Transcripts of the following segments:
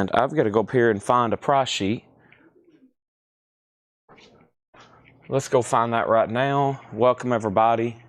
And I've got to go up here and find a price sheet. Let's go find that right now. Welcome, everybody.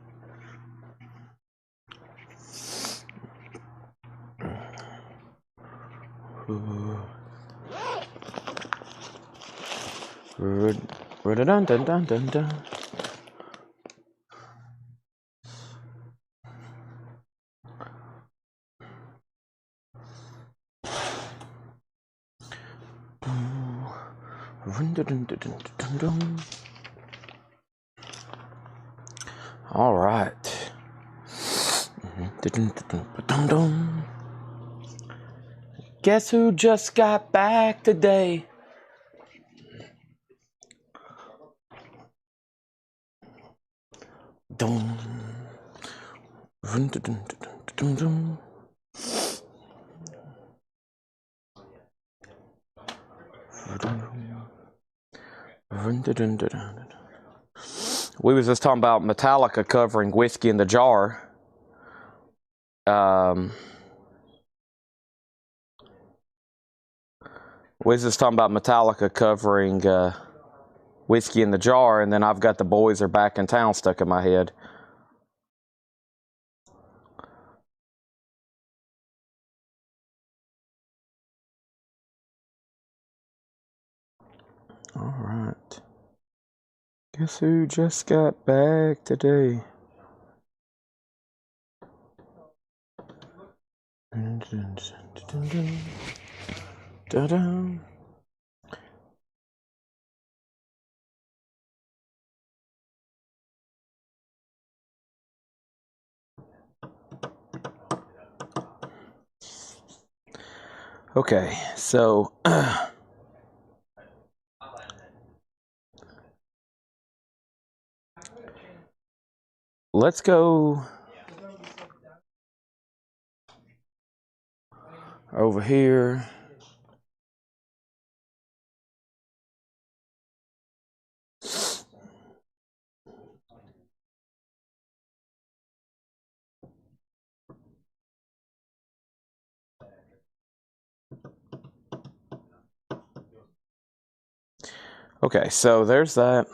All right. Guess who just got back today? We was just talking about Metallica covering Whiskey in the Jar. We was just talking about Metallica covering Whiskey in the Jar, and then I've got The Boys Are Back in Town stuck in my head. All right. Guess who just got back today? Okay, so let's go over here. Okay, so there's that.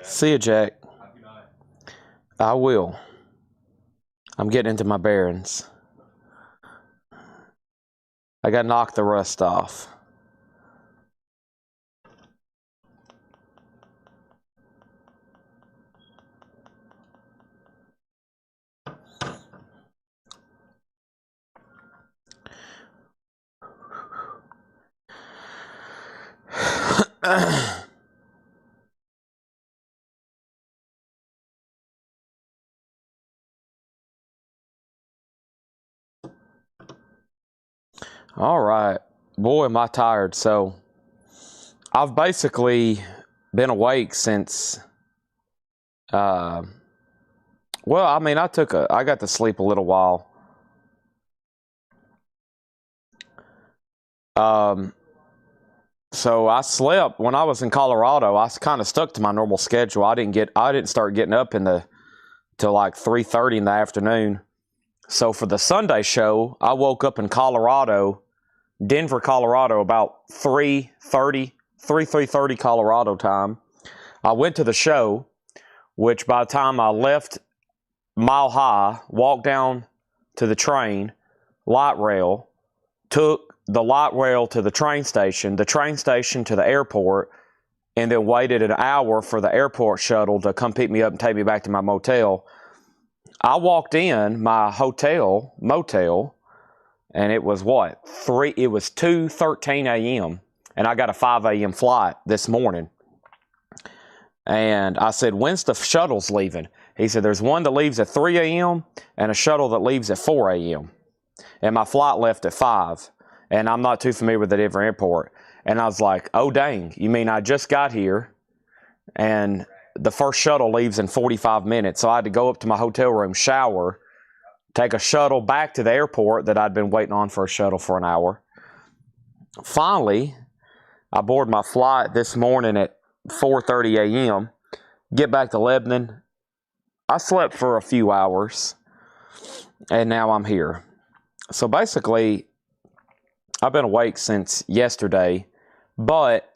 See you, Jack. I will. I'm getting into my bearings. I got to knock the rust off. All right. Boy, am I tired. So I've basically been awake since, well, I mean, I got to sleep a little while. So I slept when I was in Colorado. I kind of stuck to my normal schedule. I didn't start getting up till like 3:30 in the afternoon. So for the Sunday show, I woke up in Denver, Colorado, about 3:30 Colorado time. I went to the show, which by the time I left Mile High, walked down to the train, light rail, took the light rail to the train station to the airport, and then waited an hour for the airport shuttle to come pick me up and take me back to my motel. I walked in my motel, and it was It was 2:13 a.m., and I got a 5 a.m. flight this morning. And I said, when's the shuttles leaving? He said, there's one that leaves at 3 a.m. and a shuttle that leaves at 4 a.m. And my flight left at 5. And I'm not too familiar with the Denver airport. And I was like, oh, dang, you mean I just got here and the first shuttle leaves in 45 minutes. So I had to go up to my hotel room, shower, take a shuttle back to the airport that I'd been waiting on for a shuttle for an hour. finally, I board my flight this morning at 4:30 a.m., get back to Lebanon. I slept for a few hours, and now I'm here. So basically, I've been awake since yesterday, but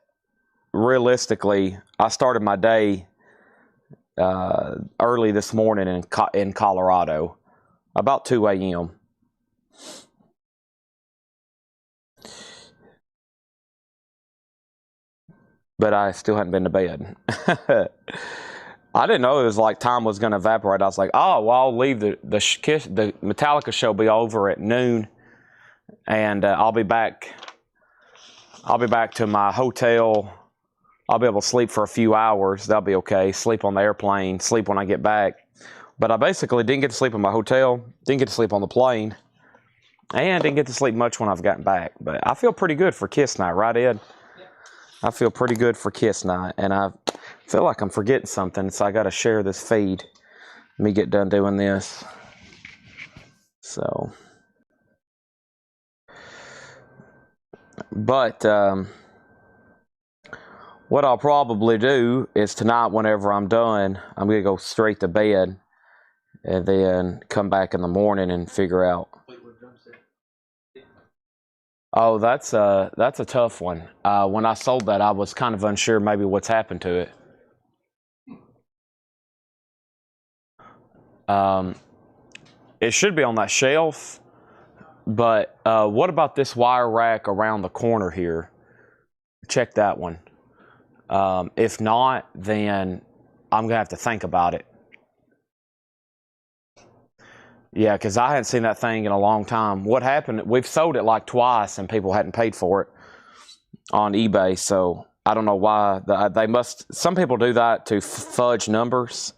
realistically, I started my day early this morning in Colorado, about 2 a.m. But I still hadn't been to bed. I didn't know it was like time was going to evaporate. I was like, oh, well, I'll leave the Metallica show be over at noon, and I'll be back. I'll be back to my hotel. I'll be able to sleep for a few hours. That'll be okay. Sleep on the airplane. Sleep when I get back. But I basically didn't get to sleep in my hotel. Didn't get to sleep on the plane, and didn't get to sleep much when I've gotten back. But I feel pretty good for Kiss Night, right, Ed? I feel pretty good for Kiss Night, and I feel like I'm forgetting something, so I got to share this feed. Let me get done doing this. So, but what I'll probably do is tonight, whenever I'm done, I'm going to go straight to bed and then come back in the morning and figure out. Oh, that's a tough one. When I sold that, I was kind of unsure maybe what's happened to it. It should be on that shelf, but what about this wire rack around the corner here? Check that one. If not, then I'm going to have to think about it. Yeah, because I hadn't seen that thing in a long time. What happened, we've sold it like twice and people hadn't paid for it on eBay, so I don't know why. They must, some people do that to fudge numbers.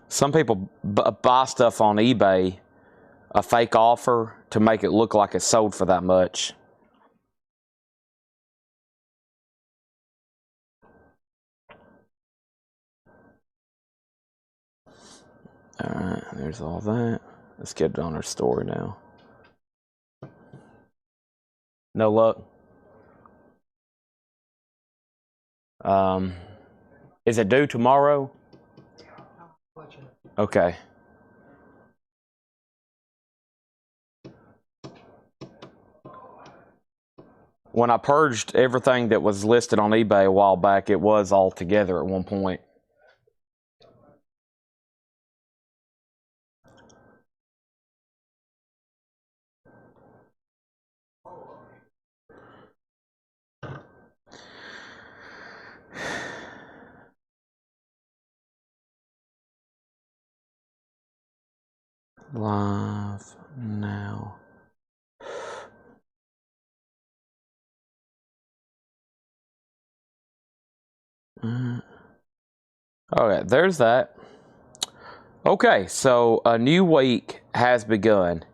Some people buy stuff on eBay, a fake offer, to make it look like it's sold for that much. Alright, there's all that. Let's get it on our story now. No luck. Is it due tomorrow? Okay. When I purged everything that was listed on eBay a while back, it was all together at one point. Live now. Okay, there's that. Okay, so a new week has begun.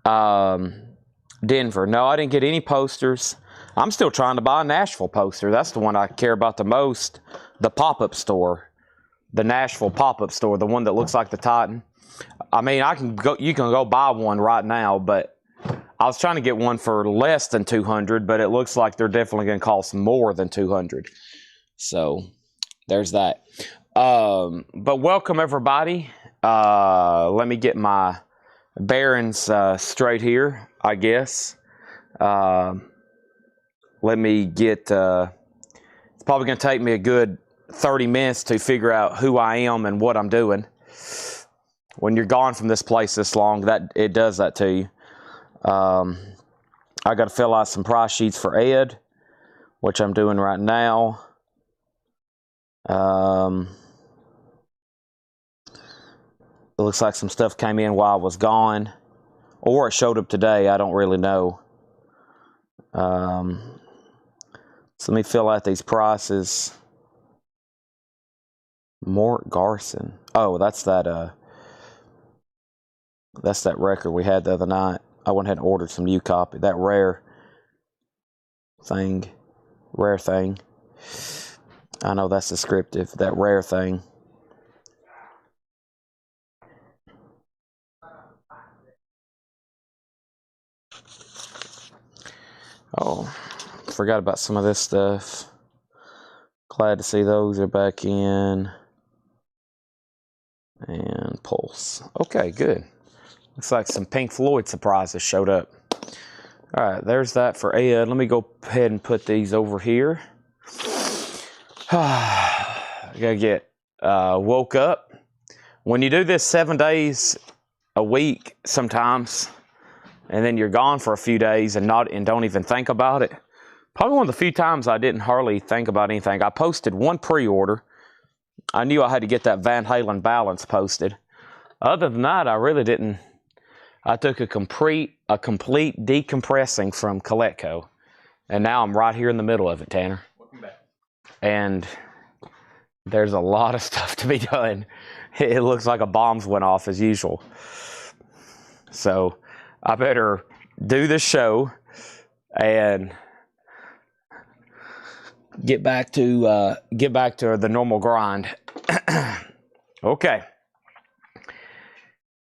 Denver. No, I didn't get any posters. I'm still trying to buy a Nashville poster. That's the one I care about the most. The pop-up store. The Nashville pop-up store. The one that looks like the Titan. I mean, you can go buy one right now, but I was trying to get one for less than $200, but it looks like they're definitely going to cost more than $200. So, there's that. But welcome, everybody. Let me get my bearings straight here, I guess. Let me get... it's probably going to take me a good 30 minutes to figure out who I am and what I'm doing. When you're gone from this place this long, that it does that to you. I got to fill out some price sheets for Ed, which I'm doing right now. It looks like some stuff came in while I was gone, or it showed up today. I don't really know. So let me fill out these prices. Mort Garson. Oh, that's that record we had the other night. I went ahead and ordered some new copy. That rare thing. I know that's descriptive. That rare thing. Oh, forgot about some of this stuff. Glad to see those are back in. And pulse. Okay, good. Looks like some Pink Floyd surprises showed up. All right, there's that for Ed. Let me go ahead and put these over here. I gotta get woke up. When you do this 7 days a week sometimes, and then you're gone for a few days and don't even think about it. Probably one of the few times I didn't hardly think about anything. I posted one pre-order. I knew I had to get that Van Halen balance posted. Other than that, I really didn't. I took a complete decompressing from Coletco, and now I'm right here in the middle of it, Tanner. Welcome back. And there's a lot of stuff to be done. It looks like a bombs went off as usual. So I better do this show and get back to the normal grind. Okay.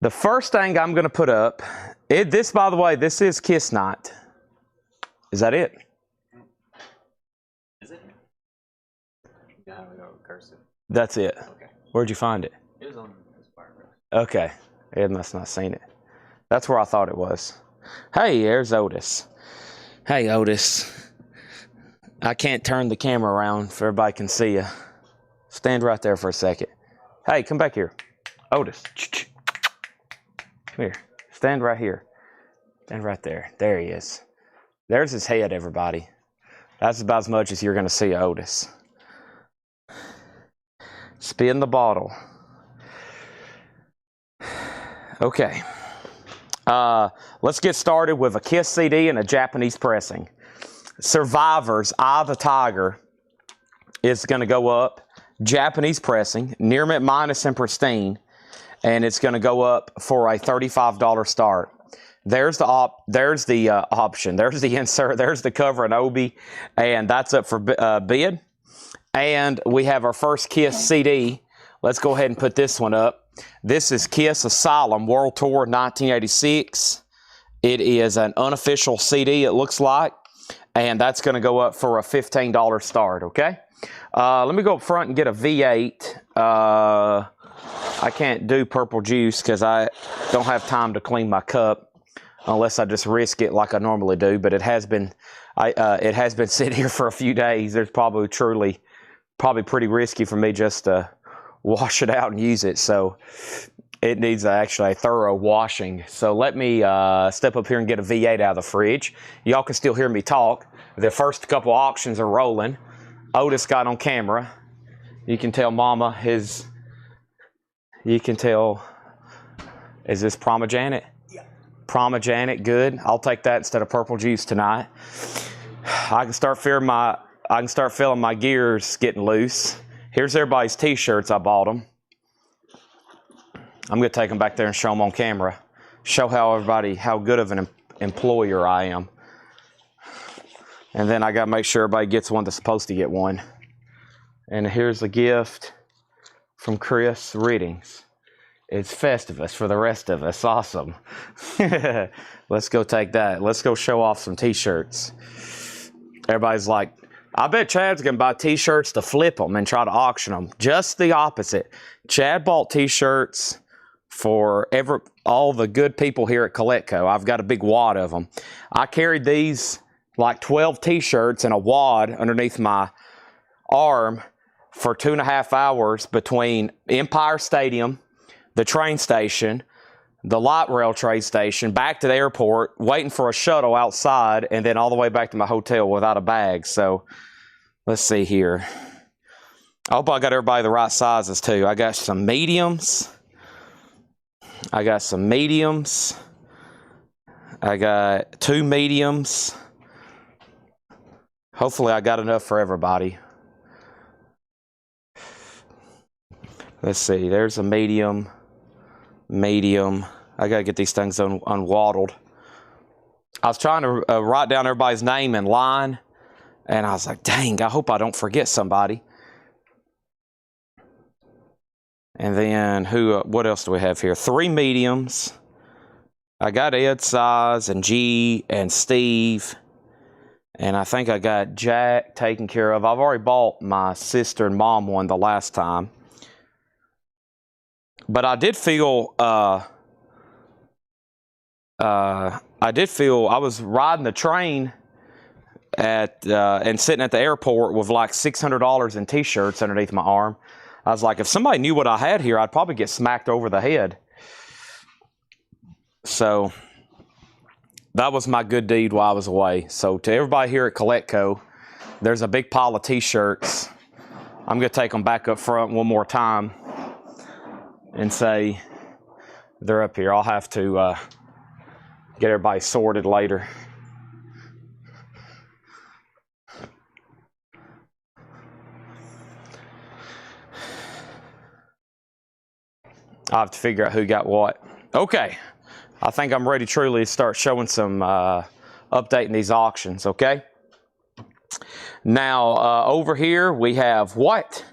The first thing I'm going to put up, this, by the way, this is Kiss Night. Is that it? Is it? Yeah, I go cursive. That's it. Okay. Where'd you find it? It was on this part. Okay. Ed must not seen it. That's where I thought it was. Hey, there's Otis. Hey, Otis. I can't turn the camera around so everybody can see you. Stand right there for a second. Hey, come back here. Otis. Come here. Stand right here. Stand right there. There he is. There's his head, everybody. That's about as much as you're going to see Otis. Spin the bottle. Okay. Let's get started with a Kiss CD and a Japanese pressing. Survivor's Eye of the Tiger is going to go up. Japanese pressing, near mint minus and pristine. And it's going to go up for a $35 start. There's the option. There's the insert. There's the cover and Obi, and that's up for bid. And we have our first Kiss CD. Let's go ahead and put this one up. This is Kiss Asylum World Tour 1986. It is an unofficial CD, it looks like, and that's going to go up for a $15 start. Okay. Let me go up front and get a V8. I can't do purple juice because I don't have time to clean my cup unless I just risk it like I normally do. But it has been sitting here for a few days. There's probably pretty risky for me just to wash it out and use it. So it needs actually a thorough washing. So let me step up here and get a V8 out of the fridge. Y'all can still hear me talk. The first couple auctions are rolling. Otis got on camera. You can tell Mama you can tell, is this Promajanet? Yeah. Promajanet, good. I'll take that instead of purple juice tonight. I can start feeling my gears getting loose. Here's everybody's t-shirts. I bought them. I'm going to take them back there and show them on camera. Show how good of an employer I am. And then I got to make sure everybody gets one that's supposed to get one. And here's a gift from Chris Readings. It's Festivus for the rest of us. Awesome. Let's go take that. Let's go show off some t-shirts. Everybody's like, I bet Chad's going to buy t-shirts to flip them and try to auction them. Just the opposite. Chad bought t-shirts for all the good people here at Coletco. I've got a big wad of them. I carried these like 12 t-shirts and a wad underneath my arm for 2.5 hours between Empire Stadium, the train station, the light rail train station, back to the airport, waiting for a shuttle outside, and then all the way back to my hotel without a bag. So let's see here. I hope I got everybody the right sizes too. I got some mediums. I got 2 mediums. Hopefully I got enough for everybody. Let's see, there's a medium. I got to get these things unwaddled. I was trying to write down everybody's name in line, and I was like, dang, I hope I don't forget somebody. And then what else do we have here? 3 mediums. I got Ed's size and G and Steve. And I think I got Jack taken care of. I've already bought my sister and mom one the last time. But I did feel, I was riding the train and sitting at the airport with like $600 in t-shirts underneath my arm. I was like, if somebody knew what I had here, I'd probably get smacked over the head. So that was my good deed while I was away. So to everybody here at Collectco, there's a big pile of t-shirts. I'm going to take them back up front one more time and say they're up here. I'll have to get everybody sorted later. I'll have to figure out who got what. Okay. I think I'm ready truly to start showing some updating these auctions, okay? Now, over here we have what?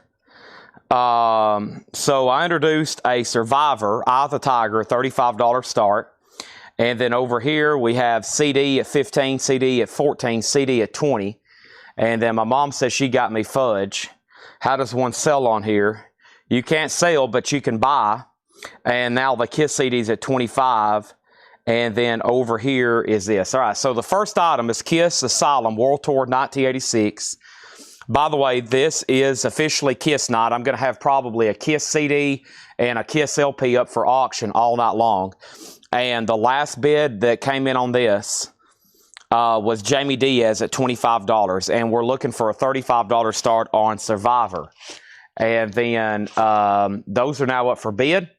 So I introduced a Survivor, Eye of the Tiger, $35 start. And then over here we have CD at 15, CD at 14, CD at 20. And then my mom says she got me fudge. How does one sell on here? You can't sell, but you can buy. And now the Kiss CD's at 25. And then over here is this. All right, so the first item is Kiss Asylum World Tour 1986. By the way, this is officially Kiss night. I'm going to have probably a Kiss CD and a Kiss LP up for auction all night long. And the last bid that came in on this was Jamie Diaz at $25. And we're looking for a $35 start on Survivor. And then those are now up for bid.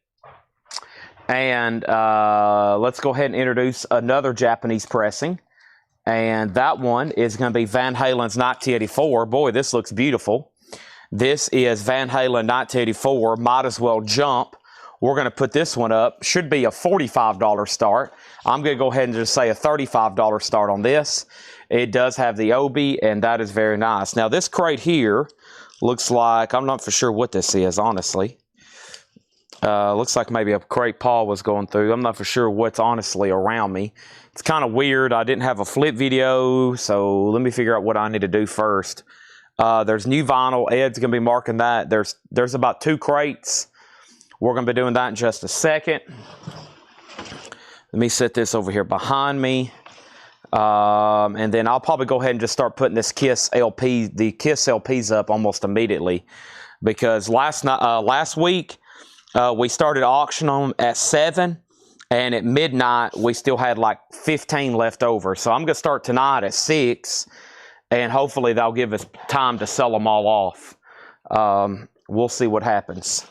And let's go ahead and introduce another Japanese pressing. And that one is going to be Van Halen's 1984. Boy, this looks beautiful. This is Van Halen 1984. Might as well jump. We're going to put this one up. Should be a $45 start. I'm going to go ahead and just say a $35 start on this. It does have the Obi, and that is very nice. Now, this crate here looks like, I'm not for sure what this is, honestly. Looks like maybe a crate Paul was going through. I'm not for sure what's honestly around me. It's kind of weird. I didn't have a flip video, so let me figure out what I need to do first. There's new vinyl. Ed's going to be marking that. There's about 2 crates. We're going to be doing that in just a second. Let me set this over here behind me. And then I'll probably go ahead and just start putting this Kiss LP, the Kiss LPs up almost immediately. Because last week, we started auctioning them at 7, and at midnight, we still had like 15 left over. So I'm going to start tonight at 6, and hopefully that'll give us time to sell them all off. We'll see what happens.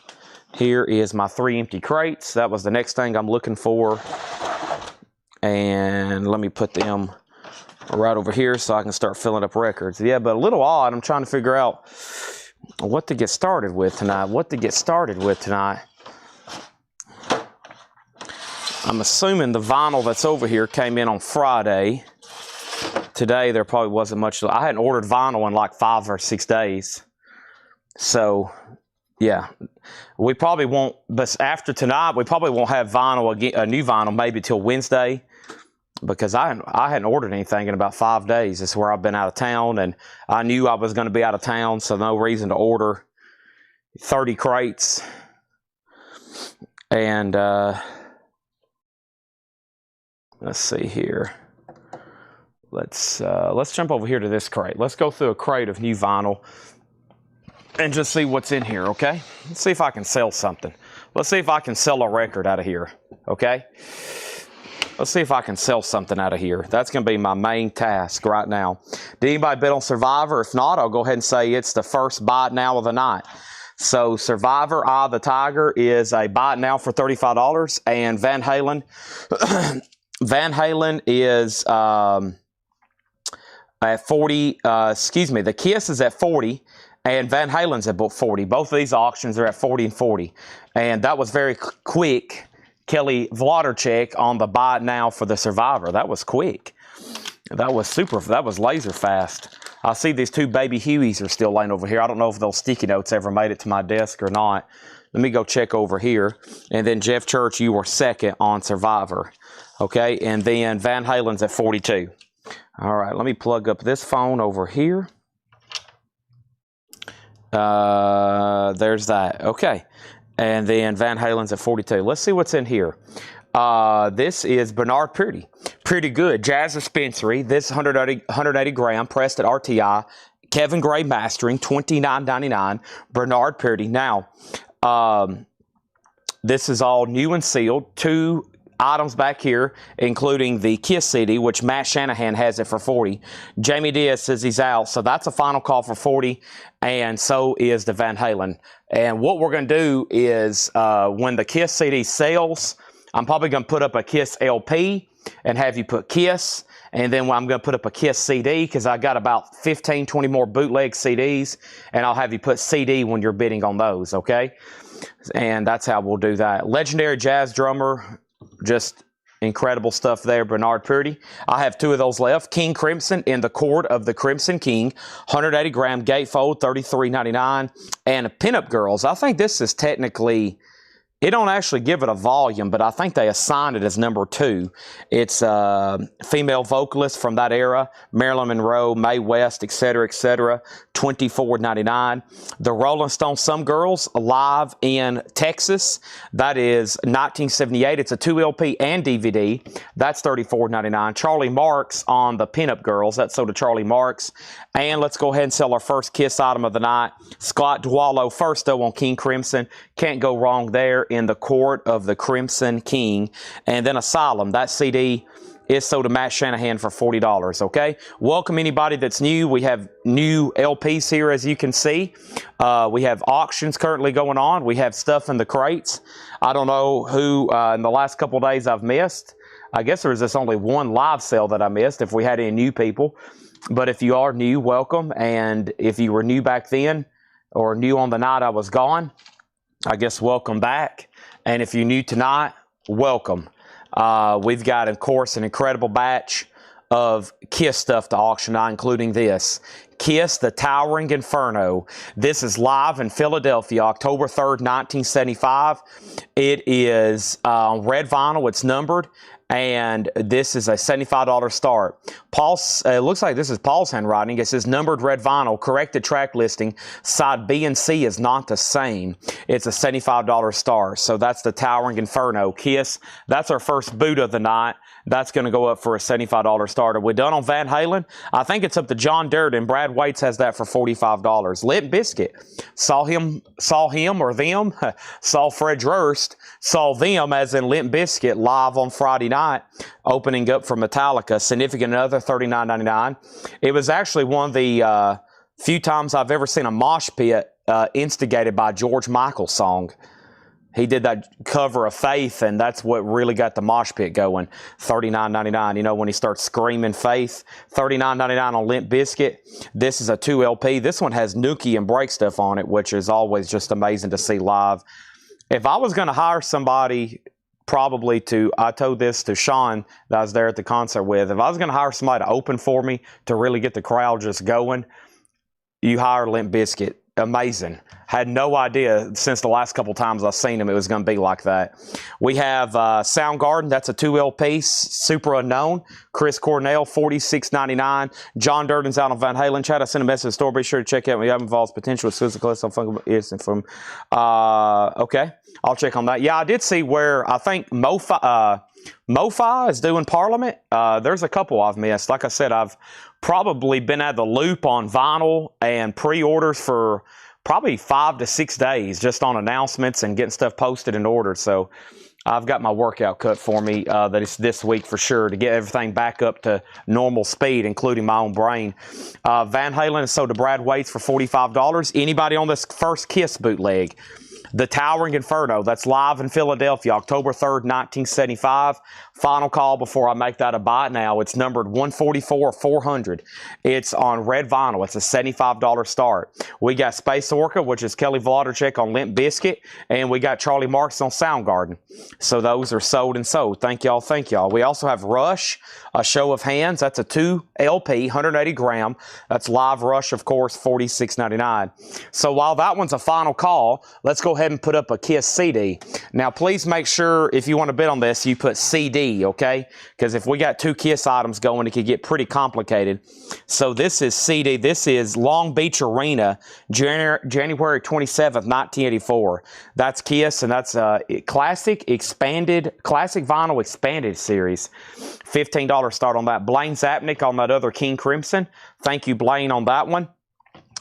Here is my 3 empty crates. That was the next thing I'm looking for. And let me put them right over here so I can start filling up records. Yeah, but a little odd. I'm trying to figure out what to get started with tonight. I'm assuming the vinyl that's over here came in on Friday. Today, there probably wasn't much. I hadn't ordered vinyl in like 5 or 6 days. So, yeah. We probably won't, but after tonight, we probably won't have vinyl again, a new vinyl, maybe till Wednesday. Because I hadn't ordered anything in about 5 days. It's where I've been out of town, and I knew I was going to be out of town, so no reason to order 30 crates. And let's see here. Let's jump over here to this crate. Let's go through a crate of new vinyl and just see what's in here, okay? Let's see if I can sell something. Let's see if I can sell a record out of here, okay? Let's see if I can sell something out of here. That's going to be my main task right now. Did anybody bet on Survivor? If not, I'll go ahead and say it's the first buy it now of the night. So Survivor, Eye of the Tiger is a buy it now for $35. And Van Halen, Van Halen is at 40, the Kiss is at 40. And Van Halen's at 40. Both of these auctions are at 40 and 40. And that was very quick. Kelly Vladerchek on the buy it now for the Survivor. That was quick. That was super. That was laser fast. I see these 2 baby Hueys are still laying over here. I don't know if those sticky notes ever made it to my desk or not. Let me go check over here. And then Jeff Church, you were second on Survivor. Okay, and then Van Halen's at 42. All right, let me plug up this phone over here. There's that. Okay, and then Van Halen's at 42. Let's see what's in here. This is Bernard Purdy. Pretty good. Jazz Dispensary. This 180 gram pressed at RTI. Kevin Gray mastering, $29.99. Bernard Purdy. Now, this is all new and sealed. 2 items back here, including the Kiss CD, which Matt Shanahan has it for 40. Jamie Diaz says he's out, so that's a final call for 40, and so is the Van Halen. And what we're going to do is when the Kiss CD sells, I'm probably going to put up a Kiss LP and have you put Kiss, and then I'm going to put up a Kiss CD because I got about 15, 20 more bootleg CDs, and I'll have you put CD when you're bidding on those, okay? And that's how we'll do that. Legendary jazz drummer, just incredible stuff there, Bernard Purdy. I have 2 of those left. King Crimson in the Court of the Crimson King, 180 gram gatefold, $33.99. And Pinup Girls, I think this is technically, it don't actually give it a volume, but I think they assigned it as number 2. It's female vocalist from that era, Marilyn Monroe, Mae West, etc., etc., $24.99. The Rolling Stone Some Girls, live in Texas. That is 1978. It's a 2 LP and DVD. That's $34.99. Charlie Marks on the Pinup Girls. That's sold to Charlie Marks. And let's go ahead and sell our first Kiss item of the night. Scott Dwallow, first though on King Crimson. Can't go wrong there in the Court of the Crimson King. And then Asylum, that CD is sold to Matt Shanahan for $40, okay? Welcome anybody that's new. We have new LPs here, as you can see. We have auctions currently going on. We have stuff in the crates. I don't know who in the last couple days I've missed. I guess there was just only one live sale that I missed, if we had any new people. But if you are new, welcome. And if you were new back then or new on the night I was gone, I guess welcome back. And if you're new tonight, welcome. We've got, of course, an incredible batch of Kiss stuff to auction, including this. Kiss, The Towering Inferno. This is live in Philadelphia, October 3rd, 1975. It is red vinyl. It's numbered. And this is a $75 start. Paul's, it looks like this is Paul's handwriting. It says numbered red vinyl, corrected track listing. Side B and C is not the same. It's a $75 start. So that's the Towering Inferno. Kiss, that's our first boot of the night. That's going to go up for a $75 start. Are we done on Van Halen? I think it's up to John Durden. Brad Waits has that for $45. Limp Bizkit. Saw him or them, saw Fred Durst, saw them as in Limp Bizkit live on Friday night, opening up for Metallica. Significant Other, $39.99. It was actually one of the few times I've ever seen a mosh pit instigated by George Michael's song. He did that cover of Faith, and that's what really got the mosh pit going. $39.99. You know, when he starts screaming Faith. $39.99 on Limp Bizkit. This is a 2 LP. This one has Nookie and break stuff on it, which is always just amazing to see live. If I was going to hire somebody, probably I told this to Sean that I was there at the concert with. If I was going to hire somebody to open for me to really get the crowd just going, you hire Limp Bizkit. Amazing. Had no idea since the last couple times I've seen him it was going to be like that. We have Soundgarden. That's a 2 LP. Super Unknown. Chris Cornell, $46.99. John Durden's out on Van Halen chat. I sent a message to the store. Be sure to check out. We have involves potential with Susan Cliss on Fungal is from. Okay, I'll check on that. Yeah, I did see where I think MoFi is doing Parliament. There's a couple I've missed. Like I said, I've probably been at the loop on vinyl and pre-orders for probably 5 to 6 days just on announcements and getting stuff posted and ordered. So I've got my workout cut for me that is this week for sure to get everything back up to normal speed, including my own brain. Van Halen is sold to Brad Waits for $45. Anybody on this first Kiss bootleg? The Towering Inferno, that's live in Philadelphia, October 3rd, 1975. Final call before I make that a buy now. It's numbered 144-400. It's on red vinyl. It's a $75 start. We got Space Orca, which is Kelly Wlodarczyk on Limp Bizkit, and we got Charlie Marks on Soundgarden. So those are sold and sold. Thank y'all. Thank y'all. We also have Rush, A Show of Hands. That's a 2 LP, 180 gram. That's live Rush, of course, $46.99. So while that one's a final call, let's go ahead ahead and put up a Kiss CD. Now, please make sure, if you want to bid on this, you put CD, okay? Because if we got 2 Kiss items going, it could get pretty complicated. So this is CD. This is Long Beach Arena, January 27th, 1984. That's Kiss, and that's classic vinyl expanded series. $15 start on that. Blaine Zapnick on that other King Crimson. Thank you, Blaine, on that one.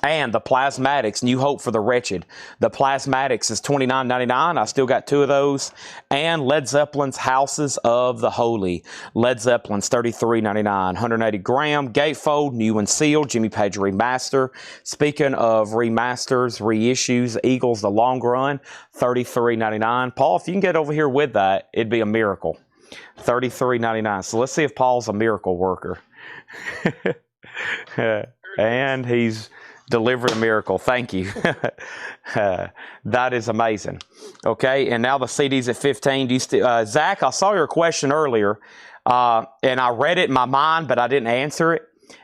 And the Plasmatics, New Hope for the Wretched. The Plasmatics is $29.99. I still got 2 of those. And Led Zeppelin's Houses of the Holy. Led Zeppelin's $33.99. 180 gram. Gatefold, new and sealed. Jimmy Page Remaster. Speaking of remasters, reissues, Eagles, The Long Run, $33.99. Paul, if you can get over here with that, it'd be a miracle. $33.99. So let's see if Paul's a miracle worker. And he's delivered a miracle. Thank you. That is amazing. Okay, and now the CD's at 15. Do you Zach, I saw your question earlier, and I read it in my mind, but I didn't answer it.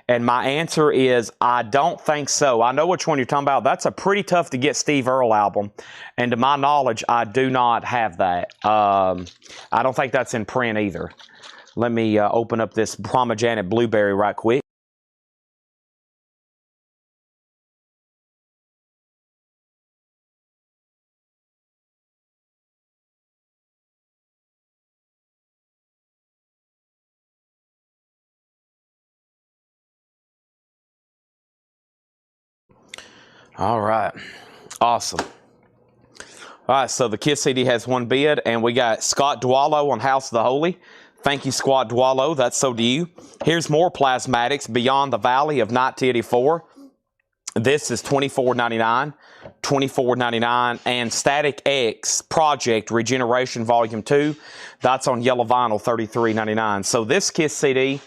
And my answer is, I don't think so. I know which one you're talking about. That's a pretty tough to get Steve Earle album. And to my knowledge, I do not have that. I don't think that's in print either. Let me open up this Pomegranate Blueberry right quick. All right. Awesome. All right, so the Kiss CD has 1 bid, and we got Scott Dwallow on House of the Holy. Thank you, Scott Dwallow. That's so do you. Here's more Plasmatics, Beyond the Valley of 1984. This is $24.99. $24.99. And Static X Project Regeneration Volume 2. That's on yellow vinyl, $33.99. So this Kiss CD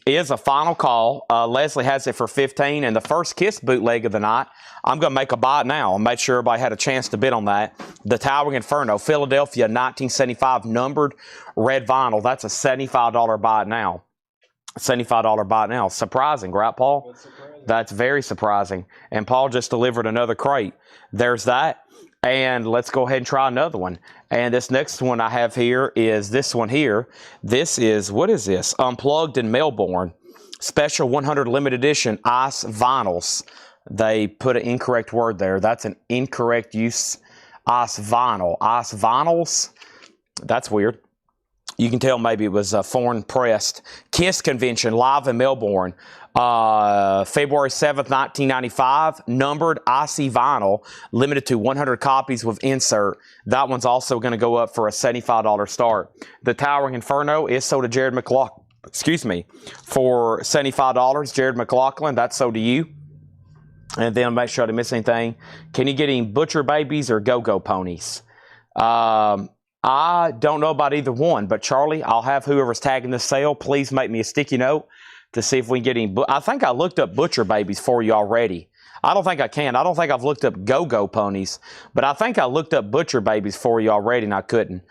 is a final call. Leslie has it for $15, and the first Kiss bootleg of the night. I'm going to make a buy now. I'll make sure everybody had a chance to bid on that. The Towering Inferno, Philadelphia, 1975 numbered red vinyl. That's a $75 buy now. $75 buy now. Surprising, right, Paul? That's very surprising. And Paul just delivered another crate. There's that. And let's go ahead and try another one. And this next one I have here is this one here. This is, what is this? Unplugged in Melbourne. Special 100 limited edition ice vinyls. They put an incorrect word there. That's an incorrect use. Ice vinyl. Ice vinyls. That's weird. You can tell maybe it was foreign pressed. Kiss Convention live in Melbourne. February 7th, 1995. Numbered icy vinyl. Limited to 100 copies with insert. That one's also going to go up for a $75 start. The Towering Inferno is sold to Jared McLaughlin. Excuse me. For $75. Jared McLaughlin. That's sold to you. And then make sure I didn't miss anything. Can you get any Butcher Babies or Go-Go Ponies? I don't know about either one, but Charlie, I'll have whoever's tagging this sale, please make me a sticky note to see if we can get any. I think I looked up Butcher Babies for you already. I don't think I can. I don't think I've looked up Go-Go Ponies, but I think I looked up Butcher Babies for you already, and I couldn't.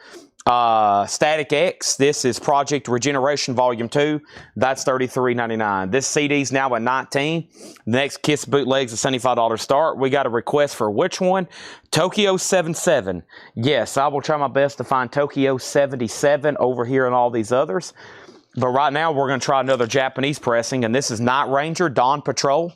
Static X, this is Project Regeneration Volume 2. That's $33.99. This CD's now at $19. The next Kiss bootleg's a $75 start. We got a request for which one? Tokyo 77. Yes, I will try my best to find Tokyo 77 over here and all these others. But right now, we're going to try another Japanese pressing, and this is Night Ranger Dawn Patrol.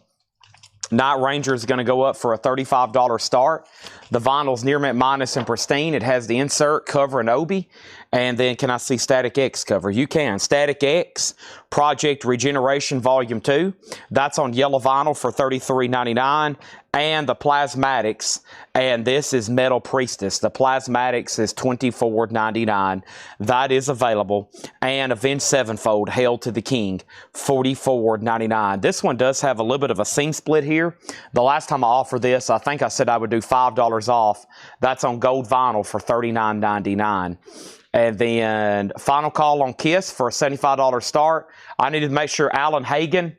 Night Ranger is going to go up for a $35 start. The vinyl's near mint minus and pristine. It has the insert, cover, and obi. And then can I see Static X cover? You can. Static X, Project Regeneration Volume 2. That's on yellow vinyl for $33.99. And the Plasmatics, and this is Metal Priestess. The Plasmatics is $24.99. That is available. And Avenged Sevenfold, Hail to the King, $44.99. This one does have a little bit of a seam split here. The last time I offered this, I think I said I would do $5 off. That's on gold vinyl for $39.99. And then final call on Kiss for a $75 start. I need to make sure Alan Hagen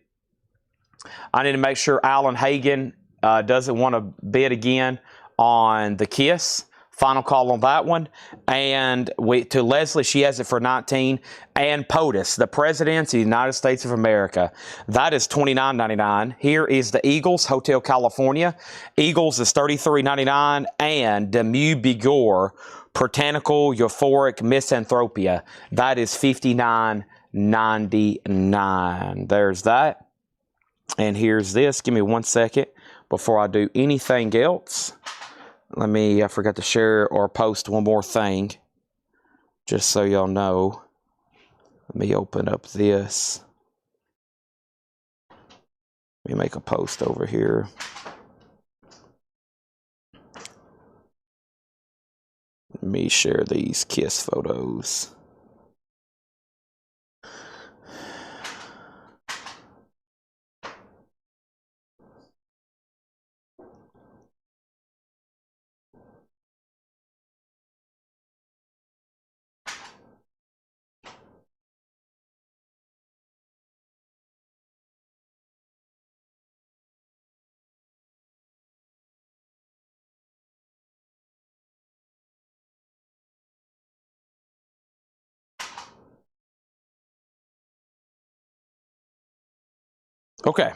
doesn't want to bid again on the Kiss Final call on that one. And to Leslie, she has it for 19. And POTUS, the Presidents of the United States of America, that is $29.99. Here is the Eagles, Hotel California. Eagles is $33.99. And Demu Bigor, Botanical Euphoric Misanthropia, that is $59.99. There's that. And here's this. Give me 1 second before I do anything else. I forgot to share or post one more thing, just so y'all know. Let me open up this. Let me make a post over here. Let me share these kiss photos. Okay,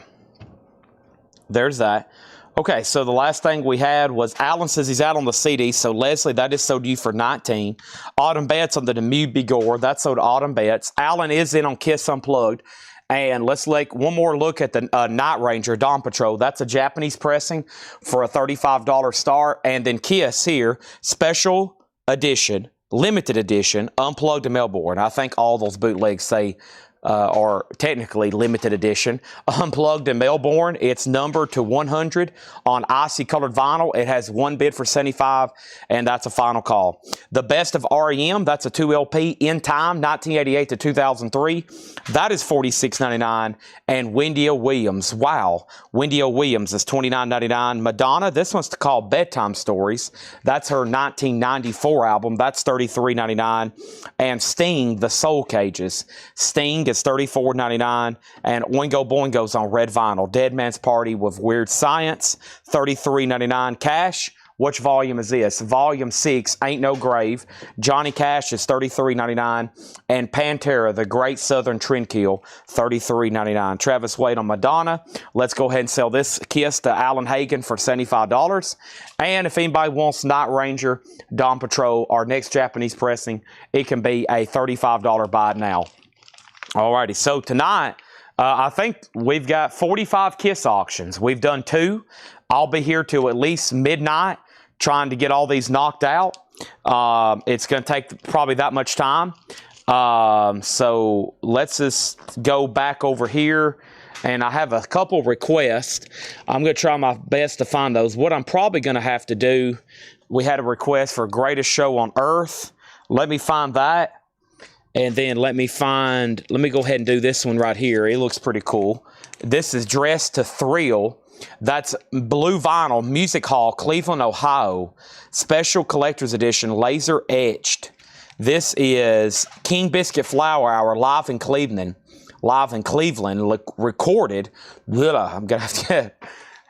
there's that. Okay, so the last thing we had was Alan says he's out on the CD. So Leslie, that is sold to you for 19. Autumn Betts on the Demu Bigor, that's sold to Autumn Betts. Alan is in on Kiss Unplugged. And let's take one more look at the Night Ranger Dawn Patrol. That's a Japanese pressing for a $35 start. And then Kiss here, special edition, limited edition, Unplugged in Melbourne. I think all those bootlegs say are technically limited edition. Unplugged in Melbourne, it's numbered to 100 on icy colored vinyl. It has one bid for 75, and that's a final call. The Best of REM, that's a 2 LP in time, 1988 to 2003. That is $46.99. And Wendy O. Williams, wow, Wendy O. Williams is $29.99. Madonna, this one's called Bedtime Stories. That's her 1994 album. That's $33.99. And Sting, The Soul Cages. Sting is $34.99, and Oingo Boingo's on red vinyl. Dead Man's Party with Weird Science, $33.99 cash. Which volume is this? Volume 6, Ain't No Grave. Johnny Cash is $33.99, and Pantera, The Great Southern Trendkill, $33.99. Travis Wade on Madonna. Let's go ahead and sell this Kiss to Alan Hagen for $75. And if anybody wants Night Ranger, Dawn Patrol, our next Japanese pressing, it can be a $35 buy now. Alrighty, so tonight, I think we've got 45 Kiss auctions. We've done 2. I'll be here till at least midnight trying to get all these knocked out. It's going to take probably that much time. So let's just go back over here. And I have a couple requests. I'm going to try my best to find those. What I'm probably going to have to do, we had a request for Greatest Show on Earth. Let me find that. And then let me go ahead and do this one right here. It looks pretty cool. This is Dressed to Thrill. That's blue vinyl, Music Hall, Cleveland, Ohio. Special Collector's Edition, laser etched. This is King Biscuit Flower Hour, live in Cleveland. Recorded. I'm going to have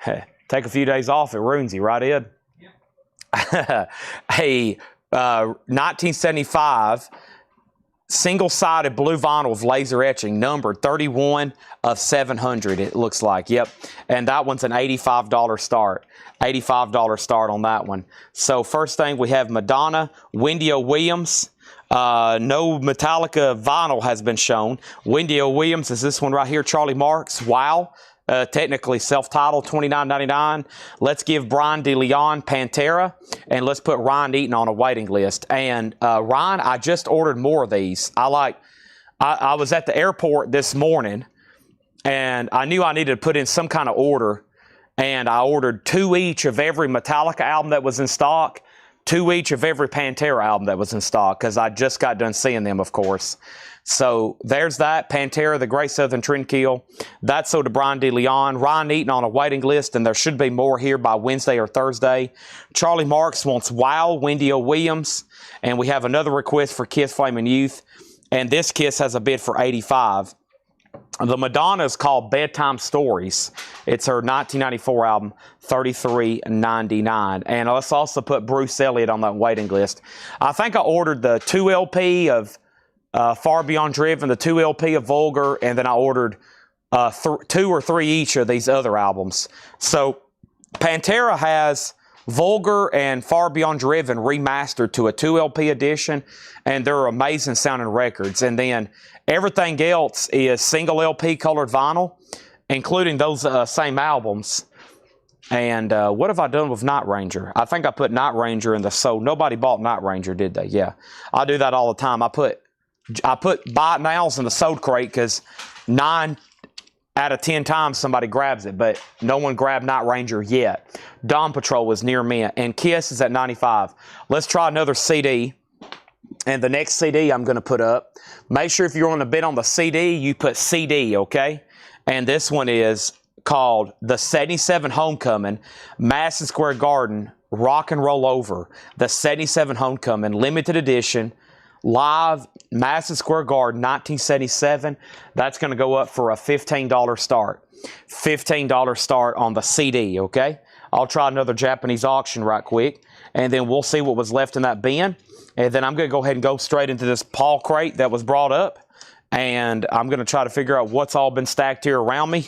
to take a few days off. It ruins you, right, Ed? Yeah. A 1975... single-sided blue vinyl with laser etching, numbered 31 of 700, it looks like. Yep. And that one's an $85 start. $85 start on that one. So first thing, we have Madonna, Wendy O. Williams. No Metallica vinyl has been shown. Wendy O. Williams is this one right here, Charlie Marks. Wow. Technically self-titled, $29.99. Let's give Brian DeLeon Pantera, and let's put Ryan Eaton on a waiting list. And Ryan, I just ordered more of these. I was at the airport this morning, and I knew I needed to put in some kind of order, and I ordered 2 each of every Metallica album that was in stock, 2 each of every Pantera album that was in stock, because I just got done seeing them, of course. So there's that. Pantera, The Great Southern Trendkill. That's sold to Brian DeLeon. Ryan Eaton on a waiting list, and there should be more here by Wednesday or Thursday. Charlie Marks wants Wow, Wendy O. Williams. And we have another request for Kiss Flaming Youth. And this Kiss has a bid for $85. The Madonna is called Bedtime Stories. It's her 1994 album, $33.99. And let's also put Bruce Elliott on that waiting list. I think I ordered the 2 LP of Far Beyond Driven, the 2 LP of Vulgar, and then I ordered 2 or 3 each of these other albums. So Pantera has Vulgar and Far Beyond Driven remastered to a 2 LP edition, and they're amazing sounding records. And then everything else is single LP colored vinyl, including those same albums. And what have I done with Night Ranger? I think I put Night Ranger in the sold. Nobody bought Night Ranger, did they? Yeah, I do that all the time. I put buy it nows in the sold crate because 9 out of 10 times somebody grabs it, but no one grabbed Night Ranger yet. Dawn Patrol is near me, and Kiss is at 95. Let's try another CD, and the next CD I'm going to put up. Make sure if you're on a bid on the CD, you put CD, okay? And this one is called The 77 Homecoming, Madison Square Garden, Rock and Roll Over. The 77 Homecoming, limited edition, live, Madison Square Garden, 1977. That's going to go up for a $15 start. $15 start on the CD, okay? I'll try another Japanese auction right quick, and then we'll see what was left in that bin. And then I'm going to go ahead and go straight into this Paul crate that was brought up, and I'm going to try to figure out what's all been stacked here around me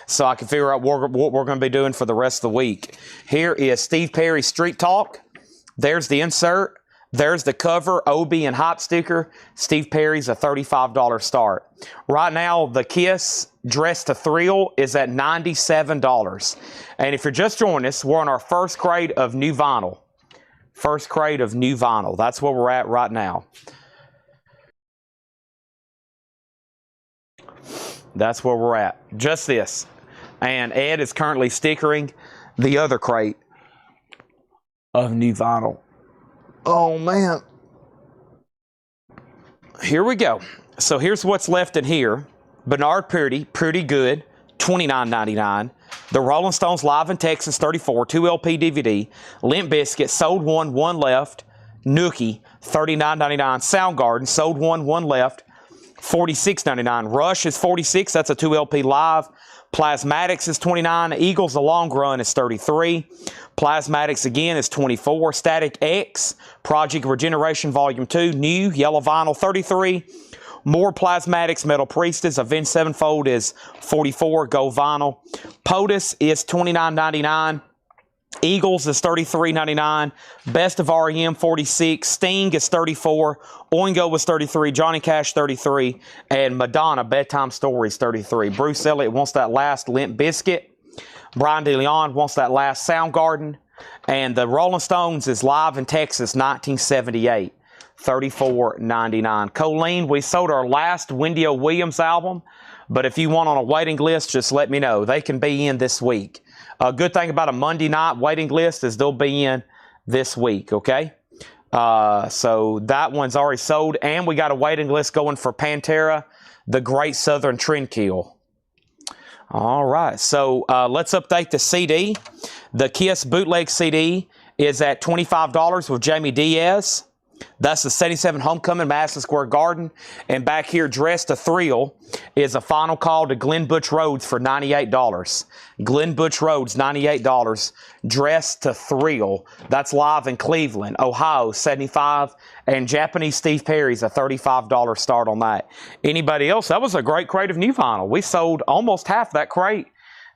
so I can figure out what we're going to be doing for the rest of the week. Here is Steve Perry's Street Talk. There's the insert. There's the cover, Obi and Hop sticker. Steve Perry's a $35 start. Right now, the Kiss Dress to Thrill is at $97. And if you're just joining us, we're on our first crate of new vinyl. First crate of new vinyl. That's where we're at right now. That's where we're at. Just this. And Ed is currently stickering the other crate of new vinyl. Oh, man. Here we go. So here's what's left in here. Bernard Purdy, Pretty Good, $29.99. The Rolling Stones Live in Texas, 34, 2 LP DVD. Limp Bizkit, sold one left. Nookie, $39.99. Soundgarden, sold one left. $46.99. Rush is $46. That's a 2 LP live. Plasmatics is $29. Eagles, The Long Run is $33. Plasmatics again is $24. Static X, Project Regeneration Volume 2, new, yellow vinyl, $33. More Plasmatics, Metal Priestess, Avenged Sevenfold is $44, gold vinyl. POTUS is $29.99. Eagles is $33.99. Best of REM, $46. Sting is $34. Oingo was $33. Johnny Cash, $33. And Madonna, Bedtime Stories, $33. Bruce Elliott wants that last Limp Bizkit. Brian DeLeon wants that last Soundgarden. And the Rolling Stones is Live in Texas, 1978. $34.99. Colleen, we sold our last Wendy O. Williams album. But if you want on a waiting list, just let me know. They can be in this week. A good thing about a Monday night waiting list is they'll be in this week, okay? So that one's already sold. And we got a waiting list going for Pantera, The Great Southern Trendkill. All right, so let's update the CD. The Kiss bootleg CD is at $25 with Jamie Diaz. That's the 77 Homecoming, Madison Square Garden. And back here, Dress to Thrill is a final call to Glenn Butch Rhodes for $98. Glenn Butch Rhodes, $98. Dress to Thrill. That's live in Cleveland, Ohio, $75. And Japanese Steve Perry's a $35 start on that. Anybody else? That was a great crate of new vinyl. We sold almost half that crate.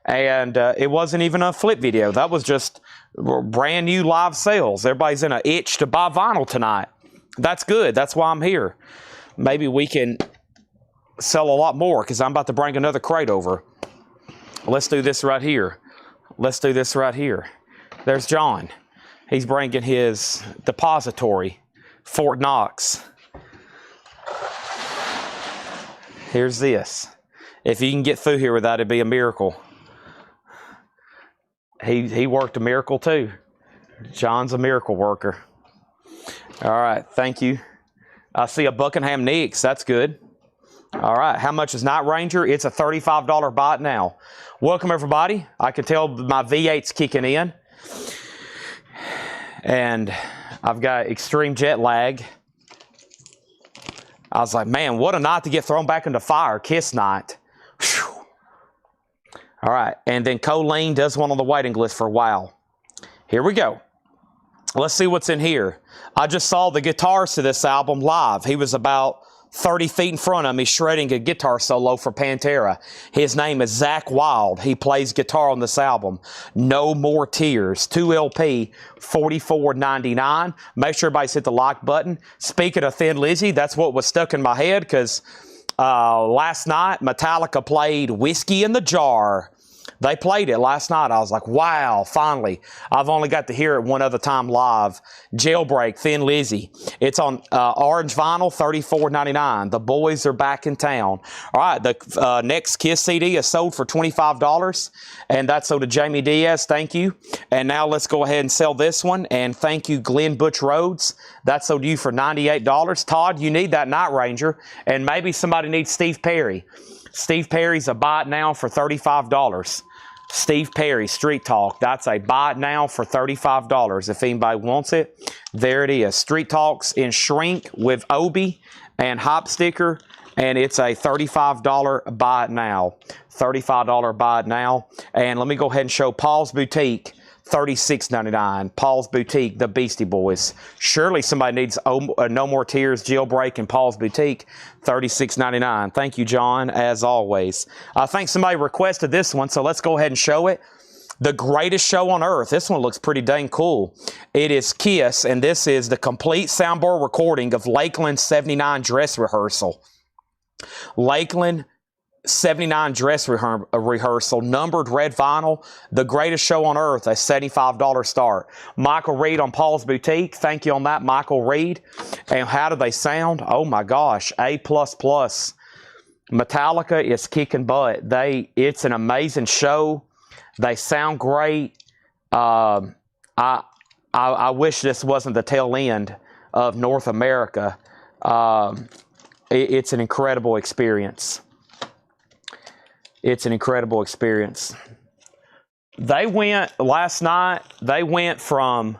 And it wasn't even a flip video. That was just brand new live sales. Everybody's in an itch to buy vinyl tonight. That's good. That's why I'm here. Maybe we can sell a lot more because I'm about to bring another crate over. Let's do this right here. Let's do this right here. There's John. He's bringing his depository, Fort Knox. Here's this. If you can get through here without it, it'd be a miracle. He worked a miracle too. John's a miracle worker. All right, thank you. I see a Buckingham Nicks. That's good. All right, how much is Night Ranger? It's a $35 bot now. Welcome, everybody. I can tell my V8's kicking in. And I've got extreme jet lag. I was like, man, what a night to get thrown back into fire. Kiss night. Whew. All right, and then Colleen does one on the waiting list for a while. Here we go. Let's see what's in here. I just saw the guitarist to this album live. He was about 30 feet in front of me shredding a guitar solo for Pantera. His name is Zach Wild. He plays guitar on this album. No More Tears. 2 LP, $44.99. Make sure everybody's hit the like button. Speaking of Thin Lizzy, that's what was stuck in my head because last night Metallica played Whiskey in the Jar. They played it last night. I was like, wow, finally. I've only got to hear it one other time live. Jailbreak, Thin Lizzy. It's on orange vinyl, $34.99. The boys are back in town. All right, the next Kiss CD is sold for $25, and that's sold to Jamie Diaz. Thank you. And now let's go ahead and sell this one, and thank you, Glenn Butch Rhodes. That's sold to you for $98. Todd, you need that Night Ranger, and maybe somebody needs Steve Perry. Steve Perry's a buy it now for $35. Steve Perry, Street Talk. That's a buy it now for $35. If anybody wants it, there it is. Street Talks in shrink with Obi and Hop Sticker, and it's a $35 buy it now. $35 buy it now. And let me go ahead and show Paul's Boutique. $36.99. Paul's Boutique, the Beastie Boys. Surely somebody needs No More Tears, Jailbreak, and Paul's Boutique. $36.99. Thank you, John, as always. I think somebody requested this one, so let's go ahead and show it. The Greatest Show on Earth. This one looks pretty dang cool. It is Kiss, and this is the complete soundboard recording of Lakeland's 79 dress rehearsal. Lakeland 79 dress rehearsal, numbered red vinyl, The Greatest Show on Earth, a $75 start. Michael Reed on Paul's Boutique. Thank you on that, Michael Reed. And how do they sound? Oh my gosh, A++. Metallica is kicking butt. It's an amazing show. They sound great. I wish this wasn't the tail end of North America. It's an incredible experience. It's an incredible experience. They went, last night, they went from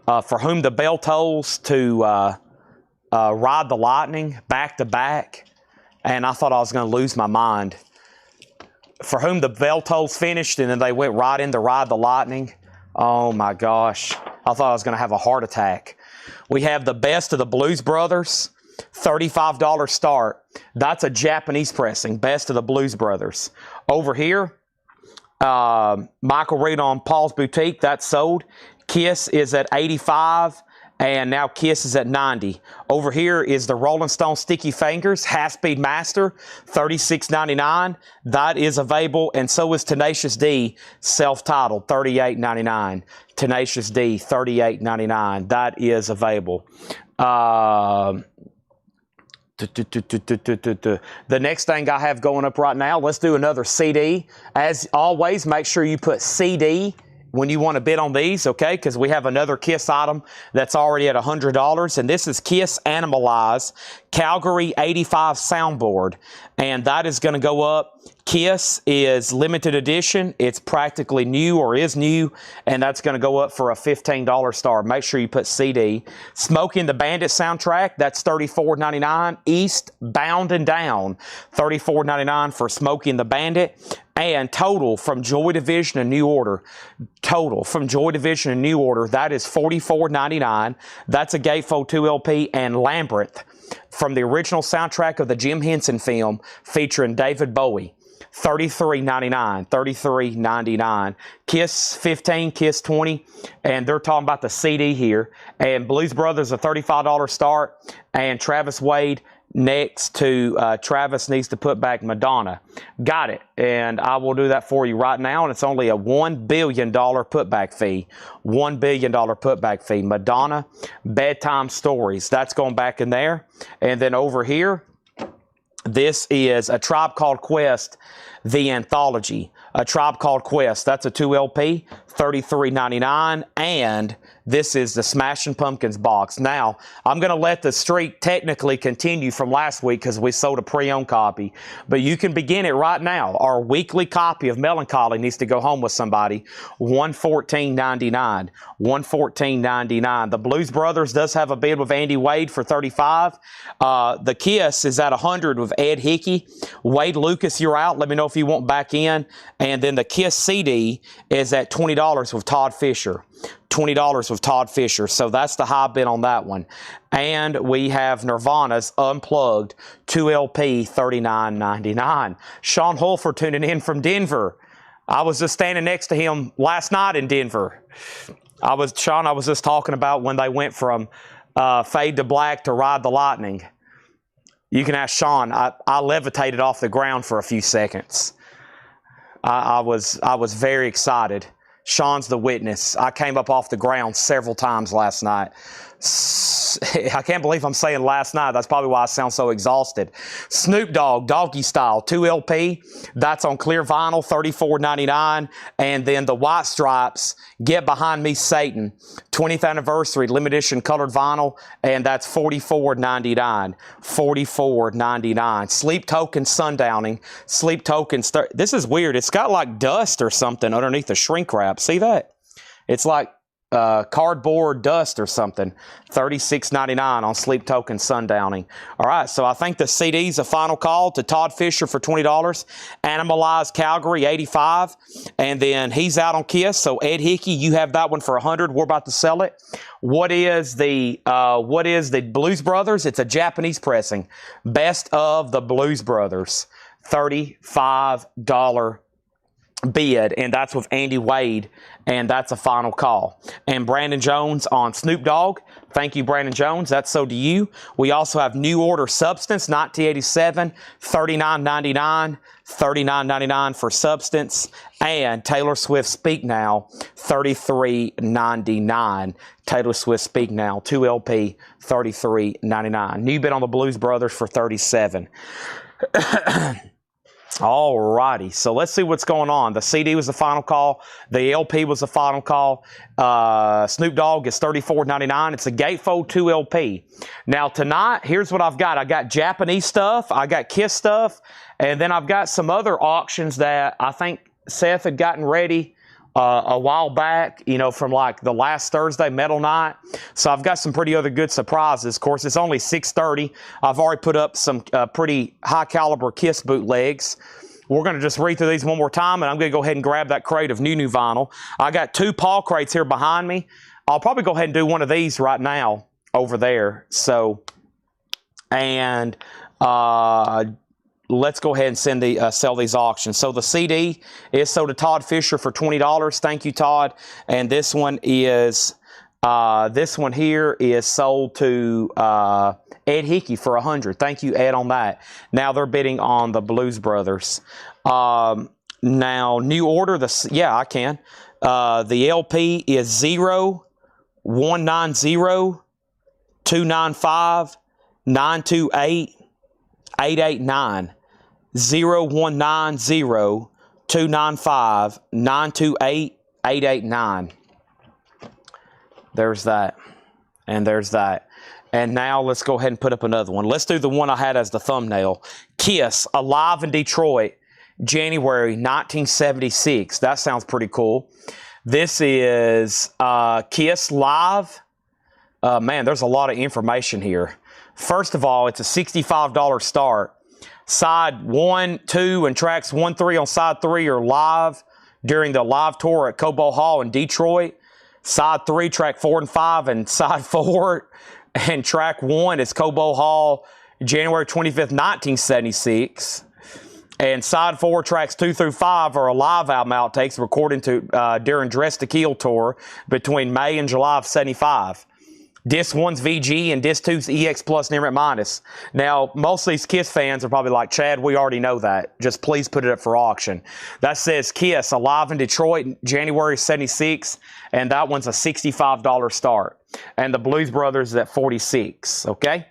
For Whom the Bell Tolls to Ride the Lightning, back to back, and I thought I was going to lose my mind. For Whom the Bell Tolls finished, and then they went right into Ride the Lightning. Oh my gosh. I thought I was going to have a heart attack. We have the Best of the Blues Brothers. $35 start. That's a Japanese pressing. Best of the Blues Brothers. Over here, Michael Reed on Paul's Boutique. That's sold. Kiss is at $85, and now Kiss is at $90. Over here is the Rolling Stone Sticky Fingers Half-Speed Master, $36.99. That is available, and so is Tenacious D, self-titled, $38.99. Tenacious D, $38.99. That is available. The next thing I have going up right now, let's do another CD. As always, make sure you put CD when you want to bid on these, okay? Because we have another Kiss item that's already at $100, and this is Kiss Animalize Calgary 85 soundboard, and that is going to go up. Kiss is limited edition. It's practically new or is new, and that's going to go up for a $15 star. Make sure you put CD. Smokey and the Bandit soundtrack, that's $34.99. East Bound and Down, $34.99 for Smokey and the Bandit. And Total from Joy Division and New Order. Total from Joy Division and New Order, that is $44.99. That's a Gatefold 2 LP. And Labyrinth from the original soundtrack of the Jim Henson film featuring David Bowie. $33.99. $33.99. Kiss 15, Kiss 20, and they're talking about the CD here. And Blues Brothers, a $35 start. And Travis Wade, next to Travis needs to put back Madonna. Got it. And I will do that for you right now. And it's only a $1 billion putback fee. $1 billion putback fee. Madonna, Bedtime Stories. That's going back in there. And then over here, this is A Tribe Called Quest, the anthology. A Tribe Called Quest. That's a 2 LP, $33.99. And This is the Smashing Pumpkins box. Now, I'm going to let the streak technically continue from last week because we sold a pre-owned copy. But you can begin it right now. Our weekly copy of Melancholy needs to go home with somebody. $114.99. $114.99. The Blues Brothers does have a bid with Andy Wade for $35. The Kiss is at $100 with Ed Hickey. Wade Lucas, you're out. Let me know if you want back in. And then the Kiss CD is at $20 with Todd Fisher. $20 with Todd Fisher. So that's the high bid on that one. And we have Nirvana's Unplugged 2LP $39.99. Sean Holford tuning in from Denver. I was just standing next to him last night in Denver. Sean, I was just talking about when they went from Fade to Black to Ride the Lightning. You can ask Sean. I levitated off the ground for a few seconds. I was very excited. Sean's the witness. I came up off the ground several times last night. I can't believe I'm saying last night. That's probably why I sound so exhausted. Snoop Dogg, Doggy Style, 2LP. That's on clear vinyl, $34.99. And then the White Stripes, Get Behind Me, Satan, 20th anniversary, limited edition colored vinyl. And that's $44.99. $44.99. Sleep Token, Sundowning. Sleep Token, this is weird. It's got like dust or something underneath the shrink wrap. See that? It's like cardboard dust or something. $36.99 on Sleep Token Sundowning. All right, so I think the CD's a final call to Todd Fisher for $20. Animalized Calgary, $85. And then he's out on Kiss. So Ed Hickey, you have that one for $100. We're about to sell it. What is the Blues Brothers? It's a Japanese pressing. Best of the Blues Brothers. $35 bid, and that's with Andy Wade, and that's a final call. And Brandon Jones on Snoop Dogg. Thank you, Brandon Jones. That's so to you. We also have New Order Substance, 1987, $39.99. $39.99 for Substance. And Taylor Swift Speak Now, $33.99. Taylor Swift Speak Now, 2LP, $33.99. New bid on the Blues Brothers for $37. All righty, so let's see what's going on. The CD was the final call. The LP was the final call. Snoop Dogg is $34.99. It's a Gatefold 2LP. Now tonight, here's what I've got. I got Japanese stuff. I got Kiss stuff. And then I've got some other auctions that I think Seth had gotten ready a while back, you know, from like the last Thursday Metal Night. So I've got some pretty other good surprises. Of course, it's only 6:30. I've already put up some pretty high caliber Kiss bootlegs. We're going to just read through these one more time, and I'm going to go ahead and grab that crate of new vinyl. I got 2 Paul crates here behind me. I'll probably go ahead and do one of these right now over there. So, and let's go ahead and sell these auctions. So the CD is sold to Todd Fisher for $20. Thank you, Todd. And this one here is sold to Ed Hickey for $100. Thank you, Ed, on that. Now they're bidding on the Blues Brothers. Now New Order, I can. The LP is 0190 295 928 889. 0190 295 928 889. There's that. And there's that. And now let's go ahead and put up another one. Let's do the one I had as the thumbnail. Kiss, Alive in Detroit, January 1976. That sounds pretty cool. This is Kiss Live. Man, there's a lot of information here. First of all, it's a $65 start. Side 1, 2, and tracks 1, 3 on side 3 are live during the live tour at Cobo Hall in Detroit. Side 3, track 4 and 5, and side 4 and track 1 is Cobo Hall, January 25th, 1976. And side 4, tracks 2 through 5 are a live album outtakes recorded during Dress to Kill tour between May and July of 75. Disc 1's VG and Disc 2's EX Plus Near at Minus. Now, most of these Kiss fans are probably like, Chad, we already know that. Just please put it up for auction. That says Kiss, Alive in Detroit, January 76, and that one's a $65 start. And the Blues Brothers is at $46, okay?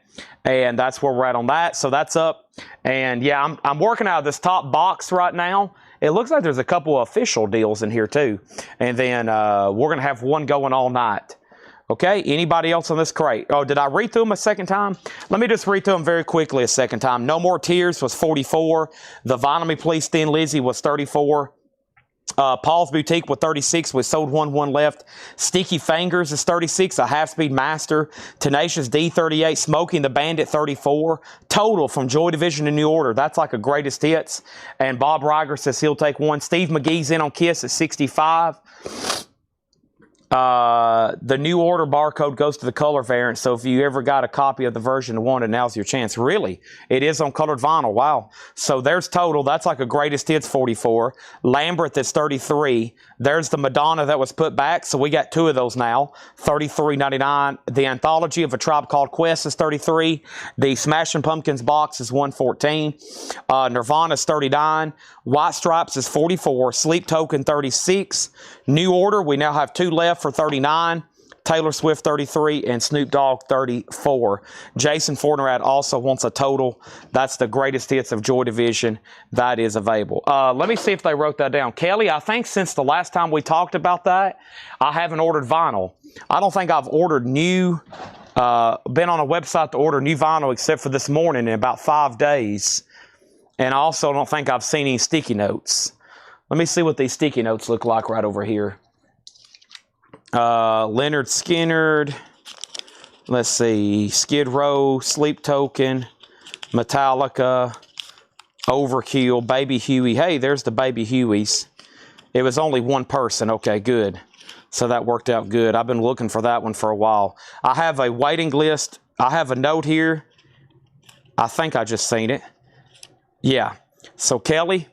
And that's where we're at on that. So that's up. And yeah, I'm working out of this top box right now. It looks like there's a couple of official deals in here too. And then we're going to have one going all night. Okay, anybody else on this crate? Oh, did I read through them a second time? Let me just read through them very quickly a second time. No More Tears was 44. The Vinyl Me Please Thin Lizzy was 34. Paul's Boutique with 36. We sold one left. Sticky Fingers is 36. A Half-Speed Master. Tenacious D 38. Smoking the Bandit 34. Total from Joy Division to New Order. That's like a greatest hits. And Bob Reiger says he'll take one. Steve McGee's in on Kiss at 65. The New Order barcode goes to the color variant, so if you ever got a copy of the version of one, and now's your chance. Really? It is on colored vinyl. Wow. So there's total. That's like a greatest hits 44. Lambert, that's 33. There's the Madonna that was put back, so we got two of those now. $33.99. The Anthology of a Tribe Called Quest is 33. The Smashing Pumpkins box is 114. Nirvana's 39. White Stripes is 44. Sleep Token 36. New Order, we now have two left for 39. Taylor Swift 33 and Snoop Dogg 34. Jason Fortnerad also wants a total. That's the greatest hits of Joy Division that is available. Let me see if they wrote that down. Kelly, I think since the last time we talked about that, I haven't ordered vinyl. I don't think I've ordered new, been on a website to order new vinyl except for this morning in about 5 days. And I also don't think I've seen any sticky notes. Let me see what these sticky notes look like right over here. Leonard Skinner. Let's see. Skid Row, Sleep Token, Metallica, Overkill, Baby Huey. Hey, there's the Baby Hueys. It was only one person. Okay, good. So that worked out good. I've been looking for that one for a while. I have a waiting list. I have a note here. I think I just seen it. Yeah. So, Kelly,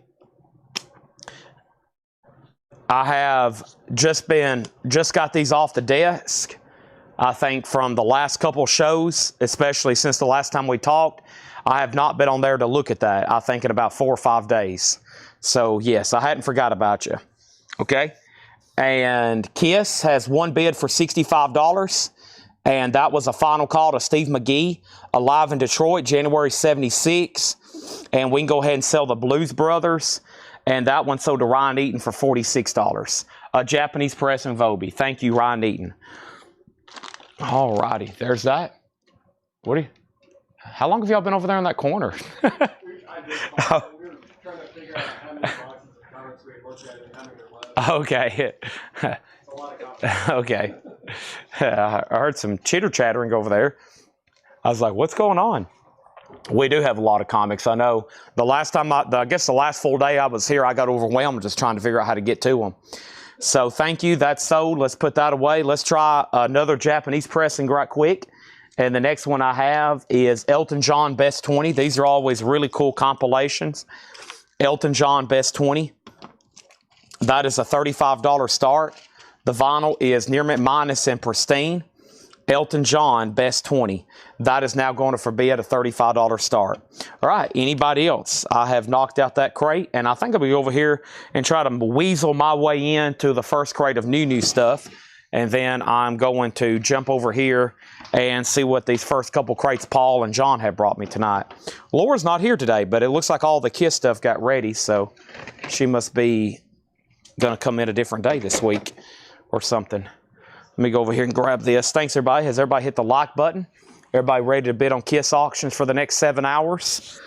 I have just got these off the desk, I think, from the last couple shows, especially since the last time we talked. I have not been on there to look at that, I think, in about 4 or 5 days. So, yes, I hadn't forgot about you. Okay? And Kiss has one bid for $65, and that was a final call to Steve McGee, Alive in Detroit, January 76. And we can go ahead and sell the Blues Brothers. And that one sold to Ryan Eaton for $46. A Japanese press and Voby. Thank you, Ryan Eaton. All righty. There's that. What are you? How long have y'all been over there in that corner? We were trying to figure out how many boxes of comics we had looked at and how many were left. Okay. It's a lot of comics. Okay. I heard some chitter chattering over there. I was like, what's going on? We do have a lot of comics. I know the last time, I guess the last full day I was here, I got overwhelmed just trying to figure out how to get to them. So thank you. That's sold. Let's put that away. Let's try another Japanese pressing right quick. And the next one I have is Elton John Best 20. These are always really cool compilations. Elton John Best 20. That is a $35 start. The vinyl is near mint minus and pristine. Elton John Best 20. That is now going to forbid a $35 start. All right, anybody else? I have knocked out that crate, and I think I'll be over here and try to weasel my way into the first crate of new stuff. And then I'm going to jump over here and see what these first couple crates Paul and John have brought me tonight. Laura's not here today, but it looks like all the Kiss stuff got ready, so she must be going to come in a different day this week or something. Let me go over here and grab this. Thanks, everybody. Has everybody hit the like button? Everybody ready to bid on Kiss auctions for the next 7 hours?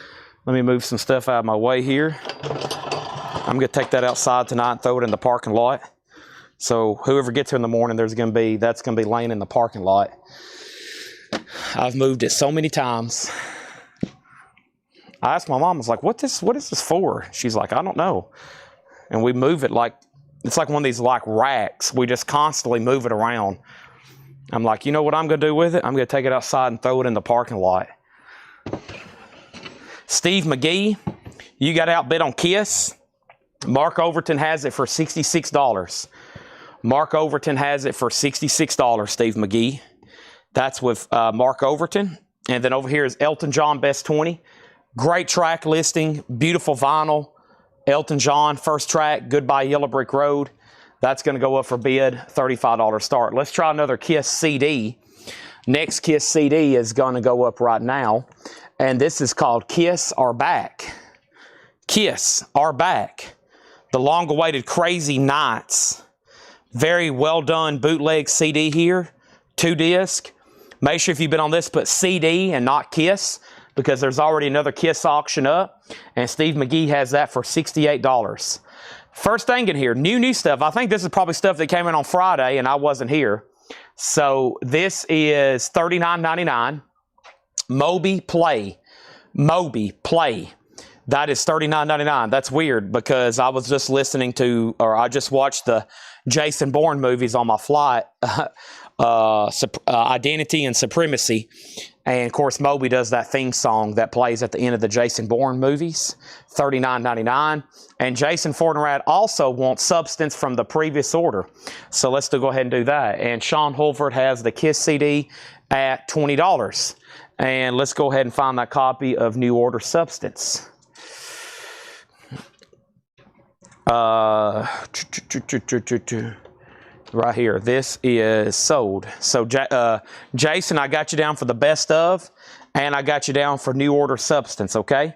Let me move some stuff out of my way here. I'm going to take that outside tonight and throw it in the parking lot. So whoever gets here in the morning, that's going to be laying in the parking lot. I've moved it so many times. I asked my mom, I was like, what is this for? She's like, I don't know. And we move it like, it's like one of these like racks. We just constantly move it around. I'm like, you know what I'm going to do with it? I'm going to take it outside and throw it in the parking lot. Steve McGee, you got outbid on Kiss. Mark Overton has it for $66. Mark Overton has it for $66, Steve McGee. That's with Mark Overton. And then over here is Elton John Best 20. Great track listing, beautiful vinyl. Elton John, first track, Goodbye Yellow Brick Road. That's going to go up for bid, $35 start. Let's try another Kiss CD. Next Kiss CD is going to go up right now. And this is called Kiss Are Back. Kiss Are Back. The long-awaited Crazy Nights. Very well done bootleg CD here. 2 disc. Make sure if you've been on this, put CD and not Kiss, because there's already another Kiss auction up, and Steve McGee has that for $68. First thing in here, new stuff. I think this is probably stuff that came in on Friday, and I wasn't here. So this is $39.99. Moby Play. That is $39.99. That's weird because I was just listening to, or I just watched the Jason Bourne movies on my flight, Identity and Supremacy. And, of course, Moby does that theme song that plays at the end of the Jason Bourne movies, $39.99. And Jason Fortenrad also wants Substance from the previous order. So let's go ahead and do that. And Sean Holford has the Kiss CD at $20. And let's go ahead and find that copy of New Order Substance. Right here. This is sold. So, Jason, I got you down for the best of, and I got you down for New Order Substance, okay?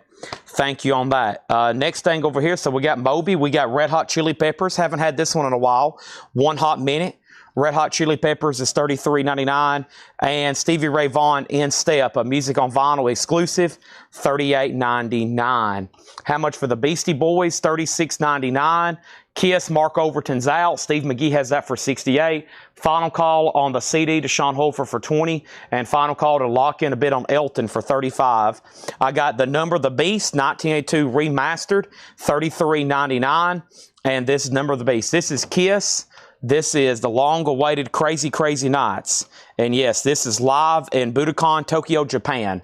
Thank you on that. Next thing over here, so we got Moby. We got Red Hot Chili Peppers. Haven't had this one in a while. One Hot Minute. Red Hot Chili Peppers is $33.99. And Stevie Ray Vaughan In Step, a music on vinyl exclusive, $38.99. How much for the Beastie Boys? $36.99. Kiss, Mark Overton's out. Steve McGee has that for $68. Final call on the CD to Sean Holford for $20. And final call to lock in a bid on Elton for $35. I got The Number of the Beast, 1982 remastered, $33.99. And this is Number of the Beast. This is Kiss. This is the long-awaited Crazy Crazy Nights. And yes, this is live in Budokan, Tokyo, Japan.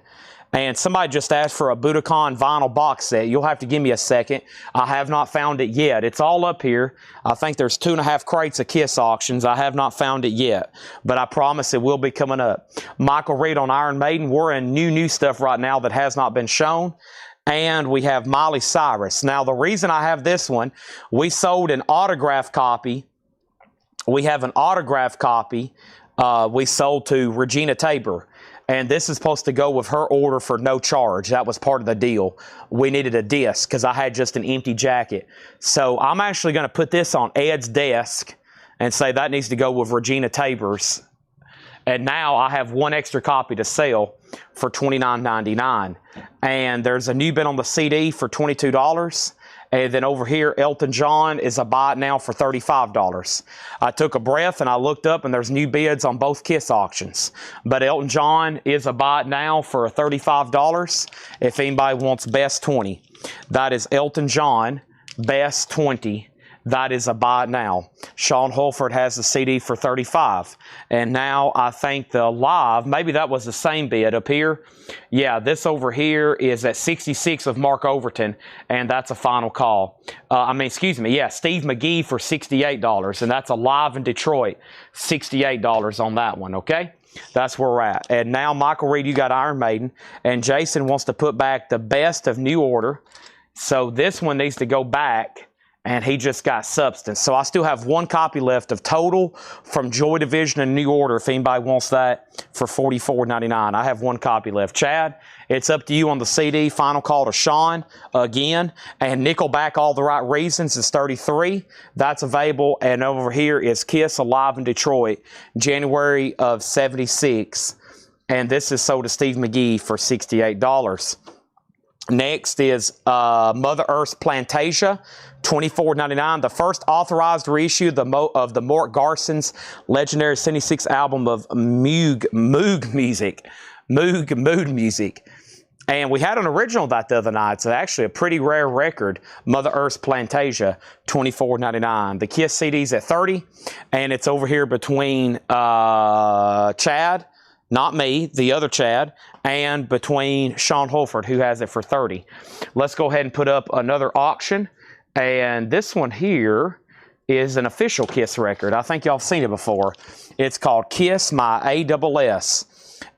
And somebody just asked for a Budokan vinyl box set. You'll have to give me a second. I have not found it yet. It's all up here. I think there's 2.5 crates of Kiss auctions. I have not found it yet. But I promise it will be coming up. Michael Reed on Iron Maiden. We're in new stuff right now that has not been shown. And we have Miley Cyrus. Now, the reason I have this one, we sold an autograph copy. We have an autograph copy we sold to Regina Tabor. And this is supposed to go with her order for no charge. That was part of the deal. We needed a disc because I had just an empty jacket. So I'm actually going to put this on Ed's desk and say that needs to go with Regina Tabor's. And now I have one extra copy to sell for $29.99. And there's a new bid on the CD for $22. And then over here, Elton John is a buy it now for $35. I took a breath and I looked up and there's new bids on both Kiss auctions. But Elton John is a buy it now for $35 if anybody wants best 20. That is Elton John, best 20. That is a buy it now. Sean Holford has the CD for $35. And now I think the live, maybe that was the same bid up here. Yeah, this over here is at 66 of Mark Overton, and that's a final call. Steve McGee for $68, and that's a live in Detroit, $68 on that one, okay? That's where we're at. And now, Michael Reed, you got Iron Maiden, and Jason wants to put back the best of New Order. So this one needs to go back. And he just got Substance. So I still have one copy left of Total from Joy Division and New Order if anybody wants that for $44.99. I have one copy left. Chad, it's up to you on the CD. Final call to Sean again. And Nickelback, All the Right Reasons is $33. That's available. And over here is Kiss Alive in Detroit, January of '76. And this is sold to Steve McGee for $68. Next is Mother Earth's Plantasia, $24.99. The first authorized reissue of the Mort Garson's legendary 76 album of Moog music. And we had an original of that the other night. It's actually a pretty rare record, Mother Earth's Plantasia, $24.99. The Kiss CD's at $30, and it's over here between Chad, not me, the other Chad, and between Sean Holford, who has it for $30. Let's go ahead and put up another auction. And this one here is an official Kiss record. I think y'all seen it before. It's called Kiss My ASS.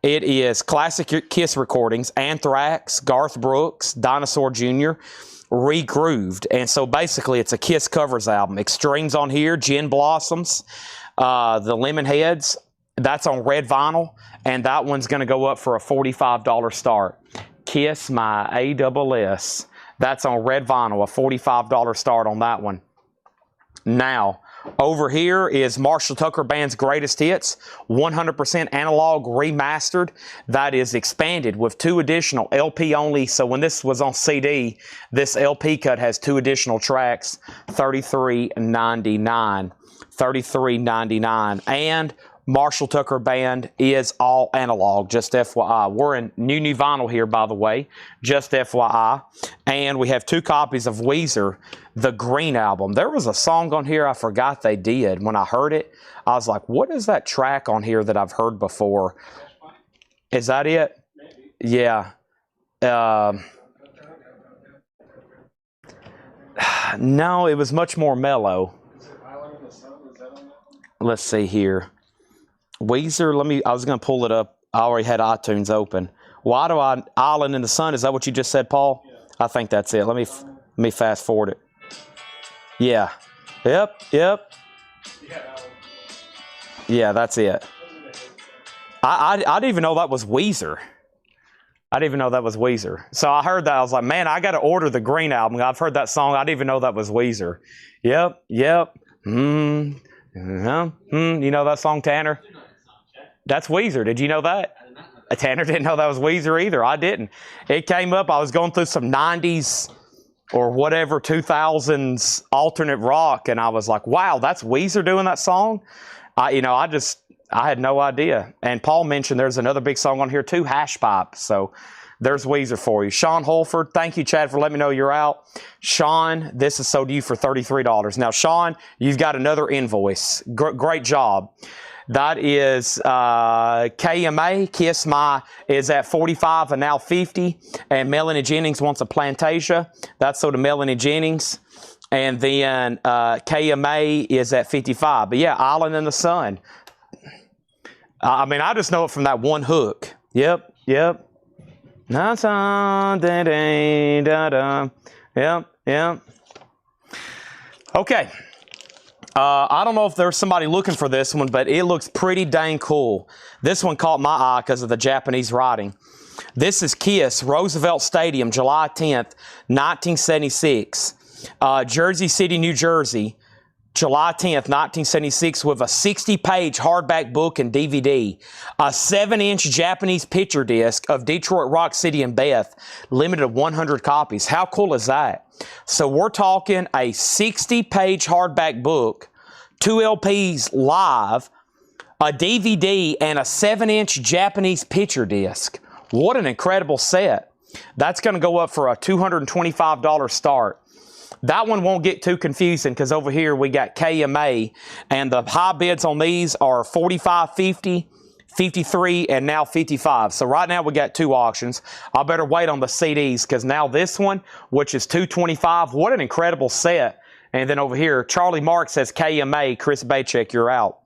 It is classic Kiss recordings, Anthrax, Garth Brooks, Dinosaur Jr., regrooved. And so basically it's a Kiss covers album. Extremes on here, Gin Blossoms, the Lemonheads. That's on red vinyl, and that one's going to go up for a $45 start. Kiss My ASS. That's on red vinyl, a $45 start on that one. Now, Over here is Marshall Tucker Band's Greatest Hits, 100% analog remastered. That is expanded with 2 additional LP only. So when this was on CD, this LP cut has 2 additional tracks, $33.99. $33.99. And Marshall Tucker Band is all analog, just FYI. We're in new vinyl here, by the way, just FYI. And we have 2 copies of Weezer, the Green Album. There was a song on here I forgot they did. When I heard it, I was like, what is that track on here that I've heard before? Is that it? Yeah. No, it was much more mellow. Let's see here. Weezer, I was going to pull it up. I already had iTunes open. Why do Island in the Sun, is that what you just said, Paul? Yeah. I think that's it. Let me fast forward it. Yeah. Yep. Yeah, that's it. I didn't even know that was Weezer. So I heard that. I was like, man, I got to order the Green Album. I've heard that song. I didn't even know that was Weezer. Yep. You know that song, Tanner? That's Weezer. Did you know that? Tanner didn't know that was Weezer either. I didn't. It came up. I was going through some 90s or whatever, 2000s alternate rock, and I was like, wow, that's Weezer doing that song? I had no idea. And Paul mentioned there's another big song on here too, Hash Pipe. So there's Weezer for you. Sean Holford, thank you, Chad, for letting me know you're out. Sean, this is sold to you for $33. Now, Sean, you've got another invoice. Great job. That is KMA, Kiss My, is at $45 and now $50. And Melanie Jennings wants a Plantasia. That's sold to Melanie Jennings. And then KMA is at $55. But yeah, Island in the Sun. I just know it from that one hook. Yep. Yep. Okay. I don't know if there's somebody looking for this one, but it looks pretty dang cool. This one caught my eye because of the Japanese writing. This is Kiss, Roosevelt Stadium, July 10th, 1976. Jersey City, New Jersey, July 10th, 1976, with a 60-page hardback book and DVD, a 7-inch Japanese picture disc of Detroit Rock City and Beth, limited to 100 copies. How cool is that? So we're talking a 60-page hardback book, 2 LPs live, a DVD, and a 7-inch Japanese picture disc. What an incredible set. That's going to go up for a $225 start. That one won't get too confusing because over here we got KMA, and the high bids on these are $45, $50, $53, and now $55. So right now we got 2 auctions. I better wait on the CDs because now this one, which is $225, what an incredible set. And then over here, Charlie Mark says KMA, Chris Baycheck, you're out.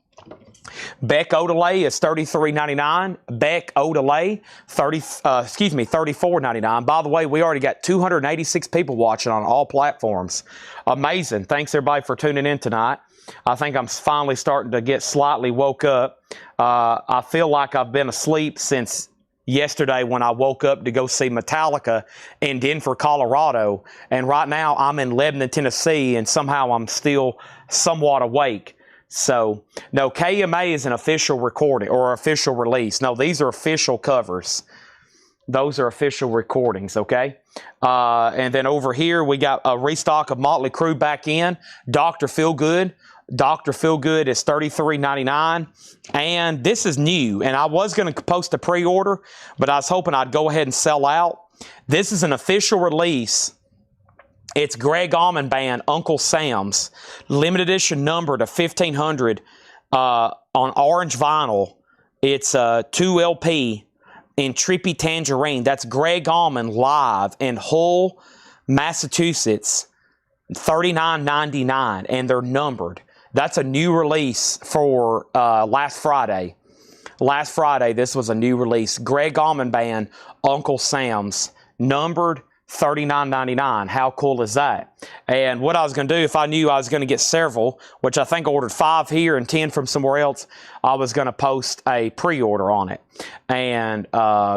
Beck Odelay is $33.99. Beck Odelay, $34.99. By the way, we already got 286 people watching on all platforms. Amazing. Thanks everybody for tuning in tonight. I think I'm finally starting to get slightly woke up. I feel like I've been asleep since yesterday when I woke up to go see Metallica in Denver, Colorado. And right now I'm in Lebanon, Tennessee, and somehow I'm still somewhat awake. So, no, KMA is an official recording or official release. No, these are official covers. Those are official recordings, okay? And then over here, we got a restock of Motley Crue back in. Dr. Feelgood. Dr. Feelgood is $33.99. And this is new. And I was going to post a pre-order, but I was hoping I'd go ahead and sell out. This is an official release. It's Greg Allman Band, Uncle Sam's, limited edition number to 1,500 on orange vinyl. It's 2 LP in Trippy Tangerine. That's Greg Allman live in Hull, Massachusetts, $39.99, and they're numbered. That's a new release for last Friday. Last Friday, this was a new release. Greg Allman Band, Uncle Sam's, numbered $39.99. How cool is that? And what I was going to do, if I knew I was going to get several, which I think I ordered 5 here and 10 from somewhere else, I was going to post a pre-order on it. And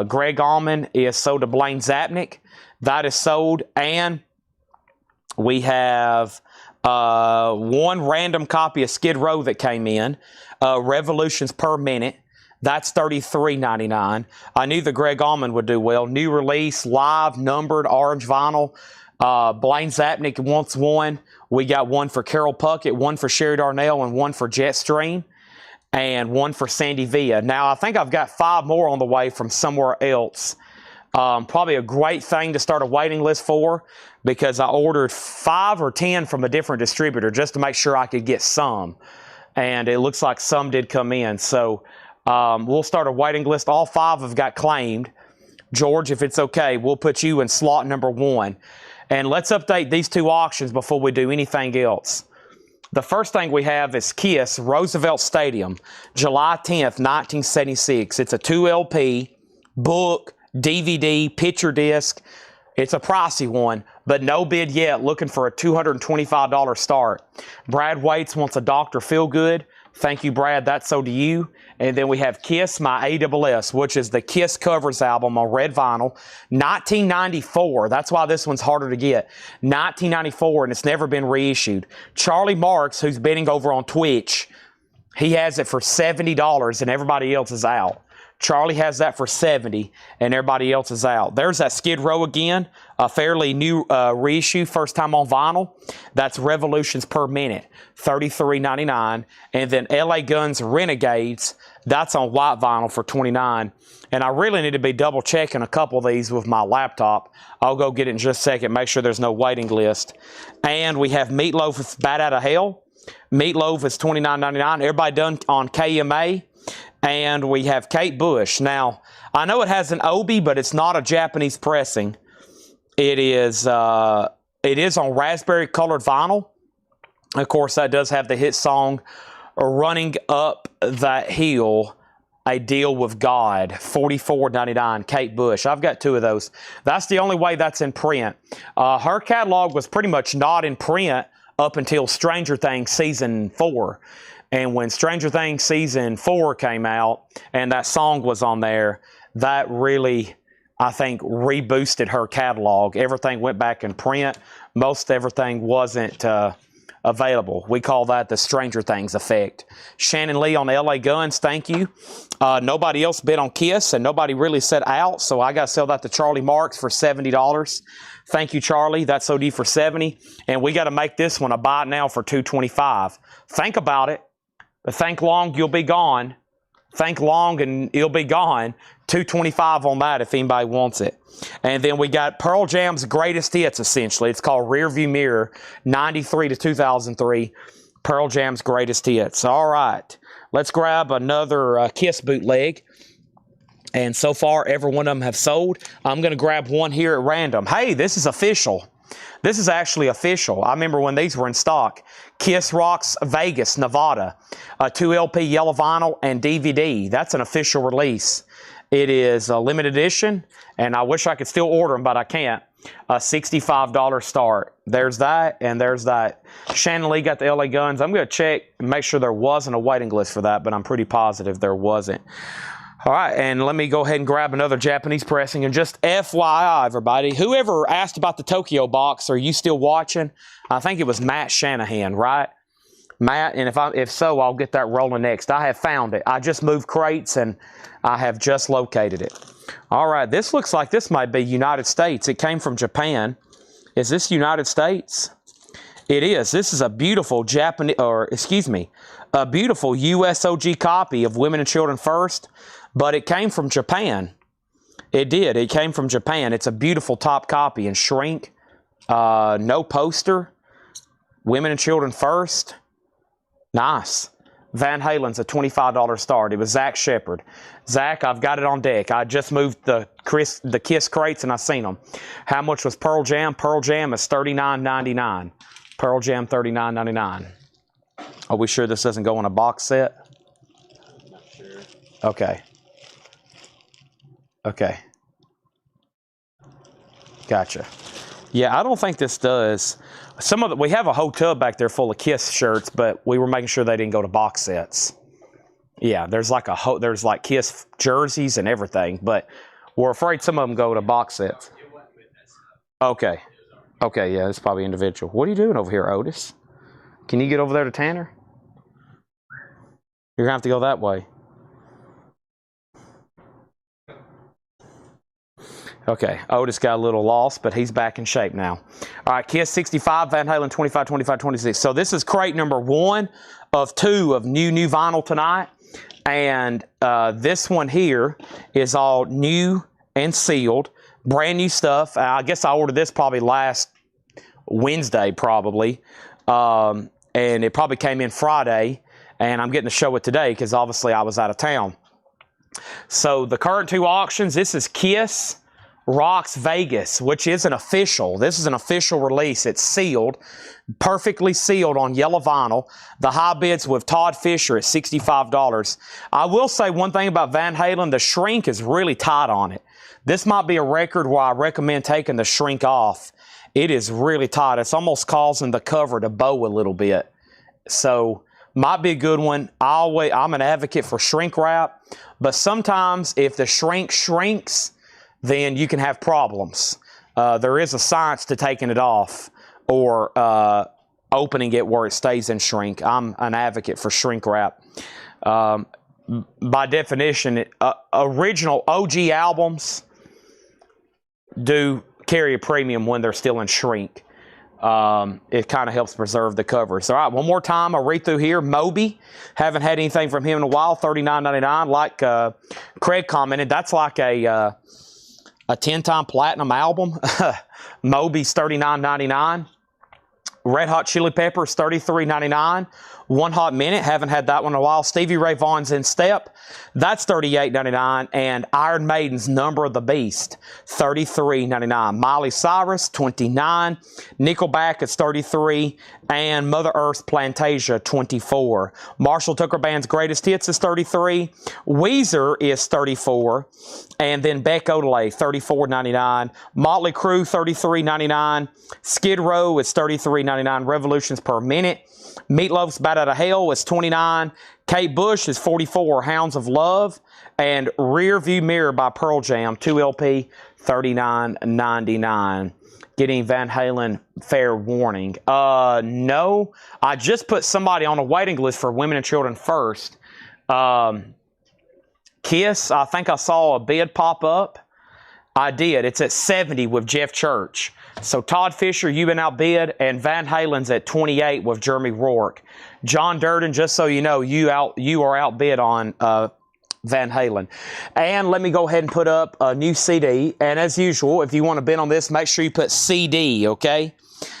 Greg Allman is sold to Blaine Zapnick. That is sold. And we have One random copy of Skid Row that came in, Revolutions Per Minute. That's $33.99. I knew the Greg Allman would do well. New release, live, numbered, orange vinyl. Blaine Zapnick wants one. We got one for Carol Puckett, one for Sherry Darnell, and one for Jetstream, and one for Sandy Villa. Now, I think I've got 5 more on the way from somewhere else. Probably a great thing to start a waiting list for, because I ordered 5 or 10 from a different distributor just to make sure I could get some. And it looks like some did come in. So we'll start a waiting list. All 5 have got claimed. George, if it's okay, we'll put you in slot number 1. And let's update these 2 auctions before we do anything else. The first thing we have is Kiss, Roosevelt Stadium, July 10th, 1976. It's a 2 LP, book, DVD, picture disc. It's a pricey one, but no bid yet. Looking for a $225 start. Brad Waits wants a Dr. Feelgood. Thank you, Brad. That's so do you. And then we have Kiss, My AWS, which is the Kiss covers album on red vinyl. 1994. That's why this one's harder to get. 1994, and it's never been reissued. Charlie Marks, who's bidding over on Twitch, he has it for $70, and everybody else is out. Charlie has that for $70, and everybody else is out. There's that Skid Row again, a fairly new reissue, first time on vinyl. That's Revolutions Per Minute, $33.99. And then LA Guns Renegades, that's on white vinyl for $29. And I really need to be double checking a couple of these with my laptop. I'll go get it in just a second, make sure there's no waiting list. And we have Meatloaf with Bat Out of Hell. Meatloaf is $29.99. Everybody done on KMA. And we have Kate Bush. Now, I know it has an Obi, but it's not a Japanese pressing. It is on raspberry colored vinyl. Of course, that does have the hit song Running Up That Hill, A Deal with God, $44.99, Kate Bush. I've got 2 of those. That's the only way that's in print. Her catalog was pretty much not in print up until Stranger Things Season 4. And when Stranger Things Season 4 came out and that song was on there, that really, I think, reboosted her catalog. Everything went back in print. Most everything wasn't available. We call that the Stranger Things effect. Shannon Lee on the LA Guns, thank you. Nobody else bid on Kiss, and nobody really said out, so I got to sell that to Charlie Marks for $70. Thank you, Charlie. That's OD for $70. And we got to make this one a buy it now for $225. Think about it. But think long, you'll be gone. Think long and you'll be gone. $225 on that if anybody wants it. And then we got Pearl Jam's greatest hits, essentially. It's called Rearview Mirror, 93 to 2003. Pearl Jam's greatest hits. All right. Let's grab another Kiss bootleg. And so far, every one of them have sold. I'm going to grab one here at random. Hey, this is official. This is actually official. I remember when these were in stock. Kiss Rocks Vegas, Nevada. 2 LP yellow vinyl and DVD. That's an official release. It is a limited edition, and I wish I could still order them, but I can't. A $65 start. There's that, and there's that. Shannon Lee got the LA Guns. I'm going to check and make sure there wasn't a waiting list for that, but I'm pretty positive there wasn't. All right, and let me go ahead and grab another Japanese pressing. And just FYI, everybody, whoever asked about the Tokyo box, are you still watching? I think it was Matt Shanahan, right? Matt, and if so, I'll get that rolling next. I have found it. I just moved crates, and I have just located it. All right, this looks like this might be United States. It came from Japan. Is this United States? It is. This is a beautiful Japanese, a beautiful USOG copy of Women and Children First. But it came from Japan. It did. It came from Japan. It's a beautiful top copy in shrink. No poster. Women and Children First. Nice. Van Halen's a $25 start. It was Zach Shepard. Zach, I've got it on deck. I just moved the Kiss crates and I seen them. How much was Pearl Jam? Pearl Jam is $39.99. Pearl Jam $39.99. Are we sure this doesn't go in a box set? I'm not sure. Okay. Okay. Gotcha. Yeah, I don't think this does. We have a whole tub back there full of Kiss shirts, but we were making sure they didn't go to box sets. Yeah, there's like Kiss jerseys and everything, but we're afraid some of them go to box sets. Okay. Okay, yeah, it's probably individual. What are you doing over here, Otis? Can you get over there to Tanner? You're going to have to go that way. Okay, Otis got a little lost, but he's back in shape now. All right, Kiss 65, Van Halen 25, 25, 26. So this is crate number 1 of 2 of new vinyl tonight. And this one here is all new and sealed, brand new stuff. I guess I ordered this probably last Wednesday probably. And it probably came in Friday. And I'm getting to show it today because obviously I was out of town. So the current 2 auctions, this is Kiss Rocks Vegas, which is an official. This is an official release. It's sealed, perfectly sealed on yellow vinyl. The high bids with Todd Fisher at $65. I will say one thing about Van Halen, the shrink is really tight on it. This might be a record where I recommend taking the shrink off. It is really tight. It's almost causing the cover to bow a little bit. So might be a good one. I'm an advocate for shrink wrap, but sometimes if the shrink shrinks, then you can have problems. There is a science to taking it off or opening it where it stays in shrink. I'm an advocate for shrink wrap. By definition, original OG albums do carry a premium when they're still in shrink. It kind of helps preserve the covers. All right, one more time, I'll read through here. Moby, haven't had anything from him in a while, $39.99. Like Craig commented, that's like a 10-time platinum album. Moby's $39.99. Red Hot Chili Peppers, $33.99. One Hot Minute, haven't had that one in a while. Stevie Ray Vaughan's In Step, that's $38.99. And Iron Maiden's Number of the Beast, $33.99. Miley Cyrus, $29. Nickelback is $33. And Mother Earth's Plantasia, $24. Marshall Tucker Band's Greatest Hits is $33. Weezer is $34. And then Beck Odelay, $34.99. Motley Crue, $33.99. Skid Row is $33.99. Revolutions Per Minute. Meatloaf's Bat Out of Hell is $29. Kate Bush is $44. Hounds of Love. And Rear View Mirror by Pearl Jam, 2 LP, $39.99. Getting Van Halen fair warning. No, I just put somebody on a waiting list for Women and Children First. Kiss, I think I saw a bid pop up. I did. It's at 70 with Jeff Church. So Todd Fisher, you've been outbid, and Van Halen's at 28 with Jeremy Rourke. John Durden, just so you know, you are outbid on Van Halen. And let me go ahead and put up a new CD. And as usual, if you want to bid on this, make sure you put CD, okay?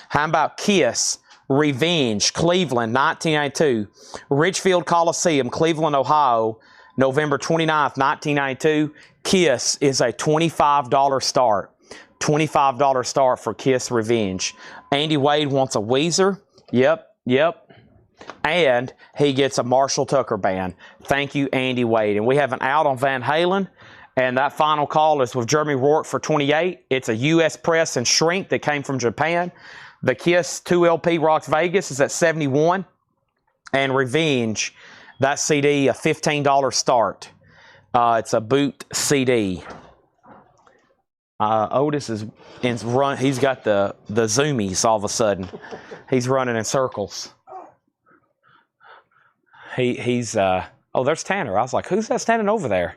How about Kiss, Revenge, Cleveland, 1992. Richfield Coliseum, Cleveland, Ohio, November 29th, 1992. Kiss is a $25 start. $25 start for Kiss Revenge. Andy Wade wants a Weezer. Yep. And he gets a Marshall Tucker Band. Thank you, Andy Wade. And we have an out on Van Halen. And that final call is with Jeremy Rourke for 28. It's a U.S. press and shrink that came from Japan. The Kiss 2 LP Rocks Vegas is at 71. And Revenge, that CD, a $15 start. It's a boot CD. Otis is run. He's got the zoomies all of a sudden. He's running in circles. He's oh, there's Tanner. I was like, who's that standing over there?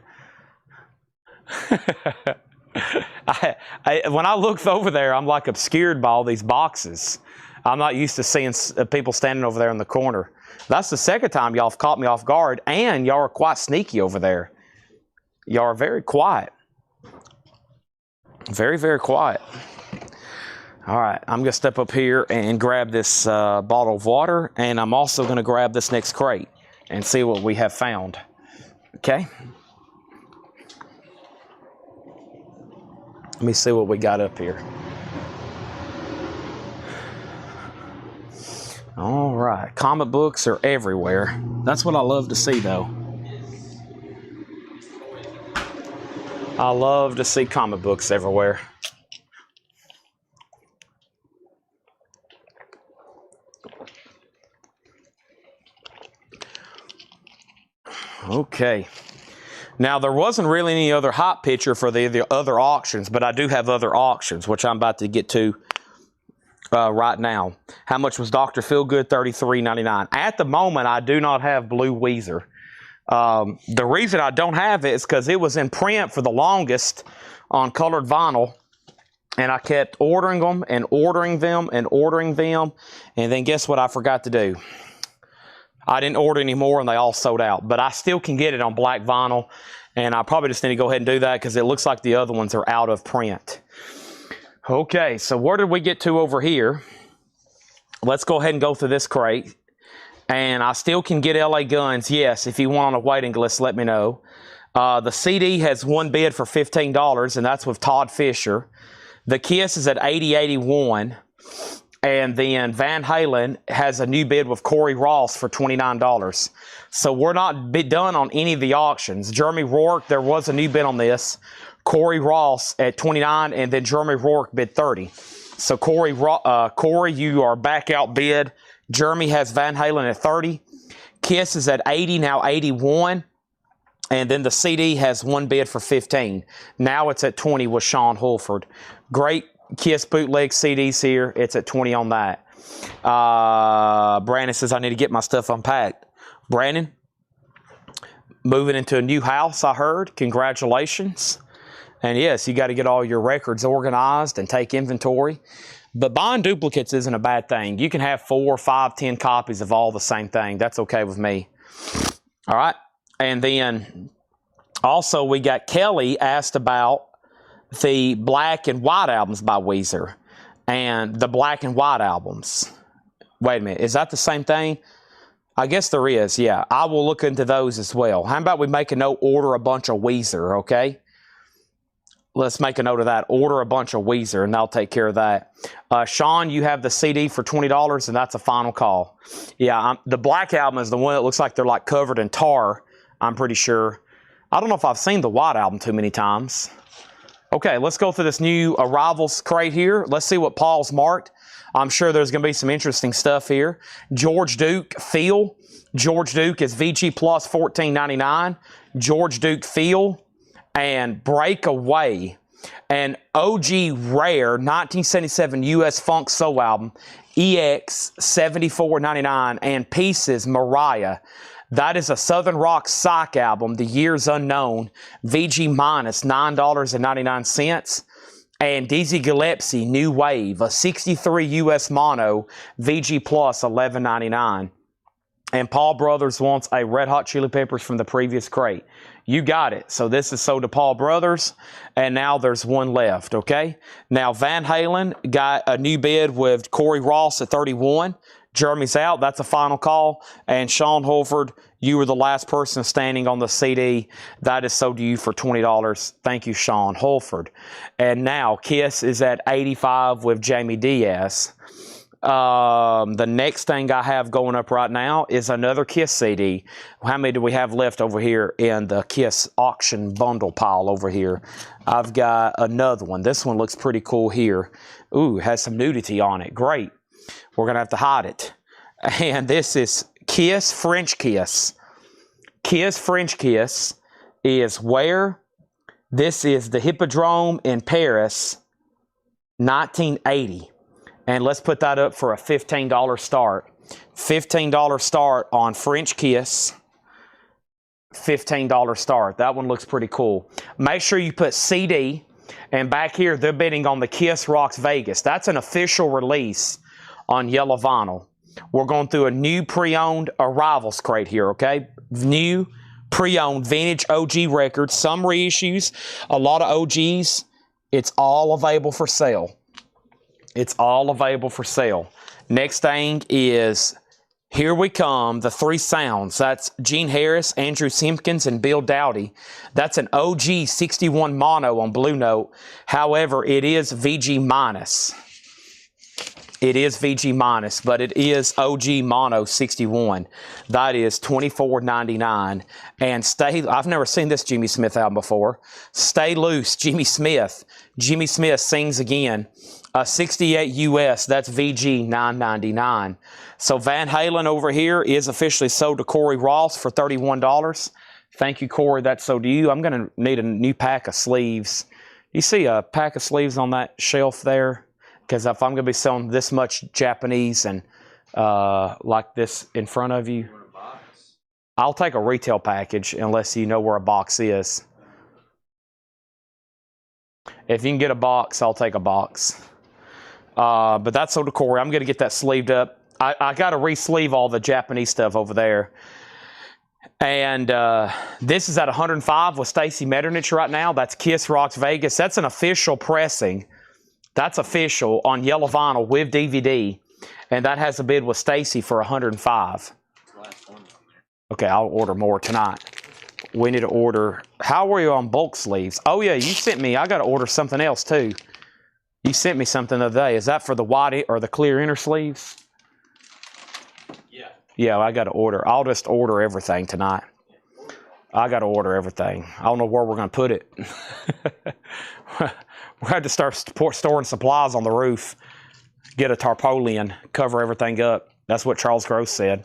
When I looked over there, I'm like obscured by all these boxes. I'm not used to seeing people standing over there in the corner. That's the second time y'all have caught me off guard, and y'all are quite sneaky over there. Y'all are very quiet. Very, very quiet. All right, I'm going to step up here and grab this bottle of water, and I'm also going to grab this next crate and see what we have found. Okay? Let me see what we got up here. All right, comic books are everywhere. That's what I love to see, though. I love to see comic books everywhere. Okay. Now, there wasn't really any other hot picture for the other auctions, but I do have other auctions, which I'm about to get to right now. How much was Dr. Feelgood? $33.99. At the moment, I do not have Blue Weezer. The reason I don't have it is because it was in print for the longest on colored vinyl, and I kept ordering them and ordering them and ordering them, and then guess what I forgot to do? I didn't order any more, and they all sold out. But I still can get it on black vinyl, and I probably just need to go ahead and do that because it looks like the other ones are out of print. Okay, so where did we get to over here? Let's go ahead and go through this crate. And I still can get LA Guns. Yes, if you want on a waiting list, let me know. The CD has one bid for $15, and that's with Todd Fisher. The Kiss is at $80.81. And then Van Halen has a new bid with Corey Ross for $29. So we're not done on any of the auctions. Jeremy Rourke, there was a new bid on this. Corey Ross at $29, and then Jeremy Rourke bid $30. So Corey, you are back out bid. Jeremy has Van Halen at $30. Kiss is at $80, now $81. And then the CD has one bid for $15. Now it's at $20 with Sean Hulford. Great Kiss bootleg CDs here. It's at $20 on that. Brandon says, I need to get my stuff unpacked. Brandon, moving into a new house, I heard. Congratulations. And yes, you got to get all your records organized and take inventory. But buying duplicates isn't a bad thing. You can have 4, 5, 10 copies of all the same thing. That's okay with me. All right. And then also we got Kelly asked about the black and white albums by Weezer. And the black and white albums. Wait a minute. Is that the same thing? I guess there is. Yeah. I will look into those as well. How about we make a note, order a bunch of Weezer, okay? Let's make a note of that. Order a bunch of Weezer, and I'll take care of that. Sean, you have the CD for $20, and that's a final call. Yeah, the black album is the one that looks like they're like covered in tar, I'm pretty sure. I don't know if I've seen the white album too many times. Okay, let's go through this new Arrivals crate here. Let's see what Paul's marked. I'm sure there's going to be some interesting stuff here. George Duke Feel. George Duke is VG Plus $14.99. George Duke Feel. And Breakaway, an OG rare 1977 US Funk Soul album, EX $74.99, and Pieces Mariah. That is a Southern Rock Psych album, The Years Unknown, VG minus $9.99. And Dizzy Gillespie, New Wave, a 63 US mono, VG plus $11.99. And Paul Brothers wants a Red Hot Chili Peppers from the previous crate. You got it. So this is sold to Paul Brothers, and now there's one left, okay? Now Van Halen got a new bid with Corey Ross at $31. Jeremy's out. That's a final call. And Sean Holford, you were the last person standing on the CD. That is sold to you for $20. Thank you, Sean Holford. And now Kiss is at $85 with Jamie Diaz. The next thing I have going up right now is another Kiss CD. How many do we have left over here in the Kiss auction bundle pile over here? I've got another one. This one looks pretty cool here. Ooh, has some nudity on it. Great. We're going to have to hide it. And this is Kiss French Kiss. Kiss French Kiss is where? This is the Hippodrome in Paris, 1980. And let's put that up for a $15 start. $15 start on French Kiss. $15 start. That one looks pretty cool. Make sure you put CD. And back here, they're bidding on the Kiss Rocks Vegas. That's an official release on yellow vinyl. We're going through a new pre-owned Arrivals crate here, okay? New pre-owned vintage OG records. Some reissues. A lot of OGs. It's all available for sale. It's all available for sale. Next thing is Here We Come, the Three Sounds. That's Gene Harris, Andrew Simpkins, and Bill Dowdy. That's an OG 61 mono on Blue Note. However, it is VG minus. It is VG minus, but it is OG mono 61. That is $24.99. And I've never seen this Jimmy Smith album before. Stay Loose, Jimmy Smith. Jimmy Smith Sings Again. 68 US, that's VG $9.99. So Van Halen over here is officially sold to Corey Ross for $31. Thank you, Corey. That's sold to you. I'm going to need a new pack of sleeves. You see a pack of sleeves on that shelf there? Because if I'm going to be selling this much Japanese and like this in front of you, I'll take a retail package unless you know where a box is. If you can get a box, I'll take a box. But that's sold to Corey. I'm going to get that sleeved up. I got to re-sleeve all the Japanese stuff over there. And this is at 105 with Stacy Metternich right now. That's Kiss Rocks Vegas. That's an official pressing. That's official on yellow vinyl with DVD. And that has a bid with Stacy for 105. Okay, I'll order more tonight. We need to order. How are you on bulk sleeves? Oh, yeah, you sent me. I got to order something else, too. You sent me something the other day. Is that for the white or the clear inner sleeves? Yeah. Yeah, I got to order. I'll just order everything tonight. I got to order everything. I don't know where we're going to put it. We're going to start storing supplies on the roof. Get a tarpaulin, cover everything up. That's what Charles Gross said.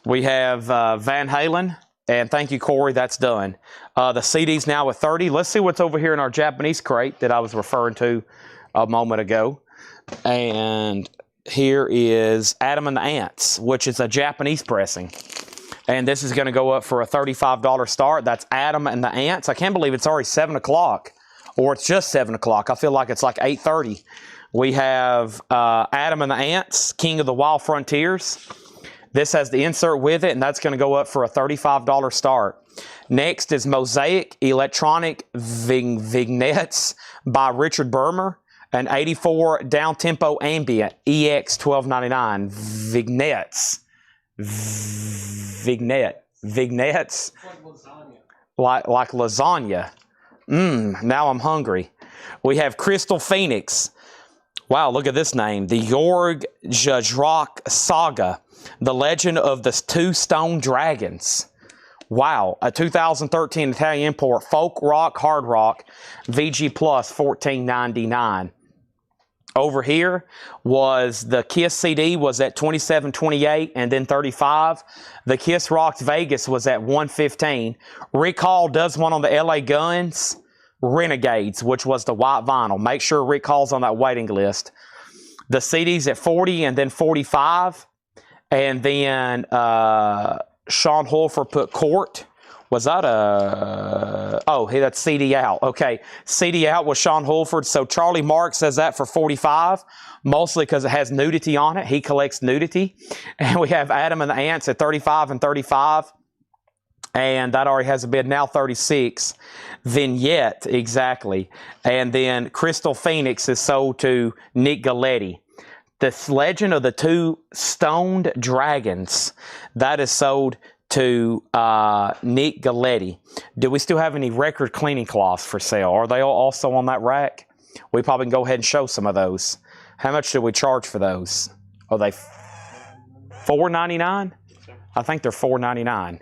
We have Van Halen, and thank you, Corey. That's done. The CD's now at 30. Let's see what's over here in our Japanese crate that I was referring to a moment ago. And here is Adam and the Ants, which is a Japanese pressing. And this is going to go up for a $35 start. That's Adam and the Ants. I can't believe it's already 7 o'clock, or it's just 7 o'clock. I feel like it's like 8:30. We have Adam and the Ants, King of the Wild Frontiers. This has the insert with it, and that's going to go up for a $35 start. Next is Mosaic Electronic Vignettes by Richard Burmer, an 84 down-tempo ambient EX 1299. Vignettes. Vignettes. Like lasagna. Now I'm hungry. We have Crystal Phoenix. Wow, look at this name. The Jorg Jajrok Saga. The Legend of the Two Stone Dragons. Wow, a 2013 Italian import, folk rock, hard rock, VG Plus, $14.99. Over here was the Kiss CD was at $27.28 and then $35. The Kiss Rocks Vegas was at $115. Rick Hall does one on the LA Guns Renegades, which was the white vinyl. Make sure Rick Hall's on that waiting list. The CD's at $40 and then $45. And then Sean Holford put Court. Was that a... Oh, hey, that's CD Out. Okay, CD Out was Sean Holford. So Charlie Mark says that for $45, mostly because it has nudity on it. He collects nudity. And we have Adam and the Ants at $35 and $35. And that already has a bid now, $36. Vignette, exactly. And then Crystal Phoenix is sold to Nick Galletti. This Legend of the Two Stoned Dragons, that is sold to Nick Galletti. Do we still have any record cleaning cloths for sale? Are they also on that rack? We probably can go ahead and show some of those. How much do we charge for those? Are they $4.99? I think they're $4.99.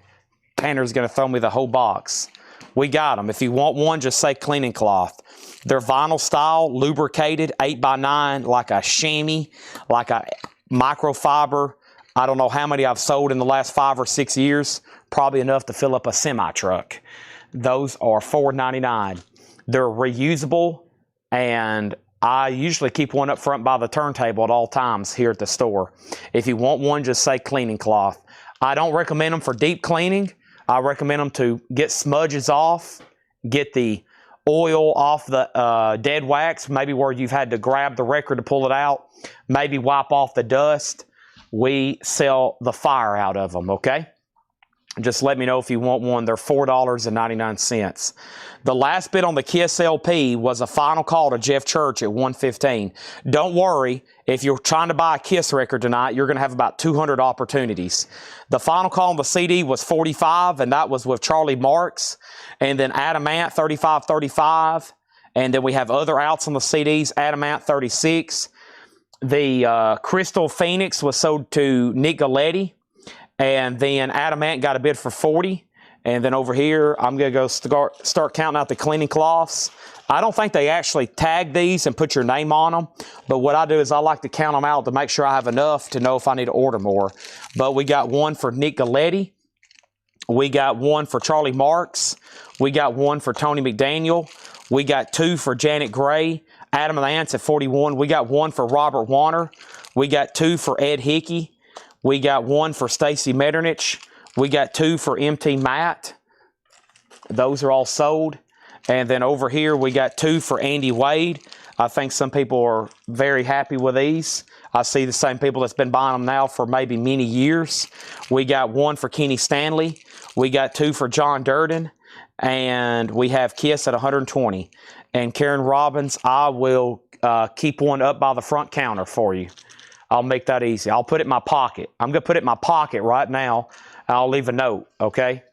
Tanner's going to throw me the whole box. We got them. If you want one, just say cleaning cloth. They're vinyl style, lubricated, 8x9, like a chamois, like a microfiber. I don't know how many I've sold in the last 5 or 6 years. Probably enough to fill up a semi-truck. Those are $4.99. They're reusable, and I usually keep one up front by the turntable at all times here at the store. If you want one, just say cleaning cloth. I don't recommend them for deep cleaning. I recommend them to get smudges off, get the oil off the dead wax, maybe where you've had to grab the record to pull it out, maybe wipe off the dust. We sell the fire out of them, okay? Just let me know if you want one. They're $4.99. The last bid on the Kiss LP was a final call to Jeff Church at $115. Don't worry, if you're trying to buy a Kiss record tonight, you're going to have about 200 opportunities. The final call on the CD was $45, and that was with Charlie Marks. And then Adam Ant, $35. And then we have other outs on the CDs, Adam Ant, $36. The Crystal Phoenix was sold to Nick Galletti. And then Adam Ant got a bid for $40. And then over here, I'm going to go start counting out the cleaning cloths. I don't think they actually tag these and put your name on them. But what I do is I like to count them out to make sure I have enough to know if I need to order more. But we got one for Nick Galletti. We got one for Charlie Marks. We got one for Tony McDaniel. We got two for Janet Gray. Adam and the Ants at 41. We got one for Robert Warner. We got two for Ed Hickey. We got one for Stacy Metternich. We got two for MT Matt. Those are all sold. And then over here, we got two for Andy Wade. I think some people are very happy with these. I see the same people that's been buying them now for maybe many years. We got one for Kenny Stanley. We got two for John Durden. And we have Kiss at 120. And Karen Robbins, I will keep one up by the front counter for you. I'll make that easy. I'll put it in my pocket. I'm going to put it in my pocket right now. I'll leave a note, okay?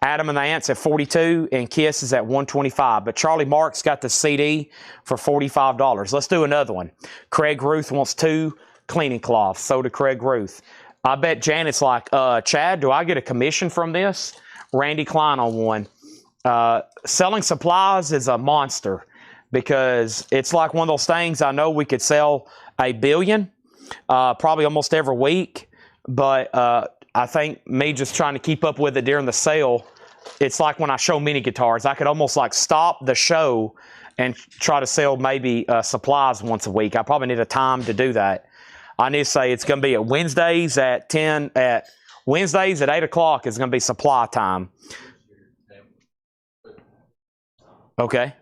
Adam and the Ants at 42 and Kiss is at 125. But Charlie Marks got the CD for $45. Let's do another one. Craig Ruth wants two cleaning cloths. So did Craig Ruth. I bet Janet's like, Chad, do I get a commission from this? Randy Klein on one. Selling supplies is a monster because it's like one of those things. I know we could sell a billion probably almost every week, but I think me just trying to keep up with it during the sale, it's like when I show mini guitars, I could almost like stop the show and try to sell maybe supplies once a week. I probably need a time to do that. I need to say it's going to be at Wednesdays at 10, at Wednesdays at 8 o'clock is going to be supply time. Okay.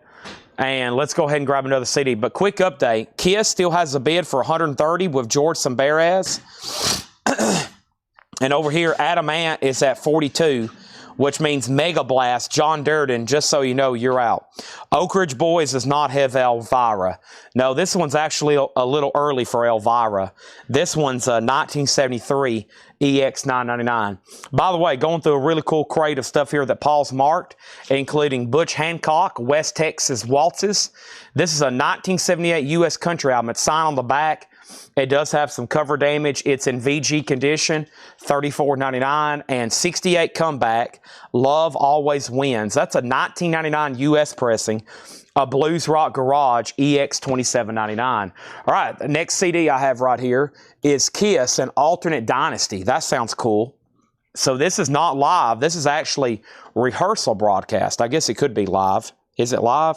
And let's go ahead and grab another CD. But quick update, Kiss still has a bid for 130 with George Sambaraz. And over here, Adam Ant is at 42, which means Mega Blast, John Durden, just so you know, you're out. Oak Ridge Boys does not have Elvira. No, this one's actually a little early for Elvira. This one's a 1973 EX 999. By the way, going through a really cool crate of stuff here that Paul's marked, including Butch Hancock, West Texas Waltzes. This is a 1978 U.S. country album. It's signed on the back. It does have some cover damage. It's in VG condition, $34.99, and 68 comeback. Love Always Wins. That's a 1999 U.S. pressing. A Blues Rock Garage EX 27.99. All right, the next CD I have right here is Kiss, an alternate dynasty. That sounds cool. So this is not live. This is actually rehearsal broadcast. I guess it could be live. Is it live?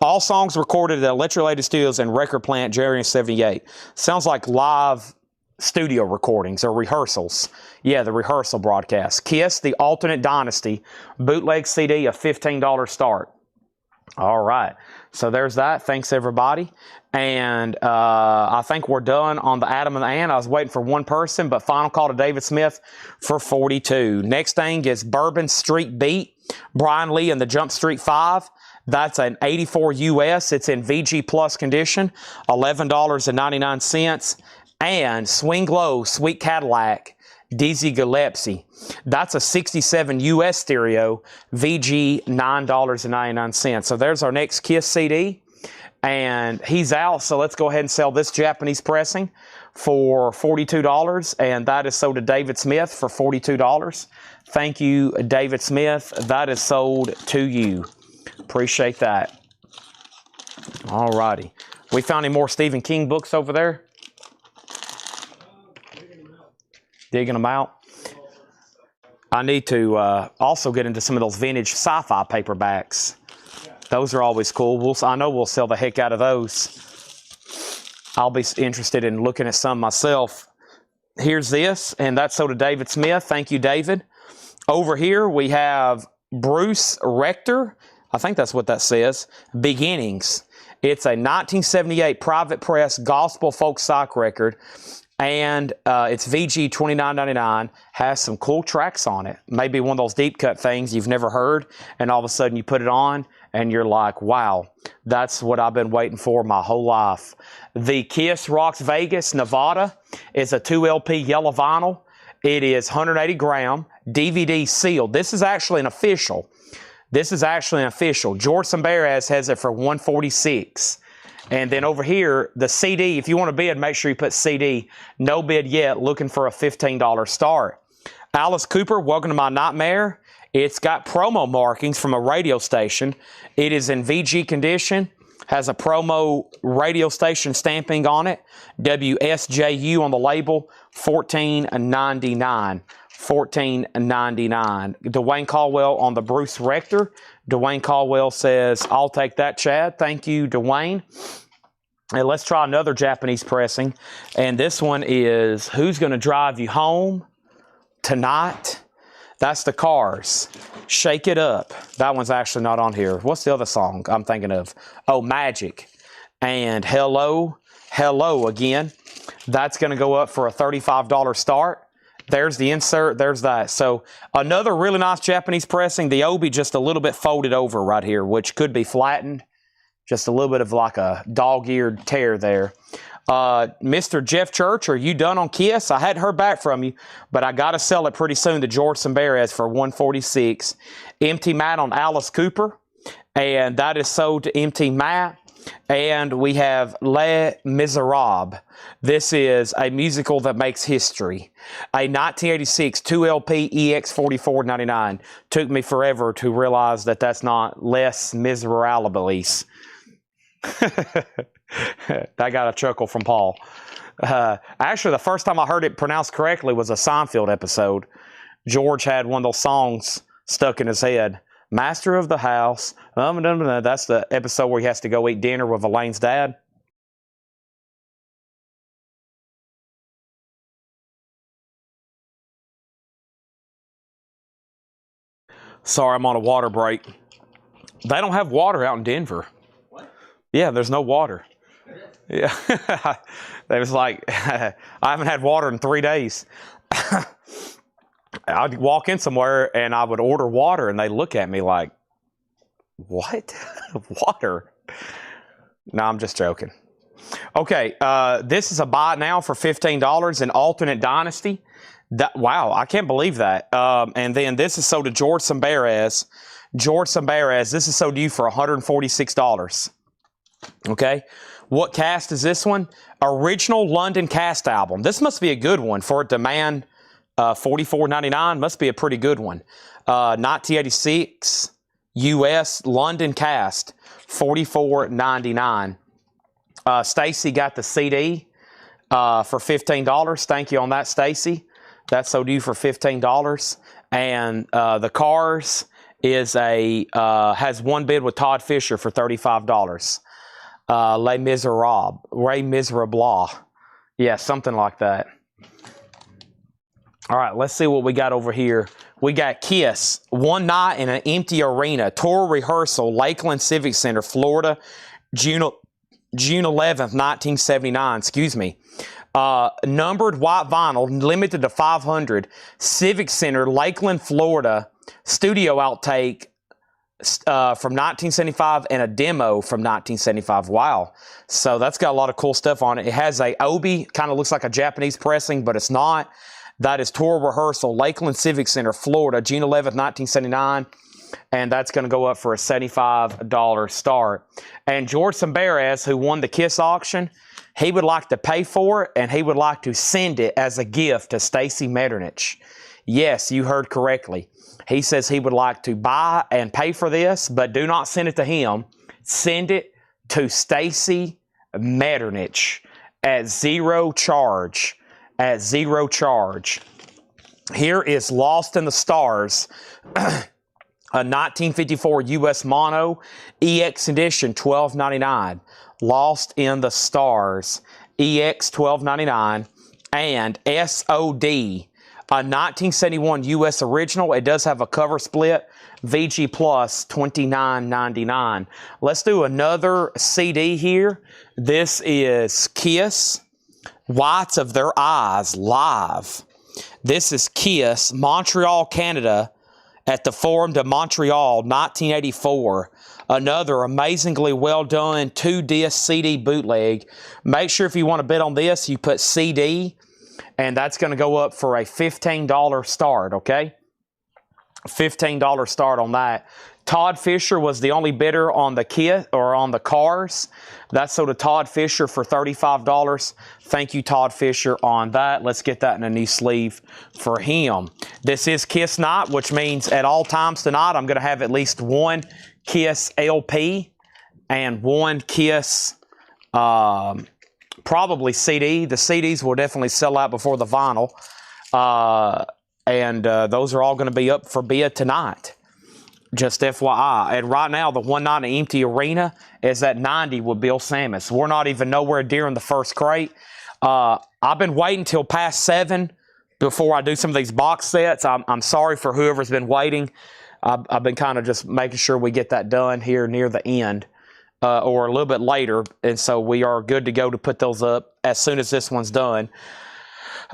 All songs recorded at Electrolated Studios and Record Plant, January 78. Sounds like live studio recordings or rehearsals. Yeah, the rehearsal broadcast. Kiss, the alternate dynasty, bootleg CD, a $15 start. All right, so there's that. Thanks, everybody. And I think we're done on the Adam and the Ant. I was waiting for one person, but final call to David Smith for 42. Next thing is Bourbon Street Beat, Brian Lee and the Jump Street 5. That's an 84 US. It's in VG Plus condition, $11.99. And Swing Low, Sweet Cadillac, Dizzy Gillespie. That's a 67 US stereo, VG $9.99. So there's our next Kiss CD. And he's out, so let's go ahead and sell this Japanese pressing for $42. And that is sold to David Smith for $42. Thank you, David Smith. That is sold to you. Appreciate that. All righty. We found any more Stephen King books over there? Digging them out. I need to also get into some of those vintage sci-fi paperbacks. Those are always cool. I know we'll sell the heck out of those. I'll be interested in looking at some myself. Here's this, and that's sold to David Smith. Thank you, David. Over here, we have Bruce Rector. I think that's what that says. Beginnings. It's a 1978 private press gospel folk psych record. And it's VG $29.99, has some cool tracks on it. Maybe one of those deep cut things you've never heard, and all of a sudden you put it on, and you're like, wow, that's what I've been waiting for my whole life. The Kiss Rocks Vegas, Nevada is a 2 LP yellow vinyl. It is 180 gram, DVD sealed. This is actually an official. George Sambaraz has it for $146. And then over here, the CD, if you want to bid, make sure you put CD. No bid yet, looking for a $15 start. Alice Cooper, Welcome to My Nightmare. It's got promo markings from a radio station. It is in VG condition, has a promo radio station stamping on it. WSJU on the label, $14.99. $14.99. Dwayne Caldwell on the Bruce Rector. Dwayne Caldwell says, I'll take that, Chad. Thank you, Dwayne. And let's try another Japanese pressing. And this one is Who's Gonna Drive You Home Tonight? That's the Cars. Shake It Up. That one's actually not on here. What's the other song I'm thinking of? Oh, Magic. And Hello, Hello again. That's going to go up for a $35 start. There's the insert. There's that. So another really nice Japanese pressing. The obi just a little bit folded over right here, which could be flattened. Just a little bit of like a dog-eared tear there. Mr. Jeff Church, are you done on Kiss? I hadn't heard back from you, but I got to sell it pretty soon to George Samberez for $146. Empty mat on Alice Cooper, and that is sold to Empty Mat. And we have Les Miserables. This is a musical that makes history. A 1986 2LP EX44.99. Took me forever to realize that that's not Les Miserables. I got a chuckle from Paul. Actually, the first time I heard it pronounced correctly was a Seinfeld episode. George had one of those songs stuck in his head. Master of the House. That's the episode where he has to go eat dinner with Elaine's dad. Sorry, I'm on a water break. They don't have water out in Denver. What? Yeah, there's no water. Yeah. They was like, I haven't had water in 3 days. I'd walk in somewhere and I would order water and they look at me like, what? Water? No, I'm just joking. Okay, this is a buy now for $15 in Alternate Dynasty. Wow, I can't believe that. And then this is sold to George Samberez. George Samberez, this is sold to you for $146. Okay, what cast is this one? Original London cast album. This must be a good one for it to demand $44.99. Must be a pretty good one. 1986 U.S. London cast, $44.99. Stacy got the CD for $15. Thank you on that, Stacy. That's sold to you for $15. And the Cars is has one bid with Todd Fisher for $35. Les Miserables, Ray Miserables. Yeah, something like that. All right, let's see what we got over here. We got Kiss, One Night in an Empty Arena, tour rehearsal, Lakeland Civic Center, Florida, June 11th, 1979, excuse me. Numbered white vinyl, limited to 500, Civic Center, Lakeland, Florida, studio outtake from 1975 and a demo from 1975. Wow. So that's got a lot of cool stuff on it. It has a obi, kind of looks like a Japanese pressing, but it's not. That is tour rehearsal, Lakeland Civic Center, Florida, June 11th, 1979. And that's going to go up for a $75 start. And George Samberez, who won the Kiss auction, he would like to pay for it, and he would like to send it as a gift to Stacy Metternich. Yes, you heard correctly. He says he would like to buy and pay for this, but do not send it to him. Send it to Stacy Metternich at zero charge. At zero charge. Here is Lost in the Stars, a 1954 U.S. Mono EX edition, $12.99. Lost in the Stars, EX $12.99, and SOD, a 1971 U.S. original. It does have a cover split, VG Plus, $29.99. Let's do another CD here. This is Kiss, Whites of Their Eyes, live. This is Kiss, Montreal, Canada, at the Forum de Montreal, 1984. Another amazingly well done 2-disc CD bootleg. Make sure if you want to bid on this, you put CD, and that's going to go up for a $15 start, okay? $15 start on that. Todd Fisher was the only bidder on the Kiss or on the Cars. That's sold to Todd Fisher for $35. Thank you, Todd Fisher, on that. Let's get that in a new sleeve for him. This is Kiss night, which means at all times tonight, I'm going to have at least one Kiss LP and one Kiss probably CD. The CDs will definitely sell out before the vinyl. And those are all going to be up for bid tonight. Just FYI. And right now, the 190 empty arena is at 90 with Bill Samus. We're not even nowhere near the first crate. I've been waiting till past 7 before I do some of these box sets. I'm sorry for whoever's been waiting. I've been kind of just making sure we get that done here near the end or a little bit later. And so we are good to go to put those up as soon as this one's done.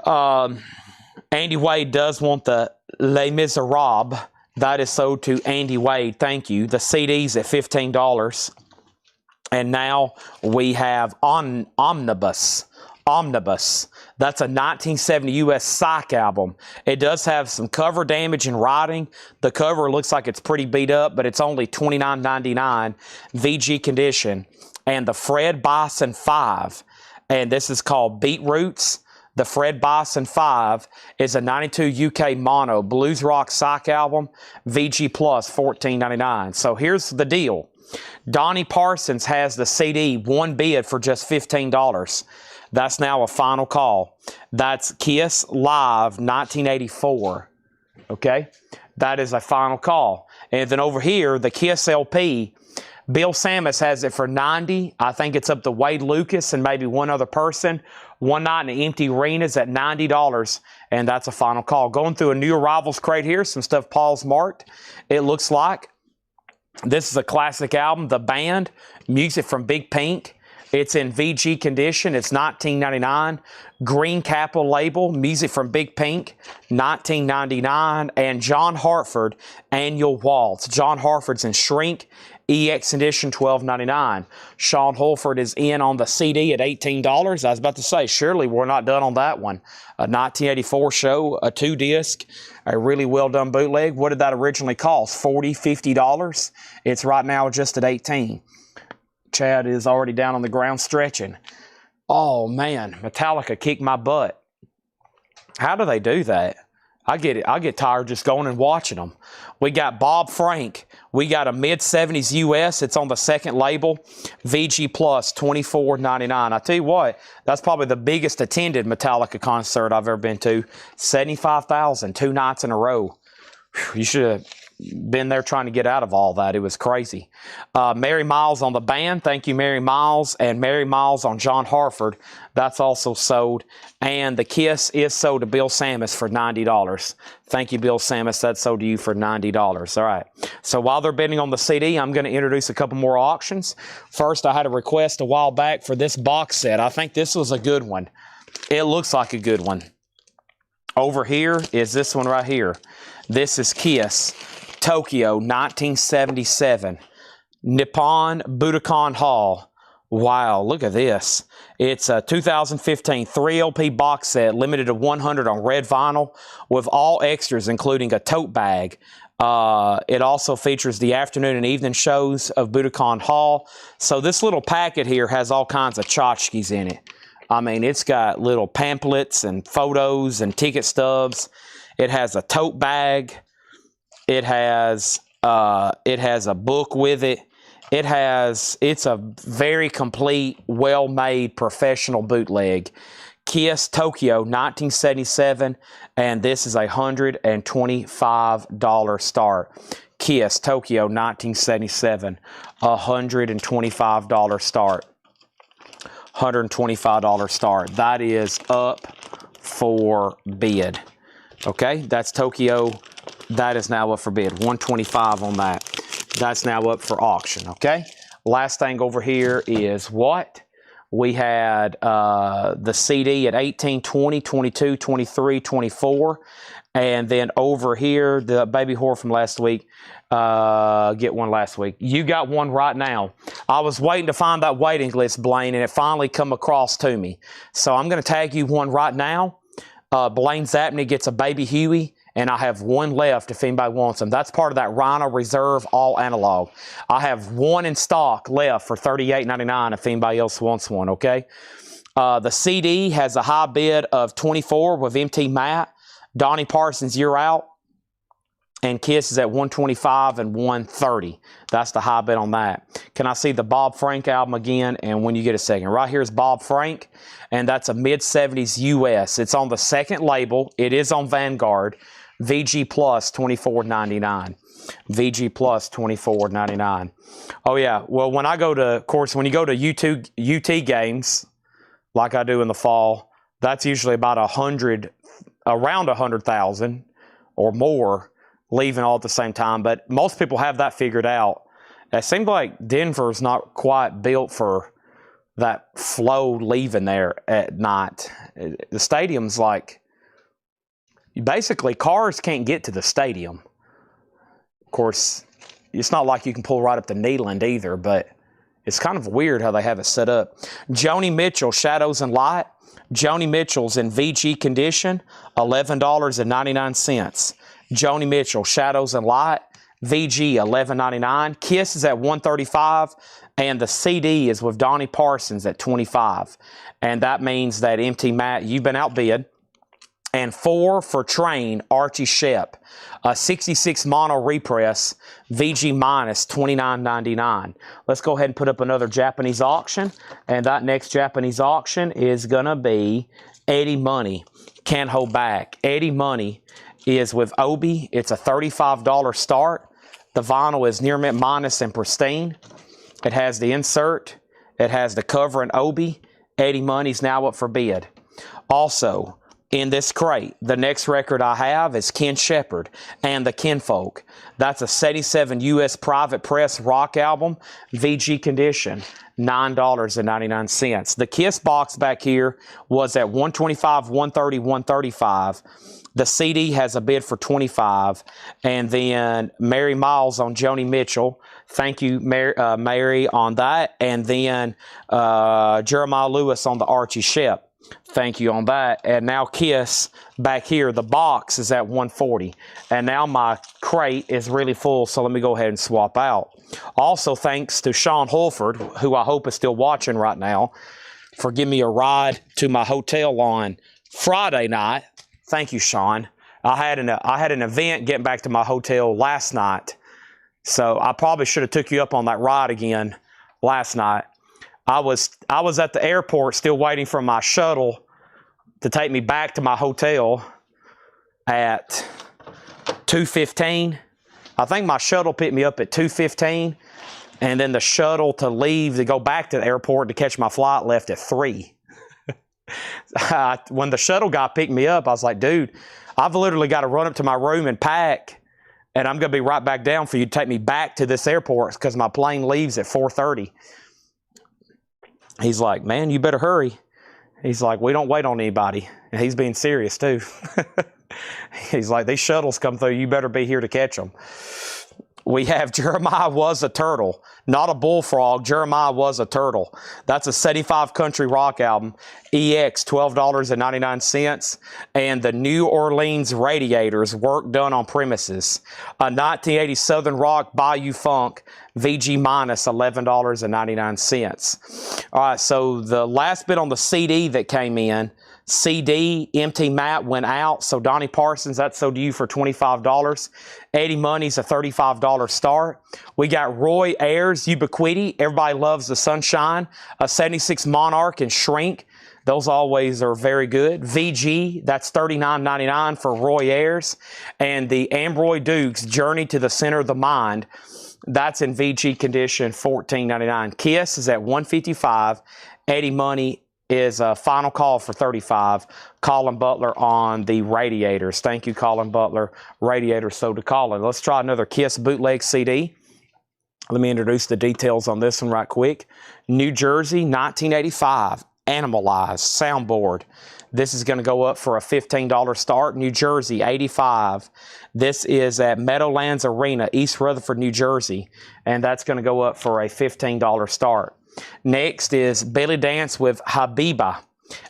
Andy Wade does want the Les Miserables. That is sold to Andy Wade. Thank you. The CD's at $15. And now we have Omnibus. That's a 1970 U.S. Psych album. It does have some cover damage and writing. The cover looks like it's pretty beat up, but it's only $29.99 VG condition. And the Fred Bison 5, and this is called Beetroots. The Fred Bison 5 is a 92 UK mono blues rock psych album, VG plus $14.99. So here's the deal. Donnie Parsons has the CD, one bid for just $15. That's now a final call. That's Kiss Live 1984. Okay? That is a final call. And then over here, the Kiss LP, Bill Samus has it for $90. I think it's up to Wade Lucas and maybe one other person. One night in the empty arenas at $90, and that's a final call. Going through a new arrivals crate here, some stuff Paul's marked. It looks like this is a classic album, The Band, music from Big Pink. It's in VG condition. It's $19.99. Green Capital label, music from Big Pink, $19.99. And John Hartford, Annual Waltz. John Hartford's in Shrink, EX edition, $12.99. Sean Holford is in on the CD at $18. I was about to say, surely we're not done on that one. A 1984 show, a 2-disc, a really well-done bootleg. What did that originally cost? $40, $50? It's right now just at $18. Chad is already down on the ground stretching. Oh, man, Metallica kicked my butt. How do they do that? I get tired just going and watching them. We got Bob Frank. We got a mid-70s US. It's on the second label. VG Plus, $24.99. I tell you what, that's probably the biggest attended Metallica concert I've ever been to. 75,000, 2 nights in a row. Whew, you should have been there trying to get out of all that. It was crazy. Mary Miles on the band. Thank you, Mary Miles. And Mary Miles on John Hartford. That's also sold. And the Kiss is sold to Bill Samus for $90. Thank you, Bill Samus. That's sold to you for $90. All right. So while they're bidding on the CD, I'm going to introduce a couple more auctions. First, I had a request a while back for this box set. I think this was a good one. It looks like a good one. Over here is this one right here. This is Kiss. Tokyo, 1977. Nippon Budokan Hall. Wow, look at this. It's a 2015 3LP box set, limited to 100 on red vinyl, with all extras, including a tote bag. It also features the afternoon and evening shows of Budokan Hall. So this little packet here has all kinds of tchotchkes in it. I mean, it's got little pamphlets and photos and ticket stubs. It has a tote bag. It has a book with it. It's a very complete, well-made, professional bootleg. Kiss Tokyo 1977, and this is a $125 start. Kiss Tokyo 1977, $125 start. $125 start. That is up for bid. Okay, that's Tokyo. That is now up for bid. $125 on that. That's now up for auction. Okay. Last thing over here is what? We had the CD at 18, 20, 22, 23, 24. And then over here, the baby whore from last week. Get one last week. You got one right now. I was waiting to find that waiting list, Blaine, and it finally come across to me. So I'm going to tag you one right now. Blaine Zapney gets a baby Huey, and I have one left if anybody wants them. That's part of that Rhino Reserve all analog. I have one in stock left for $38.99 if anybody else wants one, okay? The CD has a high bid of 24 with MT Matt. Donnie Parsons, you're out. And Kiss is at 125 and 130. That's the high bid on that. Can I see the Bob Frank album again? And when you get a second. Right here is Bob Frank, and that's a mid-70s US. It's on the second label. It is on Vanguard. VG Plus $24.99. VG Plus $24.99. Oh yeah. Well, when I go to, of course, when you go to UT games, like I do in the fall, that's usually about around 100,000 or more leaving all at the same time. But most people have that figured out. It seems like Denver's not quite built for that flow leaving there at night. The stadium's like, basically cars can't get to the stadium. Of course, it's not like you can pull right up to Neyland either, but it's kind of weird how they have it set up. Joni Mitchell, Shadows and Light. Joni Mitchell's in VG condition, $11.99. Joni Mitchell, Shadows and Light, VG, $11.99. Kiss is at $135, and the CD is with Donnie Parsons at $25. And that means that Empty Matt, you've been outbid. And 4 for Train, Archie Shep. 66 mono repress, VG minus $29.99. Let's go ahead and put up another Japanese auction. And that next Japanese auction is going to be Eddie Money. Can't hold back. Eddie Money is with Obi. It's a $35 start. The vinyl is near mint minus and pristine. It has the insert. It has the cover and Obi. Eddie Money's now up for bid. Also, in this crate, the next record I have is Ken Shepard and the Kinfolk. That's a 77 U.S. private press rock album, VG condition, $9.99. The Kiss box back here was at $125, $130, $135. The CD has a bid for $25. And then Mary Miles on Joni Mitchell. Thank you, Mary, on that. And then Jeremiah Lewis on the Archie Shep. Thank you on that. And now Kiss back here, the box is at $140. And now my crate is really full, so let me go ahead and swap out. Also, thanks to Sean Holford, who I hope is still watching right now, for giving me a ride to my hotel on Friday night. Thank you, Sean. I had an event getting back to my hotel last night, so I probably should have took you up on that ride again last night. I was at the airport still waiting for my shuttle to take me back to my hotel at 2:15. I think my shuttle picked me up at 2:15, and then the shuttle to leave to go back to the airport to catch my flight left at 3. When the shuttle guy picked me up, I was like, dude, I've literally got to run up to my room and pack, and I'm going to be right back down for you to take me back to this airport because my plane leaves at 4:30. He's like, man, you better hurry. He's like, we don't wait on anybody. And he's being serious, too. He's like, these shuttles come through. You better be here to catch them. We have Jeremiah Was a Turtle. Not a bullfrog. Jeremiah Was a Turtle. That's a 75 country rock album. EX, $12.99. And the New Orleans Radiators, Work Done on Premises. A 1980 Southern Rock Bayou Funk. VG minus $11.99. All right, so the last bit on the CD that came in, CD, Empty Matte went out. So Donnie Parsons, that's sold to you for $25. Eddie Money's a $35 start. We got Roy Ayers, Ubiquity. Everybody loves the Sunshine. A 76 Monarch and Shrink. Those always are very good. VG, that's $39.99 for Roy Ayers. And the Amboy Dukes, Journey to the Center of the Mind. That's in VG condition, $14.99. Kiss is at $155. Eddie Money is a final call for $35. Colin Butler on the Radiators. Thank you, Colin Butler. Radiators sold to Colin. Let's try another Kiss bootleg CD. Let me introduce the details on this one right quick. New Jersey, 1985. Animalized soundboard. This is going to go up for a $15 start. New Jersey, 85. This is at Meadowlands Arena, East Rutherford, New Jersey. And that's going to go up for a $15 start. Next is Belly Dance with Habiba.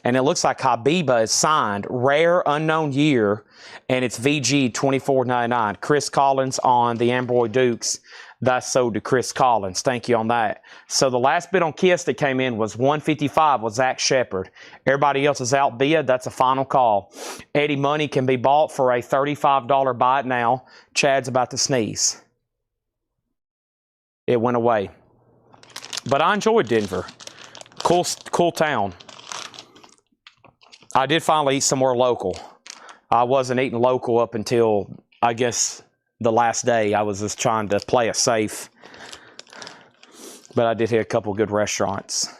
And it looks like Habiba is signed. Rare Unknown Year. And it's VG, $24.99. Chris Collins on the Amboy Dukes. That's sold to Chris Collins. Thank you on that. So the last bid on Kiss that came in was $155 with Zach Shepard. Everybody else is outbid. That's a final call. Eddie Money can be bought for a $35 buy it now. Chad's about to sneeze. It went away. But I enjoyed Denver. Cool town. I did finally eat somewhere local. I wasn't eating local up until, I guess, the last day. I was just trying to play it safe. But I did hit a couple good restaurants.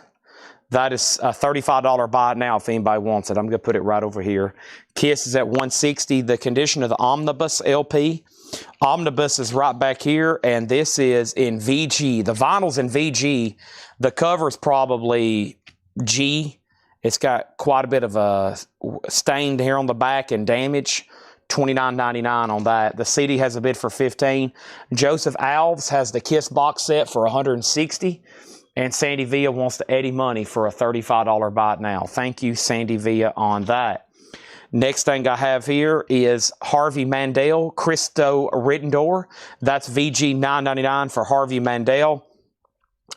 That is a $35 buy it now if anybody wants it. I'm going to put it right over here. Kiss is at $160. The condition of the Omnibus LP. Omnibus is right back here, and this is in VG. The vinyl's in VG. The cover's probably G. It's got quite a bit of a stain here on the back and damage. $29.99 on that. The CD has a bid for $15. Joseph Alves has the Kiss box set for $160. And Sandy Villa wants to Eddie money for a $35 buy it now. Thank you, Sandy Villa, on that. Next thing I have here is Harvey Mandel, Cristo Rittendor. That's VG $9.99 for Harvey Mandel.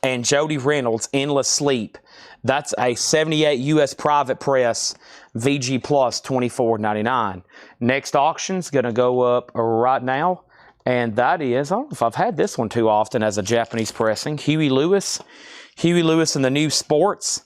And Jody Reynolds, Endless Sleep. That's a 78 U.S. private press, VG Plus, $24.99. Next auction's going to go up right now. And that is, I don't know if I've had this one too often as a Japanese pressing, Huey Lewis. Huey Lewis in the New Sports.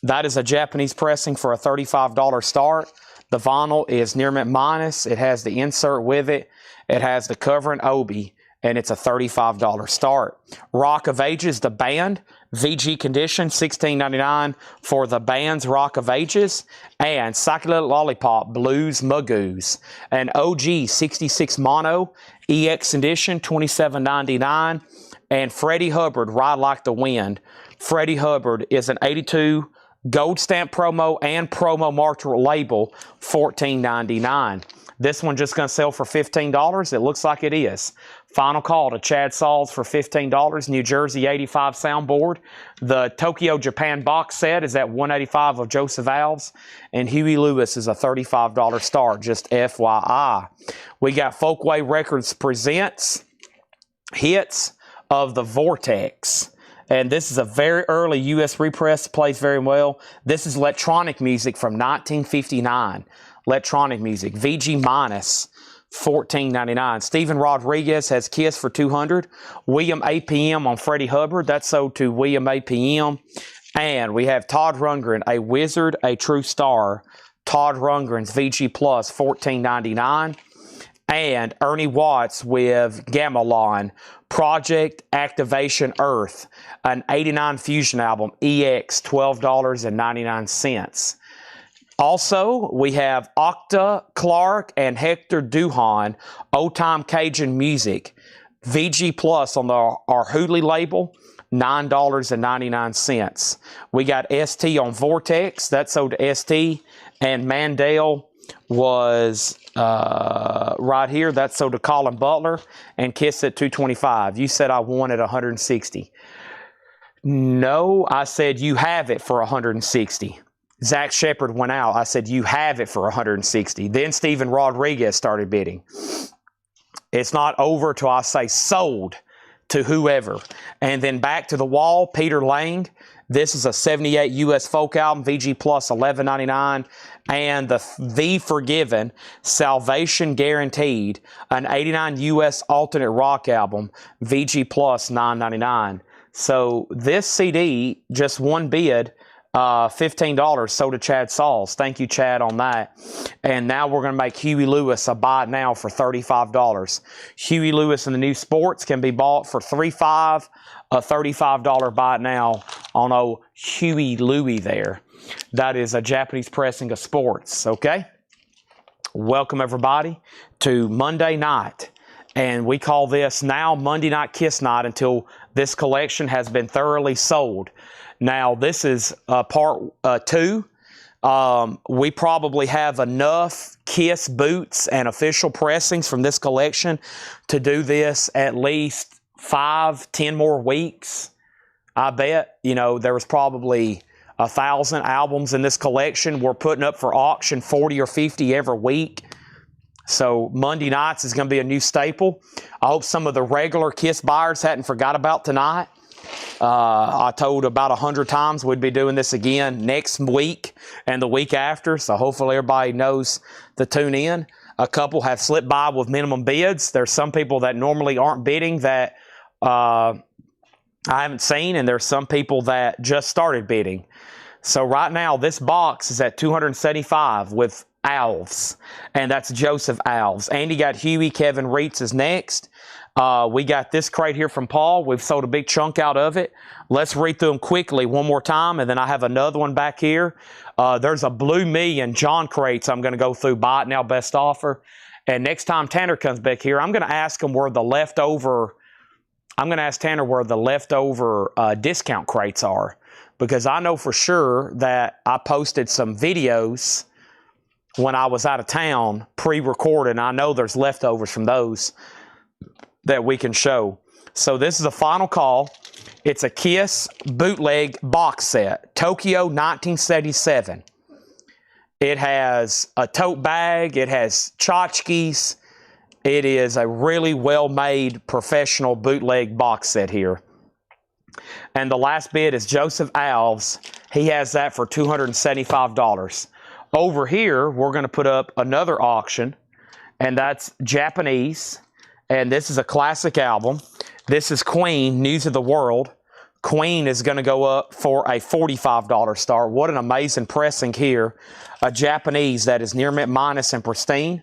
That is a Japanese pressing for a $35 start. The vinyl is near mint minus. It has the insert with it. It has the cover and obi, and it's a $35 start. Rock of Ages, the band, VG condition, $16.99 for the band's Rock of Ages. And Psychedelic Lollipop, Blues Magoos. An OG 66 mono, EX edition, $27.99. And Freddie Hubbard, Ride Like the Wind. Freddie Hubbard is an 82 gold stamp promo and promo marked label, $14.99. This one just going to sell for $15. It looks like it is. Final call to Chad Sauls for $15. New Jersey 85 soundboard. The Tokyo Japan box set is at $185 of Joseph Alves. And Huey Lewis is a $35 start, just FYI. We got Folkway Records presents hits of the Vortex. And this is a very early U.S. repress, plays very well. This is electronic music from 1959. Electronic music, VG minus, $14.99. Stephen Rodriguez has Kiss for $200. William APM on Freddie Hubbard. That's sold to William APM. And we have Todd Rundgren, A Wizard, A True Star. Todd Rundgren's VG Plus, $14.99. And Ernie Watts with Gamelon, Project Activation Earth, an 89 Fusion album, EX, $12.99. Also, we have Octa Clark and Hector Duhan, Old Time Cajun Music, VG Plus on our Hoodley label, $9.99. We got ST on Vortex, that's sold to ST, and Mandel was right here, that's sold to Colin Butler, and Kiss at $225. You said I won at $160. No, I said you have it for $160. Zach Shepard went out. I said, you have it for $160. Then Stephen Rodriguez started bidding. It's not over till I say sold to whoever. And then back to the wall, Peter Lang. This is a 78 U.S. folk album, VG Plus, $11.99. And the Forgiven, Salvation Guaranteed, an 89 U.S. alternate rock album, VG Plus, $9.99. So this CD, just one bid, $15, sold to Chad Sauls. Thank you, Chad, on that. And now we're going to make Huey Lewis a buy it now for $35. Huey Lewis in the New Sports can be bought for $35, a $35 buy it now on old Huey Louie there. That is a Japanese pressing of sports, okay? Welcome, everybody, to Monday night. And we call this now Monday Night Kiss Night until this collection has been thoroughly sold. Now, this is part 2. We probably have enough Kiss boots and official pressings from this collection to do this at least 5-10 more weeks. I bet, you know, there was probably 1,000 albums in this collection. We're putting up for auction 40 or 50 every week. So Monday nights is going to be a new staple. I hope some of the regular Kiss buyers hadn't forgot about tonight. I told about 100 times we'd be doing this again next week and the week after, so hopefully everybody knows to tune in. A couple have slipped by with minimum bids. There's some people that normally aren't bidding that I haven't seen, and there's some people that just started bidding. So right now, this box is at $275 with Alves, and that's Joseph Alves. Andy got Huey. Kevin Reitz is next. We got this crate here from Paul. We've sold a big chunk out of it. Let's read through them quickly one more time, and then I have another one back here. There's a Blue Million John crates I'm going to go through. Buy it now, best offer. And next time Tanner comes back here, I'm going to ask him where the leftover. I'm going to ask Tanner where the leftover discount crates are, because I know for sure that I posted some videos when I was out of town, pre-recorded. I know there's leftovers from those that we can show. So this is a final call. It's a Kiss bootleg box set, Tokyo 1977. It has a tote bag. It has tchotchkes. It is a really well-made professional bootleg box set here. And the last bid is Joseph Alves. He has that for $275. Over here, we're going to put up another auction, and that's Japanese. And this is a classic album. This is Queen, News of the World. Queen is going to go up for a $45 start. What an amazing pressing here. A Japanese that is near mint minus and pristine.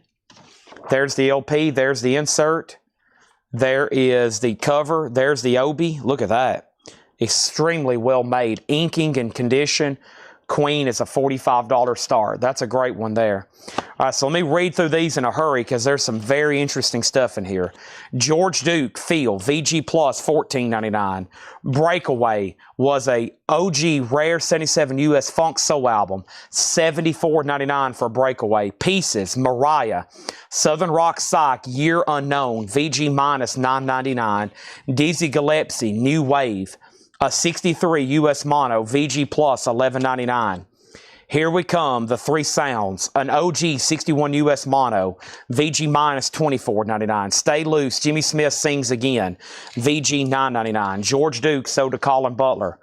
There's the LP. There's the insert. There is the cover. There's the Obi. Look at that. Extremely well made. Inking and condition. Queen is a $45 start. That's a great one there. All right, so let me read through these in a hurry because there's some very interesting stuff in here. George Duke Field VG Plus $14.99. Breakaway was a OG Rare 77 US Funk Soul album, $74.99 for Breakaway. Pieces Mariah Southern Rock Psych Year Unknown VG minus $9.99. Dizzy Gillespie New Wave, a 63 US Mono VG Plus $11.99. Here we come, the Three Sounds, an OG 61 US Mono VG minus $24.99. Stay Loose, Jimmy Smith Sings Again, VG $9.99. George Duke sold to Colin Butler.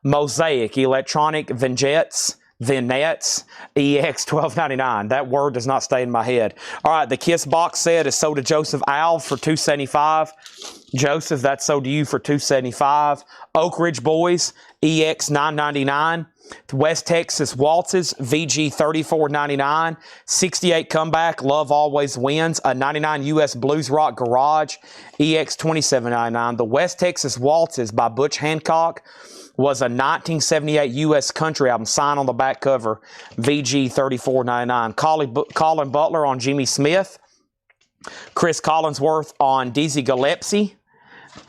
Mosaic Electronic Vignettes, EX $12.99. That word does not stay in my head. All right, the Kiss box set is sold to Joseph Alves for $275. Joseph, that's sold to you for $275. Oak Ridge Boys EX $9.99. West Texas Waltzes VG $34.99. 68 Comeback Love Always Wins, a 99 US Blues Rock Garage EX $27.99. The West Texas Waltzes by Butch Hancock was a 1978 U.S. country album, signed on the back cover, VG $34.99. Colin Butler on Jimmy Smith. Chris Collinsworth on Dizzy Gillespie.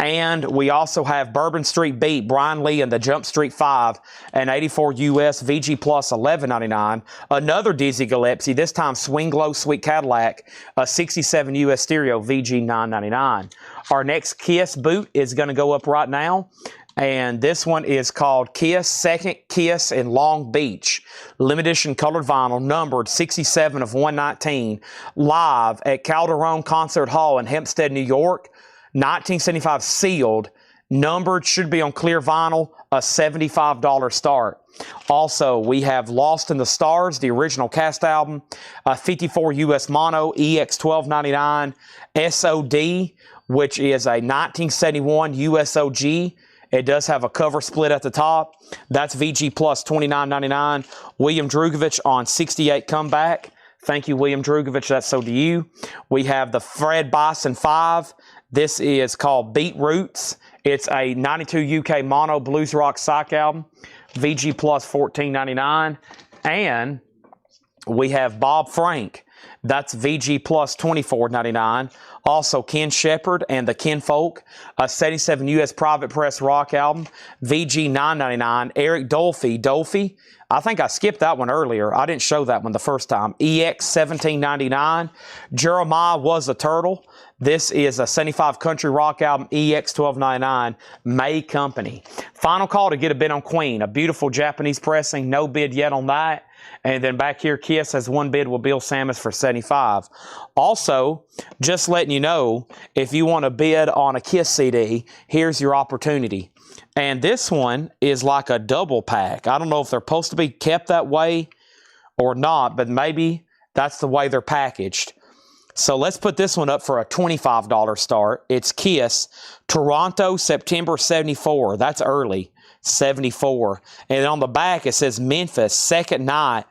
And we also have Bourbon Street Beat, Brian Lee and the Jump Street 5, an 84 US VG Plus $11.99. Another Dizzy Gillespie, this time Swing Low Sweet Cadillac, a 67 US stereo VG $9.99. Our next Kiss boot is going to go up right now. And this one is called Kiss, Second Kiss in Long Beach. Limited edition colored vinyl, numbered 67 of 119. Live at Calderon Concert Hall in Hempstead, New York. 1975 sealed. Numbered, should be on clear vinyl, a $75 start. Also, we have Lost in the Stars, the original cast album. 54 US Mono, EX $12.99. SOD, which is a 1971 USOG. It does have a cover split at the top. That's VG Plus $29.99. William Drugovich on 68 Comeback. Thank you, William Drugovich. That's so to you. We have the Fred Bison 5. This is called Beat Roots. It's a 92 UK Mono Blues Rock Psych album. VG Plus $14.99. And we have Bob Frank. That's VG Plus $24.99. Also, Ken Shepard and the Ken Folk, a 77 US Private Press Rock album, VG $9.99. Eric Dolphy, I think I skipped that one earlier. I didn't show that one the first time. EX $17.99. Jeremiah Was a Turtle. This is a 75 Country Rock album, EX $12.99. May Company. Final call to get a bid on Queen. A beautiful Japanese pressing. No bid yet on that. And then back here, Kiss has one bid with Bill Samus for $75. Also, just letting you know, if you want to bid on a Kiss CD, here's your opportunity. And this one is like a double pack. I don't know if they're supposed to be kept that way or not, but maybe that's the way they're packaged. So let's put this one up for a $25 start. It's Kiss, Toronto, September 74. That's early. 74. And on the back, it says Memphis, Second Night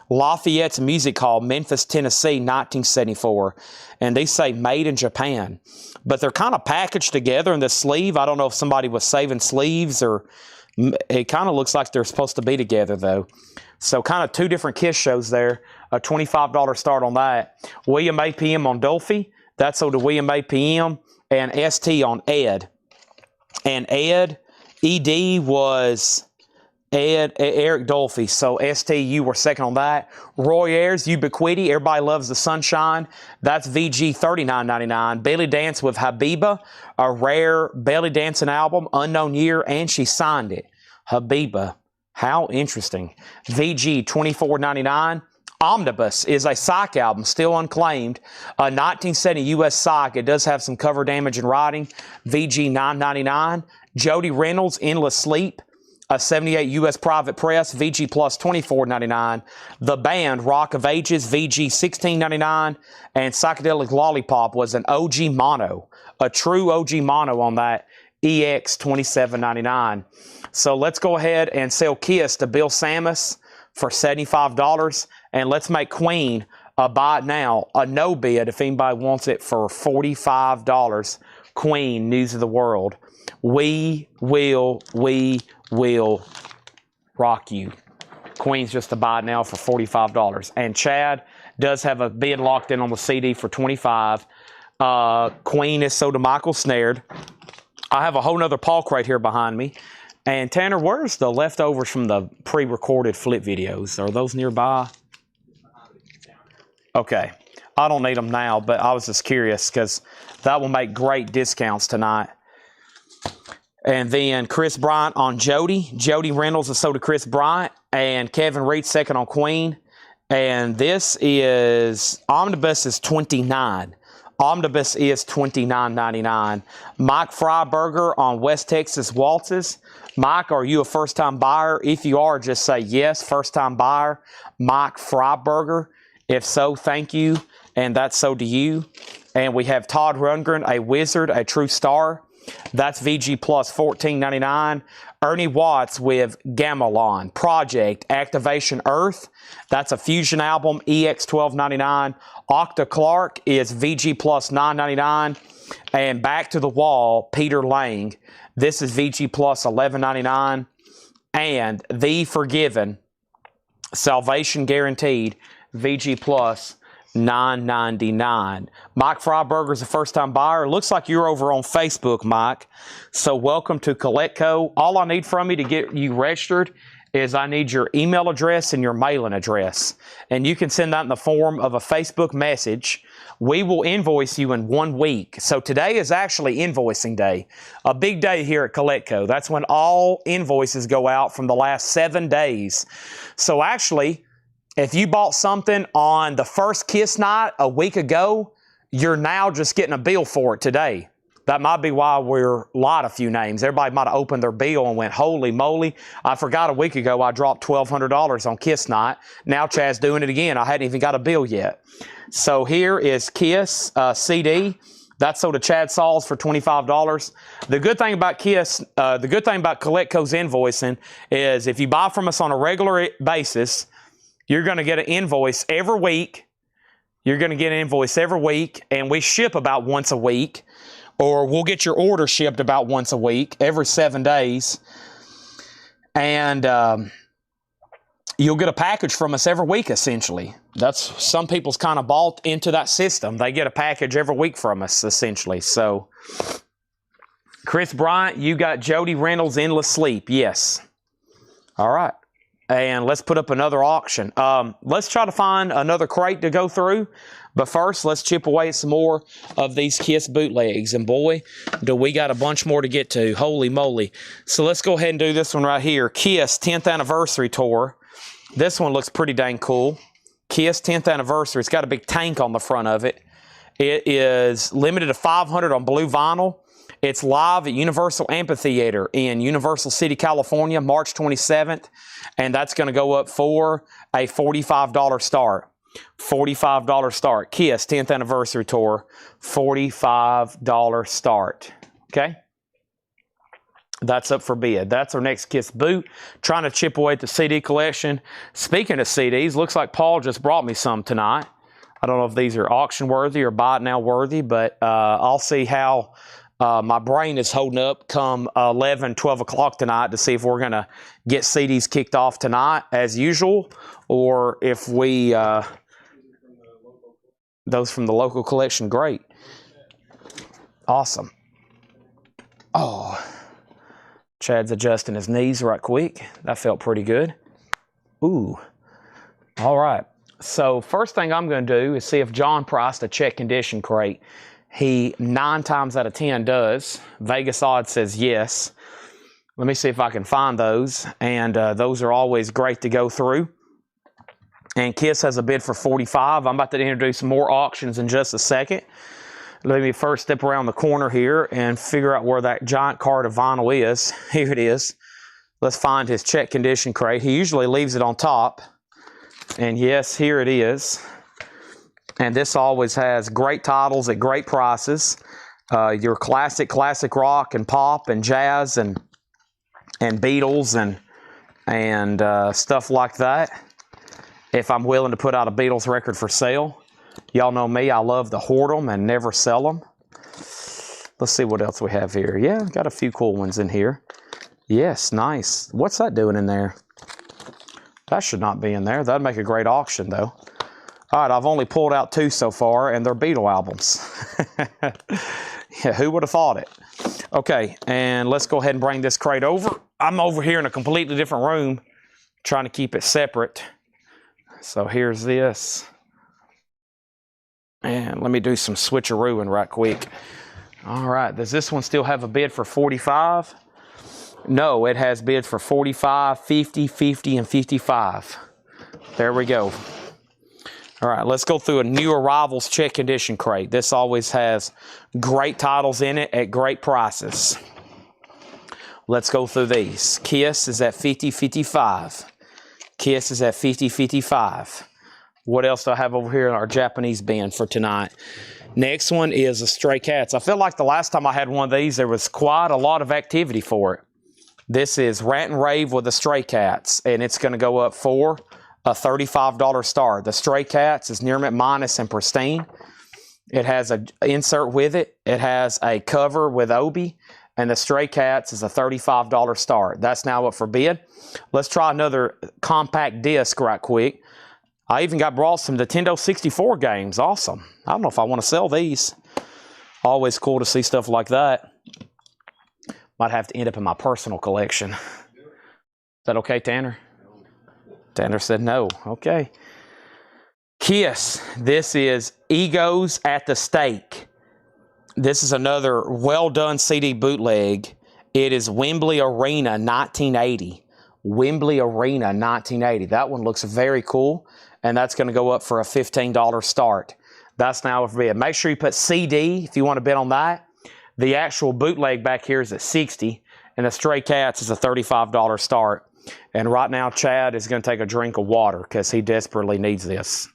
Lafayette's Music Hall, Memphis, Tennessee, 1974. And they say made in Japan. But they're kind of packaged together in the sleeve. I don't know if somebody was saving sleeves or it kind of looks like they're supposed to be together though. So kind of two different Kiss shows there. A $25 start on that. William APM on Dolphy. That's sold to William APM. And ST on Ed. And ED was Eric Dolphy. So ST, you were second on that. Roy Ayers, Ubiquity. Everybody loves the sunshine. That's VG $39.99. Belly Dance with Habiba, a rare belly dancing album, unknown year, and she signed it. Habiba. How interesting. VG $24.99. Omnibus is a Psych album, still unclaimed. A 1970 U.S. Psych. It does have some cover damage and writing. VG $9.99. Jody Reynolds, Endless Sleep. A 78 U.S. Private Press, VG Plus $24.99. The Band, Rock of Ages, VG $16.99. And Psychedelic Lollipop was an OG mono. A true OG mono on that. EX $27.99. So let's go ahead and sell Kiss to Bill Samus for $75. And let's make Queen a buy it now, a no bid if anybody wants it for $45. Queen, News of the World. We will rock you. Queen's just a buy it now for $45. And Chad does have a bid locked in on the CD for $25. Queen is sold to Michael Snared. I have a whole nother Paul crate here behind me. And Tanner, where's the leftovers from the pre-recorded flip videos? Are those nearby? Okay. I don't need them now, but I was just curious because that will make great discounts tonight. And then Chris Bryant on Jody. Jody Reynolds is sold to Chris Bryant. And Kevin Reed second on Queen. And this is, Omnibus is $29. Omnibus is $29.99. Mike Freiberger on West Texas Waltzes. Mike, are you a first-time buyer? If you are, just say yes, first-time buyer. Mike Freiberger. If so, thank you. And that's so to you. And we have Todd Rundgren, a wizard, a true star. That's VG Plus $14.99. Ernie Watts with Gamelon Project Activation Earth. That's a fusion album, EX $12.99. Octa Clark is VG Plus $9.99. And Back to the Wall, Peter Lang. This is VG Plus $11.99. And The Forgiven, Salvation Guaranteed, VG Plus $9.99. Mike Freiberger's a first-time buyer. Looks like you're over on Facebook, Mike. So welcome to Collectco. All I need from you to get you registered is I need your email address and your mailing address. And you can send that in the form of a Facebook message. We will invoice you in 1 week. So today is actually invoicing day. A big day here at Collectco. That's when all invoices go out from the last 7 days. So actually, if you bought something on the first Kiss night a week ago, you're now just getting a bill for it today. That might be why we're lied a few names. Everybody might have opened their bill and went, holy moly, I forgot a week ago I dropped $1,200 on Kiss night. Now Chad's doing it again. I hadn't even got a bill yet. So here is Kiss CD. That's sold to Chad Sauls for $25. The good thing about Kiss, the good thing about Collectco's invoicing is if you buy from us on a regular basis, you're going to get an invoice every week. You're going to get an invoice every week, and we ship about once a week, or we'll get your order shipped about once a week, every 7 days. And you'll get a package from us every week, essentially. That's some people's kind of bought into that system. They get a package every week from us, essentially. So, Chris Bryant, you got Jody Reynolds, Endless Sleep. Yes. All right. And let's put up another auction. Let's try to find another crate to go through. But first, let's chip away at some more of these Kiss bootlegs. And boy, do we got a bunch more to get to. Holy moly. So let's go ahead and do this one right here. Kiss 10th Anniversary Tour. This one looks pretty dang cool. Kiss 10th Anniversary. It's got a big tank on the front of it. It is limited to 500 on blue vinyl. It's live at Universal Amphitheater in Universal City, California, March 27th. And that's going to go up for a $45 start. $45 start. Kiss 10th Anniversary Tour. $45 start. Okay? That's up for bid. That's our next Kiss boot. Trying to chip away at the CD collection. Speaking of CDs, looks like Paul just brought me some tonight. I don't know if these are auction worthy or buy it now worthy, but I'll see how my brain is holding up come 11, 12 o'clock tonight to see if we're going to get CDs kicked off tonight as usual, or if we, those from the local collection, great. Awesome. Oh, Chad's adjusting his knees right quick. That felt pretty good. Ooh. All right. So first thing I'm going to do is see if John priced a check condition crate. He 9 times out of 10 does. Vegas odds says yes. Let me see if I can find those. And those are always great to go through. And Kiss has a bid for $45. I'm about to introduce more auctions in just a second. Let me first step around the corner here and figure out where that giant card of vinyl is. Here it is. Let's find his check condition crate. He usually leaves it on top. And yes, here it is. And this always has great titles at great prices. Your classic rock and pop and jazz and Beatles and stuff like that. If I'm willing to put out a Beatles record for sale. Y'all know me, I love to hoard them and never sell them. Let's see what else we have here. Yeah, got a few cool ones in here. Yes, nice. What's that doing in there? That should not be in there. That'd make a great auction, though. All right, I've only pulled out 2 so far, and they're Beatle albums. Yeah, who would have thought it? Okay, and let's go ahead and bring this crate over. I'm over here in a completely different room, trying to keep it separate. So here's this. And let me do some switcherooing right quick. All right, does this one still have a bid for $45? No, it has bids for $45, $50, $50, and $55. There we go. All right, let's go through a new arrivals check condition crate. This always has great titles in it at great prices. Let's go through these. Kiss is at $50, $55. Kiss is at $50, $55. What else do I have over here in our Japanese bin for tonight? Next one is the Stray Cats. I feel like the last time I had one of these, there was quite a lot of activity for it. This is Rant and Rave with the Stray Cats, and it's going to go up for a $35 start. The Stray Cats is near mint minus and pristine. It has an insert with it. It has a cover with Obi, and the Stray Cats is a $35 start. That's now up for bid. Let's try another compact disc right quick. I even brought some Nintendo 64 games. Awesome. I don't know if I want to sell these. Always cool to see stuff like that. Might have to end up in my personal collection. Is that okay, Tanner? Tanner said no. Okay. Kiss. This is Egos at the Stake. This is another well-done CD bootleg. It is Wembley Arena 1980. Wembley Arena 1980. That one looks very cool. And that's going to go up for a $15 start. That's now for bid. Make sure you put CD if you want to bid on that. The actual bootleg back here is at $60, and the Stray Cats is a $35 start. And right now, Chad is going to take a drink of water because he desperately needs this.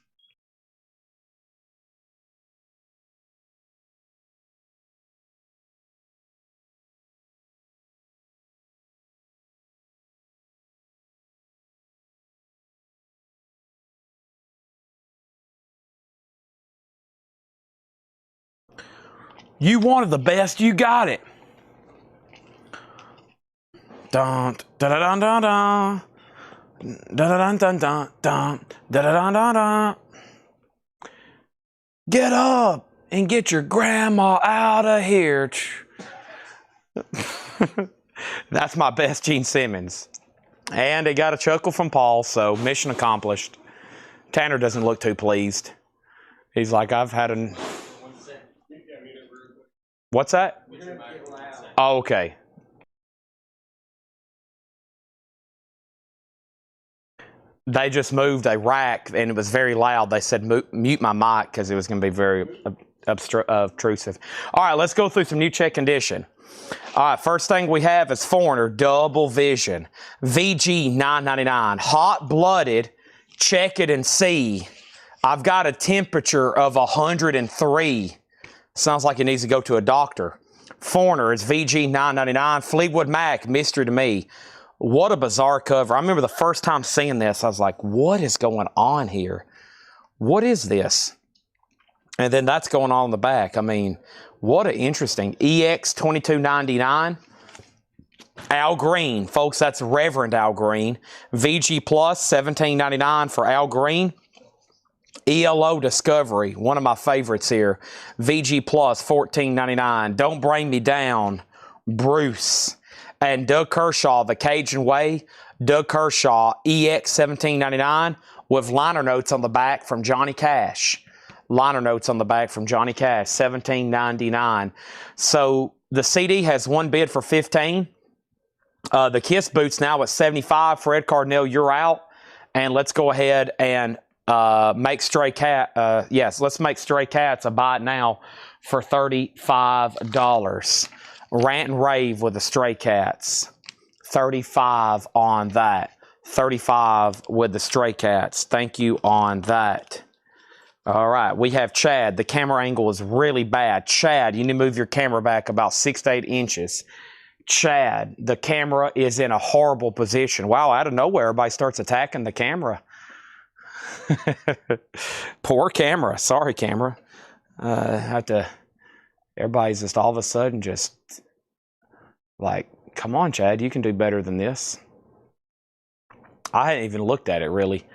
You wanted the best, you got it. Dun da da dun dun dun. Da da dun dun dun dun. Da da dun dun dun. Get up and get your grandma out of here. That's my best Gene Simmons. And it got a chuckle from Paul, so mission accomplished. Tanner doesn't look too pleased. He's like, I've had an... What's that? Oh, okay. They just moved a rack, and it was very loud. They said, mute my mic, because it was going to be very obtrusive. All right, let's go through some new check condition. All right, first thing we have is Foreigner Double Vision. VG $9.99. Hot-blooded. Check it and see. I've got a temperature of 103. Sounds like it needs to go to a doctor. Foreigner is VG $9.99. Fleetwood Mac, mystery to me. What a bizarre cover. I remember the first time seeing this, I was like, what is going on here? What is this? And then that's going on in the back. I mean, what an interesting. EX $22.99. Al Green, folks, that's Reverend Al Green. VG Plus $17.99 for Al Green. ELO Discovery, one of my favorites here. VG Plus $14.99. Don't Bring Me Down, Bruce. And Doug Kershaw, The Cajun Way. Doug Kershaw, EX $17.99 with liner notes on the back from Johnny Cash. Liner notes on the back from Johnny Cash, $17.99. So the CD has one bid for $15. The Kiss boots now at $75. Fred Cardinal, you're out. And let's go ahead and make Stray Cat. Yes, let's make Stray Cats a buy it now for $35. Rant and Rave with the Stray Cats. 35 on that. 35 with the Stray Cats. Thank you on that. All right, we have Chad. The camera angle is really bad. Chad, you need to move your camera back about 6 to 8 inches. Chad, the camera is in a horrible position. Wow, out of nowhere, everybody starts attacking the camera. Poor camera. Sorry, camera. Everybody's just all of a sudden just like, come on, Chad, you can do better than this. I hadn't even looked at it, really.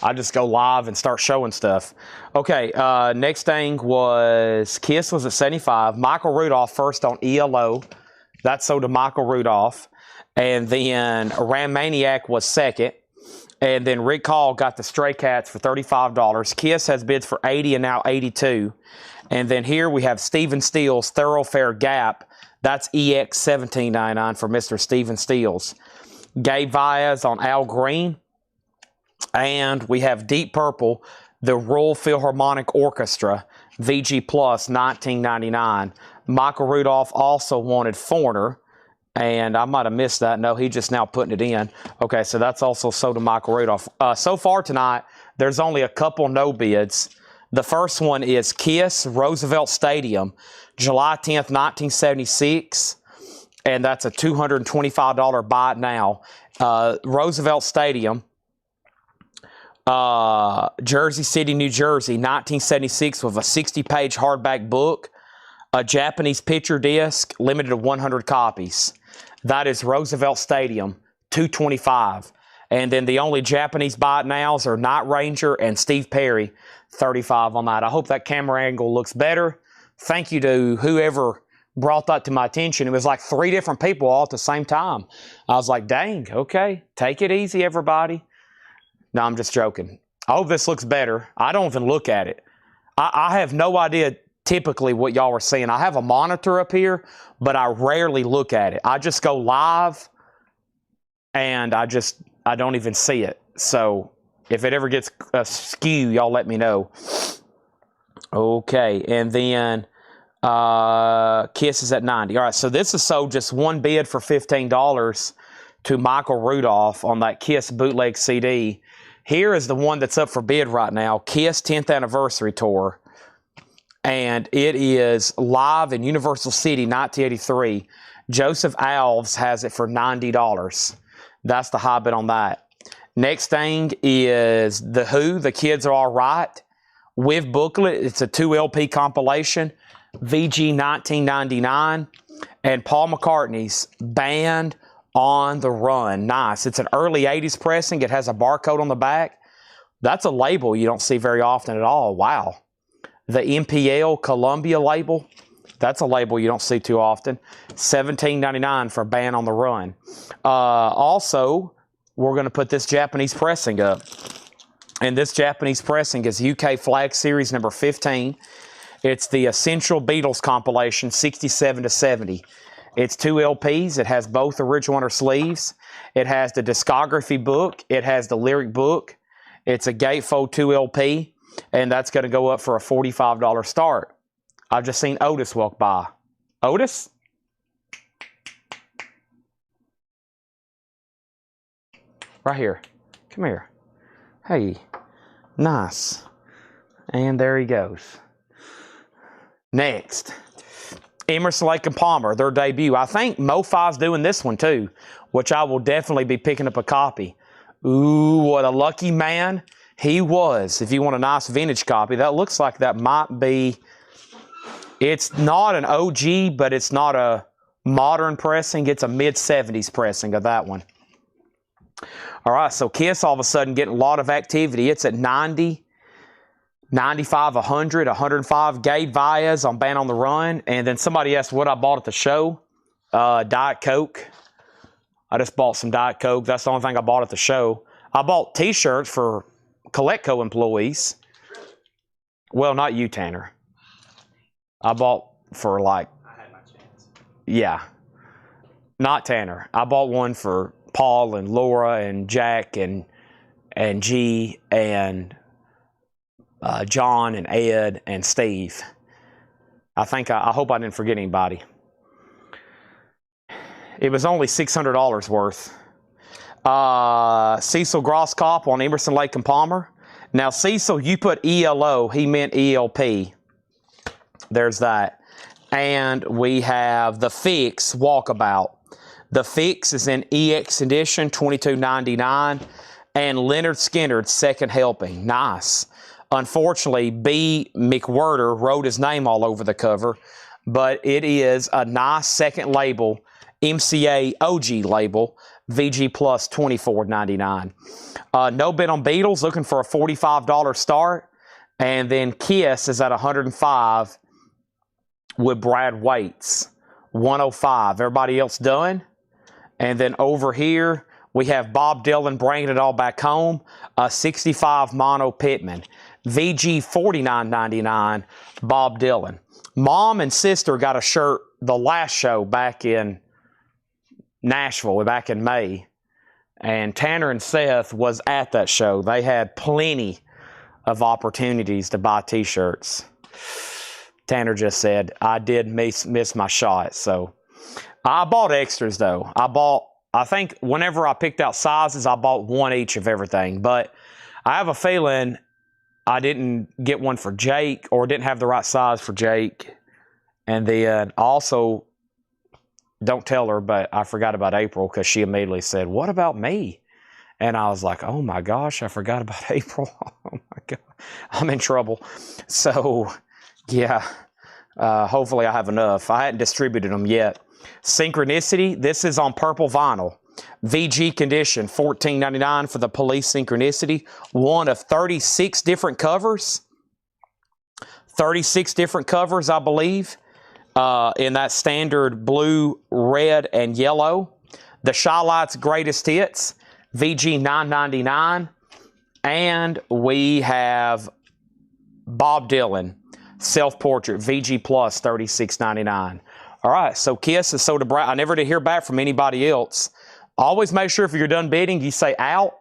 I just go live and start showing stuff. Okay, next thing was Kiss was at 75. Michael Rudolph first on ELO. That's sold to Michael Rudolph. And then Ram Maniac was second. And then Rick Hall got the Stray Cats for $35. Kiss has bids for $80 and now $82. And then here we have Steven Steele's Thoroughfare Gap. That's EX $17.99 for Mr. Steven Steele's. Gabe Vias on Al Green. And we have Deep Purple, the Royal Philharmonic Orchestra, VG Plus $19.99. Michael Rudolph also wanted Foreigner. And I might have missed that. No, he just now putting it in. Okay, so that's also sold to Michael Rudolph. So far tonight, there's only a couple no bids. The first one is Kiss, Roosevelt Stadium, July 10th, 1976. And that's a $225 buy it now. Roosevelt Stadium, Jersey City, New Jersey, 1976 with a 60-page hardback book, a Japanese picture disc, limited to 100 copies. That is Roosevelt Stadium, $225. And then the only Japanese buy it nows are Night Ranger and Steve Perry, $35 on that. I hope that camera angle looks better. Thank you to whoever brought that to my attention. It was like 3 different people all at the same time. I was like, dang, okay, take it easy, everybody. No, I'm just joking. I hope this looks better. I don't even look at it. I have no idea typically what y'all are seeing. I have a monitor up here, but I rarely look at it. I just go live and I don't even see it. So if it ever gets askew, y'all let me know. Okay, and then Kiss is at 90. All right, so this is sold just one bid for $15 to Michael Rudolph on that Kiss bootleg CD. Here is the one that's up for bid right now, Kiss 10th Anniversary Tour. And it is live in Universal City, 1983. Joseph Alves has it for $90. That's the high bid on that. Next thing is The Who, The Kids Are All Right, with booklet. It's a 2 LP compilation, VG $19.99. And Paul McCartney's Band on the Run. Nice. It's an early 80s pressing. It has a barcode on the back. That's a label you don't see very often at all. Wow. The MPL Columbia label. That's a label you don't see too often. $17.99 for Band on the Run. Also, we're going to put this Japanese pressing up. And this Japanese pressing is UK Flag Series number 15. It's the Essential Beatles compilation, 67 to 70. It's 2 LPs. It has both original inner sleeves. It has the discography book. It has the lyric book. It's a gatefold 2 LP. And that's going to go up for a $45 start. I've just seen Otis walk by. Otis? Right here. Come here. Hey. Nice. And there he goes. Next. Emerson, Lake and Palmer, their debut. I think MoFi's doing this one too, which I will definitely be picking up a copy. Ooh, what a lucky man he was. If you want a nice vintage copy, that looks like that might be, it's not an OG, but it's not a modern pressing. It's a mid-70s pressing of that one. All right, so Kiss all of a sudden getting a lot of activity. It's at 90, 95, 100, 105. Gabe Baez on Band on the Run. And then somebody asked what I bought at the show. Diet Coke. I just bought some Diet Coke. That's the only thing I bought at the show. I bought T-shirts for Coletco employees. Well, not you, Tanner. I bought for like... I had my chance. Yeah. Not Tanner. I bought one for Paul and Laura and Jack and G and John and Ed and Steve. I hope I didn't forget anybody. It was only $600 worth. Cecil Grosskopf on Emerson, Lake and Palmer. Now, Cecil, you put ELO. He meant ELP. There's that. And we have the Fix Walkabout. The Fix is in EX edition, $22.99. And Leonard Skinner's Second Helping. Nice. Unfortunately, B. McWhirter wrote his name all over the cover. But it is a nice second label, MCA OG label, VG Plus $24.99. No Bid on Beatles, looking for a $45 start. And then Kiss is at $105 with Brad Waits, $105. Everybody else done? And then over here, we have Bob Dylan bringing it all back home, a 65 Mono Pittman, VG $49.99, Bob Dylan. Mom and sister got a shirt the last show back in Nashville, back in May. And Tanner and Seth was at that show. They had plenty of opportunities to buy T-shirts. Tanner just said, I did miss my shot. So I bought extras, though. I think whenever I picked out sizes, I bought one each of everything. But I have a feeling I didn't get one for Jake, or didn't have the right size for Jake. And then also, don't tell her, but I forgot about April, because she immediately said, what about me? And I was like, oh my gosh, I forgot about April. Oh my God, I'm in trouble. So, yeah, hopefully I have enough. I hadn't distributed them yet. Synchronicity, this is on purple vinyl. VG condition, $14.99 for the Police Synchronicity. One of 36 different covers. 36 different covers, I believe, in that standard blue, red, and yellow. The Shy-Light's Greatest Hits, VG $9.99. And we have Bob Dylan, Self-Portrait, VG Plus, $36.99. All right, so Kiss is so Brad. I never did hear back from anybody else. Always make sure if you're done bidding, you say out.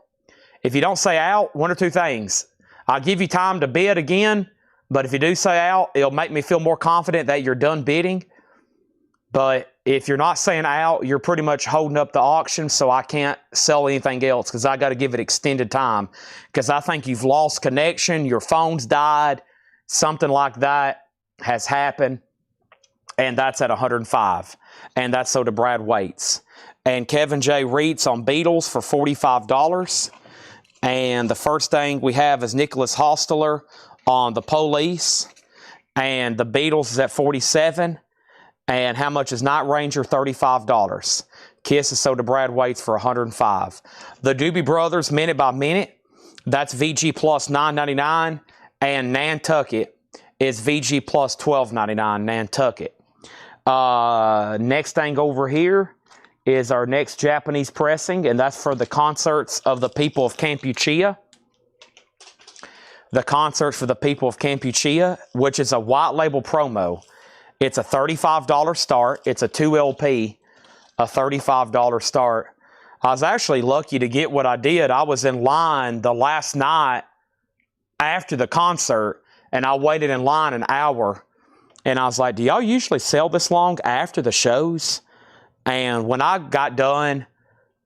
If you don't say out, one or two things. I'll give you time to bid again, but if you do say out, it'll make me feel more confident that you're done bidding. But if you're not saying out, you're pretty much holding up the auction, so I can't sell anything else because I got to give it extended time. Because I think you've lost connection, your phone's died, something like that has happened. And that's at $105. And that's so to Brad Waits. And Kevin J. Reitz on Beatles for $45. And the first thing we have is Nicholas Hosteler on The Police. And the Beatles is at $47. And how much is Night Ranger? $35. Kiss is so to Brad Waits for $105. The Doobie Brothers, Minute by Minute. That's VG Plus $9.99. And Nantucket is VG Plus $12.99. Nantucket. Next thing over here is our next Japanese pressing, and that's for the Concerts of the People of Kampuchea. The Concerts for the People of Kampuchea, which is a white label promo. It's a $35 start. It's a 2 LP, a $35 start. I was actually lucky to get what I did. I was in line the last night after the concert, and I waited in line an hour. And I was like, do y'all usually sell this long after the shows? And when I got done,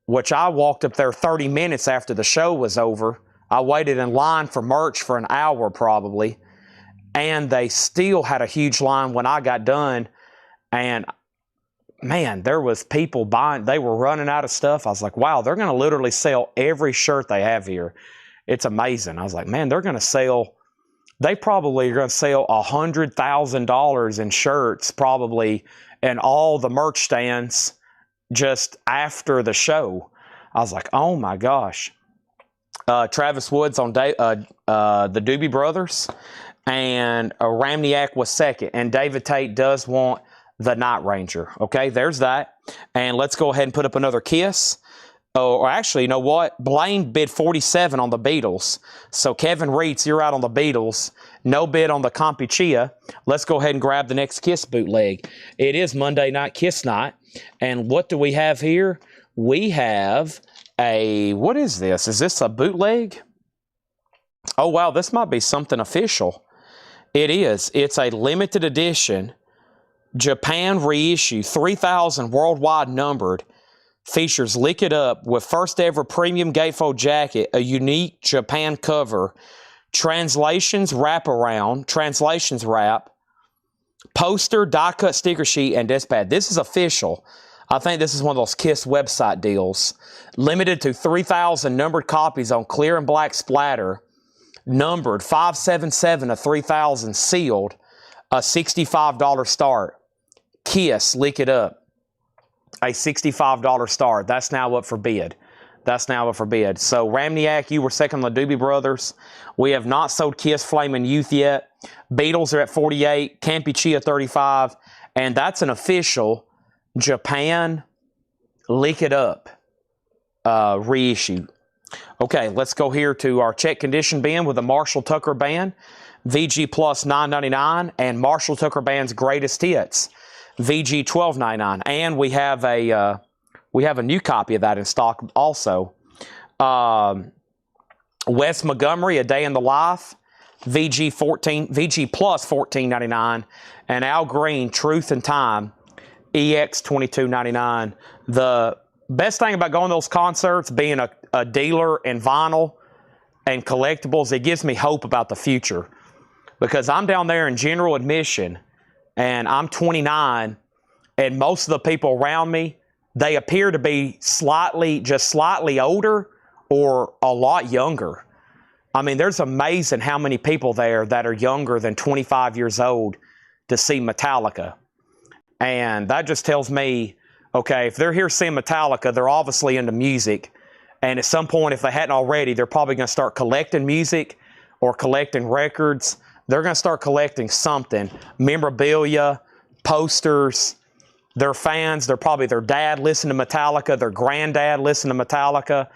which I walked up there 30 minutes after the show was over, I waited in line for merch for an hour probably. And they still had a huge line when I got done. And man, there was people buying. They were running out of stuff. I was like, wow, they're going to literally sell every shirt they have here. It's amazing. I was like, man, they're going to sell. They probably are going to sell $100,000 in shirts probably in all the merch stands just after the show. I was like, oh my gosh. Travis Woods on the Doobie Brothers, and Ramniak was second. And David Tate does want the Night Ranger. Okay, there's that. And let's go ahead and put up another Kiss. Or actually, you know what? Blaine bid 47 on the Beatles. So Kevin Reitz, you're out on the Beatles. No bid on the Campuchia. Let's go ahead and grab the next Kiss bootleg. It is Monday Night Kiss Night. And what do we have here? We have a, what is this? Is this a bootleg? Oh, wow, this might be something official. It is. It's a limited edition Japan reissue, 3,000 worldwide numbered. Features Lick It Up with first ever premium gatefold jacket, a unique Japan cover, translations wrap, poster, die cut sticker sheet, and disc pad. This is official. I think this is one of those Kiss website deals. Limited to 3,000 numbered copies on clear and black splatter. Numbered 577 of 3,000 sealed. A $65 start. Kiss, Lick It Up. A $65 start. That's now up for bid. That's now up for bid. So Ramniak, you were second on the Doobie Brothers. We have not sold Kiss Flamin' Youth yet. Beatles are at 48. Campuchia 35. And that's an official Japan Lick It Up reissue. Okay, let's go here to our check condition bin with the Marshall Tucker Band. VG Plus $9.99 and Marshall Tucker Band's Greatest Hits. VG $12.99, and we have a new copy of that in stock also. Wes Montgomery, A Day in the Life, VG plus $14.99, and Al Green, Truth and Time, EX $22.99. The best thing about going to those concerts, being a dealer in vinyl and collectibles, it gives me hope about the future, because I'm down there in general admission. And I'm 29, and most of the people around me, they appear to be just slightly older or a lot younger. I mean, there's amazing how many people there that are younger than 25 years old to see Metallica. And that just tells me, okay, if they're here seeing Metallica, they're obviously into music. And at some point, if they hadn't already, they're probably going to start collecting music or collecting records. They're going to start collecting something, memorabilia, posters. They're fans. They're probably their dad listening to Metallica, their granddad listening to Metallica.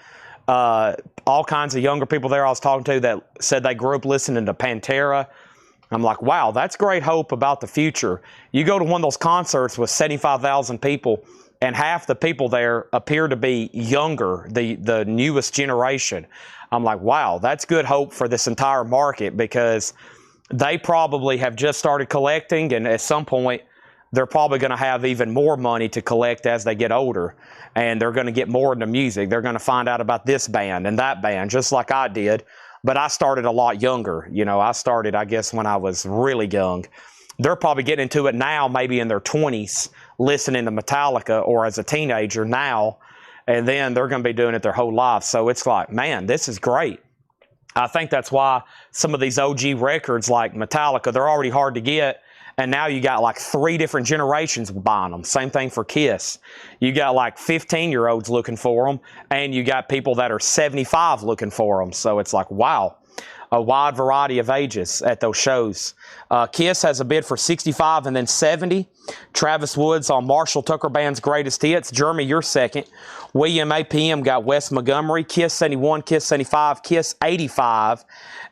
All kinds of younger people there I was talking to that said they grew up listening to Pantera. I'm like, wow, that's great hope about the future. You go to one of those concerts with 75,000 people, and half the people there appear to be younger, the newest generation. I'm like, wow, that's good hope for this entire market, because they probably have just started collecting, and at some point, they're probably going to have even more money to collect as they get older, and they're going to get more into music. They're going to find out about this band and that band, just like I did, but I started a lot younger. You know, I started, I guess, when I was really young. They're probably getting into it now, maybe in their 20s, listening to Metallica, or as a teenager now, and then they're going to be doing it their whole life. So it's like, man, this is great. I think that's why some of these OG records like Metallica, they're already hard to get. And now you got like 3 different generations buying them. Same thing for Kiss. You got like 15-year-olds looking for them, and you got people that are 75 looking for them. So it's like, wow, a wide variety of ages at those shows. Kiss has a bid for 65 and then 70. Travis Woods on Marshall Tucker Band's Greatest Hits. Jeremy, you're second. William APM got Wes Montgomery, Kiss 71, Kiss 75, Kiss 85.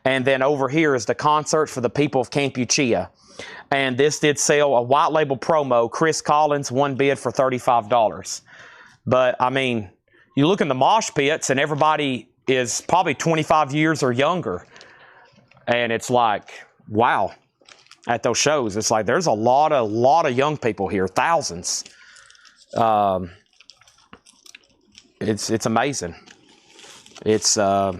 And then over here is the concert for the people of Campuchia. And this did sell a white label promo. Chris Collins, one bid for $35. But, I mean, you look in the mosh pits and everybody is probably 25 years or younger. And it's like, wow, at those shows, it's like there's a lot of young people here, thousands. It's amazing. It's I'll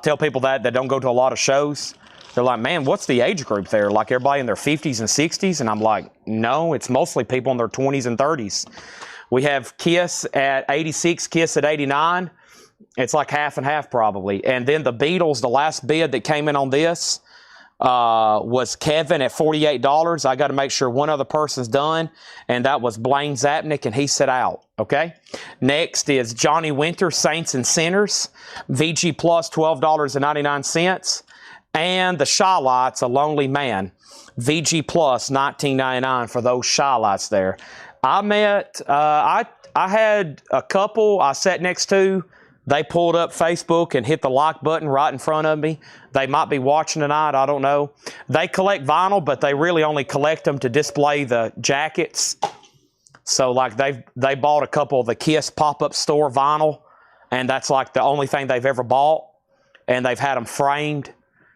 tell people that don't go to a lot of shows. They're like, man, what's the age group there? Like everybody in their 50s and 60s? And I'm like, no, it's mostly people in their 20s and 30s. We have Kiss at 86, Kiss at 89. It's like half and half probably. And then the Beatles, the last bid that came in on this was Kevin at $48. I got to make sure one other person's done, and that was Blaine Zapnick, and he said out. Okay. Next is Johnny Winter, Saints and Sinners, VG Plus, $12.99. And the Shy-Lights, A Lonely Man, VG Plus, $19.99 for those Shy-Lights there. I met, I had a couple I sat next to. They pulled up Facebook and hit the like button right in front of me. They might be watching tonight. I don't know. They collect vinyl, but they really only collect them to display the jackets. So, like, they bought a couple of the Kiss pop-up store vinyl, and that's, like, the only thing they've ever bought. And they've had them framed,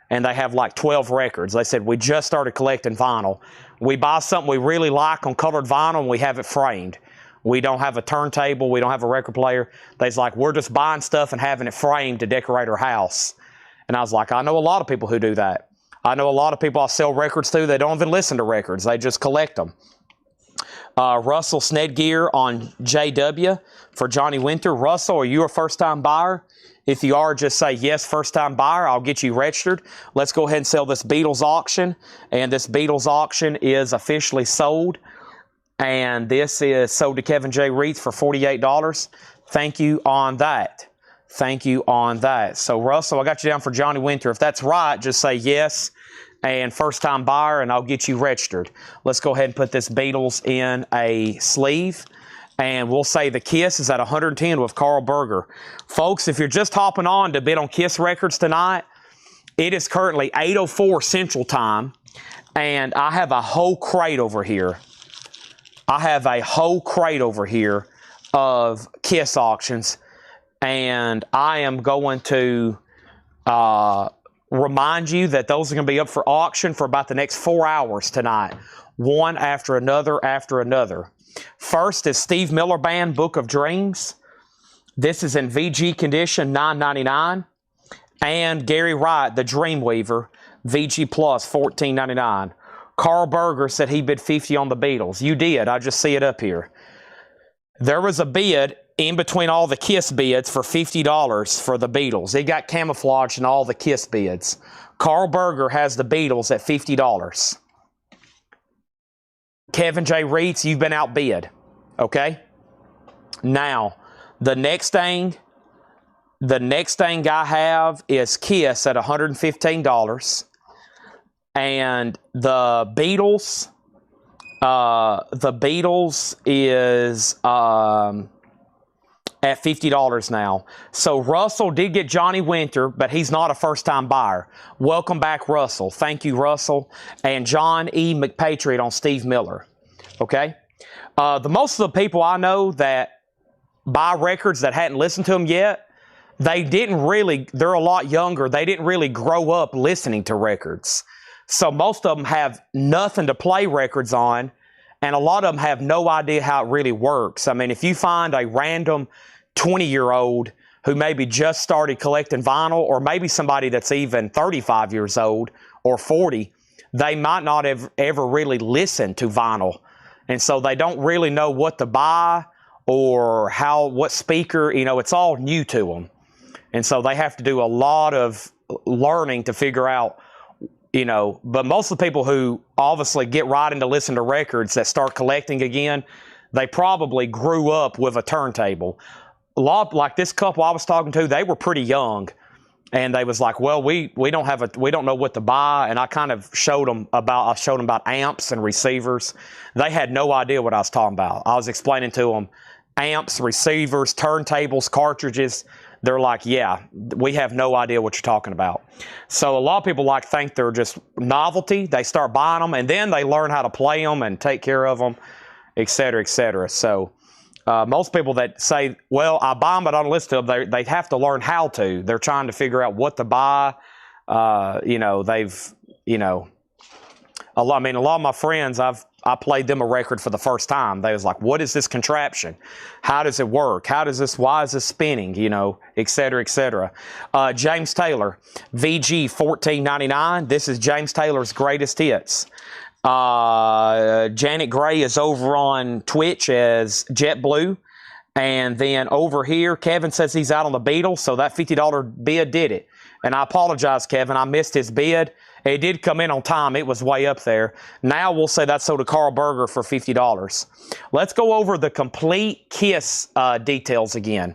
and they have, like, 12 records. They said, we just started collecting vinyl. We buy something we really like on colored vinyl, and we have it framed. We don't have a turntable. We don't have a record player. They's like, we're just buying stuff and having it framed to decorate our house. And I was like, I know a lot of people who do that. I know a lot of people I sell records to. They don't even listen to records. They just collect them. Russell Snedgear on JW for Johnny Winter. Russell, are you a first-time buyer? If you are, just say, yes, first-time buyer. I'll get you registered. Let's go ahead and sell this Beatles auction. And this Beatles auction is officially sold. And this is sold to Kevin J. Reitz for $48. Thank you on that. Thank you on that. So, Russell, I got you down for Johnny Winter. If that's right, just say yes and first-time buyer, and I'll get you registered. Let's go ahead and put this Beatles in a sleeve. And we'll say the Kiss is at 110 with Carl Berger. Folks, if you're just hopping on to bid on Kiss records tonight, it is currently 8:04 Central Time, and I have a whole crate over here. I have a whole crate over here of Kiss auctions, and I am going to remind you that those are going to be up for auction for about the next 4 hours tonight, one after another after another. First is Steve Miller Band, Book of Dreams. This is in VG condition, $9.99. And Gary Wright, The Dreamweaver, VG Plus, $14.99. Carl Berger said he bid $50 on the Beatles. You did. I just see it up here. There was a bid in between all the Kiss bids for $50 for the Beatles. It got camouflaged in all the Kiss bids. Carl Berger has the Beatles at $50. Kevin J. Reitz, you've been outbid. Okay? Now, the next thing I have is Kiss at $115. And the Beatles is at $50 now. So Russell did get Johnny Winter, but he's not a first-time buyer. Welcome back, Russell. Thank you, Russell. And John E. McPatriot on Steve Miller. Okay? The most of the people I know that buy records that hadn't listened to them yet, they're a lot younger. They didn't really grow up listening to records. So most of them have nothing to play records on, and a lot of them have no idea how it really works. I mean, if you find a random 20-year-old who maybe just started collecting vinyl, or maybe somebody that's even 35 years old or 40, they might not have ever really listened to vinyl. And so they don't really know what to buy or what speaker, it's all new to them. And so they have to do a lot of learning to figure out, but most of the people who obviously get right into listening to records that start collecting again, they probably grew up with a turntable. A lot like this couple I was talking to, they were pretty young, and they was like, well, we don't know what to buy. And I kind of showed them about amps and receivers. They had no idea what I was talking about. I was explaining to them amps, receivers, turntables, cartridges. They're like, yeah, we have no idea what you're talking about. So a lot of people think they're just novelty. They start buying them, and then they learn how to play them and take care of them, et cetera, et cetera. So most people that say, well, I buy them but I don't listen to them, they have to learn how to. They're trying to figure out what to buy. a lot of my friends, I played them a record for the first time. They was like, what is this contraption? How does it work? Why is this spinning? You know, et cetera, et cetera. James Taylor, VG 14.99. This is James Taylor's greatest hits. Janet Gray is over on Twitch as JetBlue. And then over here, Kevin says he's out on the Beatles, so that $50 bid did it. And I apologize, Kevin. I missed his bid. It did come in on time. It was way up there. Now we'll say that's sold to Carl Berger for $50. Let's go over the complete Kiss details again.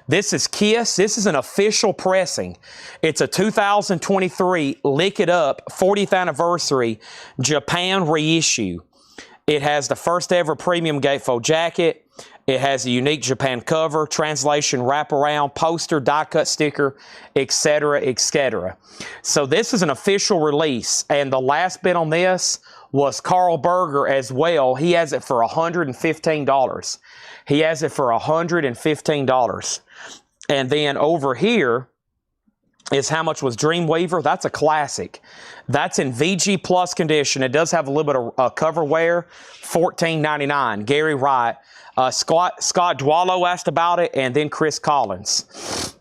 This is Kiss. This is an official pressing. It's a 2023 Lick It Up 40th anniversary Japan reissue. It has the first ever premium gatefold jacket. It has a unique Japan cover, translation, wraparound, poster, die-cut sticker, etc., etc. So this is an official release, and the last bid on this was Carl Berger as well. He has it for $115. He has it for $115. And then over here is how much was Dreamweaver. That's a classic. That's in VG Plus condition. It does have a little bit of cover wear. $14.99. Gary Wright. Scott Dwallow asked about it, and then Chris Collins.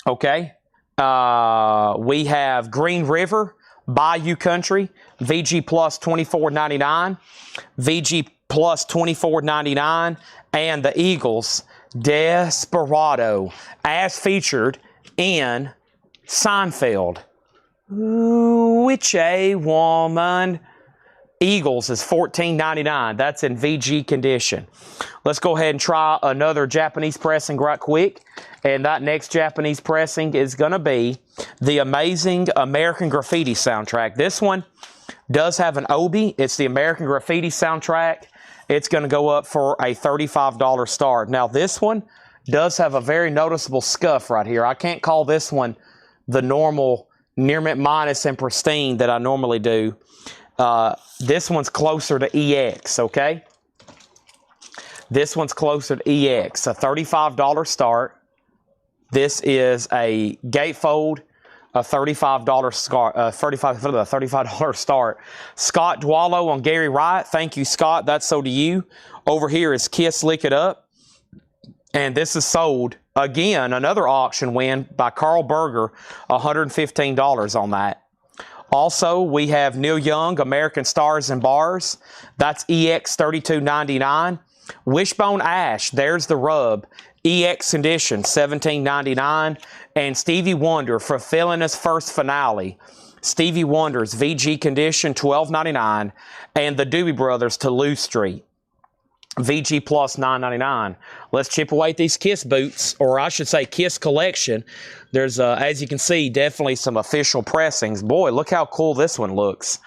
Okay. We have Green River, Bayou Country, VG Plus $24.99, VG Plus $24.99, and the Eagles, Desperado, as featured in Seinfeld. Ooh, which a woman. Eagles is $14.99. That's in VG condition. Let's go ahead and try another Japanese pressing right quick. And that next Japanese pressing is going to be the amazing American Graffiti soundtrack. This one does have an Obi. It's the American Graffiti soundtrack. It's going to go up for a $35 start. Now, this one does have a very noticeable scuff right here. I can't call this one the normal near mint minus and pristine that I normally do. This one's closer to EX, okay? This one's closer to EX, a $35 start. This is a gatefold, a $35 start. Scott Dwallow on Gary Wright. Thank you, Scott. That's sold to you. Over here is Kiss Lick It Up. And this is sold, again, another auction win by Carl Berger, $115 on that. Also, we have Neil Young, American Stars and Bars. That's EX $32.99. Wishbone Ash, there's the rub. EX condition, $17.99. And Stevie Wonder, fulfilling his first finale. Stevie Wonder's VG condition, $12.99. And the Doobie Brothers, Toulouse Street. VG Plus $9.99. Let's chip away at these Kiss boots, or I should say Kiss collection. There's, as you can see, definitely some official pressings. Boy, look how cool this one looks.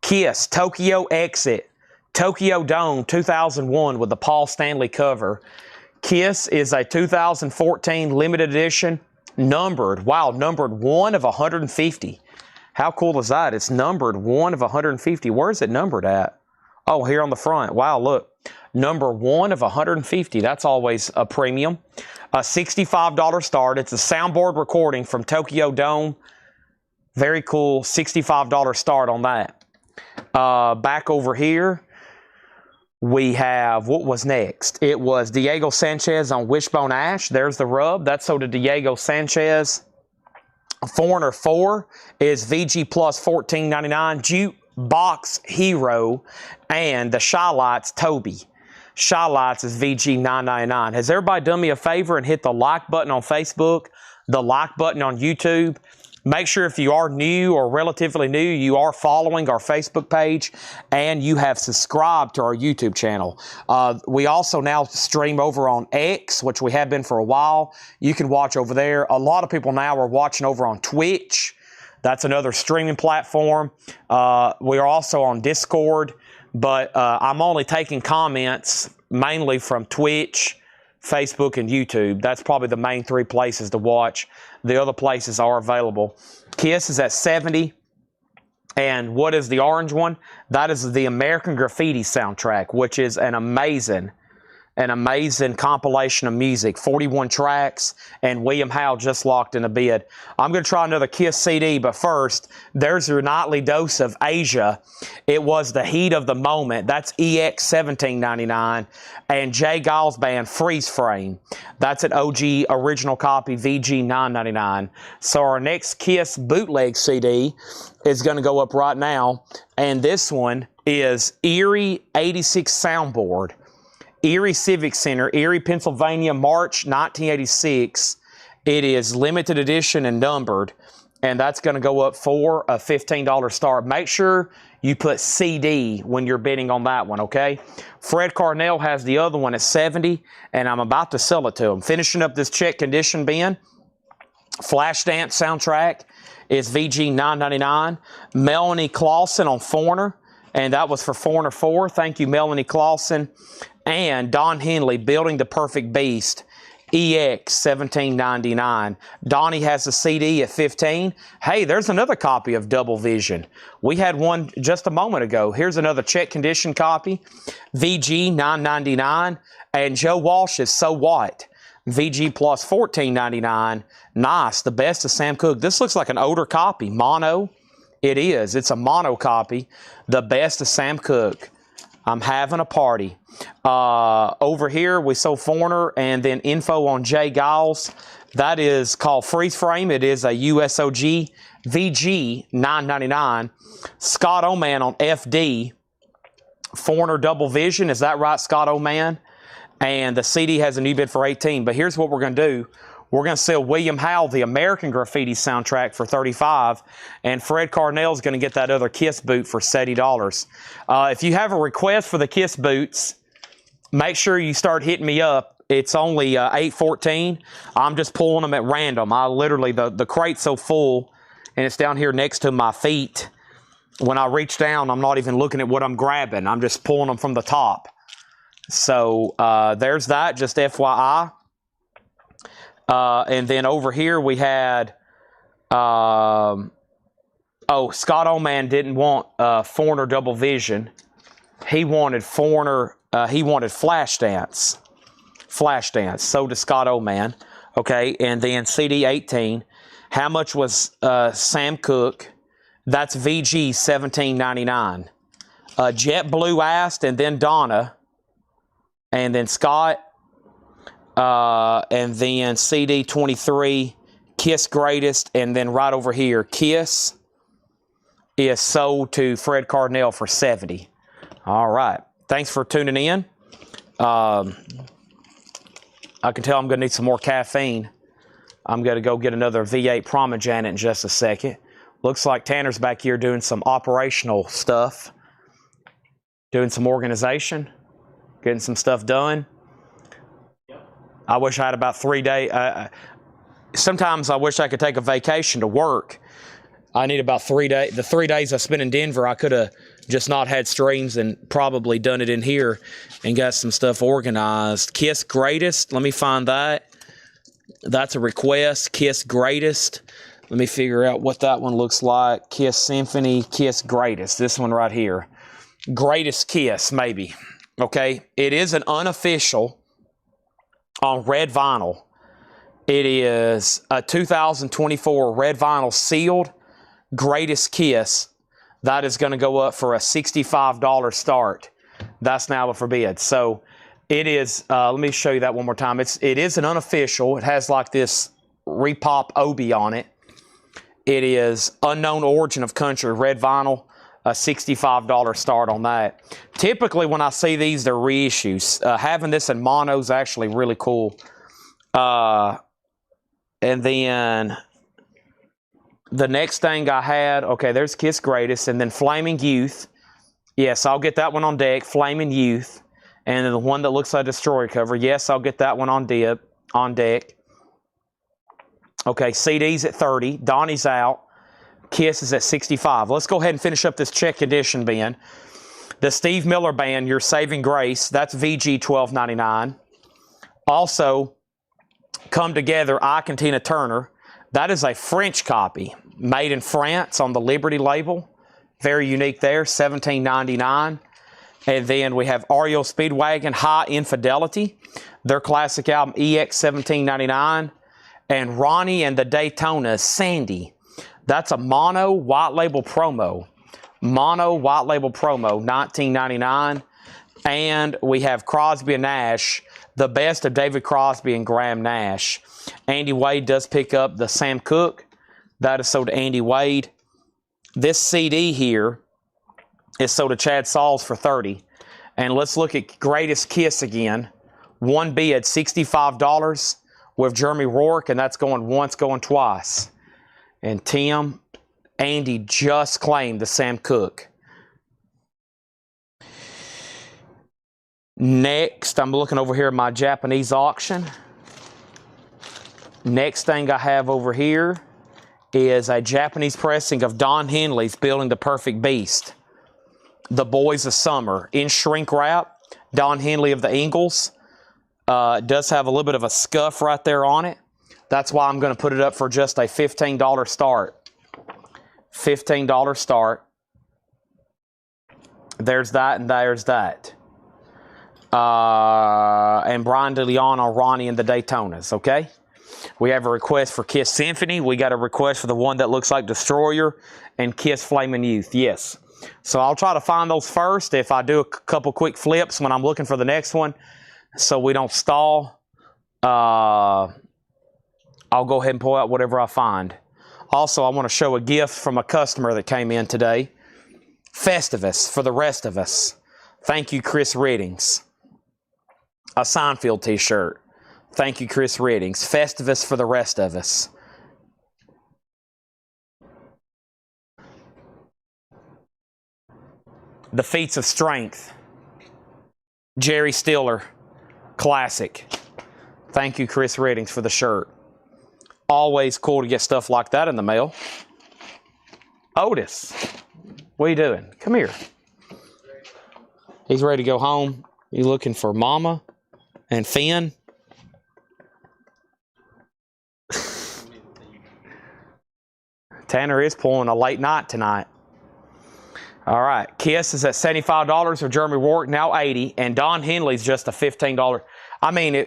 Kiss Tokyo Exit, Tokyo Dome 2001 with the Paul Stanley cover. Kiss is a 2014 limited edition, numbered. Wow, numbered 1 of 150. How cool is that? It's numbered 1 of 150. Where is it numbered at? Oh, here on the front. Wow, look. Number 1 of 150. That's always a premium. A $65 start. It's a soundboard recording from Tokyo Dome. Very cool. $65 start on that. Back over here, we have, what was next? It was Diego Sanchez on Wishbone Ash. There's the rub. That's sold to Diego Sanchez. Foreigner 4 is VG Plus $14.99. Jukebox Hero and the Shy Lights Toby. Shy Lights is VG $9.99. Has everybody done me a favor and hit the like button on Facebook, the like button on YouTube? Make sure if you are new or relatively new, you are following our Facebook page and you have subscribed to our YouTube channel. We also now stream over on X, which we have been for a while. You can watch over there. A lot of people now are watching over on Twitch. That's another streaming platform. We are also on Discord, but I'm only taking comments mainly from Twitch, Facebook, and YouTube. That's probably the main 3 places to watch. The other places are available. Kiss is at 70. And what is the orange one? That is the American Graffiti soundtrack, which is an amazing an amazing compilation of music, 41 tracks, and William Howe just locked in a bid. I'm going to try another Kiss CD, but first, there's your nightly dose of Asia. It was the heat of the moment. That's EX $17.99, and Jay Giles Band Freeze Frame. That's an OG original copy, VG $9.99. So our next Kiss bootleg CD is going to go up right now, and this one is Erie 86 Soundboard. Erie Civic Center, Erie, Pennsylvania, March 1986. It is limited edition and numbered, and that's going to go up for a $15 start. Make sure you put CD when you're bidding on that one, okay? Fred Carnell has the other one at 70, and I'm about to sell it to him. Finishing up this check condition bin, Flashdance soundtrack is VG $9.99. Melanie Clausen on Foreigner, and that was for Foreigner 4. Thank you, Melanie Clausen. And Don Henley, Building the Perfect Beast, EX $17.99. Donnie has a CD at 15. Hey, there's another copy of Double Vision. We had one just a moment ago. Here's another check condition copy, VG $9.99. And Joe Walsh is So What, VG plus $14.99. Nice, the best of Sam Cooke. This looks like an older copy, mono. It is. It's a mono copy, the best of Sam Cooke. I'm having a party. Over here, we saw Foreigner, and then info on Jay Giles. That is called Freeze Frame. It is a USOG VG $9.99. Scott Oman on FD. Foreigner Double Vision. Is that right, Scott Oman? And the CD has a new bid for 18. But here's what we're going to do. We're going to sell William Howe, the American Graffiti soundtrack, for $35, and Fred Carnell's going to get that other Kiss boot for $70. If you have a request for the Kiss boots, make sure you start hitting me up. It's only $8.14. I'm just pulling them at random. I literally, the crate's so full, and it's down here next to my feet. When I reach down, I'm not even looking at what I'm grabbing. I'm just pulling them from the top. So there's that, just FYI. And then over here we had, Scott Oman didn't want Foreigner Double Vision. He wanted Foreigner, he wanted Flashdance. Flashdance. So did Scott Oman. Okay, and then CD 18. How much was Sam Cooke? That's VG $17.99. JetBlue asked, and then Donna, and then Scott. And then CD 23, Kiss Greatest, and then right over here, Kiss is sold to Fred Carnell for $70. All right. Thanks for tuning in. I can tell I'm going to need some more caffeine. I'm going to go get another V8 Promegranate in just a second. Looks like Tanner's back here doing some operational stuff, doing some organization, getting some stuff done. I wish I had about 3 days. Sometimes I wish I could take a vacation to work. I need about 3 days. The 3 days I spent in Denver, I could have just not had streams and probably done it in here and got some stuff organized. Kiss Greatest. Let me find that. That's a request. Kiss Greatest. Let me figure out what that one looks like. Kiss Symphony, Kiss Greatest. This one right here. Greatest Kiss, maybe. Okay. It is an unofficial on red vinyl. It is a 2024 red vinyl sealed Greatest Kiss. That is going to go up for a $65 start. That's now up for bid. So it is, let me show you that one more time. It is an unofficial. It has like this repop obi on it. It is unknown origin of country red vinyl. A $65 start on that. Typically, when I see these, they're reissues. Having this in mono is actually really cool. And then the next thing I had, okay, there's Kiss Greatest, and then Flaming Youth. Yes, I'll get that one on deck, Flaming Youth. And then the one that looks like a Destroyer cover. Yes, I'll get that one on deck. Okay, CD's at 30. Donnie's out. Kiss is at 65. Let's go ahead and finish up this check condition bin. The Steve Miller Band, Your Saving Grace, that's VG $12.99. Also, Come Together, Ike and Tina Turner. That is a French copy, made in France on the Liberty label. Very unique there, $17.99. And then we have REO Speedwagon High Infidelity, their classic album EX 1799. And Ronnie and the Daytona Sandy. That's a mono white label promo. Mono white label promo, 1999. And we have Crosby and Nash, the best of David Crosby and Graham Nash. Andy Wade does pick up the Sam Cooke. That is sold to Andy Wade. This CD here is sold to Chad Sauls for $30. And let's look at Greatest Kiss again. One bid, $65 with Jeremy Rourke, and that's going once, going twice. And Tim, Andy just claimed the Sam Cooke. Next, I'm looking over here at my Japanese auction. Next thing I have over here is a Japanese pressing of Don Henley's Building the Perfect Beast. The Boys of Summer in shrink wrap. Don Henley of the Ingles. Does have a little bit of a scuff right there on it. That's why I'm going to put it up for just a $15 start. $15 start. There's that and there's that. And Brian DeLeon on Ronnie and the Daytonas, okay? We have a request for Kiss Symphony. We got a request for the one that looks like Destroyer and Kiss Flamin' Youth, yes. So I'll try to find those first. If I do a couple quick flips when I'm looking for the next one, so we don't stall, I'll go ahead and pull out whatever I find. Also, I want to show a gift from a customer that came in today. Festivus for the rest of us. Thank you, Chris Reddings. A Seinfeld t-shirt. Thank you, Chris Reddings. Festivus for the rest of us. The Feats of Strength. Jerry Stiller. Classic. Thank you, Chris Reddings, for the shirt. Always cool to get stuff like that in the mail. Otis, what are you doing? Come here. He's ready to go home. You looking for Mama and Finn? Tanner is pulling a late night tonight. All right, Kiss is at $75 or Jeremy Rourke now $80, and Don Henley's just a $15. I mean,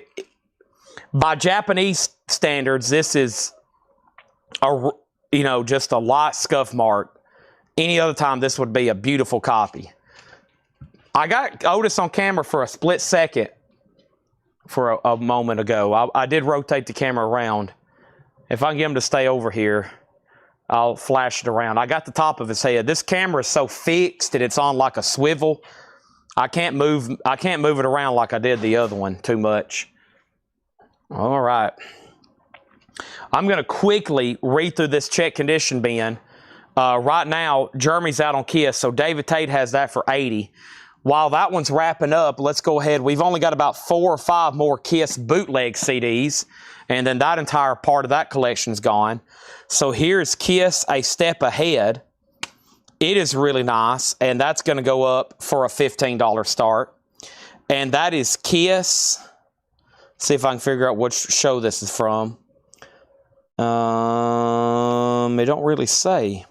by Japanese standards, this is just a light scuff mark. Any other time, this would be a beautiful copy. I got Otis on camera for a split second for a moment ago. I did rotate the camera around. If I can get him to stay over here, I'll flash it around. I got the top of his head. This camera is so fixed that it's on like a swivel. I can't move it around like I did the other one too much. All right. I'm going to quickly read through this check condition bin. Right now, Jeremy's out on Kiss, so David Tate has that for $80. While that one's wrapping up, let's go ahead. We've only got about 4 or 5 more Kiss bootleg CDs, and then that entire part of that collection's gone. So here's Kiss A Step Ahead. It is really nice, and that's going to go up for a $15 start. And that is Kiss. See if I can figure out which show this is from. It don't really say.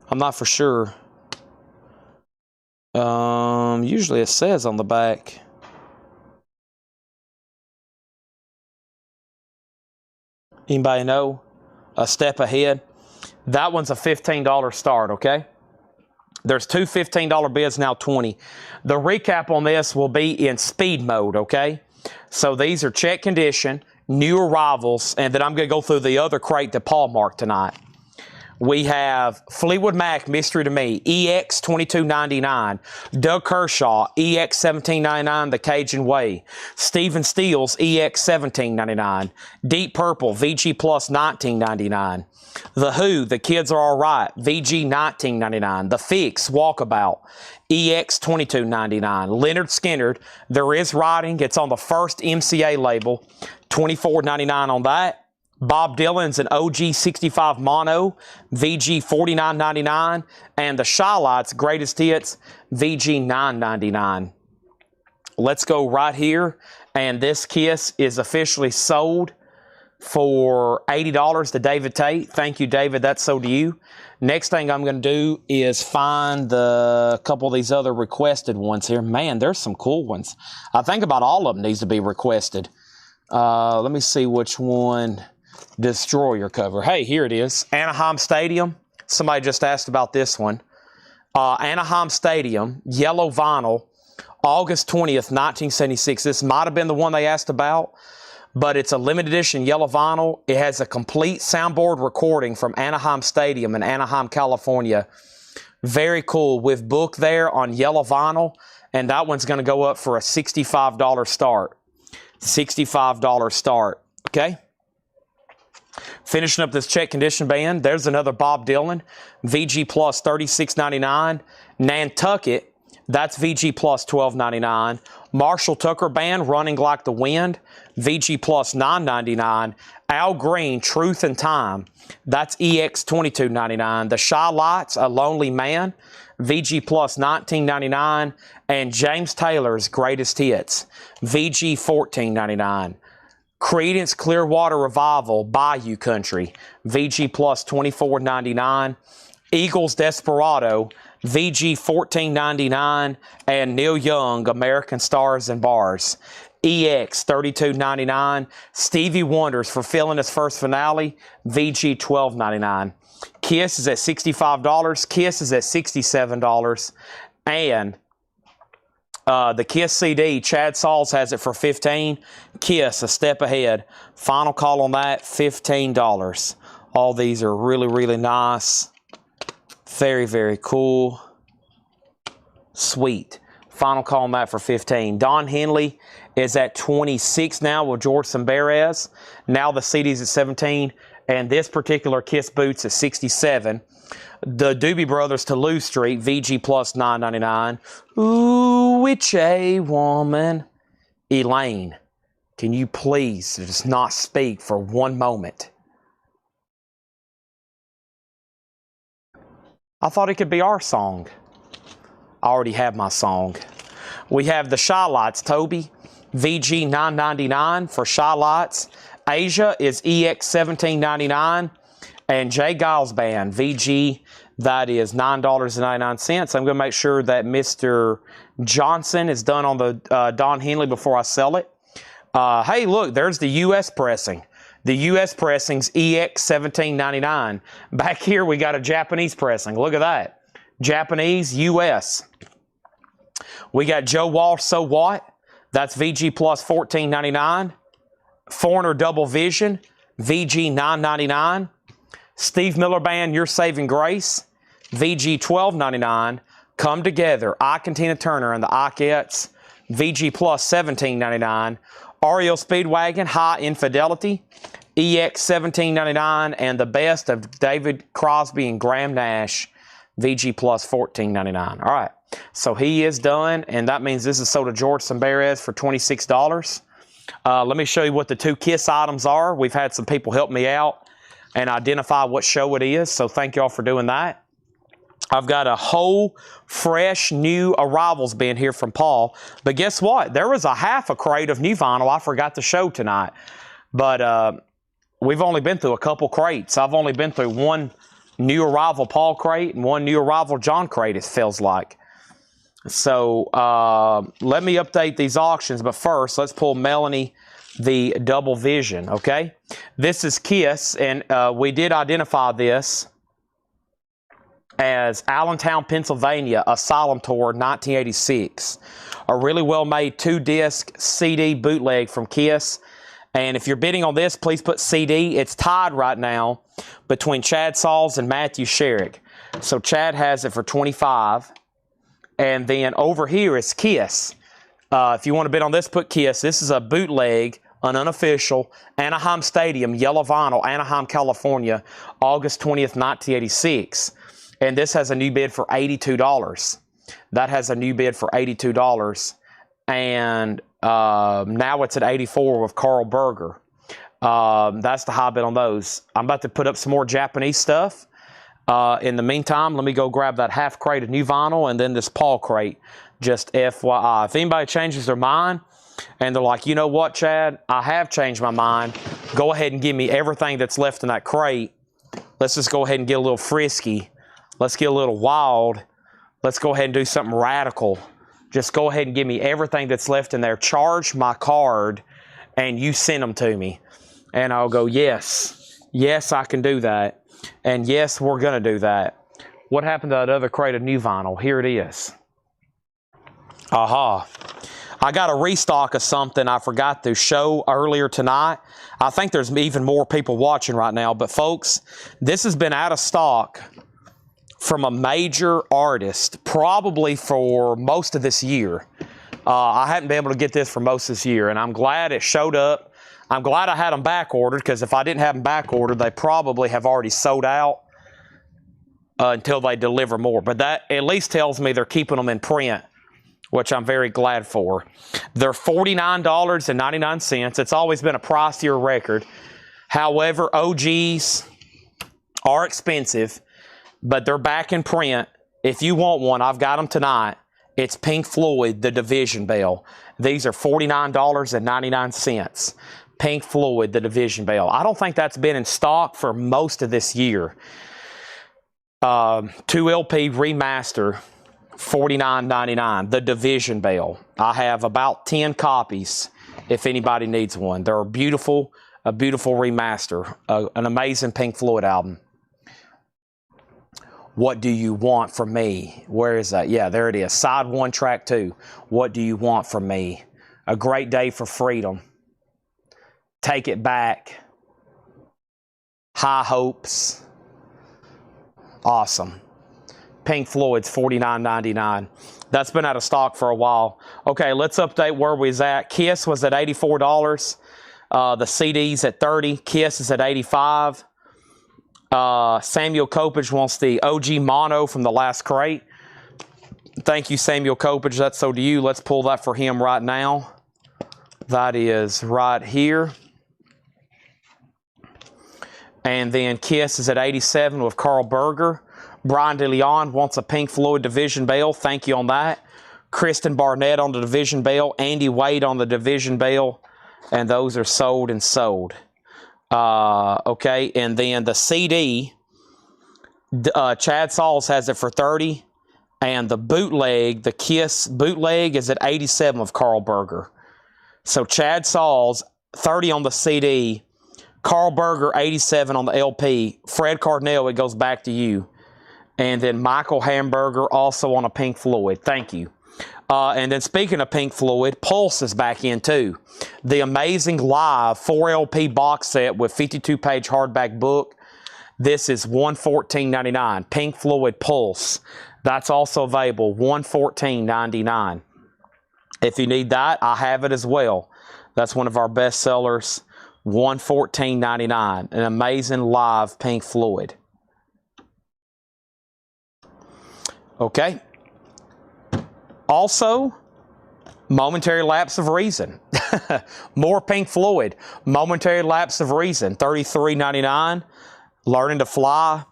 I'm not for sure. Usually it says on the back. Anybody know? A Step Ahead. That one's a $15 start, okay? There's 2 $15 bids, now 20. The recap on this will be in speed mode, okay? So these are check condition, new arrivals, and then I'm going to go through the other crate that Paul marked tonight. We have Fleetwood Mac, Mystery to Me, EX 2299. Doug Kershaw, EX 1799, The Cajun Way. Stephen Steele's EX 1799. Deep Purple, VG Plus 1999. The Who, The Kids Are Alright, VG 1999. The Fix, Walkabout, EX 2299. Leonard Skinner, There Is Writing, it's on the first MCA label, $24.99 on that. Bob Dylan's an OG 65 mono, VG $49.99, and the Shy-Lights Greatest Hits, VG $9.99. Let's go right here, and this Kiss is officially sold for $80 to David Tate. Thank you, David. That's so to you. Next thing I'm going to do is find a couple of these other requested ones here. Man, there's some cool ones. I think about all of them needs to be requested. Let me see which one. Destroyer cover. Hey, here it is. Anaheim Stadium. Somebody just asked about this one. Anaheim Stadium, yellow vinyl, August 20th, 1976. This might have been the one they asked about, but it's a limited edition yellow vinyl. It has a complete soundboard recording from Anaheim Stadium in Anaheim, California. Very cool, with book there on yellow vinyl, and that one's going to go up for a $65 start. $65 start, okay? Finishing up this check condition band, there's another Bob Dylan, VG Plus $36.99. Nantucket, that's VG Plus $12.99. Marshall Tucker Band, Running Like the Wind, VG Plus $9.99. Al Green, Truth and Time, that's EX $22.99. The Shy Lights, A Lonely Man, VG Plus $19.99. And James Taylor's Greatest Hits, VG $14.99. Creedence Clearwater Revival, Bayou Country, VG Plus $24.99. Eagles Desperado, VG $14.99. And Neil Young, American Stars and Bars, EX $32.99. Stevie Wonder's Fulfilling His First Finale, VG $12.99. Kiss is at $65. Kiss is at $67. And the Kiss CD, Chad Sauls has it for $15. Kiss, a step ahead. Final call on that, $15. All these are really, really nice. Very, very cool. Sweet. Final call on that for $15. Don Henley is at $26 now with George Samberez. Now the CD's at $17. And this particular Kiss Boots is $67. The Doobie Brothers Toulouse Street, VG Plus $9.99. Ooh, which a woman. Elaine, can you please just not speak for one moment? I thought it could be our song. I already have my song. We have the Shy Lights, Toby, VG $9.99 for Shy Lights. Asia is EX $17.99. And Jay Giles Band, VG, that is $9.99. I'm going to make sure that Mr. Johnson is done on the Don Henley before I sell it. Hey, look, there's the U.S. pressing. The U.S. pressing's EX $17.99. Back here, we got a Japanese pressing. Look at that. Japanese, U.S. We got Joe Walsh, So What? That's VG Plus $14.99. Foreigner Double Vision, VG $9.99. Steve Miller Band, Your Saving Grace, VG $12.99. Come Together, Ike and Tina Turner and the Ikeettes, VG Plus $17.99. REO Speedwagon, High Infidelity, EX $17.99. And the best of David Crosby and Graham Nash, VG Plus $14.99. All right, so he is done, and that means this is sold to George Samberez for $26. Let me show you what the two Kiss items are. We've had some people help me out and identify what show it is, so thank y'all for doing that. I've got a whole, fresh, new arrivals bin here from Paul. But guess what? There was a half a crate of new vinyl I forgot to show tonight. But we've only been through a couple crates. I've only been through one new arrival Paul crate and one new arrival John crate, it feels like. So let me update these auctions. But first, let's pull Melanie the Double Vision, okay? This is Kiss, and we did identify this as Allentown, Pennsylvania, Asylum Tour 1986. A really well-made 2-disc CD bootleg from Kiss. And if you're bidding on this, please put CD. It's tied right now between Chad Sauls and Matthew Sherrick. So Chad has it for $25. And then over here is Kiss. If you want to bid on this, put Kiss. This is a bootleg, an unofficial, Anaheim Stadium, yellow vinyl, Anaheim, California, August 20th, 1986. And this has a new bid for $82. That has a new bid for $82. And now it's at $84 with Carl Berger. That's the high bid on those. I'm about to put up some more Japanese stuff. In the meantime, let me go grab that half crate of new vinyl and then this Paul crate. Just FYI. If anybody changes their mind and they're like, you know what, Chad, I have changed my mind. Go ahead and give me everything that's left in that crate. Let's just go ahead and get a little frisky. Let's get a little wild. Let's go ahead and do something radical. Just go ahead and give me everything that's left in there. Charge my card, and you send them to me. And I'll go, yes. Yes, I can do that. And yes, we're going to do that. What happened to that other crate of new vinyl? Here it is. Aha. I got a restock of something I forgot to show earlier tonight. I think there's even more people watching right now. But folks, this has been out of stock from a major artist probably for most of this year. I hadn't been able to get this for most of this year, and I'm glad it showed up. I'm glad I had them back ordered, because if I didn't have them back ordered, they probably have already sold out until they deliver more. But that at least tells me they're keeping them in print, which I'm very glad for. They're $49.99. It's always been a pricier record. However, OGs are expensive, but they're back in print. If you want one, I've got them tonight. It's Pink Floyd, The Division Bell. These are $49.99. Pink Floyd, The Division Bell. I don't think that's been in stock for most of this year. 2 LP remaster, $49.99. The Division Bell. I have about 10 copies if anybody needs one. They're a beautiful remaster. An amazing Pink Floyd album. What do you want from me? Where is that? Yeah, there it is. Side 1, track 2. What do you want from me? A great day for freedom. Take it back. High hopes. Awesome. Pink Floyd's $49.99. That's been out of stock for a while. Okay, let's update where we was at. Kiss was at $84. The CD's at $30. Kiss is at $85. Samuel Copage wants the OG mono from the last crate. Thank you, Samuel Copage. That's so to you. Let's pull that for him right now. That is right here. And then Kiss is at $87 with Carl Berger. Brian DeLeon wants a Pink Floyd Division Bell. Thank you on that. Kristen Barnett on the Division Bell. Andy Wade on the Division Bell. And those are sold and sold. Okay, and then the CD, Chad Sauls has it for $30, and the bootleg, the Kiss bootleg, is at $87 of Carl Berger. So Chad Sauls, $30 on the CD, Carl Berger, $87 on the LP. Fred Cardinale, it goes back to you. And then Michael Hamburger also on a Pink Floyd. Thank you. And then speaking of Pink Floyd, Pulse is back in too. The amazing live 4 LP box set with 52-page hardback book. This is $114.99. Pink Floyd Pulse. That's also available, $114.99. If you need that, I have it as well. That's one of our best sellers, $114.99. An amazing live Pink Floyd. Okay. Also, Momentary Lapse of Reason. More Pink Floyd. Momentary Lapse of Reason, $33.99. Learning to Fly.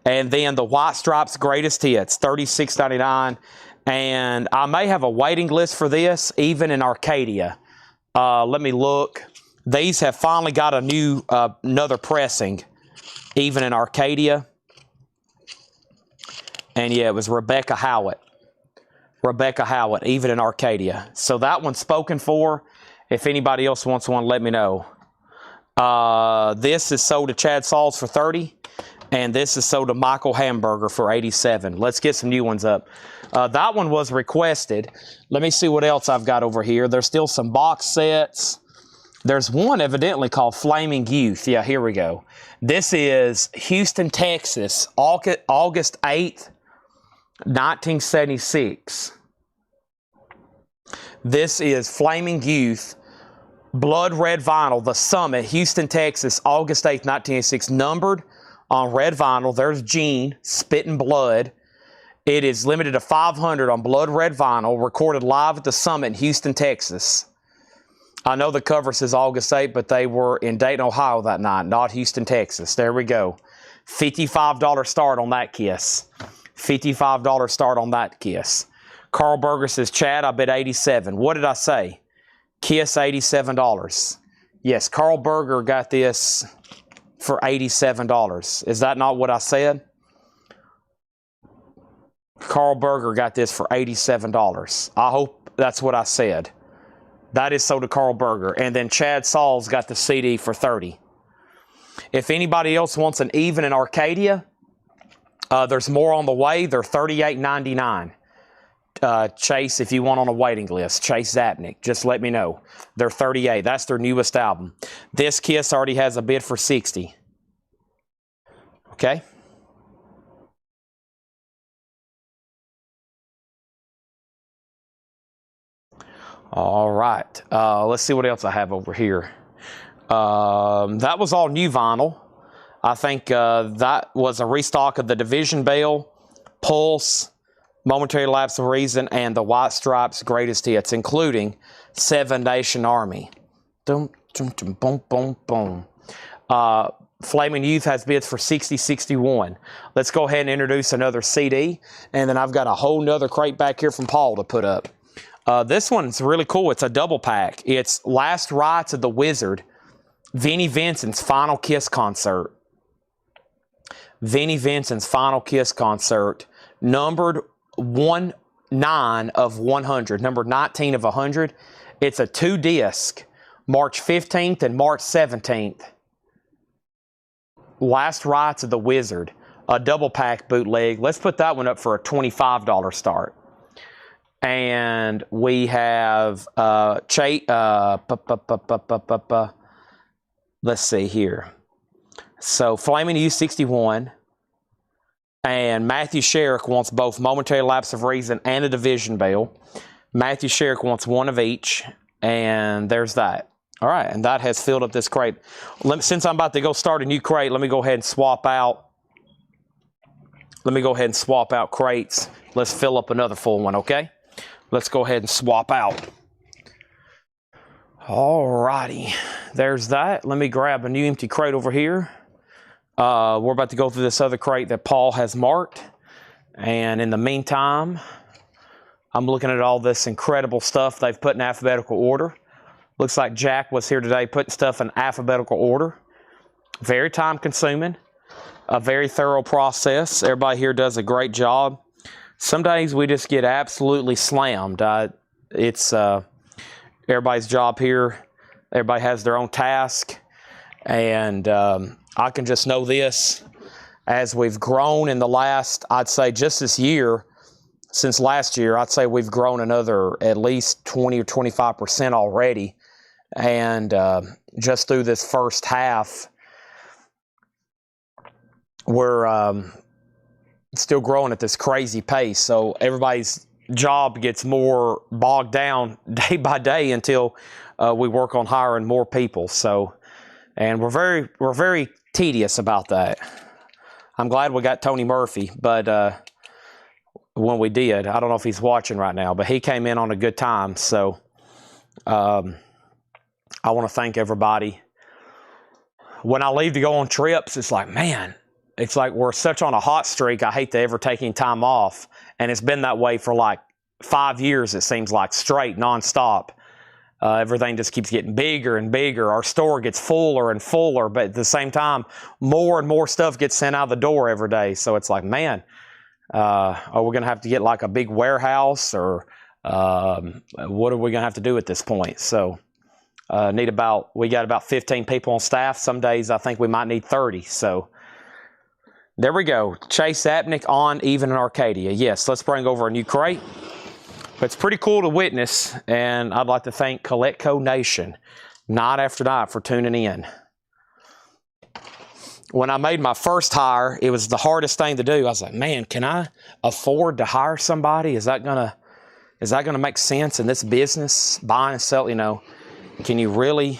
And then the White Stripes Greatest Hits, $36.99. And I may have a waiting list for this, even in Arcadia. Let me look. These have finally got a new, another pressing, even in Arcadia. And yeah, it was Rebecca Howitt. Rebecca Howitt, even in Arcadia. So that one's spoken for. If anybody else wants one, let me know. This is sold to Chad Sauls for $30. And this is sold to Michael Hamburger for $87. Let's get some new ones up. That one was requested. Let me see what else I've got over here. There's still some box sets. There's one evidently called Flaming Youth. Yeah, here we go. This is Houston, Texas, August 8th. 1976. This is Flaming Youth, Blood Red Vinyl, The Summit, Houston, Texas, August 8th, 1986, numbered on red vinyl. There's Gene, Spitting Blood. It is limited to 500 on Blood Red Vinyl, recorded live at The Summit in Houston, Texas. I know the cover says August 8th, but they were in Dayton, Ohio that night, not Houston, Texas. There we go. $55 start on that Kiss. $55 start on that Kiss. Carl Berger says, Chad, I bet $87. What did I say? Kiss, $87. Yes, Carl Berger got this for $87. Is that not what I said? Carl Berger got this for $87. I hope that's what I said. That is so to Carl Berger. And then Chad Saul's got the CD for $30. If anybody else wants an even in Arcadia, there's more on the way. They're $38.99. Chase, if you want on a waiting list, Chase Zapnick, just let me know. They're $38. That's their newest album. This Kiss already has a bid for $60. Okay? All right. Let's see what else I have over here. That was all new vinyl. I think that was a restock of the Division Bell, Pulse, Momentary Lapse of Reason, and the White Stripes Greatest Hits, including Seven Nation Army. Dum, dum, dum, boom, boom, boom. Flaming Youth has bids for $60.61. Let's go ahead and introduce another CD, and then I've got a whole nother crate back here from Paul to put up. This one's really cool. It's a double pack. It's Last Rites of the Wizard, Vinnie Vincent's Final Kiss Concert. Vinnie Vincent's Final Kiss Concert, numbered 19 of 100, number 19 of 100. It's a 2-disc, March 15th and March 17th. Last Rites of the Wizard, a double pack bootleg. Let's put that one up for a $25 start. And we have let's see here. So Flaming Youth 61. And Matthew Sherrick wants both Momentary Lapse of Reason and a Division Bell. Matthew Sherrick wants one of each. And there's that. All right, and that has filled up this crate. Since I'm about to go start a new crate, let me go ahead and swap out. Let me go ahead and swap out crates. Let's fill up another full one, okay? Let's go ahead and swap out. All righty, there's that. Let me grab a new empty crate over here. We're about to go through this other crate that Paul has marked. And in the meantime, I'm looking at all this incredible stuff they've put in alphabetical order. Looks like Jack was here today putting stuff in alphabetical order. Very time consuming, a very thorough process. Everybody here does a great job. Some days we just get absolutely slammed. It's everybody's job here. Everybody has their own task. And I can just know this. As we've grown in the last, I'd say just this year, since last year, I'd say we've grown another at least 20 or 25% already. And just through this first half, we're still growing at this crazy pace. So everybody's job gets more bogged down day by day until we work on hiring more people. So, and we're very tedious about that. I'm glad we got Tony Murphy, but when we did, I don't know if he's watching right now, but he came in on a good time. So I want to thank everybody. When I leave to go on trips, it's like, man, it's like we're such on a hot streak. I hate to ever take any time off. And it's been that way for like 5 years, it seems like, straight, nonstop. Everything just keeps getting bigger and bigger. Our store gets fuller and fuller, but at the same time, more and more stuff gets sent out the door every day. So it's like, man, are we going to have to get like a big warehouse, or what are we going to have to do at this point? So we got about 15 people on staff. Some days I think we might need 30. So there we go. Chase Zapnick on Even in Arcadia. Yes, let's bring over a new crate. It's pretty cool to witness, and I'd like to thank Coletco Nation night after night for tuning in. When I made my first hire, it was the hardest thing to do. I was like, man, can I afford to hire somebody? Is that gonna make sense in this business? Buying and selling, can you really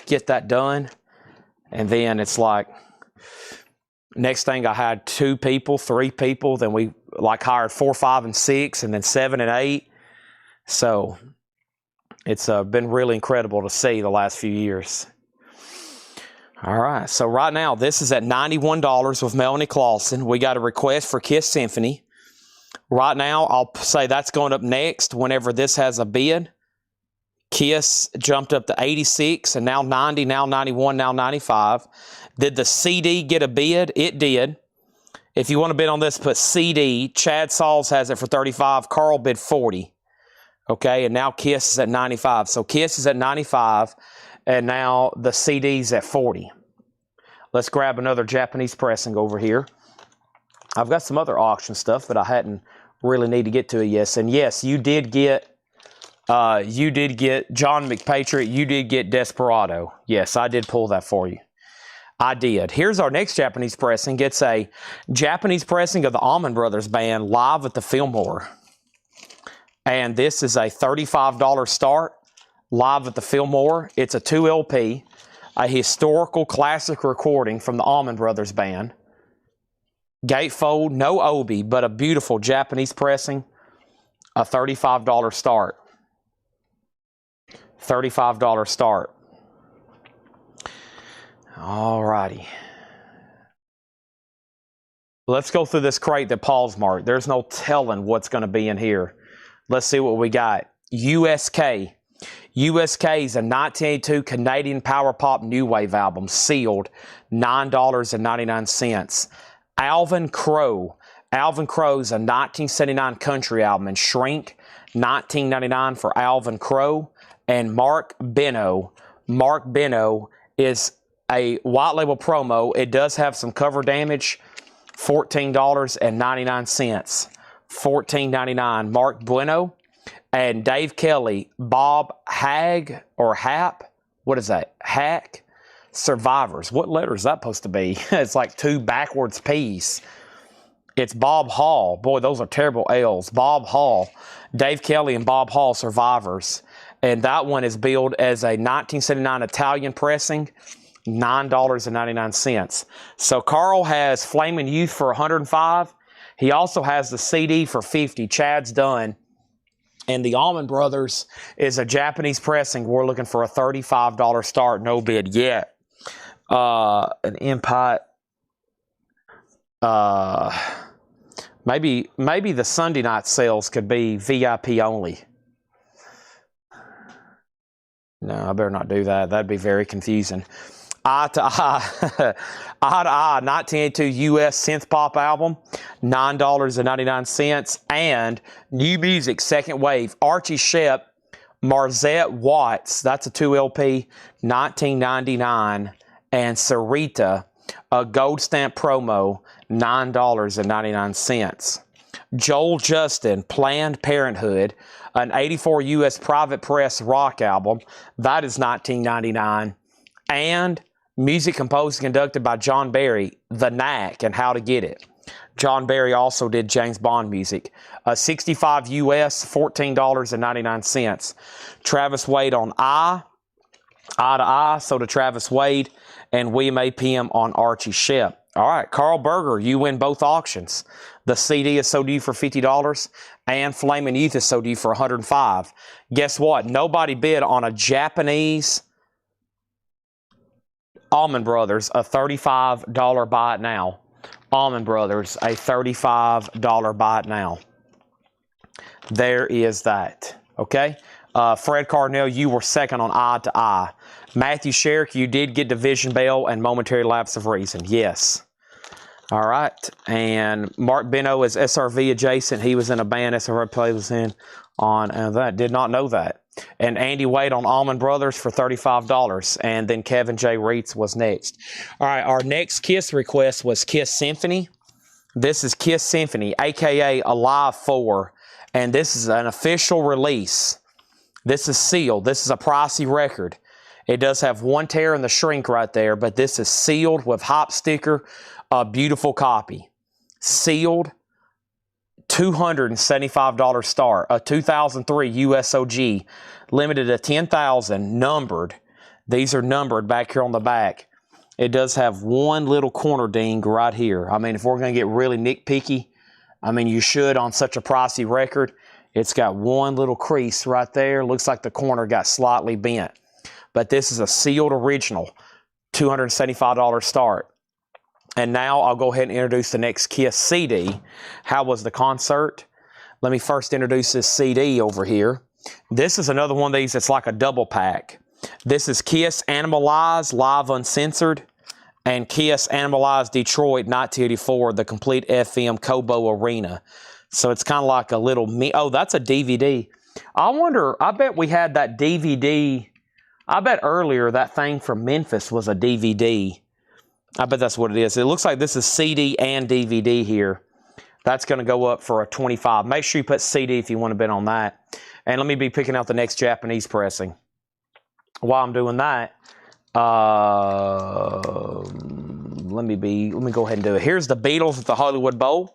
get that done? And then it's like, next thing I had 2 people, 3 people, then we hired 4, 5, and 6, and then 7 and 8. So it's been really incredible to see the last few years. All right, so right now this is at $91 with Melanie Clausen. We got a request for Kiss Symphony. Right now I'll say that's going up next whenever this has a bid. Kiss jumped up to 86 and now 90, now 91, now 95. Did the CD get a bid? It did. If you want to bid on this, put CD. Chad Sauls has it for 35. Carl bid 40. Okay, and now Kiss is at 95. So Kiss is at 95, and now the CD's at 40. Let's grab another Japanese pressing over here. I've got some other auction stuff, but I hadn't really need to get to it yet. And yes, you did get John McPatriot. You did get Desperado. Yes, I did pull that for you. I did. Here's our next Japanese pressing. It's a Japanese pressing of the Allman Brothers Band live at the Fillmore. And this is a $35 start live at the Fillmore. It's a 2 LP, a historical classic recording from the Allman Brothers Band. Gatefold, no obi, but a beautiful Japanese pressing. A $35 start. $35 start. All righty. Let's go through this crate that Paul's marked. There's no telling what's going to be in here. Let's see what we got. USK. USK is a 1982 Canadian power pop new wave album, sealed, $9.99. Alvin Crow. Alvin Crow's a 1979 country album, and Shrink, $19.99 for Alvin Crow. And Mark Beno. Mark Beno is a white label promo. It does have some cover damage. $14.99. $14.99. Mark Bueno. And Dave Kelly. Bob Hag or Hap. What is that? Hack. Survivors. What letter is that supposed to be? It's like 2 backwards P's. It's Bob Hall. Boy, those are terrible L's. Bob Hall. Dave Kelly and Bob Hall, Survivors. And that one is billed as a 1979 Italian pressing, $9.99. So Carl has Flamin' Youth for $105. He also has the CD for $50. Chad's done. And the Allman Brothers is a Japanese pressing. We're looking for a $35 start. No bid yet. An Impact. Maybe the Sunday night sales could be VIP only. No, I better not do that. That'd be very confusing. Eye to Eye. Eye to Eye, 1982 US synth pop album, $9.99. And New Music, Second Wave, Archie Shepp, Marzette Watts, that's a 2 LP, $19.99. And Sarita, a gold stamp promo, $9.99. Joel Justin, Planned Parenthood, an 84 US private press rock album, that is $19.99. And music composed and conducted by John Barry, The Knack and How to Get It. John Barry also did James Bond music. 65 US, $14.99. Travis Wade on Eye to Eye, so to Travis Wade, and William A. PM on Archie Shepp. All right, Carl Berger, you win both auctions. The CD is sold to you for $50, and Flamin' Youth is sold to you for $105. Guess what? Nobody bid on a Japanese Allman Brothers, a $35 buy it now. Allman Brothers, a $35 buy it now. There is that. Okay? Fred Cardinal, you were second on Eye to Eye. Matthew Sherrick, you did get Division Bell and Momentary Lapse of Reason. Yes. All right. And Mark Beno is SRV adjacent. He was in a band SRV plays in on that. Did not know that. And Andy Wade on Allman Brothers for $35. And then Kevin J. Reitz was next. All right. Our next Kiss request was Kiss Symphony. This is Kiss Symphony, a.k.a. Alive 4. And this is an official release. This is sealed. This is a pricey record. It does have one tear in the shrink right there, but this is sealed with hop sticker, a beautiful copy. Sealed, $275 start, a 2003 USOG, limited to 10,000, numbered. These are numbered back here on the back. It does have one little corner ding right here. I mean, if we're going to get really nitpicky, I mean, you should on such a pricey record. It's got one little crease right there. Looks like the corner got slightly bent. But this is a sealed original, $275 start. And now I'll go ahead and introduce the next Kiss CD. How was the concert? Let me first introduce this CD over here. This is another one of these that's like a double pack. This is Kiss Animalized Live Uncensored and Kiss Animalized Detroit 1984, the complete FM Cobo Arena. So it's kind of like a little oh, that's a DVD. I wonder, I bet we had that DVD. I bet earlier that thing from Memphis was a DVD. I bet that's what it is. It looks like this is CD and DVD here. That's going to go up for a $25. Make sure you put CD if you want to bet on that. And let me be picking out the next Japanese pressing. While I'm doing that, let me go ahead and do it. Here's the Beatles at the Hollywood Bowl.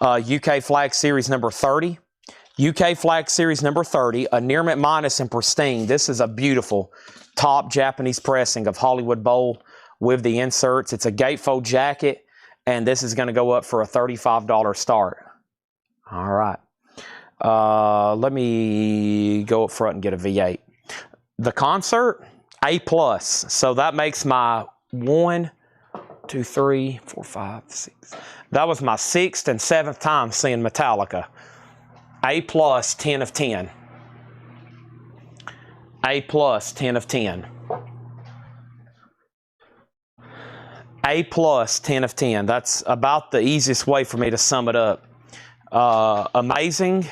UK Flag Series number 30. UK Flag Series number 30, a near mint minus in pristine. This is a beautiful top Japanese pressing of Hollywood Bowl with the inserts. It's a gatefold jacket, and this is going to go up for a $35 start. All right. Let me go up front and get a V8. The concert, A+. So that makes my 1, 2, 3, 4, 5, 6. That was my 6th and 7th time seeing Metallica. A+, 10 of 10. A+, 10 of 10. A+, 10 of 10. That's about the easiest way for me to sum it up. Amazing.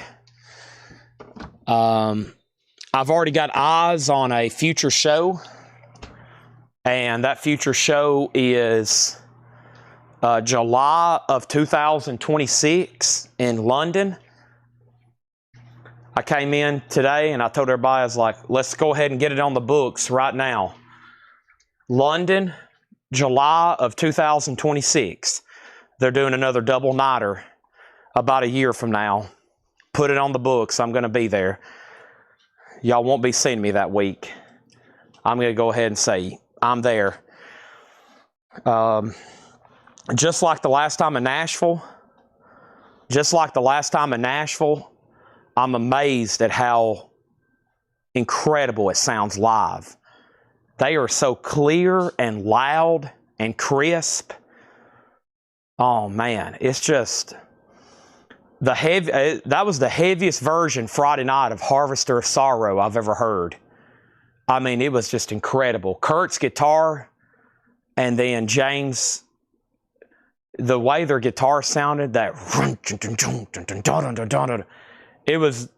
I've already got eyes on a future show, and that future show is July of 2026 in London. I came in today and I told everybody, I was like, let's go ahead and get it on the books right now. London, July of 2026. They're doing another double nighter about a year from now. Put it on the books. I'm going to be there. Y'all won't be seeing me that week. I'm going to go ahead and say I'm there. Just like the last time in Nashville, I'm amazed at how incredible it sounds live. They are so clear and loud and crisp. Oh man, it's just that was the heaviest version Friday night of Harvester of Sorrow I've ever heard. I mean, it was just incredible. Kurt's guitar, and then James, the way their guitar sounded, that it was,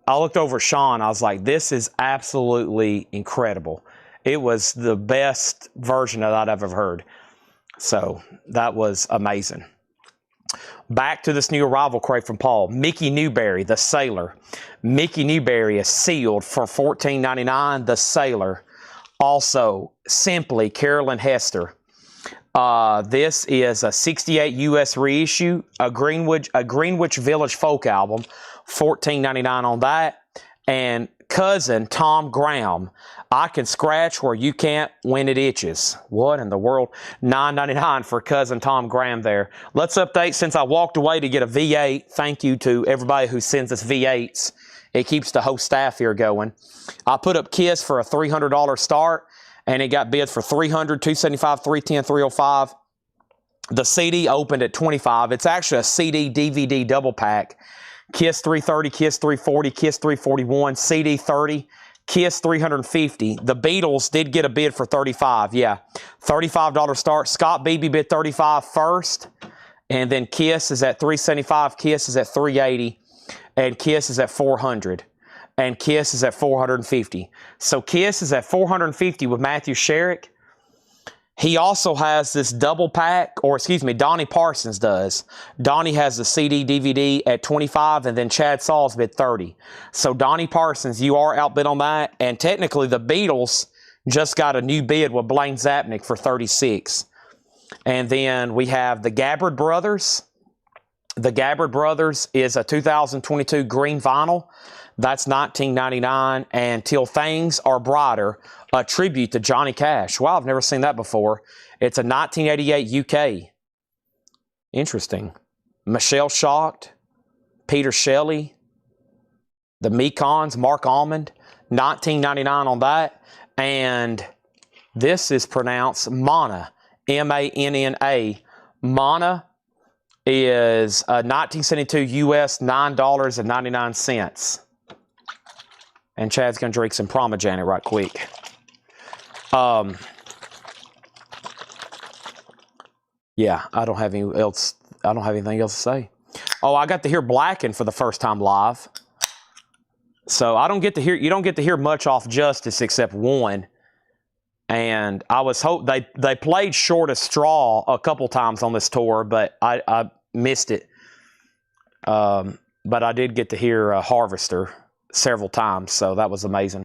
I looked over at Sean, I was like, this is absolutely incredible. It was the best version that I've ever heard. So that was amazing. Back to this new arrival crate from Paul. Mickey Newberry, the Sailor. Mickey Newberry is sealed for $14.99. The Sailor. Also, simply Carolyn Hester. This is a 68 U.S. reissue, a Greenwich Village folk album, $14.99 on that. And cousin Tom Graham, I Can Scratch Where You Can't When It Itches. What in the world? $9.99 for cousin Tom Graham there. Let's update since I walked away to get a V8. Thank you to everybody who sends us V8s. It keeps the whole staff here going. I put up Kiss for a $300 start, and it got bid for $300, $275, $310, $305. The CD opened at $25. It's actually a CD DVD double pack. Kiss 330, Kiss 340, Kiss 341, CD 30, Kiss 350. The Beatles did get a bid for $35. Yeah, $35 start. Scott Beebe bid $35 first, and then Kiss is at $375. Kiss is at $380, and Kiss is at $400, and Kiss is at $450. So Kiss is at $450 with Matthew Sherrick. He also has this double pack, or excuse me, Donnie Parsons does. Donnie has the CD DVD at $25, and then Chad Saul's bid $30. So Donnie Parsons, you are outbid on that. And technically, the Beatles just got a new bid with Blaine Zapnick for $36. And then we have the Gabbard Brothers. The Gabbard Brothers is a 2022 green vinyl. That's $19.99. And Till Things Are Brighter, a tribute to Johnny Cash. Wow, I've never seen that before. It's a 1988 UK. Interesting. Michelle Shocked, Peter Shelley, the Mekons, Mark Almond, $19.99 on that. And this is pronounced Mana, M-A-N-N-A. Mana is 1972 US, $9.99. And Chad's going to drink some Pomegranate right quick. Yeah, I don't have anything else to say. Oh, I got to hear Blacken for the first time live. So you don't get to hear much off Justice except one. And I was they played Shortest Straw a couple times on this tour, but I missed it. But I did get to hear Harvester several times, so that was amazing.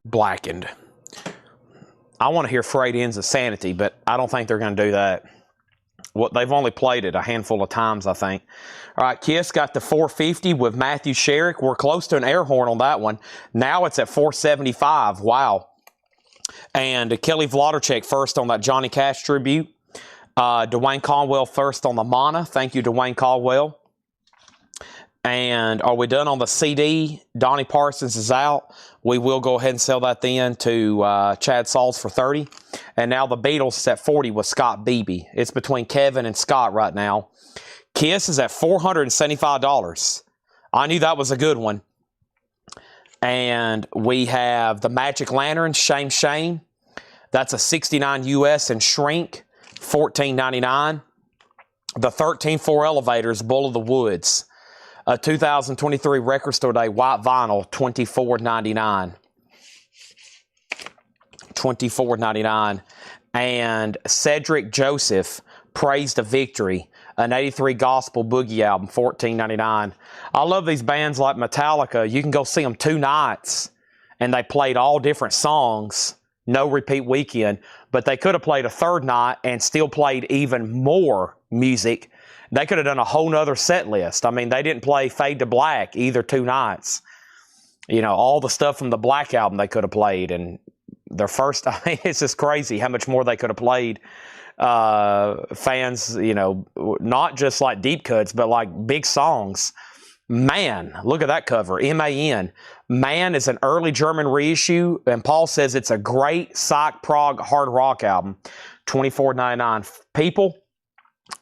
Blackened. I want to hear Frayed Ends of Sanity, but I don't think they're going to do that. They've only played it a handful of times, I think. All right, Kiss got the 450 with Matthew Sherrick. We're close to an air horn on that one. Now it's at 475. Wow. And Kelly Vlodarchek first on that Johnny Cash tribute. Dwayne Caldwell first on the Mana. Thank you, Dwayne Caldwell. And are we done on the CD? Donnie Parsons is out. We will go ahead and sell that then to Chad Sauls for 30. And now the Beatles is at 40 with Scott Beebe. It's between Kevin and Scott right now. Kiss is at $475. I knew that was a good one. And we have the Magic Lanterns, Shame Shame. That's a 69 US and shrink, $14.99. The 13-4 Elevators, Bull of the Woods. A 2023 Record Store Day white vinyl, $24.99. $24.99. And Cedric Joseph, Praise to Victory, an 83 Gospel Boogie album, $14.99. I love these bands like Metallica. You can go see them 2 nights, and they played all different songs, no repeat weekend, but they could have played a 3rd night and still played even more music. They could have done a whole nother set list. I mean, they didn't play Fade to Black either 2 nights. You know, all the stuff from the Black album they could have played. And their first, I mean, it's just crazy how much more they could have played. Fans, you know, not just like deep cuts, but like big songs. Man, look at that cover, M-A-N. Man is an early German reissue, and Paul says it's a great psych prog hard rock album, $24.99. People,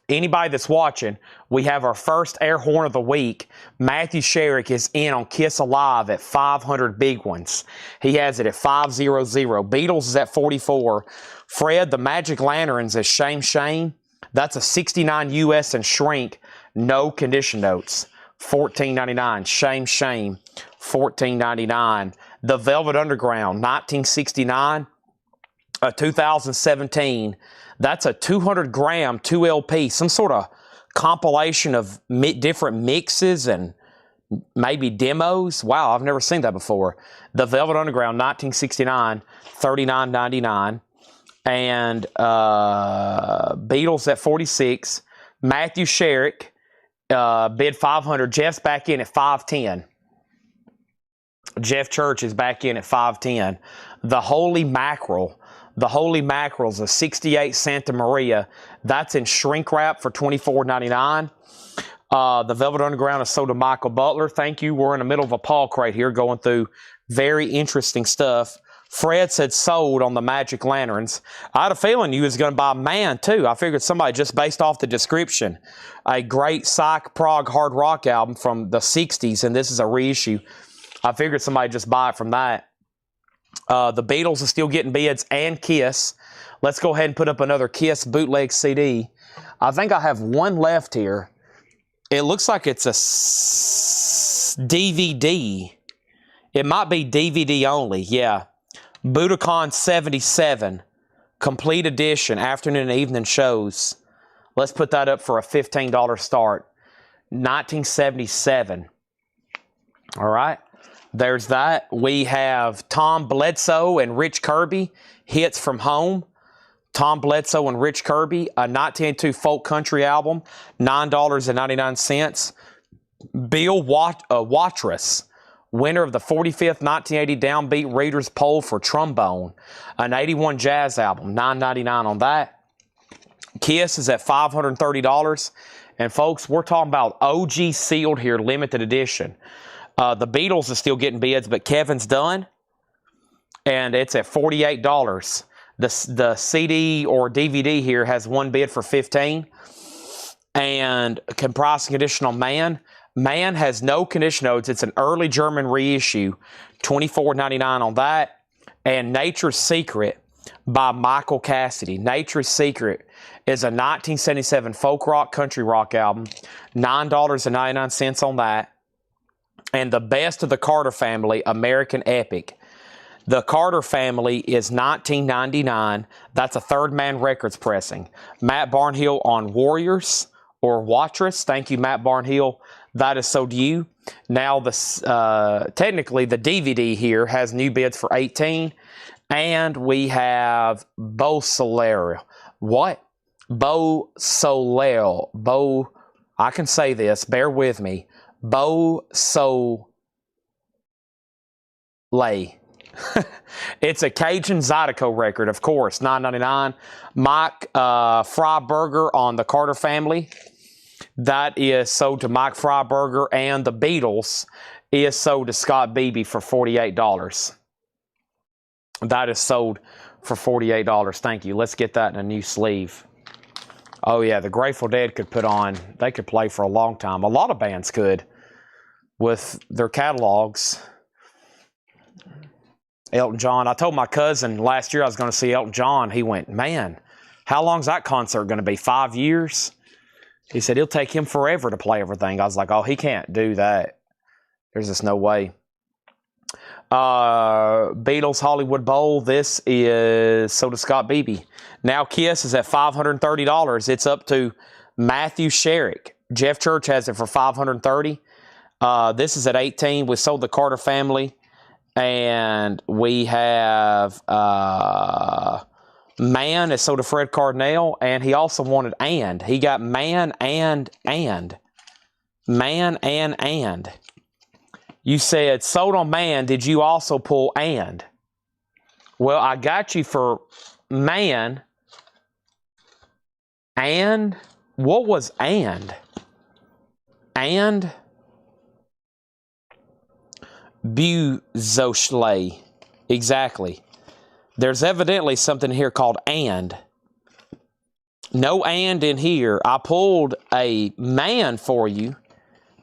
anybody that's watching, we have our first air horn of the week. Matthew Sherrick is in on Kiss Alive at 500 big ones. He has it at 500. Beatles is at 44. Fred, the Magic Lanterns is Shame Shame. That's a 69 US and shrink, no condition notes. $14.99. Shame Shame, $14.99. The Velvet Underground, 1969. 2017. That's a 200 gram 2 LP, some sort of compilation of different mixes and maybe demos. Wow, I've never seen that before. The Velvet Underground, 1969, $39.99. And Beatles at 46. Matthew Sherrick, bid 500. Jeff's back in at 510. Jeff Church is back in at 510. The Holy Mackerel. The Holy Mackerel's a 68 Santa Maria. That's in shrink wrap for $24.99. The Velvet Underground is sold to Michael Butler. Thank you. We're in the middle of a Paul crate here going through very interesting stuff. Fred said sold on the Magic Lanterns. I had a feeling you was going to buy Man, too. I figured somebody just based off the description. A great psych prog hard rock album from the 60s, and this is a reissue. I figured somebody just buy it from that. The Beatles are still getting bids and Kiss. Let's go ahead and put up another Kiss bootleg CD. I think I have one left here. It looks like it's a DVD. It might be DVD only, yeah. Budokan 77, complete edition, afternoon and evening shows. Let's put that up for a $15 start. 1977. All right. There's that. We have Tom Bledsoe and Rich Kirby, Hits from Home. Tom Bledsoe and Rich Kirby, a 1982 folk country album, $9.99. Bill Watrous, winner of the 45th 1980 Downbeat Readers Poll for Trombone, an 81 jazz album, $9.99 on that. Kiss is at $530. And folks, we're talking about OG sealed here, limited edition. The Beatles is still getting bids, but Kevin's done, and it's at $48. The CD or DVD here has one bid for $15, and Compressing Additional Man. Man has no condition notes. It's an early German reissue, $24.99 on that. And Nature's Secret by Michael Cassidy. Nature's Secret is a 1977 folk rock, country rock album, $9.99 on that. And The Best of the Carter Family, American Epic. The Carter Family is $19.99. That's a Third Man Records pressing. Matt Barnhill on Warriors or Wattress. Thank you, Matt Barnhill. That is so to you. Now, technically, the DVD here has new bids for $18. And we have Beau Soleil. What? Beau Soleil. I can say this. Bear with me. Beau Soleil. It's a Cajun Zydeco record, of course, $9.99. Mike Freiberger on the Carter Family. That is sold to Mike Freiberger, and the Beatles is sold to Scott Beebe for $48. That is sold for $48. Thank you. Let's get that in a new sleeve. Oh, yeah, the Grateful Dead could they could play for a long time. A lot of bands could with their catalogs. Elton John. I told my cousin last year I was going to see Elton John. He went, man, how long's that concert going to be? 5 years? He said it'll take him forever to play everything. I was like, oh, he can't do that. There's just no way. Beatles Hollywood Bowl. This is sold to Scott Beebe. Now Kiss is at $530. It's up to Matthew Sherrick. Jeff Church has it for $530. This is at $18. We sold the Carter Family. And we have Man is sold to Fred Cardinal, and he also wanted and. He got Man and. Man and. You said sold on Man, did you also pull and? Well, I got you for Man. And what was and? And Buzochle. Exactly. There's evidently something here called and. No and in here. I pulled a Man for you,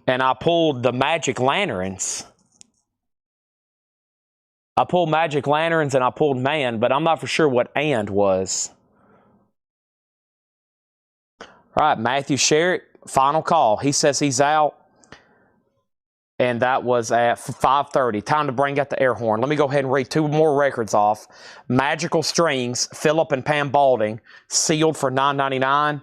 and I pulled the Magic Lanterns. I pulled Magic Lanterns and I pulled Man, but I'm not for sure what and was. All right, Matthew Sherrick, final call. He says he's out. And that was at 5:30. Time to bring out the air horn. Let me go ahead and read two more records off. Magical Strings, Philip and Pam Balding, sealed for $9.99.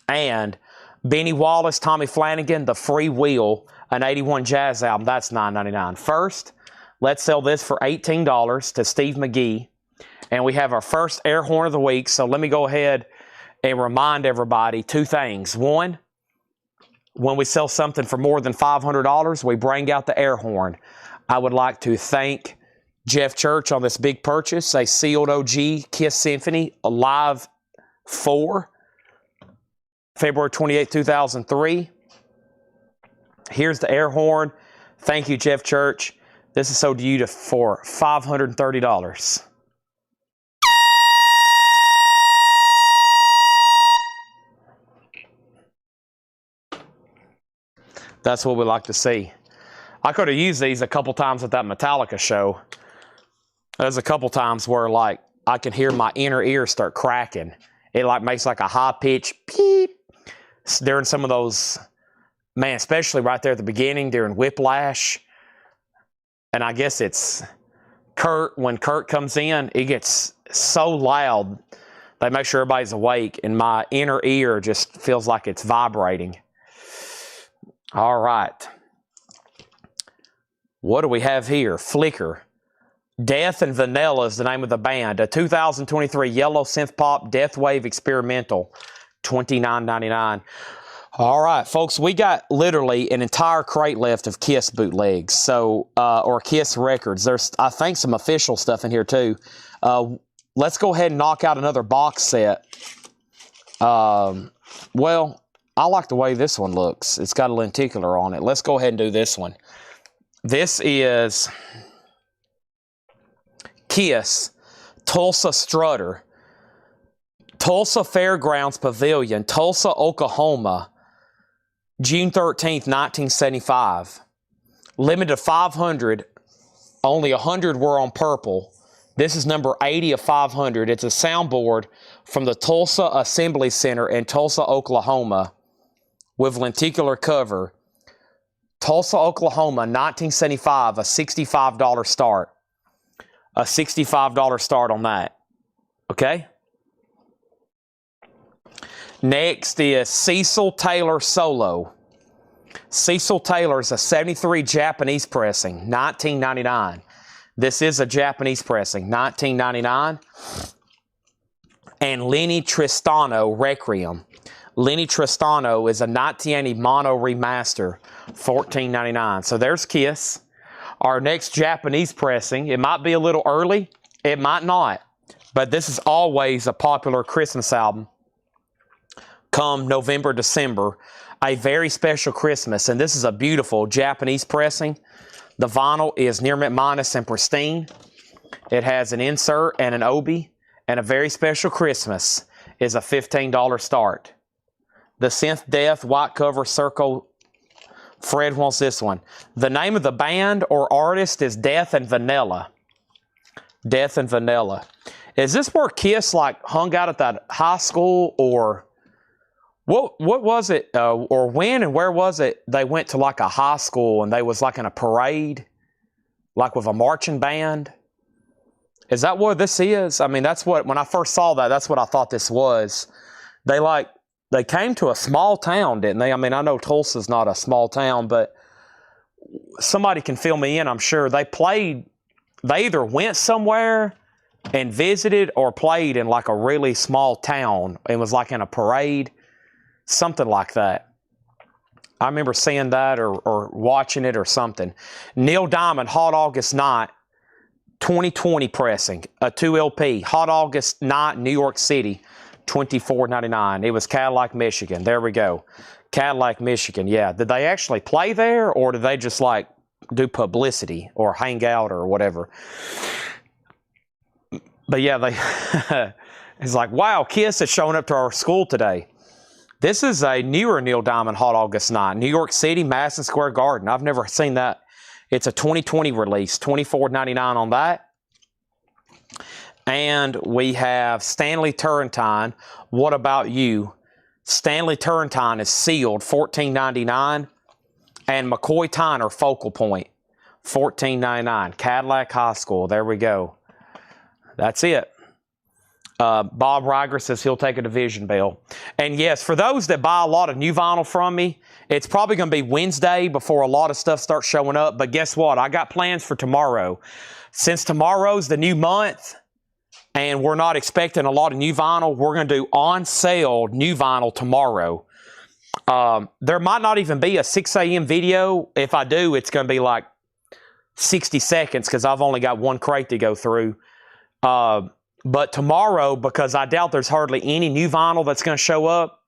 And Benny Wallace, Tommy Flanagan, The Free Wheel, an 81 jazz album. That's $9.99. First, let's sell this for $18 to Steve McGee. And we have our first air horn of the week. So let me go ahead and remind everybody two things. One, when we sell something for more than $500, we bring out the air horn. I would like to thank Jeff Church on this big purchase, a sealed OG Kiss Symphony, a Live 4, February 28, 2003. Here's the air horn. Thank you, Jeff Church. This is sold to you for $530. That's what we like to see. I could have used these a couple times at that Metallica show. There's a couple times where, like, I can hear my inner ear start cracking. It, like, makes, like, a high-pitched beep during some of those, man, especially right there at the beginning during Whiplash. And I guess it's Kurt. When Kurt comes in, it gets so loud. They make sure everybody's awake, and my inner ear just feels like it's vibrating. All right. What do we have here? Flicker. Death and Vanilla is the name of the band. A 2023 yellow synth pop death wave experimental. $29.99. All right, folks, we got literally an entire crate left of Kiss bootlegs, or Kiss records. There's, I think, some official stuff in here too. Let's go ahead and knock out another box set. Well, I like the way this one looks. It's got a lenticular on it. Let's go ahead and do this one. This is Kiss, Tulsa Strutter, Tulsa Fairgrounds Pavilion, Tulsa, Oklahoma, June 13th, 1975. Limited to 500. Only 100 were on purple. This is number 80 of 500. It's a soundboard from the Tulsa Assembly Center in Tulsa, Oklahoma, with lenticular cover. Tulsa, Oklahoma, 1975, a $65 start. A $65 start on that. Okay? Next is Cecil Taylor Solo. Cecil Taylor is a 73 Japanese pressing, $19.99. This is a Japanese pressing, $19.99. And Lenny Tristano Requiem. Lenny Tristano is a 1980 mono remaster, $14.99. So there's Kiss. Our next Japanese pressing, it might be a little early, it might not, but this is always a popular Christmas album come November, December, a very special Christmas, and this is a beautiful Japanese pressing. The vinyl is near mint minus and pristine. It has an insert and an obi, and a very special Christmas is a $15 start. The Synth Death white cover circle. Fred wants this one. The name of the band or artist is Death and Vanilla. Death and Vanilla. Is this where Kiss like hung out at that high school, or what was it? Or when and where was it they went to like a high school and they was like in a parade, like with a marching band? Is that what this is? I mean, that's what, when I first saw that, that's what I thought this was. They came to a small town, didn't they? I mean, I know Tulsa's not a small town, but somebody can fill me in, I'm sure. They either went somewhere and visited or played in like a really small town and was like in a parade, something like that. I remember seeing that or watching it or something. Neil Diamond, Hot August Night, 2020 pressing, a 2 LP, Hot August Night, New York City, $24.99. It was Cadillac, Michigan. There we go. Cadillac, Michigan. Yeah. Did they actually play there, or did they just like do publicity or hang out or whatever? But yeah, it's like, wow, Kiss is showing up to our school today. This is a newer Neil Diamond Hot August Night, New York City, Madison Square Garden. I've never seen that. It's a 2020 release, $24.99 on that. And we have Stanley Turrentine, What About You? Stanley Turrentine is sealed, $14.99. And McCoy Tyner, Focal Point, $14.99. Cadillac High School, there we go. That's it. Bob Riger says he'll take a division bell. And yes, for those that buy a lot of new vinyl from me, it's probably going to be Wednesday before a lot of stuff starts showing up. But guess what? I got plans for tomorrow. Since tomorrow's the new month, and we're not expecting a lot of new vinyl, we're going to do on sale new vinyl tomorrow. There might not even be a 6 a.m. video. If I do, it's going to be like 60 seconds because I've only got one crate to go through. But tomorrow, because I doubt there's hardly any new vinyl that's going to show up,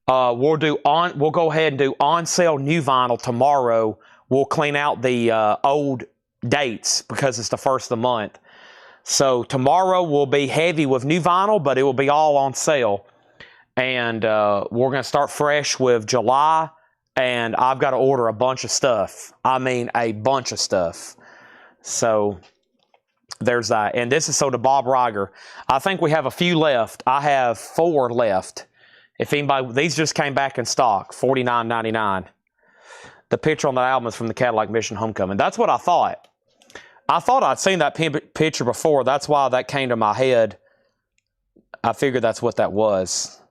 we'll go ahead and do on sale new vinyl tomorrow. We'll clean out the old dates because it's the first of the month. So tomorrow will be heavy with new vinyl, but it will be all on sale. And we're going to start fresh with July, and I've got to order a bunch of stuff. I mean, a bunch of stuff. So there's that. And this is so to Bob Riger. I think we have a few left. I have 4 left. If anybody, these just came back in stock, $49.99. The picture on the album is from the Cadillac Mission Homecoming. That's what I thought. I thought I'd seen that picture before. That's why that came to my head. I figured that's what that was.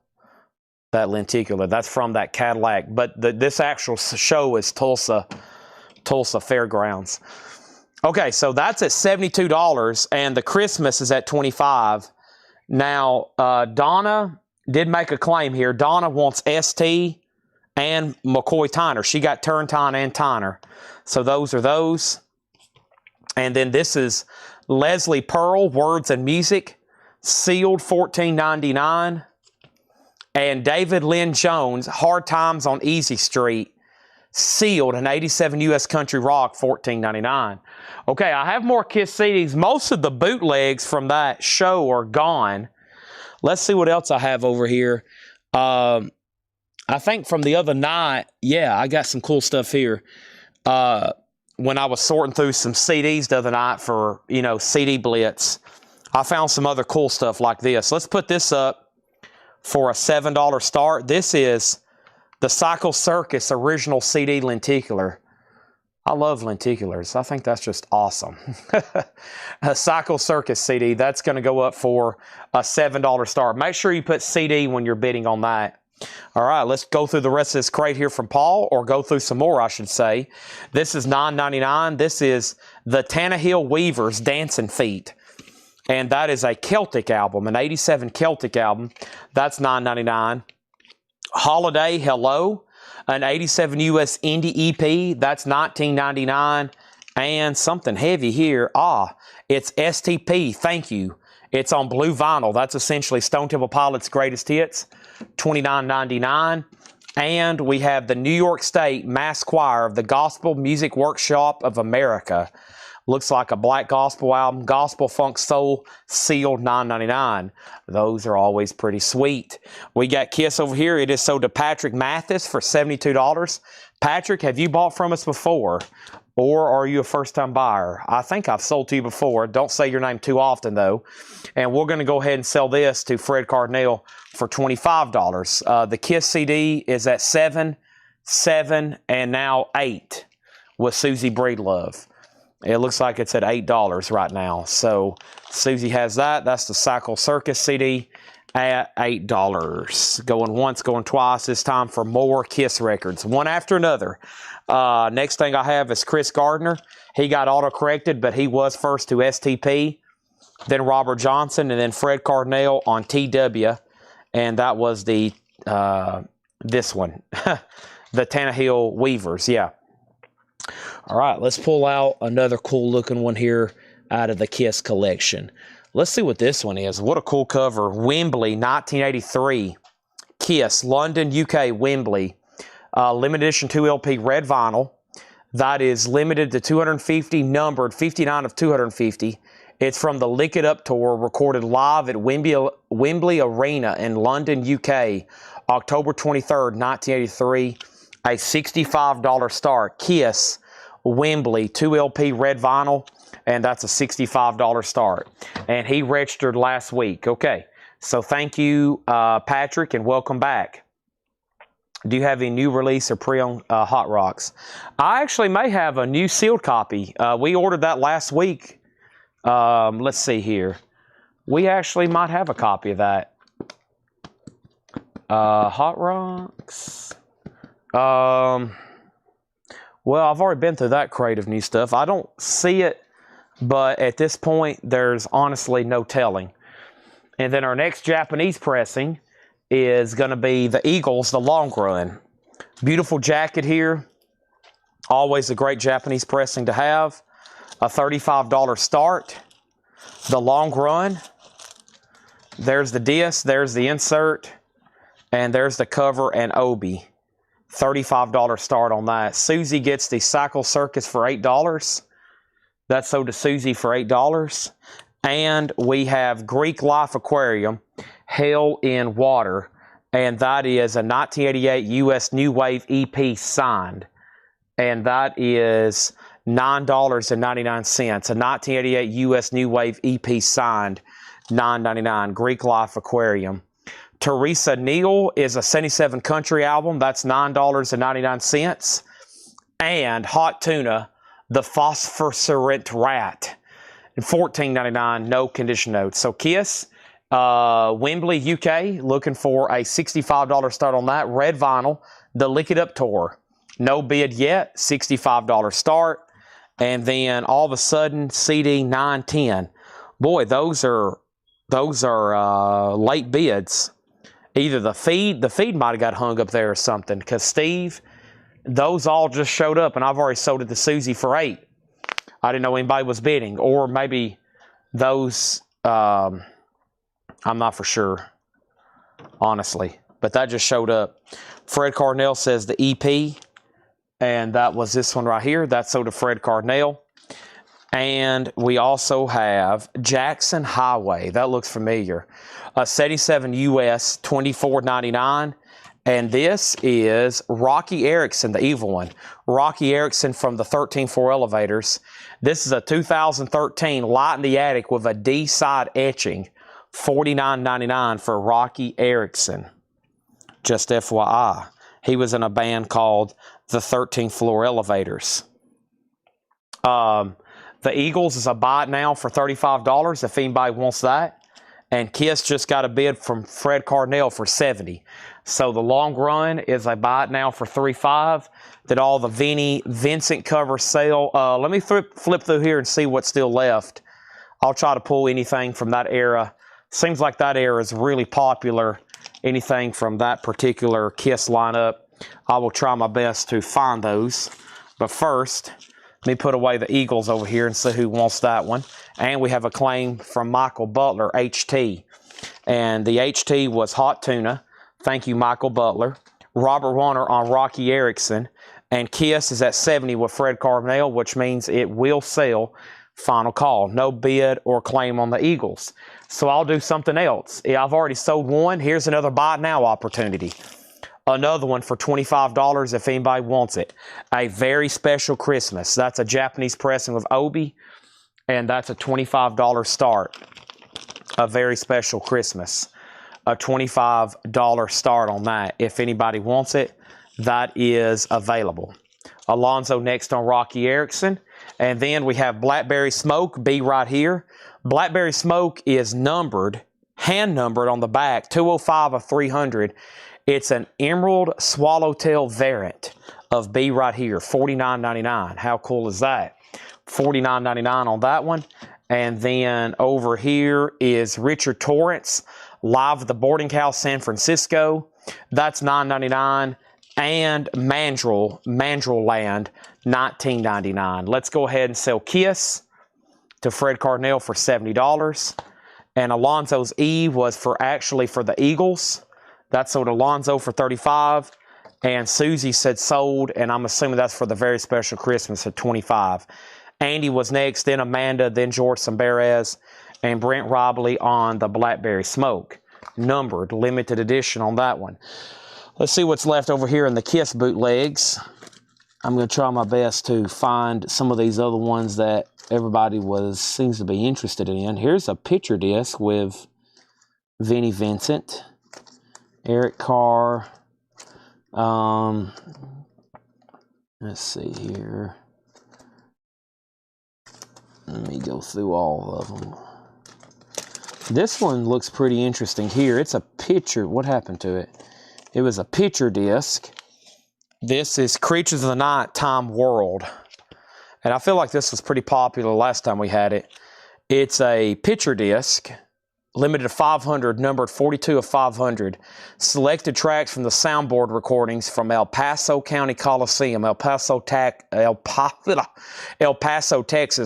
That lenticular. That's from that Cadillac. But this actual show is Tulsa Fairgrounds. Okay, so that's at $72, and the Christmas is at $25. Now, Donna did make a claim here. Donna wants ST and McCoy Tyner. She got Turrentine and Tyner. So those are those. And then this is Leslie Pearl, Words and Music, sealed, $14.99. And David Lynn Jones, Hard Times on Easy Street, sealed, an 87 U.S. Country Rock, $14.99. Okay, I have more Kiss CDs. Most of the bootlegs from that show are gone. Let's see what else I have over here. I think from the other night, yeah, I got some cool stuff here. When I was sorting through some CDs the other night for, CD Blitz, I found some other cool stuff like this. Let's put this up for a $7 start. This is the Cycle Circus original CD lenticular. I love lenticulars. I think that's just awesome. A Cycle Circus CD, that's going to go up for a $7 start. Make sure you put CD when you're bidding on that. All right, let's go through the rest of this crate here from Paul, or go through some more, I should say. This is $9.99. This is the Tannehill Weavers Dancing Feet. And that is a Celtic album, an 87 Celtic album. That's $9.99. Holiday Hello, an 87 US Indie EP. That's $19.99. And something heavy here. It's STP, Thank You. It's on blue vinyl. That's essentially Stone Temple Pilots' greatest hits, $29.99. And we have the New York State Mass Choir of the Gospel Music Workshop of America. Looks like a black gospel album, gospel, funk, soul, sealed, $9.99. Those are always pretty sweet. We got Kiss over here. It is sold to Patrick Mathis for $72. Patrick, have you bought from us before? Or are you a first-time buyer? I think I've sold to you before. Don't say your name too often, though. And we're going to go ahead and sell this to Fred Cardinale for $25. The Kiss CD is at 7, 7, and now 8 with Susie Breedlove. It looks like it's at $8 right now. So Susie has that. That's the Cycle Circus CD at $8. Going once, going twice. It's time for more Kiss records, one after another. Next thing I have is Chris Gardner. He got auto-corrected, but he was first to STP, then Robert Johnson, and then Fred Cardinale on TW. And that was the this one, the Tannehill Weavers, yeah. All right, let's pull out another cool-looking one here out of the Kiss collection. Let's see what this one is. What a cool cover. Wembley, 1983. Kiss, London, UK, Wembley. Limited edition 2 LP red vinyl. That is limited to 250, numbered 59 of 250. It's from the Lick It Up tour, recorded live at Wembley Arena in London, UK, October 23rd, 1983. A $65 start. Kiss, Wembley, 2 LP red vinyl, and that's a $65 start. And he registered last week. Okay, so thank you, Patrick, and welcome back. Do you have a new release or pre-owned Hot Rocks? I actually may have a new sealed copy. We ordered that last week. Let's see here. We actually might have a copy of that. Hot Rocks. Well, I've already been through that crate of new stuff. I don't see it, but at this point, there's honestly no telling. And then our next Japanese pressing is going to be the Eagles, the Long Run. Beautiful jacket here. Always a great Japanese pressing to have. A $35 start. The Long Run. There's the disc, there's the insert, and there's the cover and obi. $35 start on that. Susie gets the Cycle Circus for $8. That's sold to Susie for $8. And we have Greek Life Aquarium, Hell in Water. And that is a 1988 US New Wave EP signed. And that is $9.99. A 1988 US New Wave EP signed, $9.99. Greek Life Aquarium. Teresa Neal is a 77 country album. That's $9.99. And Hot Tuna, the Phosphorescent Rat, $14.99, no condition notes. So Kiss, Wembley, UK, looking for a $65 start on that. Red vinyl, the Lick It Up tour. No bid yet, $65 start. And then all of a sudden, CD 910. Boy, those are late bids. Either the feed might have got hung up there or something, because Steve, those all just showed up, and I've already sold it to Susie for $8. I didn't know anybody was bidding, or maybe those, I'm not for sure, honestly, but that just showed up. Fred Cardinale says the EP, And that was this one right here. That's sold to Fred Cardinale. And we also have Jackson Highway. That looks familiar. 77 US, $24.99. And this is Rocky Erickson, the evil one. Rocky Erickson from the 13-4 elevators. This is a 2013 Light in the Attic with a D-side etching. $49.99 for Rocky Erickson. Just FYI. He was in a band called the 13th Floor Elevators. The Eagles is a buy it now for $35 if anybody wants that. And Kiss just got a bid from Fred Cardinale for $70. So the long run is a buy it now for $35. Did all the Vincent covers sell? Let me flip through here and see what's still left. I'll try to pull anything from that era. Seems like that era is really popular. Anything from that particular Kiss lineup. I will try my best to find those. But first, let me put away the Eagles over here and see who wants that one. And we have a claim from Michael Butler, HT. And the HT was Hot Tuna. Thank you, Michael Butler. Robert Warner on Rocky Erickson. And Kiss is at 70 with Fred Cardinale, which means it will sell. Final call. No bid or claim on the Eagles. So I'll do something else. I've already sold one. Here's another buy it now opportunity. Another one for $25 if anybody wants it. A Very Special Christmas. That's a Japanese pressing with Obi. And that's a $25 start. A Very Special Christmas. A $25 start on that. If anybody wants it, that is available. Alonzo next on Rocky Erickson. And then we have Blackberry Smoke, B right here. Blackberry Smoke is numbered, hand numbered on the back, 205 of 300. It's an Emerald Swallowtail variant of B right here, $49.99. How cool is that? $49.99 on that one. And then over here is Richard Torrance, live at the boarding house, San Francisco. That's $9.99. And Mandrill Land, $19.99. Let's go ahead and sell Kiss to Fred Cardinale for $70. And Alonzo's E was actually for the Eagles. That sold Alonzo for $35. And Susie said sold, and I'm assuming that's for the Very Special Christmas at $25. Andy was next, then Amanda, then George Samberez, and Brent Robley on the Blackberry Smoke. Numbered, limited edition on that one. Let's see what's left over here in the Kiss bootlegs. I'm going to try my best to find some of these other ones that everybody seems to be interested in. Here's a picture disc with Vinnie Vincent, Eric Carr. Let's see here. Let me go through all of them. This one looks pretty interesting here. It's a picture. What happened to it? It was a picture disc. This is Creatures of the Nighttime World. And I feel like this was pretty popular last time we had it. It's a picture disc, limited to 500, numbered 42 of 500. Selected tracks from the soundboard recordings from El Paso County Coliseum, El Paso, Texas,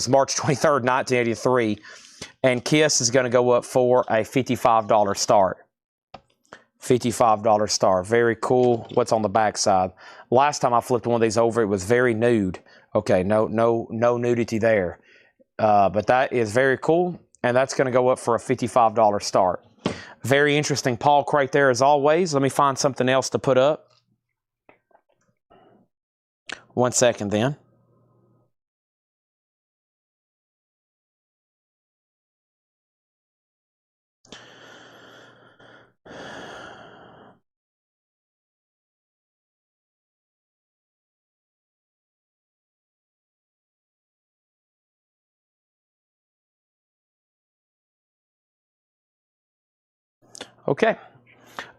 March 23rd, 1983. And Kiss is going to go up for a $55 start. $55 start. Very cool. What's on the back side? Last time I flipped one of these over, it was very nude. Okay, no nudity there. But that is very cool, and that's going to go up for a $55 start. Very interesting Paul crate there as always. Let me find something else to put up. 1 second then. Okay.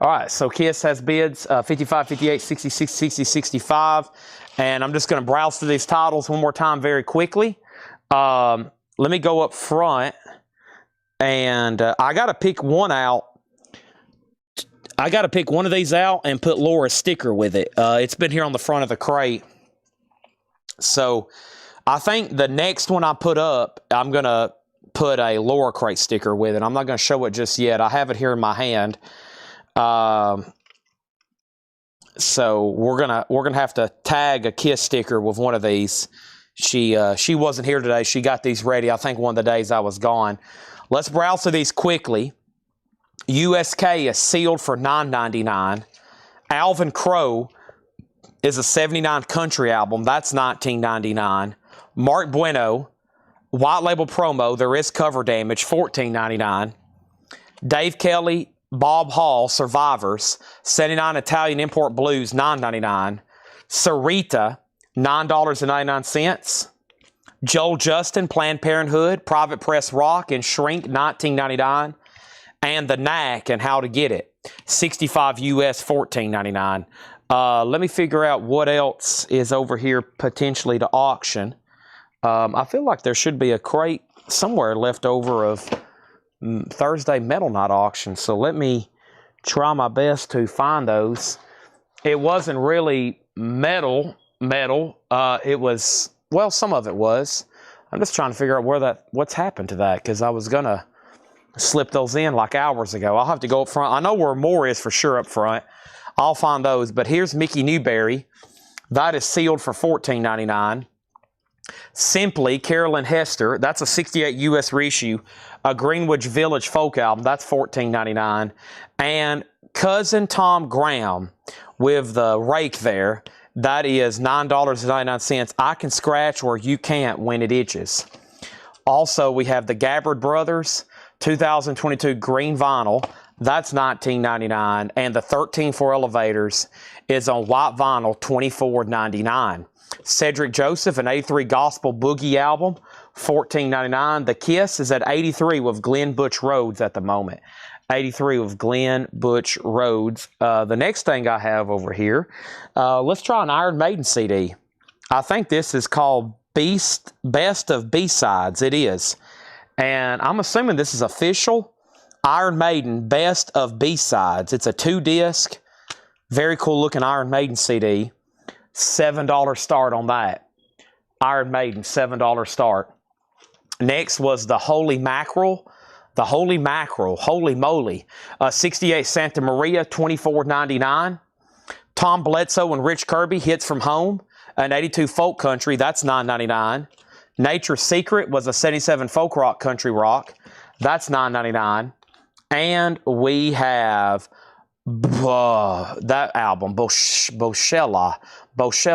All right, so Kiss has bids 55, 58, 66, 60, 65. And I'm just going to browse through these titles one more time very quickly. Let me go up front. And I got to pick one out. I got to pick one of these out and put Laura's sticker with it. It's been here on the front of the crate. So I think the next one I put up, I'm going to put a Laura crate sticker with it. I'm not going to show it just yet. I have it here in my hand. So we're gonna have to tag a Kiss sticker with one of these. She wasn't here today. She got these ready, I think, one of the days I was gone. Let's browse through these quickly. USK is sealed for $9.99. Alvin Crow is a 79 country album. That's $19.99. Mark Bueno, white label promo. There is cover damage, $14.99. Dave Kelly, Bob Hall, Survivors, 79 Italian Import Blues, $9.99. Sarita, $9.99. Joel Justin, Planned Parenthood, Private Press Rock, and Shrink, $19.99. And The Knack and How to Get It, 65 US, $14.99. Let me figure out what else is over here potentially to auction. I feel like there should be a crate somewhere left over of Thursday Metal Night auction. So let me try my best to find those. It wasn't really metal. It was, well, some of it was. I'm just trying to figure out what's happened to that, because I was going to slip those in like hours ago. I'll have to go up front. I know where more is for sure up front. I'll find those. But here's Mickey Newberry. That is sealed for $14.99. Simply, Carolyn Hester. That's a 68 US reissue. A Greenwich Village folk album. That's $14.99. And Cousin Tom Graham with the rake there. That is $9.99. I can scratch where you can't when it itches. Also, we have the Gabbard Brothers 2022 green vinyl. That's $19.99. And the 13-4 Elevators is on white vinyl, $24.99. Cedric Joseph, an 83 Gospel Boogie album, $14.99. The Kiss is at 83 with Glenn Butch Rhodes at the moment. 83 with Glenn Butch Rhodes. The next thing I have over here, let's try an Iron Maiden CD. I think this is called Best of B-Sides. It is. And I'm assuming this is official Iron Maiden Best of B-Sides. It's a 2-disc, very cool looking Iron Maiden CD. $7 start on that. Iron Maiden, $7 start. Next was the Holy Mackerel. The Holy Mackerel, holy moly. 68 Santa Maria, $24.99. Tom Bledsoe and Rich Kirby, Hits from Home. An 82 Folk Country, that's $9.99. Nature's Secret was a 77 Folk Rock Country Rock. That's $9.99. And we have that album, Boshele. That's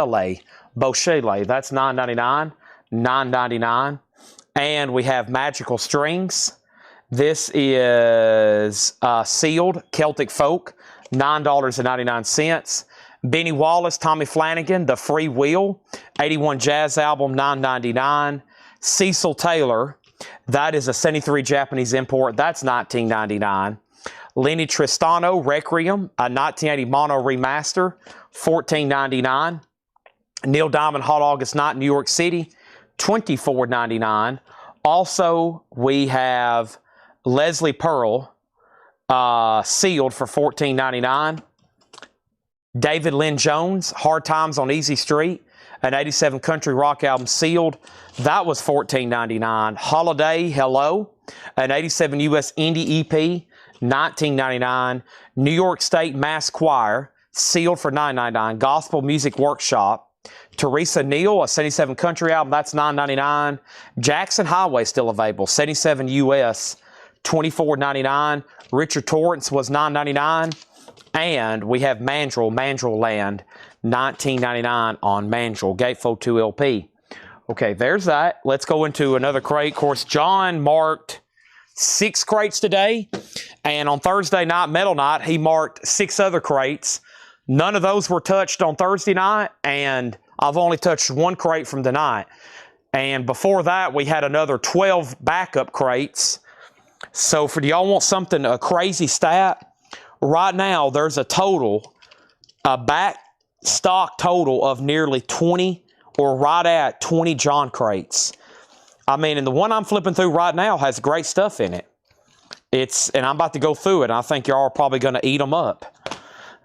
$9.99. $9.99. And we have Magical Strings. This is sealed Celtic Folk, $9.99. Benny Wallace, Tommy Flanagan, The Free Wheel, 81 Jazz Album, $9.99. Cecil Taylor, that is a 73 Japanese import, that's $19.99. Lenny Tristano, Requiem, a 1980 mono remaster, $14.99. Neil Diamond, Hot August Night, New York City, $24.99. Also, we have Leslie Pearl, sealed for $14.99. David Lynn Jones, Hard Times on Easy Street, an 87 country rock album, sealed. That was $14.99. Holiday, Hello, an 87 US indie EP, $19.99. New York State Mass Choir, sealed for $9.99. Gospel Music Workshop. Teresa Neal, a 77 country album, that's $9.99. Jackson Highway still available, 77 US, $24.99. Richard Torrance was $9.99. And we have Mandrill Land, $19.99 on Mandrill, Gatefold 2 LP. Okay, there's that. Let's go into another crate. Of course, John marked 6 crates today. And on Thursday night, Metal Night, he marked 6 other crates. None of those were touched on Thursday night. And I've only touched 1 crate from tonight. And before that, we had another 12 backup crates. So for y'all want something, a crazy stat, right now there's a back stock total of nearly 20 or right at 20 John crates. I mean, and the one I'm flipping through right now has great stuff in it. And I'm about to go through it, and I think y'all are probably going to eat them up.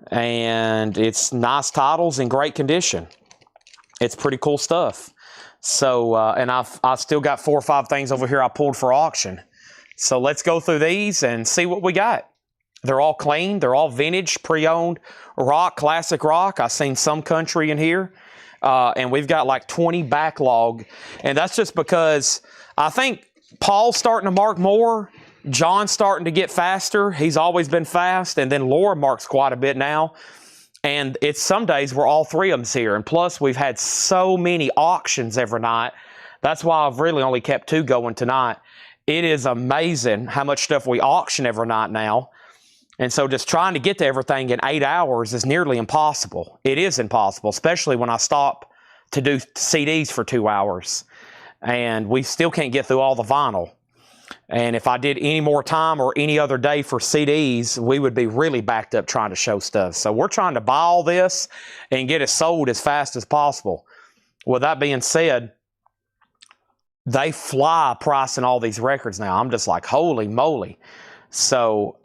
And it's nice titles in great condition. It's pretty cool stuff. So, and I've still got 4 or 5 things over here I pulled for auction. So let's go through these and see what we got. They're all clean. They're all vintage, pre-owned rock, classic rock. I've seen some country in here. And we've got like 20 backlog. And that's just because I think Paul's starting to mark more. John's starting to get faster. He's always been fast. And then Laura marks quite a bit now. And it's some days where all three of them's here. And plus, we've had so many auctions every night. That's why I've really only kept 2 going tonight. It is amazing how much stuff we auction every night now. And so just trying to get to everything in 8 hours is nearly impossible. It is impossible, especially when I stop to do CDs for 2 hours. And we still can't get through all the vinyl. And if I did any more time or any other day for CDs, we would be really backed up trying to show stuff. So we're trying to buy all this and get it sold as fast as possible. With that being said, they fly pricing all these records now. I'm just like, holy moly. So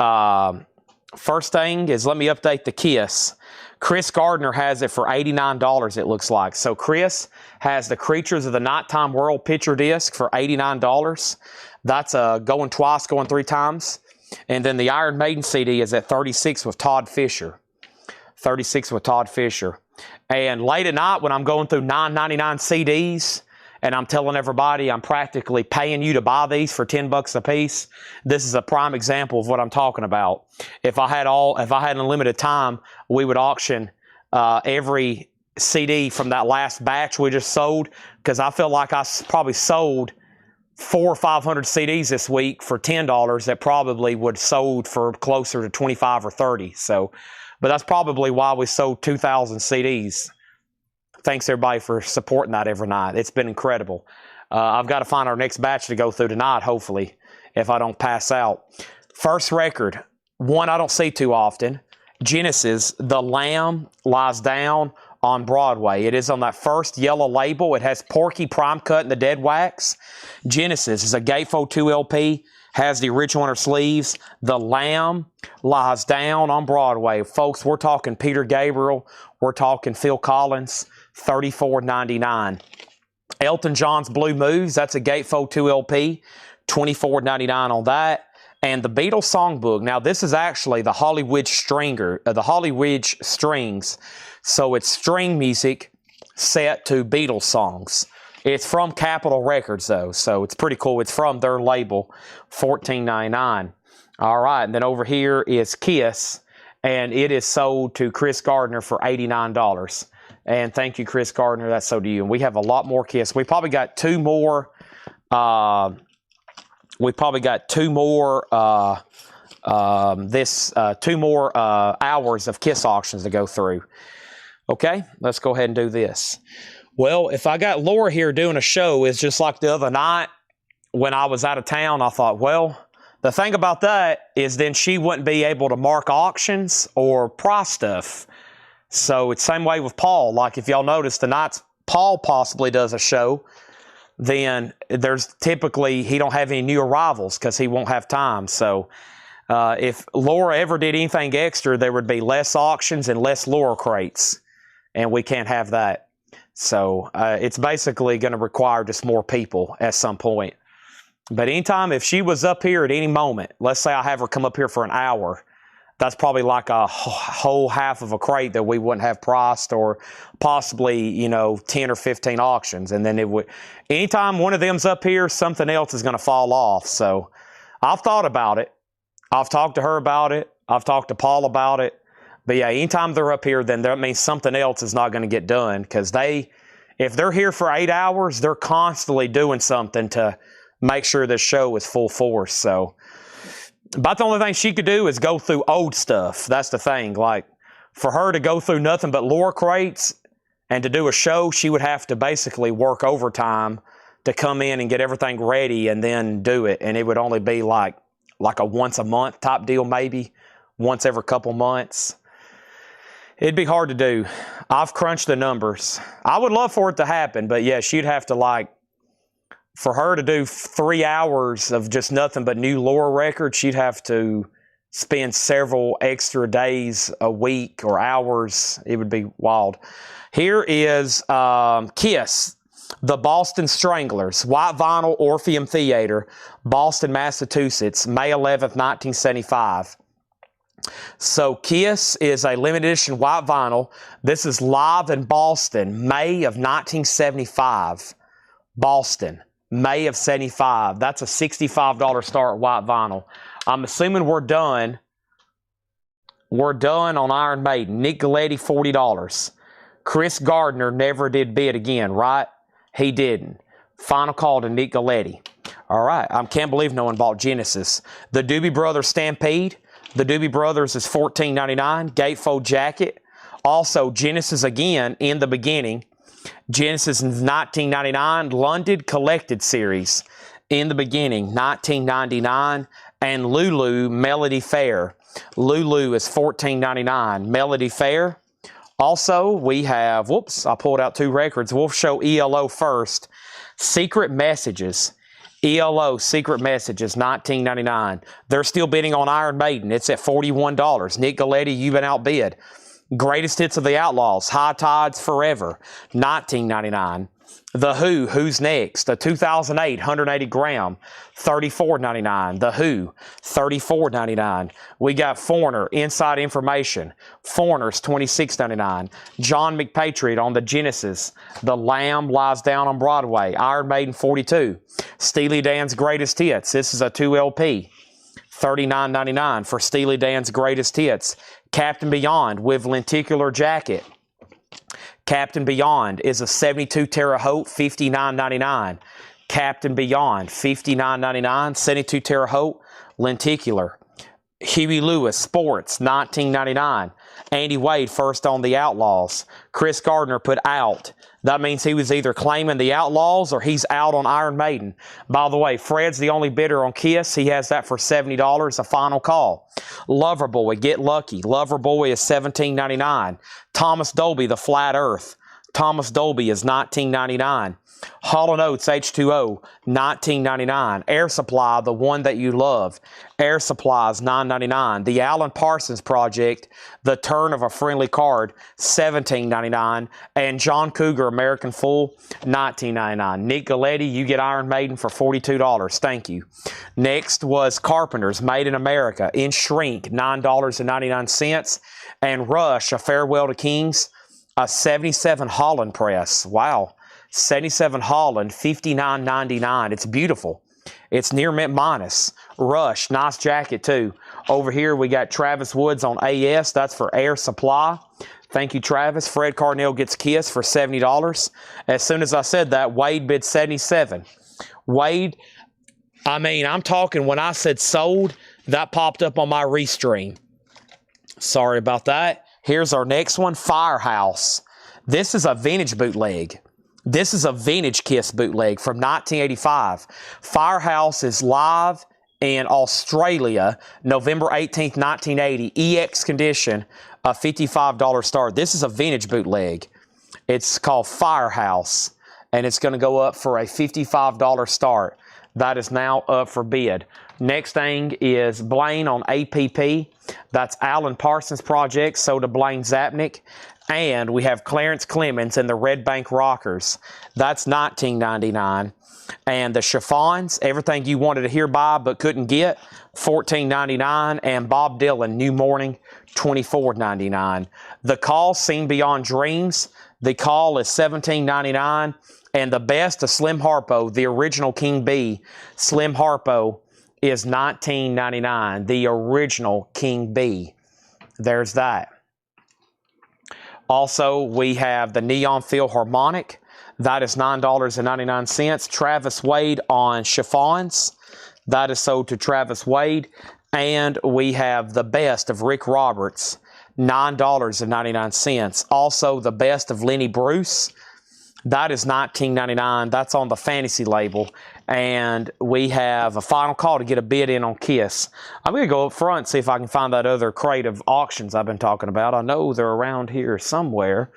first thing is, let me update the Kiss. Chris Gardner has it for $89, it looks like. So Chris has the Creatures of the Nighttime World picture disc for $89. That's going twice, going 3 times. And then the Iron Maiden CD is at $36 with Todd Fisher. $36 with Todd Fisher. And late at night when I'm going through $9.99 CDs, and I'm telling everybody I'm practically paying you to buy these for $10 a piece, this is a prime example of what I'm talking about. If I had unlimited time, we would auction every CD from that last batch we just sold, because I feel like I probably sold 400 or 500 CDs this week for $10 that probably would sold for closer to 25 or 30. So, but that's probably why we sold 2,000 CDs. Thanks everybody for supporting that every night. It's been incredible. I've got to find our next batch to go through tonight, hopefully, if I don't pass out. First record, one I don't see too often. Genesis, The Lamb Lies Down on Broadway. It is on that first yellow label. It has Porky prime cut in the dead wax. Genesis is a Gatefold 2 LP. Has the original on her sleeves. The Lamb Lies Down on Broadway. Folks, we're talking Peter Gabriel. We're talking Phil Collins. $34.99. Elton John's Blue Moves, that's a Gatefold 2 LP, $24.99 on that. And the Beatles Songbook. Now, this is actually the Hollywood Strings. So it's string music set to Beatles songs. It's from Capitol Records, though, so it's pretty cool. It's from their label, $14.99. All right, and then over here is Kiss, and it is sold to Chris Gardner for $89. And thank you, Chris Gardner. That's so to you. And we have a lot more Kiss. We probably got 2 more. Hours of Kiss auctions to go through. Okay, let's go ahead and do this. Well, if I got Laura here doing a show, it's just like the other night when I was out of town. I thought, well, the thing about that is then she wouldn't be able to mark auctions or price stuff. So it's the same way with Paul. Like if y'all notice, the nights Paul possibly does a show, then there's typically, he don't have any new arrivals because he won't have time. So if Laura ever did anything extra, there would be less auctions and less Laura crates. And we can't have that. So it's basically going to require just more people at some point. But anytime, if she was up here at any moment, let's say I have her come up here for an hour, that's probably like a whole half of a crate that we wouldn't have priced, or possibly, 10 or 15 auctions. And then it would, anytime one of them's up here, something else is going to fall off. So I've thought about it. I've talked to her about it. I've talked to Paul about it. But yeah, anytime they're up here, then that means something else is not going to get done, because if they're here for 8 hours, they're constantly doing something to make sure this show is full force. So about the only thing she could do is go through old stuff. That's the thing. Like, for her to go through nothing but Laura crates and to do a show, she would have to basically work overtime to come in and get everything ready and then do it. And it would only be like a once a month type deal, maybe once every couple months. It'd be hard to do. I've crunched the numbers. I would love for it to happen, but yeah, she'd have to for her to do 3 hours of just nothing but new Laura records, she'd have to spend several extra days a week or hours. It would be wild. Here is Kiss, the Boston Stranglers, white vinyl, Orpheum Theater, Boston, Massachusetts, May 11th, 1975. So Kiss is a limited edition white vinyl. This is live in Boston, May of 1975. Boston, May of 75. That's a $65 start white vinyl. I'm assuming we're done. We're done on Iron Maiden. Nick Galletti, $40. Chris Gardner never did bid again, right? He didn't. Final call to Nick Galletti. All right. I can't believe no one bought Genesis. The Doobie Brothers Stampede. The Doobie Brothers is $14.99. Gatefold jacket. Also, Genesis again in the beginning. Genesis is $19.99. London Collected Series in the beginning, $19.99. And Lulu Melody Fair. Lulu is $14.99. Melody Fair. Also, we have, whoops, I pulled out 2 records. We'll show ELO first. Secret Messages. ELO Secret Messages, $19.99. They're still bidding on Iron Maiden. It's at $41. Nick Galletti, you've been outbid. Greatest Hits of the Outlaws, High Tides Forever, $19.99. The Who, Who's Next? A 2008 180 gram, $34.99. The Who, $34.99. We got Foreigner, Inside Information. Foreigner's $26.99. John McPatriot on the Genesis. The Lamb Lies Down on Broadway. Iron Maiden, $42. Steely Dan's Greatest Hits. This is a 2 LP. $39.99 for Steely Dan's Greatest Hits. Captain Beyond with Lenticular Jacket. Captain Beyond is a 72 Terre Haute, $59.99. Captain Beyond, $59.99. 72 Terre Haute, Lenticular. Huey Lewis Sports, $19.99. Andy Wade first on the Outlaws. Chris Gardner put out. That means he was either claiming the Outlaws or he's out on Iron Maiden. By the way, Fred's the only bidder on Kiss. He has that for $70, a final call. Loverboy, Get Lucky. Loverboy is $17.99. Thomas Dolby, The Flat Earth. Thomas Dolby is $19.99. Hall & Oates H2O, $19.99. Air Supply, The One That You Love. Air Supply is $9.99. The Alan Parsons Project, The Turn of a Friendly Card, $17.99. And John Cougar, American Fool, $19.99. Nick Galletti, you get Iron Maiden for $42. Thank you. Next was Carpenters, Made in America, in shrink, $9.99. And Rush, A Farewell to Kings, a 77 Holland press. Wow. 77 Holland, $59.99. It's beautiful. It's near mint minus. Rush, nice jacket too. Over here we got Travis Woods on AS. That's for Air Supply. Thank you, Travis. Fred Carnell gets Kiss for $70. As soon as I said that, Wade bid $77. Wade, I mean, I'm talking when I said sold, that popped up on my restream. Sorry about that. Here's our next one, Firehouse. This is a vintage bootleg. This is a vintage Kiss bootleg from 1985. Firehouse is live in Australia, November 18th, 1980. EX condition, a $55 start. This is a vintage bootleg. It's called Firehouse, and it's going to go up for a $55 start. That is now up for bid. Next thing is Blaine on APP. That's Alan Parsons Project, sold to Blaine Zapnick. And we have Clarence Clemens and the Red Bank Rockers. That's $19.99. And the Chiffons, Everything You Wanted to Hear By But Couldn't Get, $14.99. And Bob Dylan, New Morning, $24.99. The Call, Seen Beyond Dreams. The Call is $17.99. And the best of Slim Harpo, the original King B, Slim Harpo, is $19.99. The original King B. There's that. Also, we have the Neon Philharmonic. That is $9.99. Travis Wade on Chiffons. That is sold to Travis Wade. And we have the best of Rick Roberts, $9.99. Also, the best of Lenny Bruce. That is $19.99. That's on the Fantasy label. And we have a final call to get a bid in on Kiss. I'm going to go up front and see if I can find that other crate of auctions I've been talking about. I know they're around here somewhere.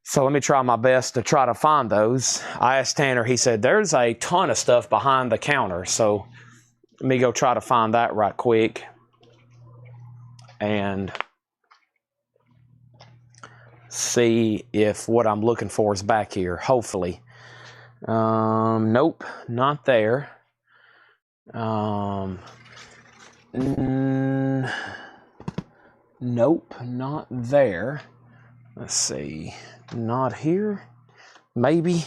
So let me try my best to try to find those. I asked Tanner, he said, there's a ton of stuff behind the counter. So let me go try to find that right quick. And see if what I'm looking for is back here, hopefully. Nope, not there. Nope, not there. Let's see. Not here. Maybe.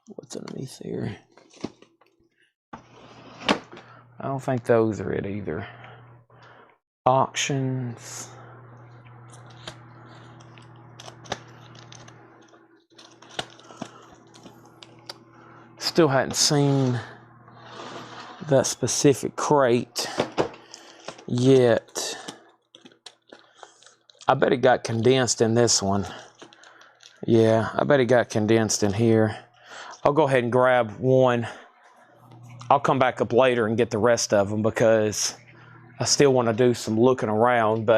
What's underneath there? I don't think those are it either. Auctions. Still hadn't seen that specific crate yet. I bet it got condensed in this one. Yeah, I bet it got condensed in here. I'll go ahead and grab one. I'll come back up later and get the rest of them because I still want to do some looking around.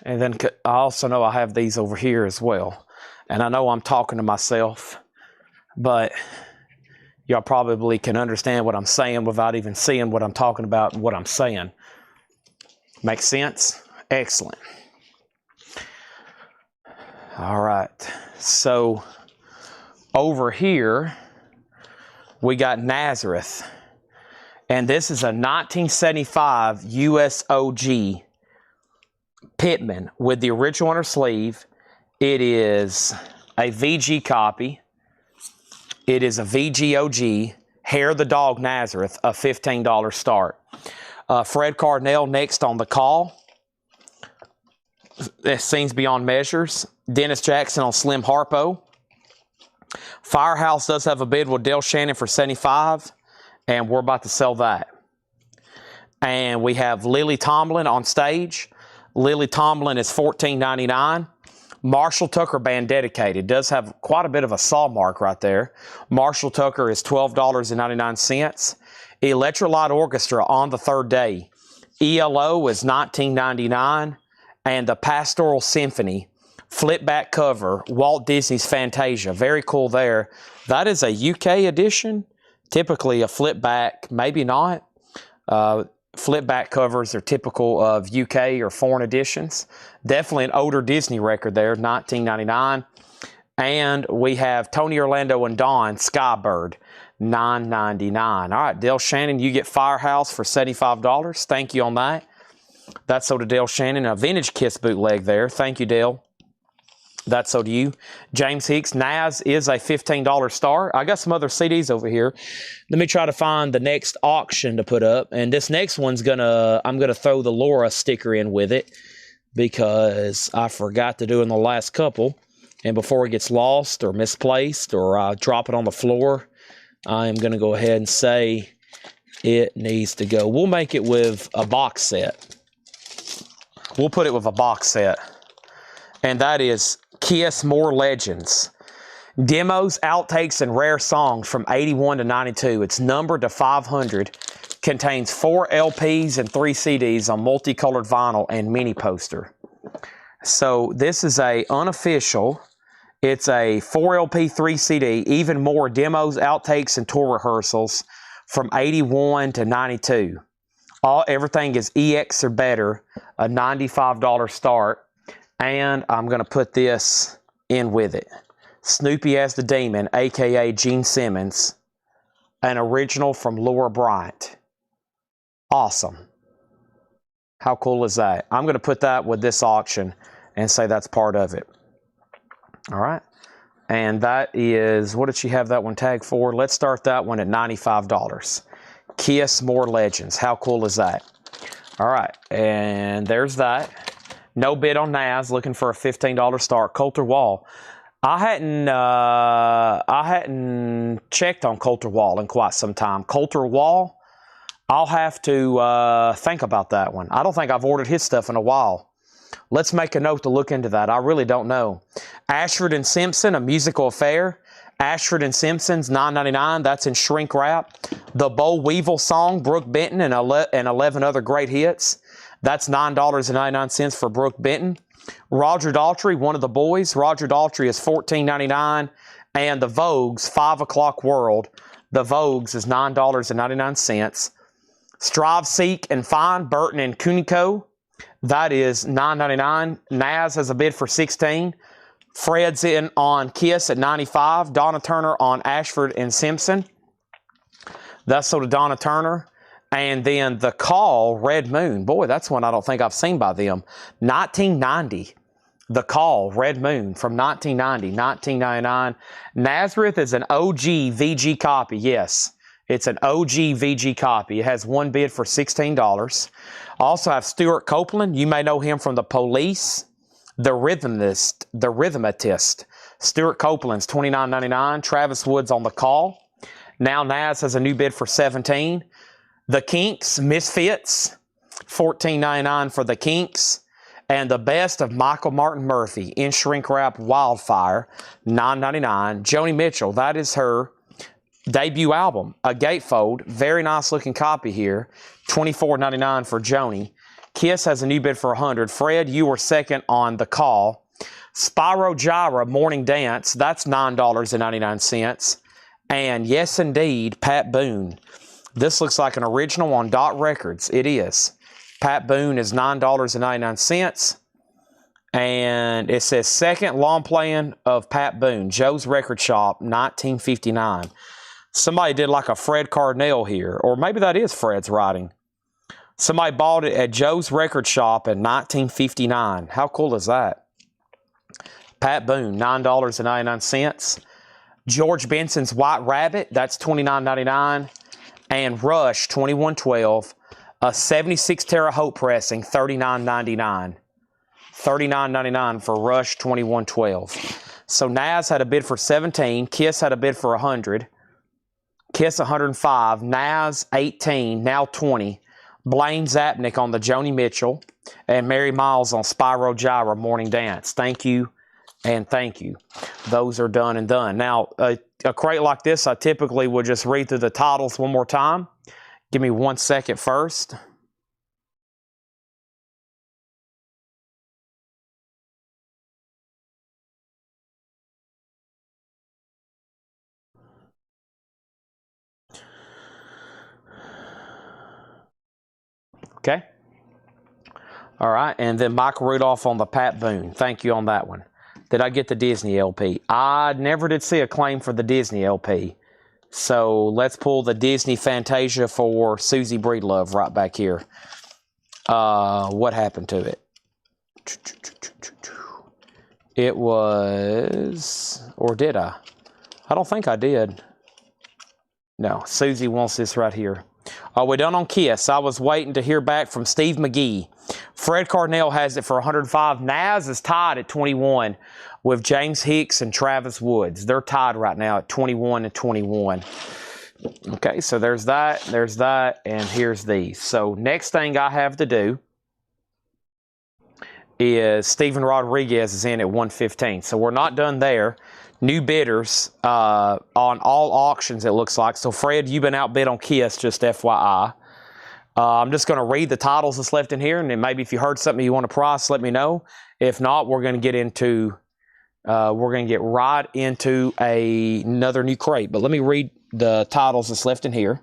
And then I also know I have these over here as well. And I know I'm talking to myself, but y'all probably can understand what I'm saying without even seeing what I'm talking about and what I'm saying. Make sense? Excellent. All right. So over here, we got Nazareth. And this is a 1975 US OG Pitman with the original inner sleeve. It is a VG copy. It is a VGOG, Hair the Dog Nazareth, a $15 start. Fred Cardinal next on the call. Scenes Beyond Measures. Dennis Jackson on Slim Harpo. Firehouse does have a bid with Dale Shannon for $75, and we're about to sell that. And we have Lily Tomlin on stage. Lily Tomlin is $14.99. Marshall Tucker Band Dedicated does have quite a bit of a saw mark right there. Marshall Tucker is $12.99. Electrolyte Orchestra on the third day. ELO is $19.99. And the Pastoral Symphony flip back cover, Walt Disney's Fantasia. Very cool there. That is a UK edition. Typically a flip back, maybe not. Flip back covers are typical of UK or foreign editions. Definitely an older Disney record there, $19.99. And we have Tony Orlando and Dawn, Skybird, $9.99. All right, Dale Shannon, you get Firehouse for $75. Thank you on that. That's sold to Dale Shannon. A Vintage Kiss bootleg there. Thank you, Dale. That's sold to you. James Hicks, Naz is a $15 star. I got some other CDs over here. Let me try to find the next auction to put up. And this next one's I'm gonna throw the Laura sticker in with it because I forgot to do in the last couple. And before it gets lost or misplaced or I drop it on the floor, I am gonna go ahead and say it needs to go. We'll make it with a box set. We'll put it with a box set. And that is Kiss More Legends. Demos, outtakes, and rare songs from 81 to 92. It's numbered to 500. Contains 4 LPs and 3 CDs on multicolored vinyl and mini poster. So this is a unofficial. It's a 4 LP, 3 CD. Even more demos, outtakes, and tour rehearsals from 81 to 92. Everything is EX or better. A $95 start. And I'm going to put this in with it. Snoopy as the Demon, a.k.a. Gene Simmons. An original from Laura Bryant. Awesome. How cool is that? I'm going to put that with this auction and say that's part of it. All right. And that is, what did she have that one tagged for? Let's start that one at $95. Kiss More Legends. How cool is that? All right. And there's that. No bid on Naz, looking for a $15 start. Coulter Wall. I hadn't checked on Coulter Wall in quite some time. Coulter Wall, I'll have to think about that one. I don't think I've ordered his stuff in a while. Let's make a note to look into that. I really don't know. Ashford and Simpson, A Musical Affair. Ashford and Simpson's $9.99. That's in shrink wrap. The Bo Weevil song, Brooke Benton, and 11 other great hits. That's $9.99 for Brooke Benton. Roger Daltrey, One of the Boys. Roger Daltrey is $14.99. And the Vogues, 5 O'Clock World. The Vogues is $9.99. Strive, Seek, and Find, Burton and Kuniko. That is $9.99. Naz has a bid for $16. Fred's in on Kiss at $95. Donna Turner on Ashford and Simpson. That's sold to Donna Turner. And then The Call, Red Moon. Boy, that's one I don't think I've seen by them. 1990. The Call, Red Moon from 1990, 1999. Nazareth is an OG VG copy. Yes, it's an OG VG copy. It has one bid for $16. Also have Stuart Copeland. You may know him from The Police, The Rhythmatist. Stuart Copeland's $29.99. Travis Woods on The Call. Now Naz has a new bid for $17. The Kinks, Misfits, $14.99 for The Kinks. And the best of Michael Martin Murphy in shrink wrap Wildfire, $9.99. Joni Mitchell, that is her debut album, a gatefold. Very nice looking copy here. $24.99 for Joni. Kiss has a new bid for $100. Fred, you were second on The Call. Spyro Gyra Morning Dance, that's $9.99. And yes, indeed, Pat Boone. This looks like an original on Dot Records. It is. Pat Boone is $9.99. And it says second long playing of Pat Boone, Joe's Record Shop, 1959. Somebody did like a Fred Cardinal here, or maybe that is Fred's writing. Somebody bought it at Joe's Record Shop in 1959. How cool is that? Pat Boone, $9.99. George Benson's White Rabbit, that's $29.99. And Rush, 2112. A 76 Terre Haute pressing, $39.99. $39.99 for Rush 2112. So Naz had a bid for 17. Kiss had a bid for 100. Kiss 105. Naz 18. Now 20. Blaine Zapnick on the Joni Mitchell. And Mary Miles on Spyro Gyra Morning Dance. Thank you and thank you. Those are done and done. Now, a crate like this, I typically would just read through the titles one more time. Give me 1 second first. Okay. All right. And then Michael Rudolph on the Pat Boone. Thank you on that one. Did I get the Disney LP? I never did see a claim for the Disney LP. So let's pull the Disney Fantasia for Susie Breedlove right back here. What happened to it? It was, or did I? I don't think I did. No, Susie wants this right here. We're done on Kiss. I was waiting to hear back from Steve McGee. Fred Cardinal has it for 105. Naz is tied at 21 with James Hicks and Travis Woods. They're tied right now at 21 and 21. Okay, so there's that, and here's these. So next thing I have to do is Steven Rodriguez is in at 115. So we're not done there. New bidders on all auctions, it looks like. So Fred, you've been outbid on Kiss, just FYI. I'm just going to read the titles that's left in here, and then maybe if you heard something you want to price, let me know. If not, we're going to get into right into another new crate. But let me read the titles that's left in here.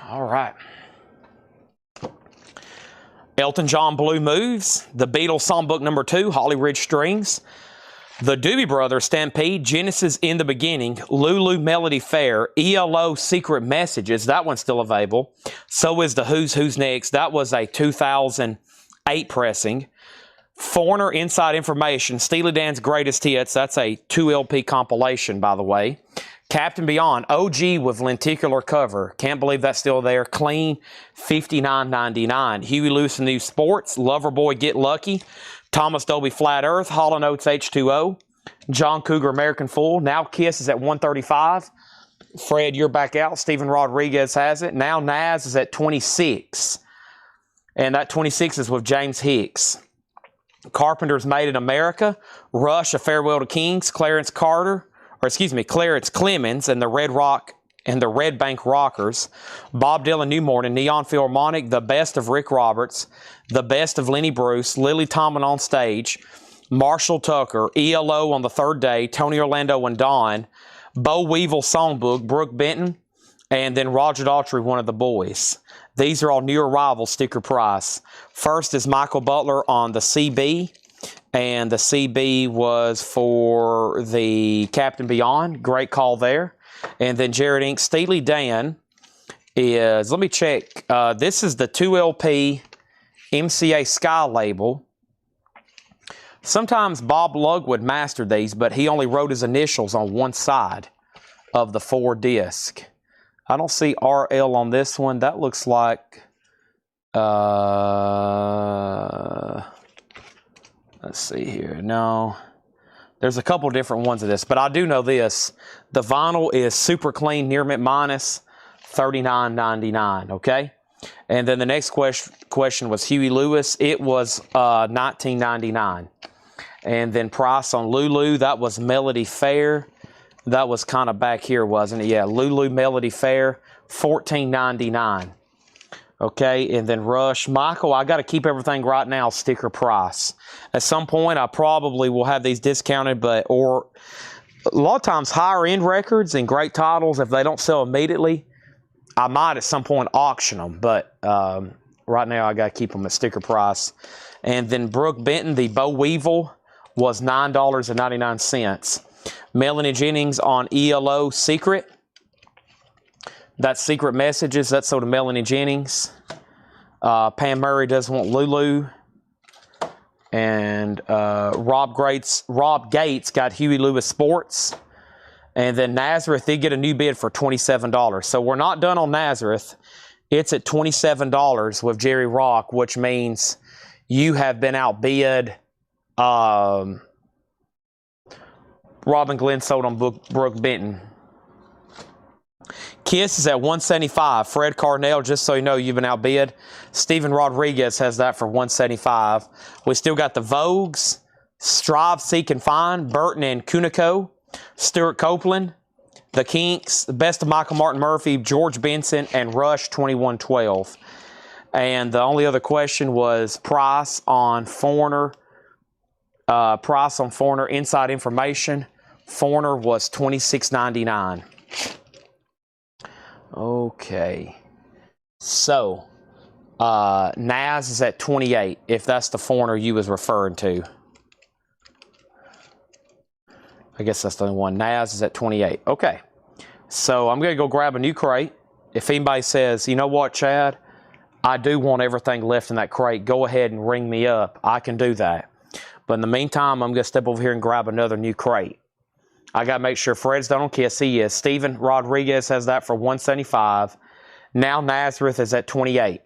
All right. Elton John Blue Moves, The Beatles Songbook number 2, Holly Ridge Strings, The Doobie Brothers Stampede, Genesis in the Beginning, Lulu Melody Fair, ELO Secret Messages, that one's still available. So is the Who's Next, that was a 2008 pressing. Foreigner Inside Information, Steely Dan's Greatest Hits, that's a 2 LP compilation, by the way. Captain Beyond, OG with lenticular cover. Can't believe that's still there. Clean, $59.99. Huey Lewis and New Sports, Loverboy Get Lucky, Thomas Dolby Flat Earth, Hall & Oates H2O, John Cougar American Fool. Now Kiss is at 135. Fred, you're back out. Steven Rodriguez has it. Now Naz is at 26. And that 26 is with James Hicks. Carpenters Made in America, Rush, A Farewell to Kings, Clarence Clemens and the Red Bank Rockers, Bob Dylan New Morning, Neon Philharmonic, The Best of Rick Roberts, The Best of Lenny Bruce, Lily Tomlin on Stage, Marshall Tucker, ELO on the Third Day, Tony Orlando and Dawn, Bo Weevil Songbook, Brooke Benton, and then Roger Daughtry, one of the boys. These are all new arrivals, sticker price. First is Michael Butler on the CB, and the CB was for the Captain Beyond. Great call there. And then Jared Inc. Steely Dan is, let me check, this is the 2LP MCA Sky label. Sometimes Bob Lugwood mastered these, but he only wrote his initials on one side of the 4-disc. I don't see RL on this one. That looks like, let's see here. No, there's a couple different ones of this, but I do know this. The vinyl is super clean, near mint minus, $39.99, okay? And then the next question was Huey Lewis. It was $19.99. And then price on Lulu, that was Melody Fair. That was kind of back here, wasn't it? Yeah, Lulu Melody Fair, $14.99. Okay, and then Rush. Michael, I got to keep everything right now, sticker price. At some point, I probably will have these discounted, or a lot of times higher end records and great titles, if they don't sell immediately, I might at some point auction them. But right now, I got to keep them at sticker price. And then Brooke Benton, the Bo Weevil, was $9.99. Melanie Jennings on ELO Secret. That's Secret Messages. That's sold to Melanie Jennings. Pam Murray doesn't want Lulu. And Rob Gates got Huey Lewis Sports. And then Nazareth did get a new bid for $27. So we're not done on Nazareth. It's at $27 with Jerry Rock, which means you have been outbid. Robin Glenn sold on Brooke Benton. Kiss is at $175. Fred Carnell, just so you know, you've been outbid. Steven Rodriguez has that for $175. We still got the Vogues, Strive, Seek, and Find, Burton and Cunico, Stuart Copeland, the Kinks, the Best of Michael Martin Murphy, George Benson, and Rush 2112. And the only other question was price on Foreigner. Inside Information. Foreigner was $26.99. Okay. So, Naz is at $28, if that's the Foreigner you was referring to. I guess that's the only one. Naz is at $28. Okay. So, I'm going to go grab a new crate. If anybody says, you know what, Chad, I do want everything left in that crate, go ahead and ring me up. I can do that. But in the meantime, I'm going to step over here and grab another new crate. I got to make sure Fred's done on Kiss. He is. Steven Rodriguez has that for $175. Now Nazareth is at $28.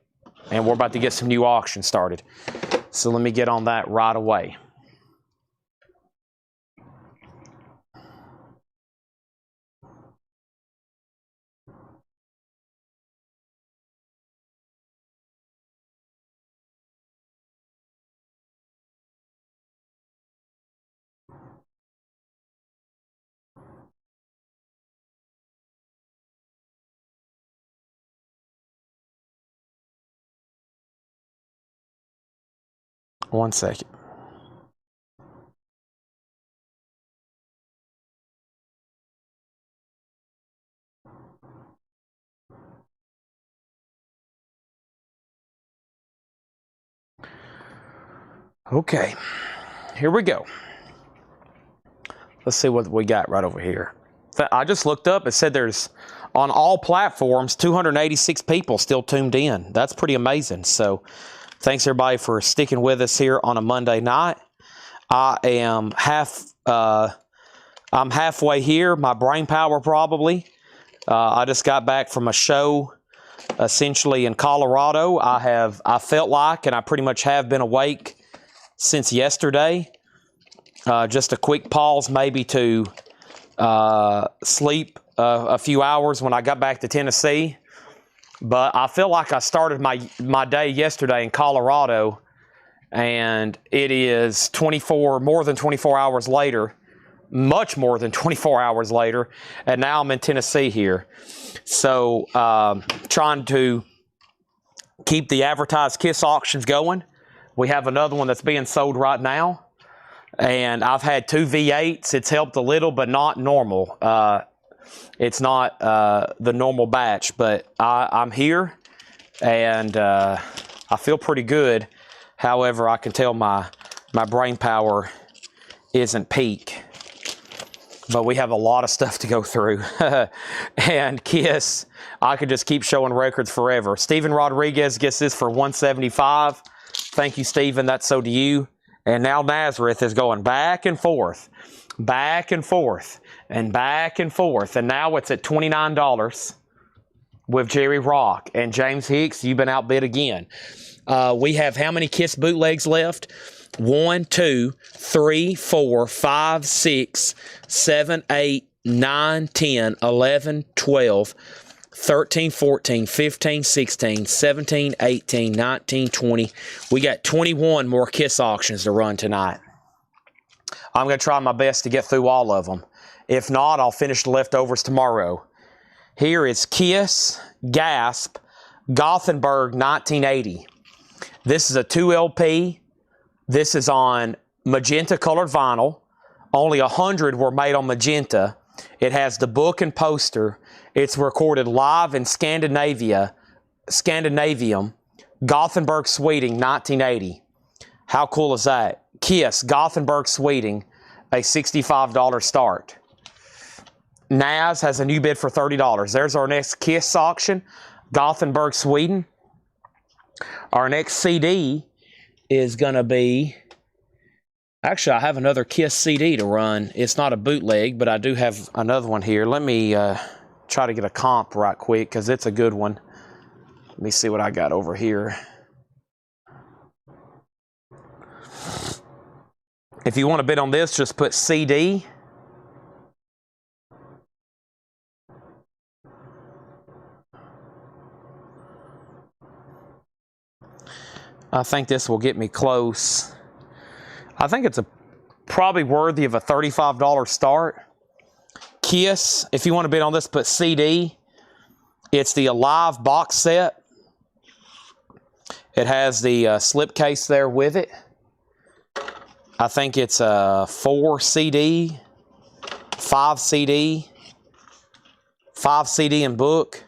And we're about to get some new auctions started. So let me get on that right away. One second. Okay, here we go. Let's see what we got right over here. I just looked up. It said there's, on all platforms, 286 people still tuned in. That's pretty amazing. So thanks everybody for sticking with us here on a Monday night. I'm halfway here. My brain power probably. I just got back from a show essentially in Colorado. I felt like, and I pretty much have been awake since yesterday. Just a quick pause maybe to sleep a few hours when I got back to Tennessee. But I feel like I started my day yesterday in Colorado, and it is more than 24 hours later, much more than 24 hours later, and now I'm in Tennessee here. So trying to keep the advertised Kiss auctions going. We have another one that's being sold right now, and I've had 2 V8s. It's helped a little, but not normal. It's not the normal batch, but I'm here, and I feel pretty good. However, I can tell my brain power isn't peak. But we have a lot of stuff to go through. And Kiss, I could just keep showing records forever. Steven Rodriguez gets this for $175. Thank you, Steven. That's so to you. And now Nazareth is going back and forth, back and forth, and back and forth. And now it's at $29 with Jerry Rock. And James Hicks, you've been outbid again. We have how many Kiss bootlegs left? 1, 2, 3, 4, 5, 6, 7, 8, 9, 10, 11, 12, 13, 14, 15, 16, 17, 18, 19, 20. We got 21 more Kiss auctions to run tonight. I'm going to try my best to get through all of them. If not, I'll finish the leftovers tomorrow. Here is Kiss, Gasp, Gothenburg 1980. This is a 2 LP. This is on magenta colored vinyl. Only 100 were made on magenta. It has the book and poster. It's recorded live in Scandinavium, Gothenburg, Sweden, 1980. How cool is that? Kiss, Gothenburg, Sweden, a $65 start. Naz has a new bid for $30. There's our next Kiss auction, Gothenburg, Sweden. Our next CD is going to be, actually, I have another Kiss CD to run. It's not a bootleg, but I do have another one here. Let me try to get a comp right quick because it's a good one. Let me see what I got over here. If you want to bid on this, just put CD. I think this will get me close. I think it's probably worthy of a $35 start. Kiss, if you want to bid on this, put CD. It's the Alive box set. It has the slipcase there with it. I think it's a 4 CD, 5 CD, 5 CD and book.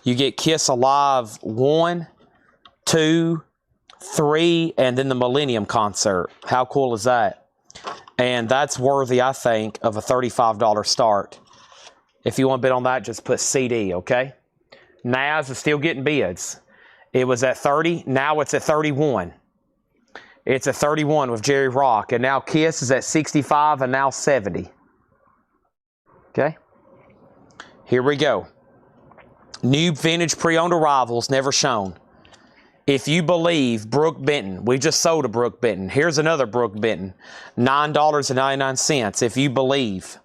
You get Kiss Alive 1, 2, 3, and then the Millennium Concert. How cool is that? And that's worthy, I think, of a $35 start. If you want to bid on that, just put CD, okay? Naz is still getting bids. It was at 30, now it's at 31. It's at 31 with Jerry Rock, and now Kiss is at 65 and now 70. Okay? Here we go. New vintage pre-owned arrivals never shown. If you believe Brooke Benton, we just sold a Brooke Benton. Here's another Brooke Benton, $9.99. If you believe.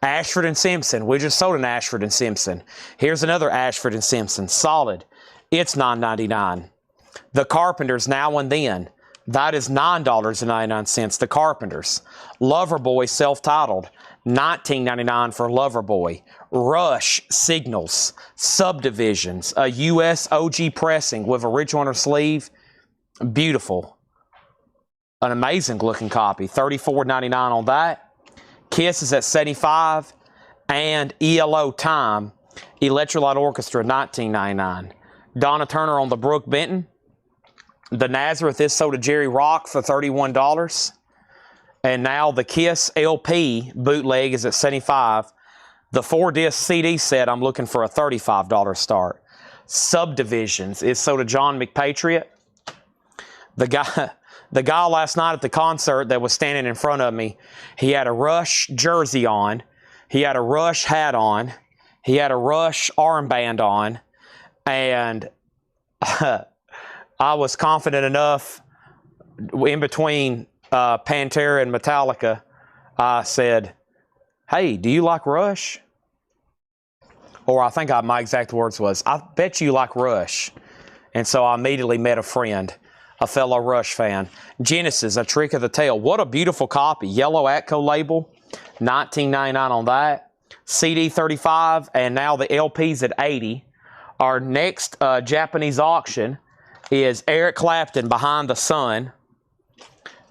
Ashford and Simpson, we just sold an Ashford and Simpson. Here's another Ashford and Simpson, solid. It's $9.99. The Carpenters, Now and Then, that is $9.99. The Carpenters. Loverboy, self-titled, $19.99 for Loverboy. Rush, Signals, Subdivisions, a U.S. OG pressing with original on her sleeve. Beautiful. An amazing looking copy. $34.99 on that. Kiss is at $75. And ELO Time, Electrolyte Orchestra, $19.99. Donna Turner on the Brooke Benton. The Nazareth is sold to Jerry Rock for $31. And now the Kiss LP bootleg is at $75. The 4-disc CD set, I'm looking for a $35 start. Subdivisions is sold to John McPatriot. The guy last night at the concert that was standing in front of me, he had a Rush jersey on. He had a Rush hat on. He had a Rush armband on. And I was confident enough in between Pantera and Metallica. I said, hey, do you like Rush? Or I think my exact words was, I bet you like Rush. And so I immediately met a friend, a fellow Rush fan. Genesis, A Trick of the Tail. What a beautiful copy. Yellow Atco label, $19.99 on that. CD 35, and now the LP's at 80. Our next Japanese auction is Eric Clapton, Behind the Sun.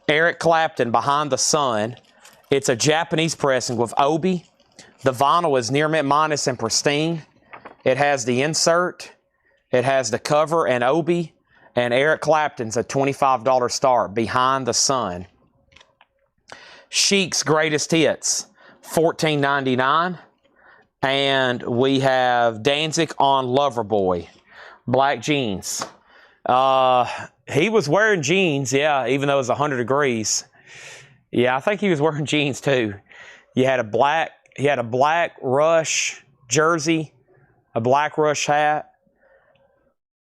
Eric Clapton, Behind the Sun. It's a Japanese pressing with Obi, The vinyl is near mint minus and pristine. It has the insert. It has the cover and Obi. And Eric Clapton's a $25 start, Behind the Sun. Chic's Greatest Hits, $14.99. And we have Danzig on Loverboy, black jeans. He was wearing jeans, yeah, even though it was 100 degrees. Yeah, I think he was wearing jeans too. He had a black Rush jersey, a black Rush hat.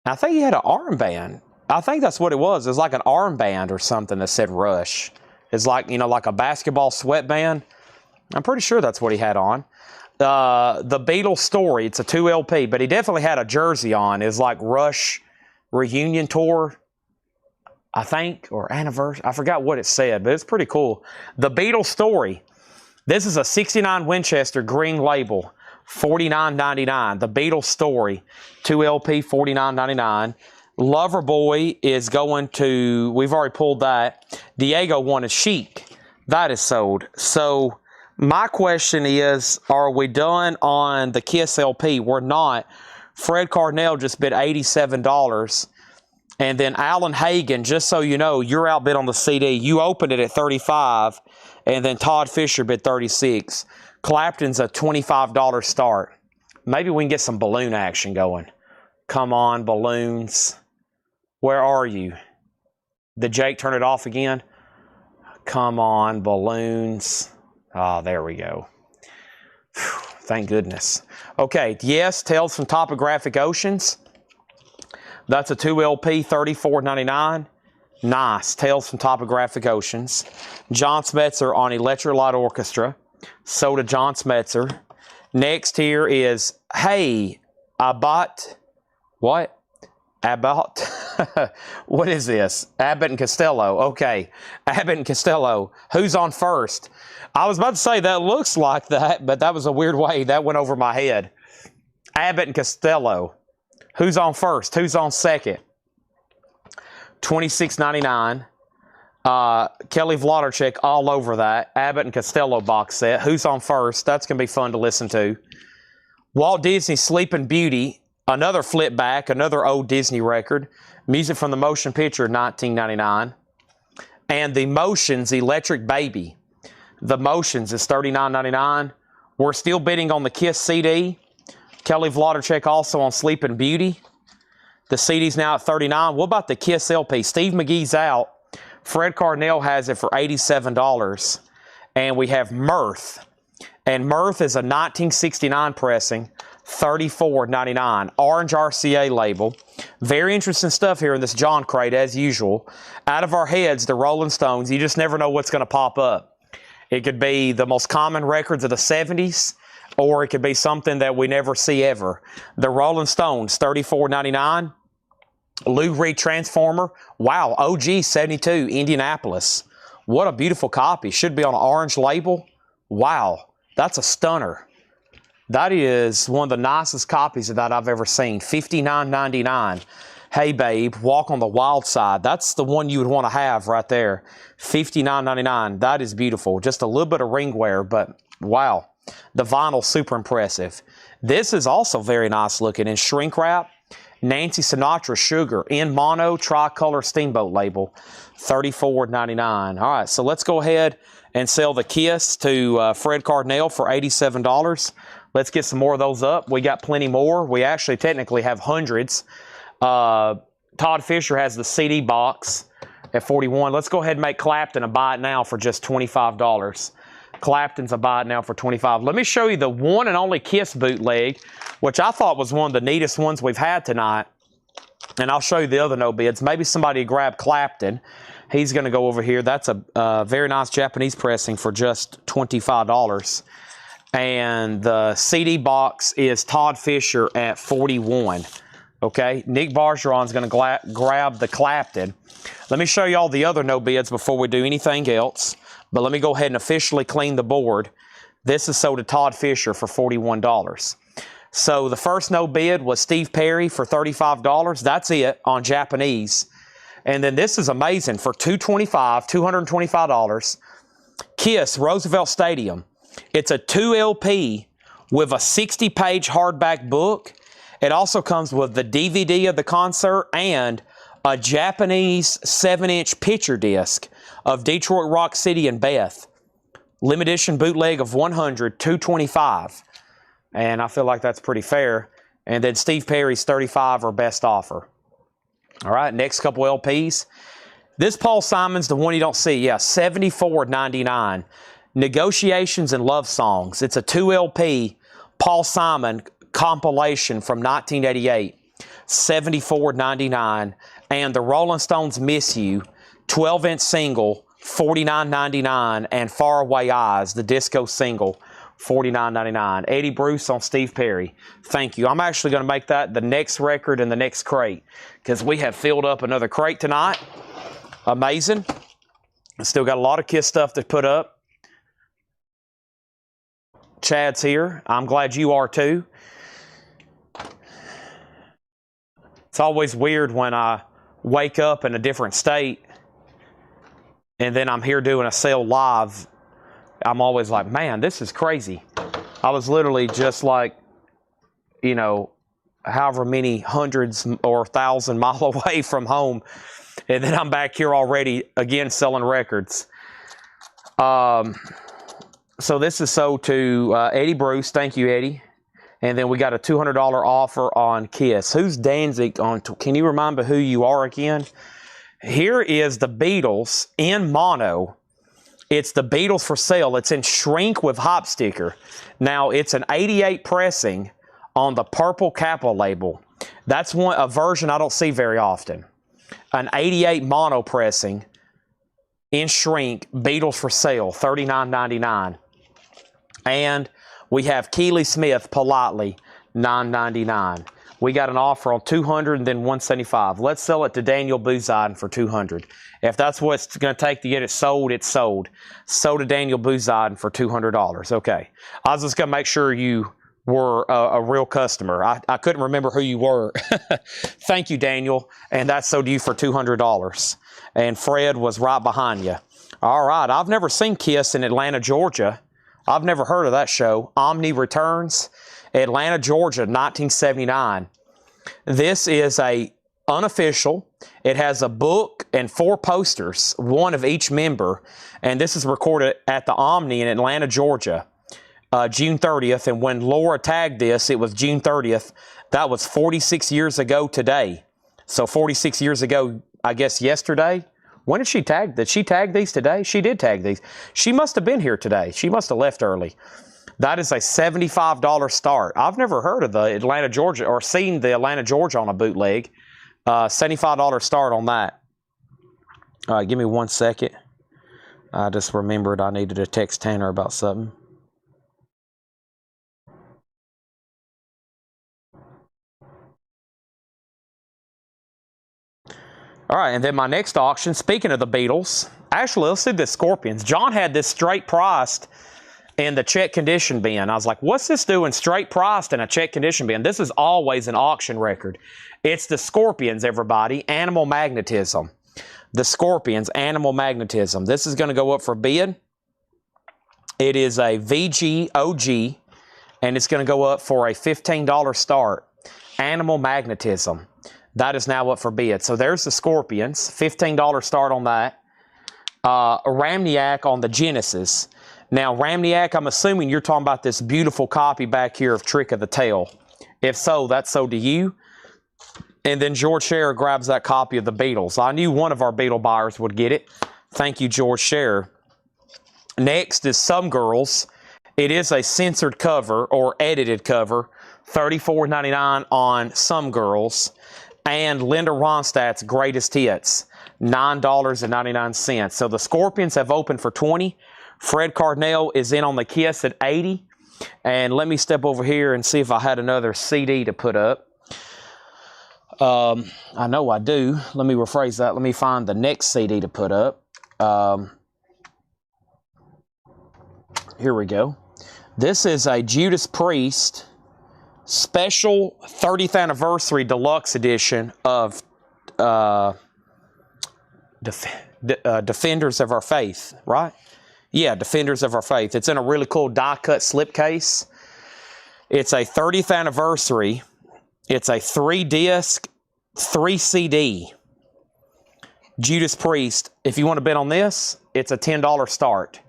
I think he had an armband. I think that's what it was. It was like an armband or something that said Rush. It's like, you know, like a basketball sweatband. I'm pretty sure that's what he had on. The Beatles Story, it's a 2 LP, but he definitely had a jersey on. It's like Rush reunion tour, I think, or anniversary. I forgot what it said, but it's pretty cool. The Beatles Story. This is a 69 Winchester green label, $49.99. The Beatles Story, 2 LP, $49.99. Loverboy is going to, we've already pulled that. Diego wanted Chic. That is sold. So my question is, are we done on the Kiss LP? We're not. Fred Carnell just bid $87. And then Alan Hagen, just so you know, you're outbid on the CD. You opened it at $35, and then Todd Fisher bid $36. Clapton's a $25 start. Maybe we can get some balloon action going. Come on, balloons. Where are you? Did Jake turn it off again? Come on, balloons. Oh, there we go. Whew, thank goodness. Okay, yes, Tales from Topographic Oceans. That's a 2 LP, $34.99. Nice, Tales from Topographic Oceans. John Smetzer on Electric Light Orchestra. So to John Smetzer. Next here is, hey, I bought, what? About, what is this? Abbott and Costello. Okay, Abbott and Costello. Who's on first? I was about to say that looks like that, but that was a weird way. That went over my head. Abbott and Costello. Who's on first? Who's on second? $26.99. Kelly Vlodderchik all over that. Abbott and Costello box set. Who's on first? That's going to be fun to listen to. Walt Disney's Sleeping Beauty. Another flip back, another old Disney record. Music from the motion picture, $19.99. And the Motions Electric Baby. The Motions is $39.99. We're still bidding on the Kiss CD. Kelly Vlodderchik also on Sleeping Beauty. The CD's now at $39. What about the Kiss LP? Steve McGee's out. Fred Carnell has it for $87. And we have Mirth. And Mirth is a 1969 pressing. $34.99. Orange RCA label. Very interesting stuff here in this John crate, as usual. Out of our heads, the Rolling Stones. You just never know what's going to pop up. It could be the most common records of the 70s, or it could be something that we never see ever. The Rolling Stones, $34.99. Lou Reed Transformer. Wow, OG 72, Indianapolis. What a beautiful copy. Should be on an orange label. Wow, that's a stunner. That is one of the nicest copies of that I've ever seen. $59.99. Hey, babe, Walk on the Wild Side. That's the one you would want to have right there. $59.99. That is beautiful. Just a little bit of ring wear, but wow. The vinyl, super impressive. This is also very nice looking in shrink wrap. Nancy Sinatra Sugar in mono tricolor steamboat label. $34.99. All right, so let's go ahead and sell the Kiss to Fred Carnell for $87. Let's get some more of those up. We got plenty more. We actually technically have hundreds. Todd Fisher has the CD box at $41. Let's go ahead and make Clapton a buy it now for just $25. Clapton's a buy it now for $25. Let me show you the one and only Kiss bootleg, which I thought was one of the neatest ones we've had tonight. And I'll show you the other no bids. Maybe somebody grab Clapton. He's going to go over here. That's a very nice Japanese pressing for just $25. And the CD box is Todd Fisher at $41. Okay, Nick Bargeron's going to grab the Clapton. Let me show you all the other no bids before we do anything else. But let me go ahead and officially clean the board. This is sold to Todd Fisher for $41. So the first no bid was Steve Perry for $35. That's it on Japanese. And then this is amazing for $225. Kiss Roosevelt Stadium. It's a 2 LP with a 60-page hardback book. It also comes with the DVD of the concert and a Japanese 7-inch picture disc of Detroit Rock City and Beth. Limited edition bootleg of 100, $225. And I feel like that's pretty fair. And then Steve Perry's 35 or best offer. All right, next couple LPs. This Paul Simon's the one you don't see. Yeah, $74.99. Negotiations and Love Songs. It's a 2 LP Paul Simon compilation from 1988. $74.99. And the Rolling Stones Miss You, 12-inch single, $49.99. And Faraway Eyes, the disco single, $49.99. Eddie Bruce on Steve Perry. Thank you. I'm actually going to make that the next record in the next crate because we have filled up another crate tonight. Amazing. Still got a lot of Kiss stuff to put up. Chad's here. I'm glad you are too. It's always weird when I wake up in a different state and then I'm here doing a sale live. I'm always like, man, this is crazy. I was literally just like, you know, however many hundreds or 1,000 miles away from home. And then I'm back here already, again, selling records. So this is sold to Eddie Bruce. Thank you, Eddie. And then we got a $200 offer on Kiss. Who's Danzig on? Can you remind me who you are again? Here is the Beatles in mono. It's the Beatles for sale. It's in shrink with hop sticker. Now, it's an 88 pressing on the purple Kappa label. That's a version I don't see very often. An 88 mono pressing in shrink, Beatles for sale, $39.99. And we have Keely Smith, Politely, $9.99. We got an offer on $200 and then $175. Let's sell it to Daniel Booziden for $200. If that's what it's going to take to get it sold, it's sold. Sold to Daniel Booziden for $200. Okay. I was just going to make sure you were a real customer. I couldn't remember who you were. Thank you, Daniel. And that's sold to you for $200. And Fred was right behind you. All right. I've never seen Kiss in Atlanta, Georgia. I've never heard of that show. Omni Returns, Atlanta, Georgia, 1979. This is a unofficial. It has a book and 4 posters, one of each member. And this is recorded at the Omni in Atlanta, Georgia, June 30th. And when Laura tagged this, it was June 30th. That was 46 years ago today. So 46 years ago, I guess yesterday. When did she tag? Did she tag these today? She did tag these. She must have been here today. She must have left early. That is a $75 start. I've never heard of the Atlanta, Georgia, or seen the Atlanta, Georgia on a bootleg. $75 start on that. All right, give me 1 second. I just remembered I needed to text Tanner about something. All right, and then my next auction, speaking of the Beatles, actually, let's do the Scorpions. John had this straight priced in the check condition bin. I was like, what's this doing straight priced in a check condition bin? This is always an auction record. It's the Scorpions, everybody, Animal Magnetism. The Scorpions, Animal Magnetism. This is going to go up for bid. It is a VG OG, and it's going to go up for a $15 start. Animal Magnetism. That is now up for bid. So there's the Scorpions, $15 start on that. Ramniak on the Genesis. Now, Ramniak, I'm assuming you're talking about this beautiful copy back here of Trick of the Tail. If so, that's sold to you. And then George Scherer grabs that copy of the Beatles. I knew one of our Beatle buyers would get it. Thank you, George Scherer. Next is Some Girls. It is a censored cover or edited cover, $34.99 on Some Girls. And Linda Ronstadt's Greatest Hits, $9.99. So the Scorpions have opened for $20. Fred Cardinale is in on the Kiss at $80. And let me step over here and see if I had another CD to put up. I know I do. Let me rephrase that. Let me find the next CD to put up. Here we go. This is a Judas Priest special 30th anniversary deluxe edition of Defenders of Our Faith, right? Yeah, Defenders of Our Faith. It's in a really cool die-cut slipcase. It's a 30th anniversary. It's a 3-disc, 3-CD. Judas Priest. If you want to bid on this, it's a $10 start.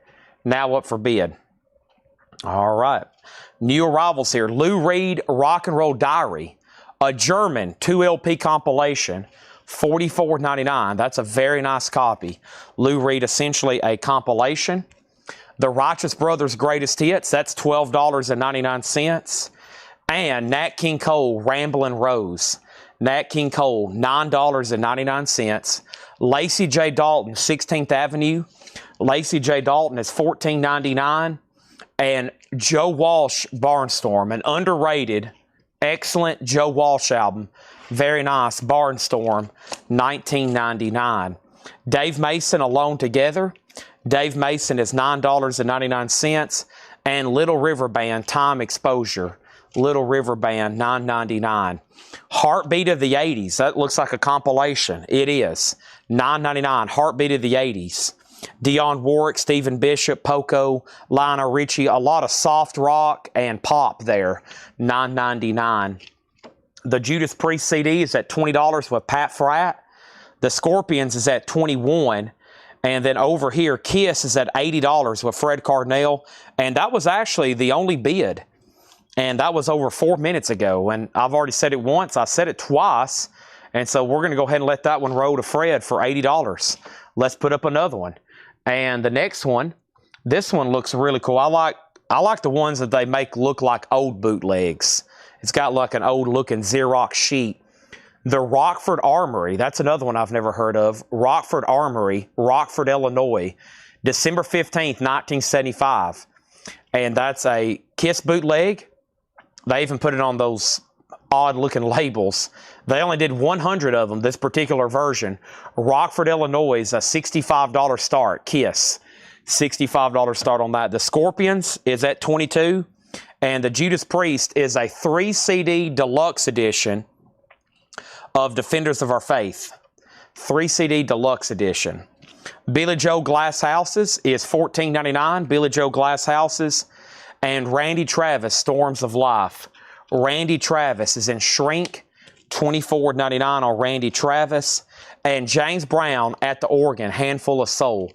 Now up for bid. All right. New arrivals here. Lou Reed, Rock and Roll Diary. A German 2 LP compilation. $44.99. That's a very nice copy. Lou Reed, essentially a compilation. The Righteous Brothers Greatest Hits. That's $12.99. And Nat King Cole, Ramblin' Rose. Nat King Cole, $9.99. Lacey J. Dalton, 16th Avenue. Lacey J. Dalton is $14.99. And Joe Walsh, Barnstorm, an underrated, excellent Joe Walsh album. Very nice, Barnstorm, $19.99. Dave Mason, Alone Together. Dave Mason is $9.99. And Little River Band, Time Exposure. Little River Band, $9.99. Heartbeat of the 80s. That looks like a compilation. It is. $9.99. Heartbeat of the 80s. Dionne Warwick, Stephen Bishop, Poco, Lionel Richie. A lot of soft rock and pop there. $9.99. The Judas Priest CD is at $20 with Pat Fratt. The Scorpions is at $21. And then over here, Kiss is at $80 with Fred Carnell. And that was actually the only bid. And that was over 4 minutes ago. And I've already said it once. I said it twice. And so we're going to go ahead and let that one roll to Fred for $80. Let's put up another one. And the next one, this one looks really cool. I like the ones that they make look like old bootlegs. It's got like an old looking Xerox sheet. The Rockford Armory, that's another one I've never heard of. Rockford Armory, Rockford, Illinois, December 15th, 1975. And that's a Kiss bootleg. They even put it on those odd-looking labels. They only did 100 of them, this particular version. Rockford, Illinois is a $65 start. Kiss, $65 start on that. The Scorpions is at $22. And the Judas Priest is a 3-CD deluxe edition of Defenders of Our Faith. 3-CD deluxe edition. Billy Joe Glass Houses is $14.99. Billy Joe Glass Houses. And Randy Travis, Storms of Life. Randy Travis is in Shrink, $24.99 on Randy Travis. And James Brown at the organ, Handful of Soul.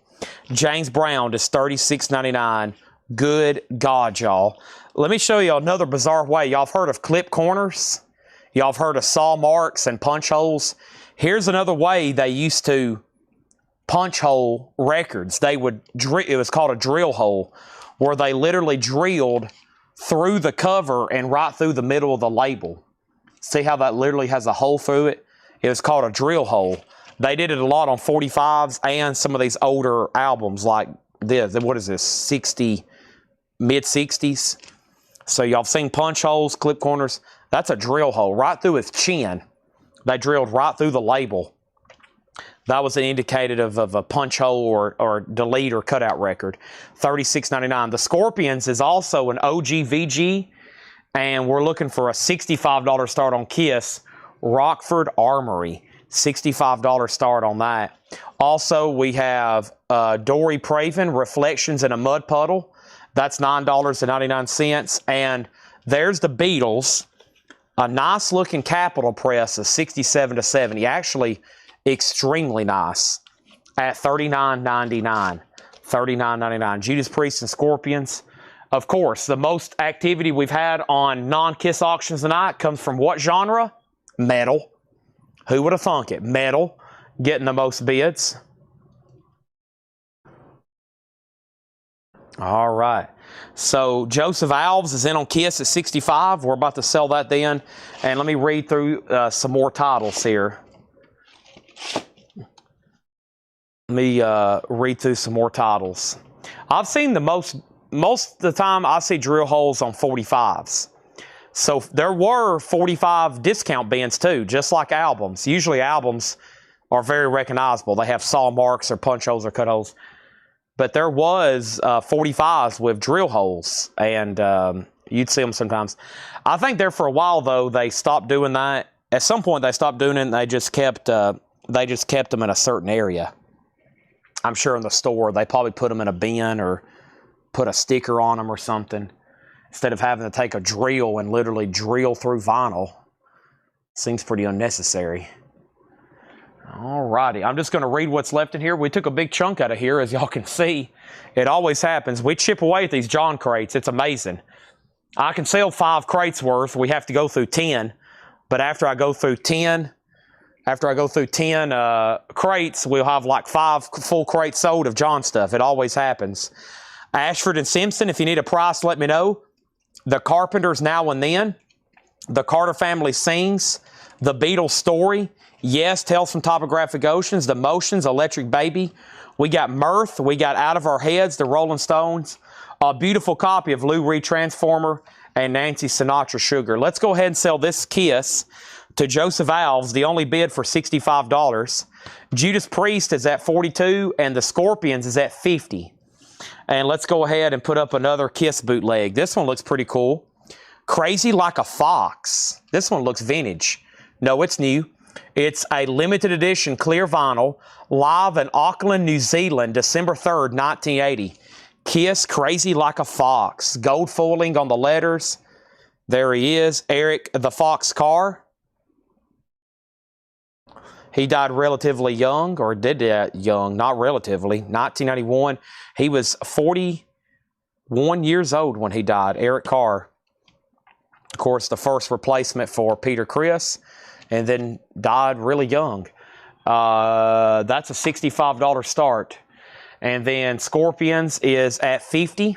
James Brown is $36.99. Good God, y'all. Let me show you another bizarre way. Y'all have heard of clip corners? Y'all have heard of saw marks and punch holes? Here's another way they used to punch hole records. They would it was called a drill hole, where they literally drilled through the cover and right through the middle of the label. See how that literally has a hole through it? It was called a drill hole. They did it a lot on 45s and some of these older albums like this. What is this? Mid-60s. So y'all seen punch holes, clip corners. That's a drill hole right through his chin. They drilled right through the label. That was an indicative of a punch hole or delete or cutout record. $36.99. The Scorpions is also an OG-VG, and we're looking for a $65 start on Kiss. Rockford Armory, $65 start on that. Also, we have Dory Praven, Reflections in a Mud Puddle. That's $9.99. And there's the Beatles. A nice looking Capitol press of 67 to 70. Actually, extremely nice at $39.99. $39.99. Judas Priest and Scorpions. Of course, the most activity we've had on non-Kiss auctions tonight comes from what genre? Metal. Who would have thunk it? Metal getting the most bids. All right. So Joseph Alves is in on Kiss at 65. We're about to sell that then. And let me read through some more titles here. Let me read through some more titles. I've seen the most of the time I see drill holes on 45s. So there were 45 discount bins too, just like albums. Usually albums are very recognizable. They have saw marks or punch holes or cut holes. But there was 45s with drill holes, and you'd see them sometimes. I think there for a while though they stopped doing that. At some point they stopped doing it, and they just kept them in a certain area. I'm sure in the store, they probably put them in a bin or put a sticker on them or something, instead of having to take a drill and literally drill through vinyl. Seems pretty unnecessary. Alrighty, I'm just going to read what's left in here. We took a big chunk out of here, as y'all can see. It always happens. We chip away at these John crates. It's amazing. I can sell 5 crates worth. We have to go through 10. But after I go through 10 crates, we'll have like 5 full crates sold of John stuff. It always happens. Ashford and Simpson, if you need a price, let me know. The Carpenters, Now and Then. The Carter Family Sings. The Beatles Story. Yes, Tales from Topographic Oceans. The Motions, Electric Baby. We got Mirth. We got Out of Our Heads, The Rolling Stones. A beautiful copy of Lou Reed Transformer and Nancy Sinatra Sugar. Let's go ahead and sell this Kiss to Joseph Alves, the only bid for $65. Judas Priest is at $42, and the Scorpions is at $50. And let's go ahead and put up another Kiss bootleg. This one looks pretty cool. Crazy Like a Fox. This one looks vintage. No, it's new. It's a limited edition clear vinyl, live in Auckland, New Zealand, December 3rd, 1980. Kiss, Crazy Like a Fox. Gold foiling on the letters. There he is, Eric the Fox Carr. He died relatively young, or did die young, not relatively, 1991. He was 41 years old when he died, Eric Carr. Of course, the first replacement for Peter Criss, and then died really young. That's a $65 start. And then Scorpions is at $50.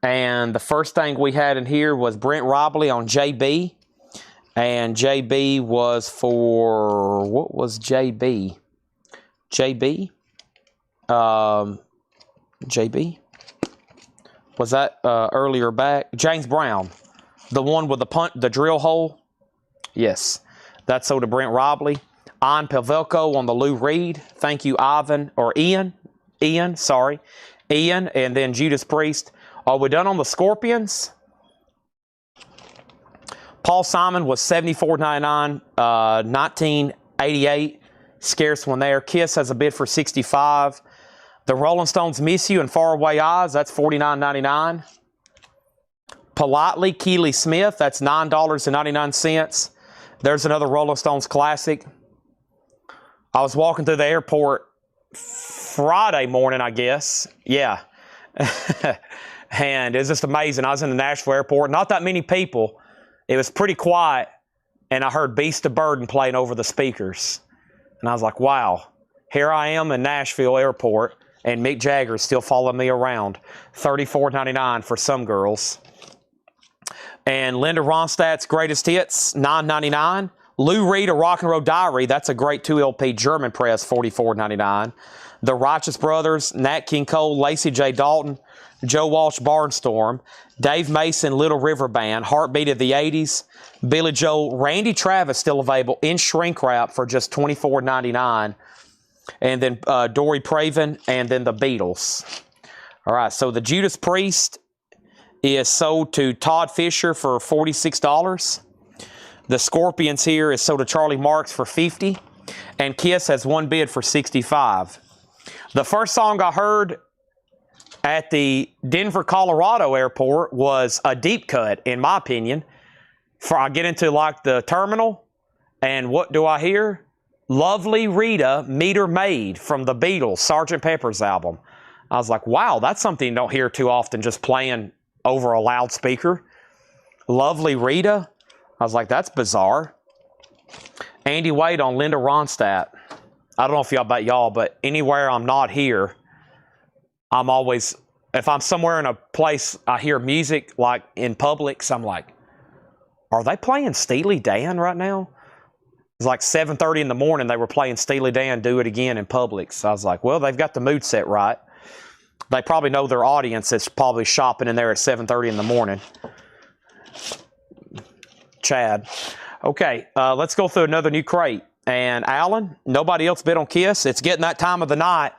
And the first thing we had in here was Brent Robley on JB. And JB was for, what was JB? JB? JB? Was that earlier back? James Brown. The one with the drill hole? Yes. That's sold to Brent Robley. Ian Pavelko on the Lou Reed. Thank you, Ivan, or Ian. Ian, sorry. Ian, and then Judas Priest. Are we done on the Scorpions? Paul Simon was $74.99, 1988. Scarce one there. Kiss has a bid for $65. The Rolling Stones Miss You and Faraway Eyes, that's $49.99. Politely, Keely Smith, that's $9.99. There's another Rolling Stones classic. I was walking through the airport Friday morning, I guess. Yeah. And it was just amazing. I was in the Nashville airport. Not that many people. It was pretty quiet. And I heard Beast of Burden playing over the speakers. And I was like, wow. Here I am in Nashville airport. And Mick Jagger is still following me around. $34.99 for some girls. And Linda Ronstadt's Greatest Hits, $9.99. Lou Reed, A Rock and Roll Diary, that's a great 2LP German press, $44.99. The Righteous Brothers, Nat King Cole, Lacey J. Dalton, Joe Walsh Barnstorm, Dave Mason, Little River Band, Heartbeat of the 80s, Billy Joel, Randy Travis still available in shrink wrap for just $24.99. And then Dory Praven, and then the Beatles. All right, so the Judas Priest is sold to Todd Fisher for $46. The Scorpions here is sold to Charlie Marks for $50. And Kiss has one bid for $65. The first song I heard at the Denver, Colorado airport was a deep cut, in my opinion. I get into like the terminal, and what do I hear? Lovely Rita, Meter Maid from the Beatles, Sgt. Pepper's album. I was like, wow, that's something you don't hear too often, just playing over a loudspeaker. Lovely Rita. I was like, that's bizarre. Andy Wade on Linda Ronstadt. I don't know if y'all about y'all, but anywhere I'm not here, I'm always, if I'm somewhere in a place I hear music, like in Publix, I'm like, are they playing Steely Dan right now? It's like 7:30 in the morning, they were playing Steely Dan, Do It Again in Publix. I was like, well, they've got the mood set right. They probably know their audience is probably shopping in there at 7:30 in the morning. Chad. Okay, let's go through another new crate. And Alan, nobody else bid on Kiss. It's getting that time of the night.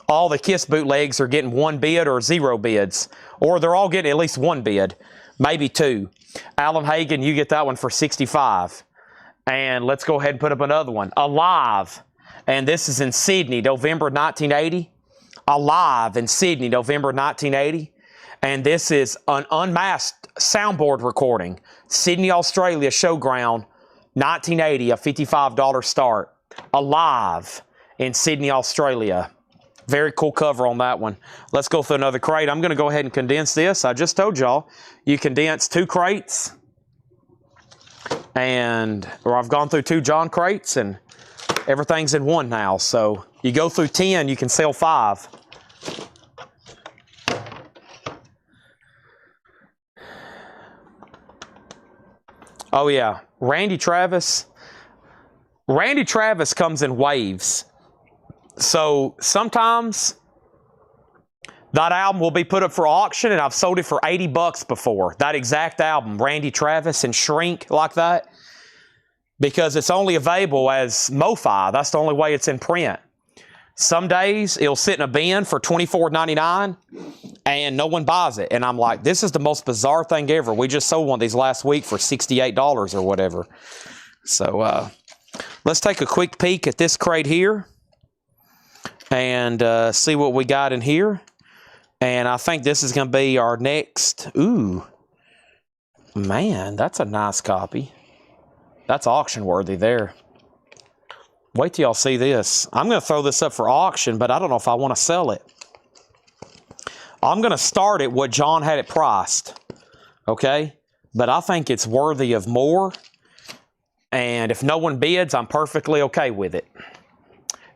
All the Kiss bootlegs are getting one bid or zero bids. Or they're all getting at least one bid, maybe two. Alan Hagen, you get that one for $65. And let's go ahead and put up another one. Alive. And this is in Sydney, November 1980. alive in Sydney, November 1980. And this is an unmasked soundboard recording. Sydney, Australia, Showground, 1980, a $55 start. Alive in Sydney, Australia. Very cool cover on that one. Let's go through another crate. I'm going to go ahead and condense this. I just told y'all, you condense 2 crates. Or I've gone through 2 John crates, and everything's in one now. So you go through 10, you can sell 5. Oh yeah, Randy Travis. Randy Travis comes in waves. So sometimes that album will be put up for auction, and I've sold it for $80 before. That exact album, Randy Travis and Shrink, like that, because it's only available as MoFi. That's the only way it's in print. Some days it'll sit in a bin for $24.99 and no one buys it. And I'm like, this is the most bizarre thing ever. We just sold one of these last week for $68 or whatever. So let's take a quick peek at this crate here and see what we got in here. And I think this is going to be our next. Ooh, man, that's a nice copy. That's auction worthy there. Wait till y'all see this. I'm going to throw this up for auction, but I don't know if I want to sell it. I'm going to start at what John had it priced, okay? But I think it's worthy of more. And if no one bids, I'm perfectly okay with it.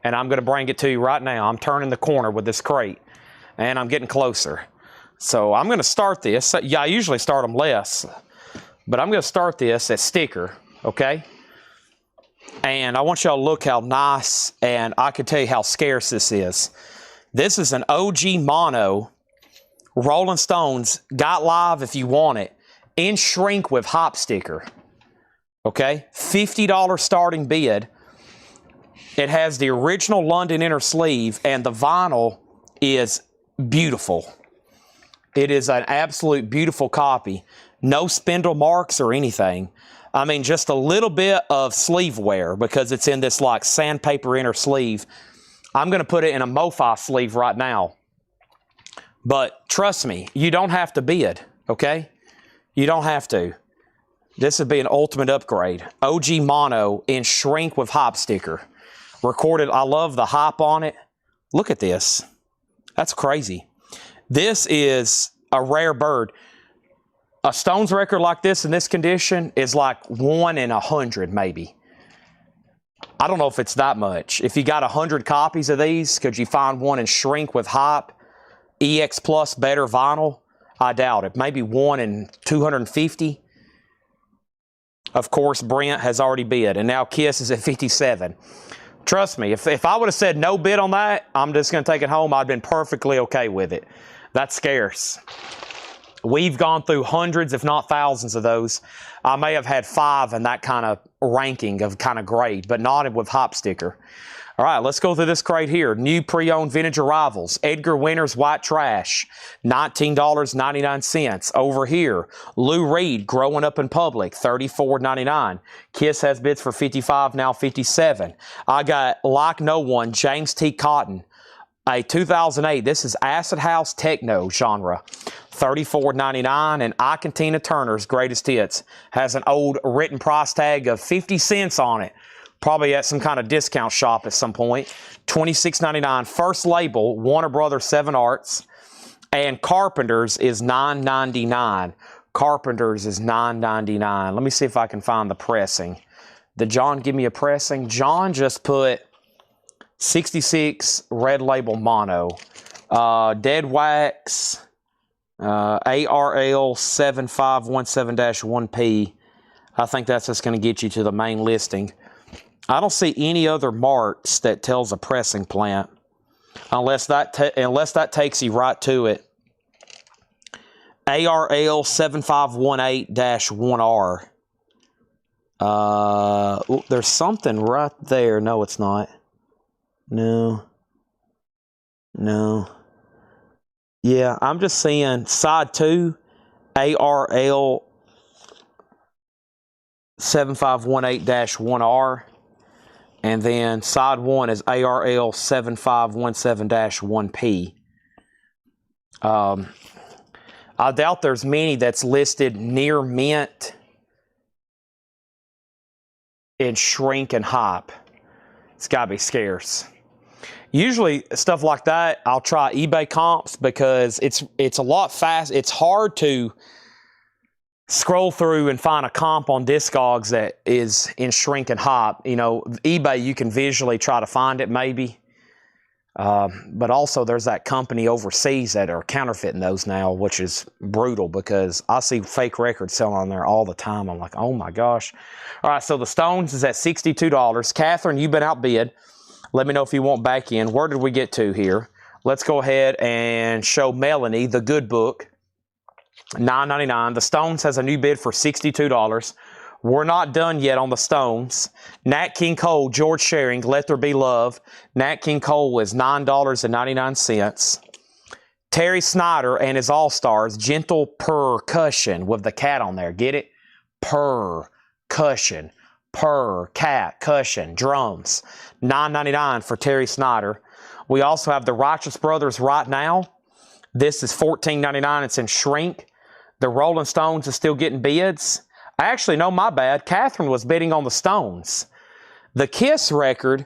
And I'm going to bring it to you right now. I'm turning the corner with this crate, and I'm getting closer. So I'm going to start this. Yeah, I usually start them less, but I'm going to start this at sticker, okay? And I want y'all to look how nice, and I can tell you how scarce this is. This is an OG mono Rolling Stones Got Live If You Want It in shrink with hop sticker. Okay, $50 starting bid. It has the original London inner sleeve, and the vinyl is beautiful. It is an absolute beautiful copy. No spindle marks or anything. I mean, just a little bit of sleeve wear because it's in this like sandpaper inner sleeve. I'm going to put it in a MoFi sleeve right now. But trust me, you don't have to bid, okay? You don't have to. This would be an ultimate upgrade. OG mono in shrink with hop sticker. Recorded, I love the hop on it. Look at this. That's crazy. This is a rare bird. A Stones record like this in this condition is like 1 in 100 maybe. I don't know if it's that much. If you got 100 copies of these, could you find one in shrink with hop, EX Plus better vinyl? I doubt it. Maybe 1 in 250. Of course, Brent has already bid, and now Kiss is at 57. Trust me, if I would have said no bid on that, I'm just going to take it home, I'd been perfectly okay with it. That's scarce. We've gone through hundreds, if not thousands of those. I may have had 5 in that kind of ranking of kind of grade, but not with hop sticker. All right, let's go through this crate here. New pre-owned vintage arrivals. Edgar Winter's White Trash, $19.99. Over here, Lou Reed, Growing Up in Public, $34.99. Kiss has bids for $55, now $57. I got Like No One, James T. Cotton, a 2008. This is Acid House Techno genre, $34.99. And Ike Tina Turner's Greatest Hits has an old written price tag of 50 cents on it. Probably at some kind of discount shop at some point. $26.99. First label, Warner Brothers 7 Arts. And Carpenter's is $9.99. Carpenter's is $9.99. Let me see if I can find the pressing. Did John give me a pressing? John just put 66 red label mono. Dead wax. ARL 7517-1P. I think that's just going to get you to the main listing. I don't see any other marks that tells a pressing plant, unless that takes you right to it. ARL 7518-1R. There's something right there. No, it's not. No. Yeah, I'm just seeing side 2, ARL 7518-1R. And then side 1 is ARL 7517-1P. I doubt there's many that's listed near mint in shrink and hype. It's got to be scarce. Usually stuff like that, I'll try eBay comps because it's a lot fast. It's hard to scroll through and find a comp on Discogs that is in shrink and hype. You know, eBay, you can visually try to find it maybe. But also there's that company overseas that are counterfeiting those now, which is brutal because I see fake records selling on there all the time. I'm like, oh my gosh. All right, so the Stones is at $62. Catherine, you've been outbid. Let me know if you want back in. Where did we get to here? Let's go ahead and show Melanie the good book. $9.99. The Stones has a new bid for $62. We're not done yet on the Stones. Nat King Cole, George Shearing, Let There Be Love. Nat King Cole is $9.99. Terry Snyder and his All-Stars, Gentle Percussion with the cat on there. Get it? Percussion. Cat, cushion, drums. $9.99 for Terry Snyder. We also have the Righteous Brothers Right Now. This is $14.99. It's in shrink. The Rolling Stones is still getting bids. Actually, no, my bad. Catherine was bidding on the Stones. The Kiss record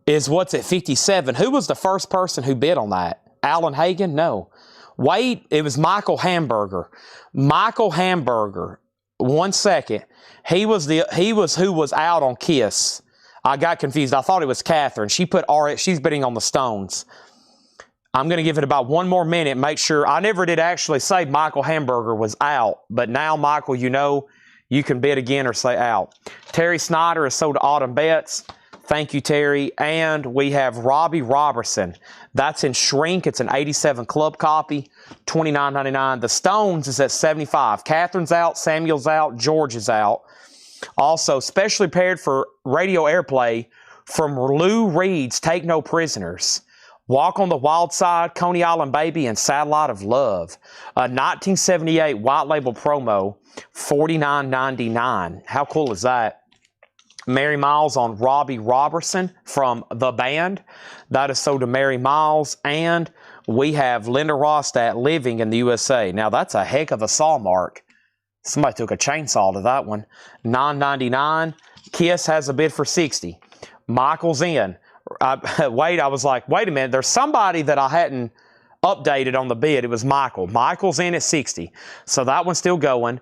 is what's at 57. Who was the first person who bid on that? Alan Hagen? No. Wait, it was Michael Hamburger. Michael Hamburger. 1 second. He was who was out on Kiss. I got confused. I thought it was Catherine. She put she's bidding on the Stones. I'm going to give it about 1 more minute. Make sure. I never did actually say Michael Hamburger was out. But now, Michael, you know you can bid again or say out. Terry Snyder is sold to Autumn Betts. Thank you, Terry. And we have Robbie Robertson. That's in shrink. It's an 87 club copy. $29.99. The Stones is at $75. Catherine's out. Samuel's out. George is out. Also, specially paired for radio airplay from Lou Reed's Take No Prisoners. Walk on the Wild Side, Coney Island Baby, and Satellite of Love. A 1978 white label promo, $49.99. How cool is that? Mary Miles on Robbie Robertson from The Band. That is sold to Mary Miles. And we have Linda Ronstadt, Living in the USA. Now, that's a heck of a saw mark. Somebody took a chainsaw to that one. $9.99. Kiss has a bid for $60. Michael's in. I was like, wait a minute. There's somebody that I hadn't updated on the bid. It was Michael. Michael's in at $60. So that one's still going.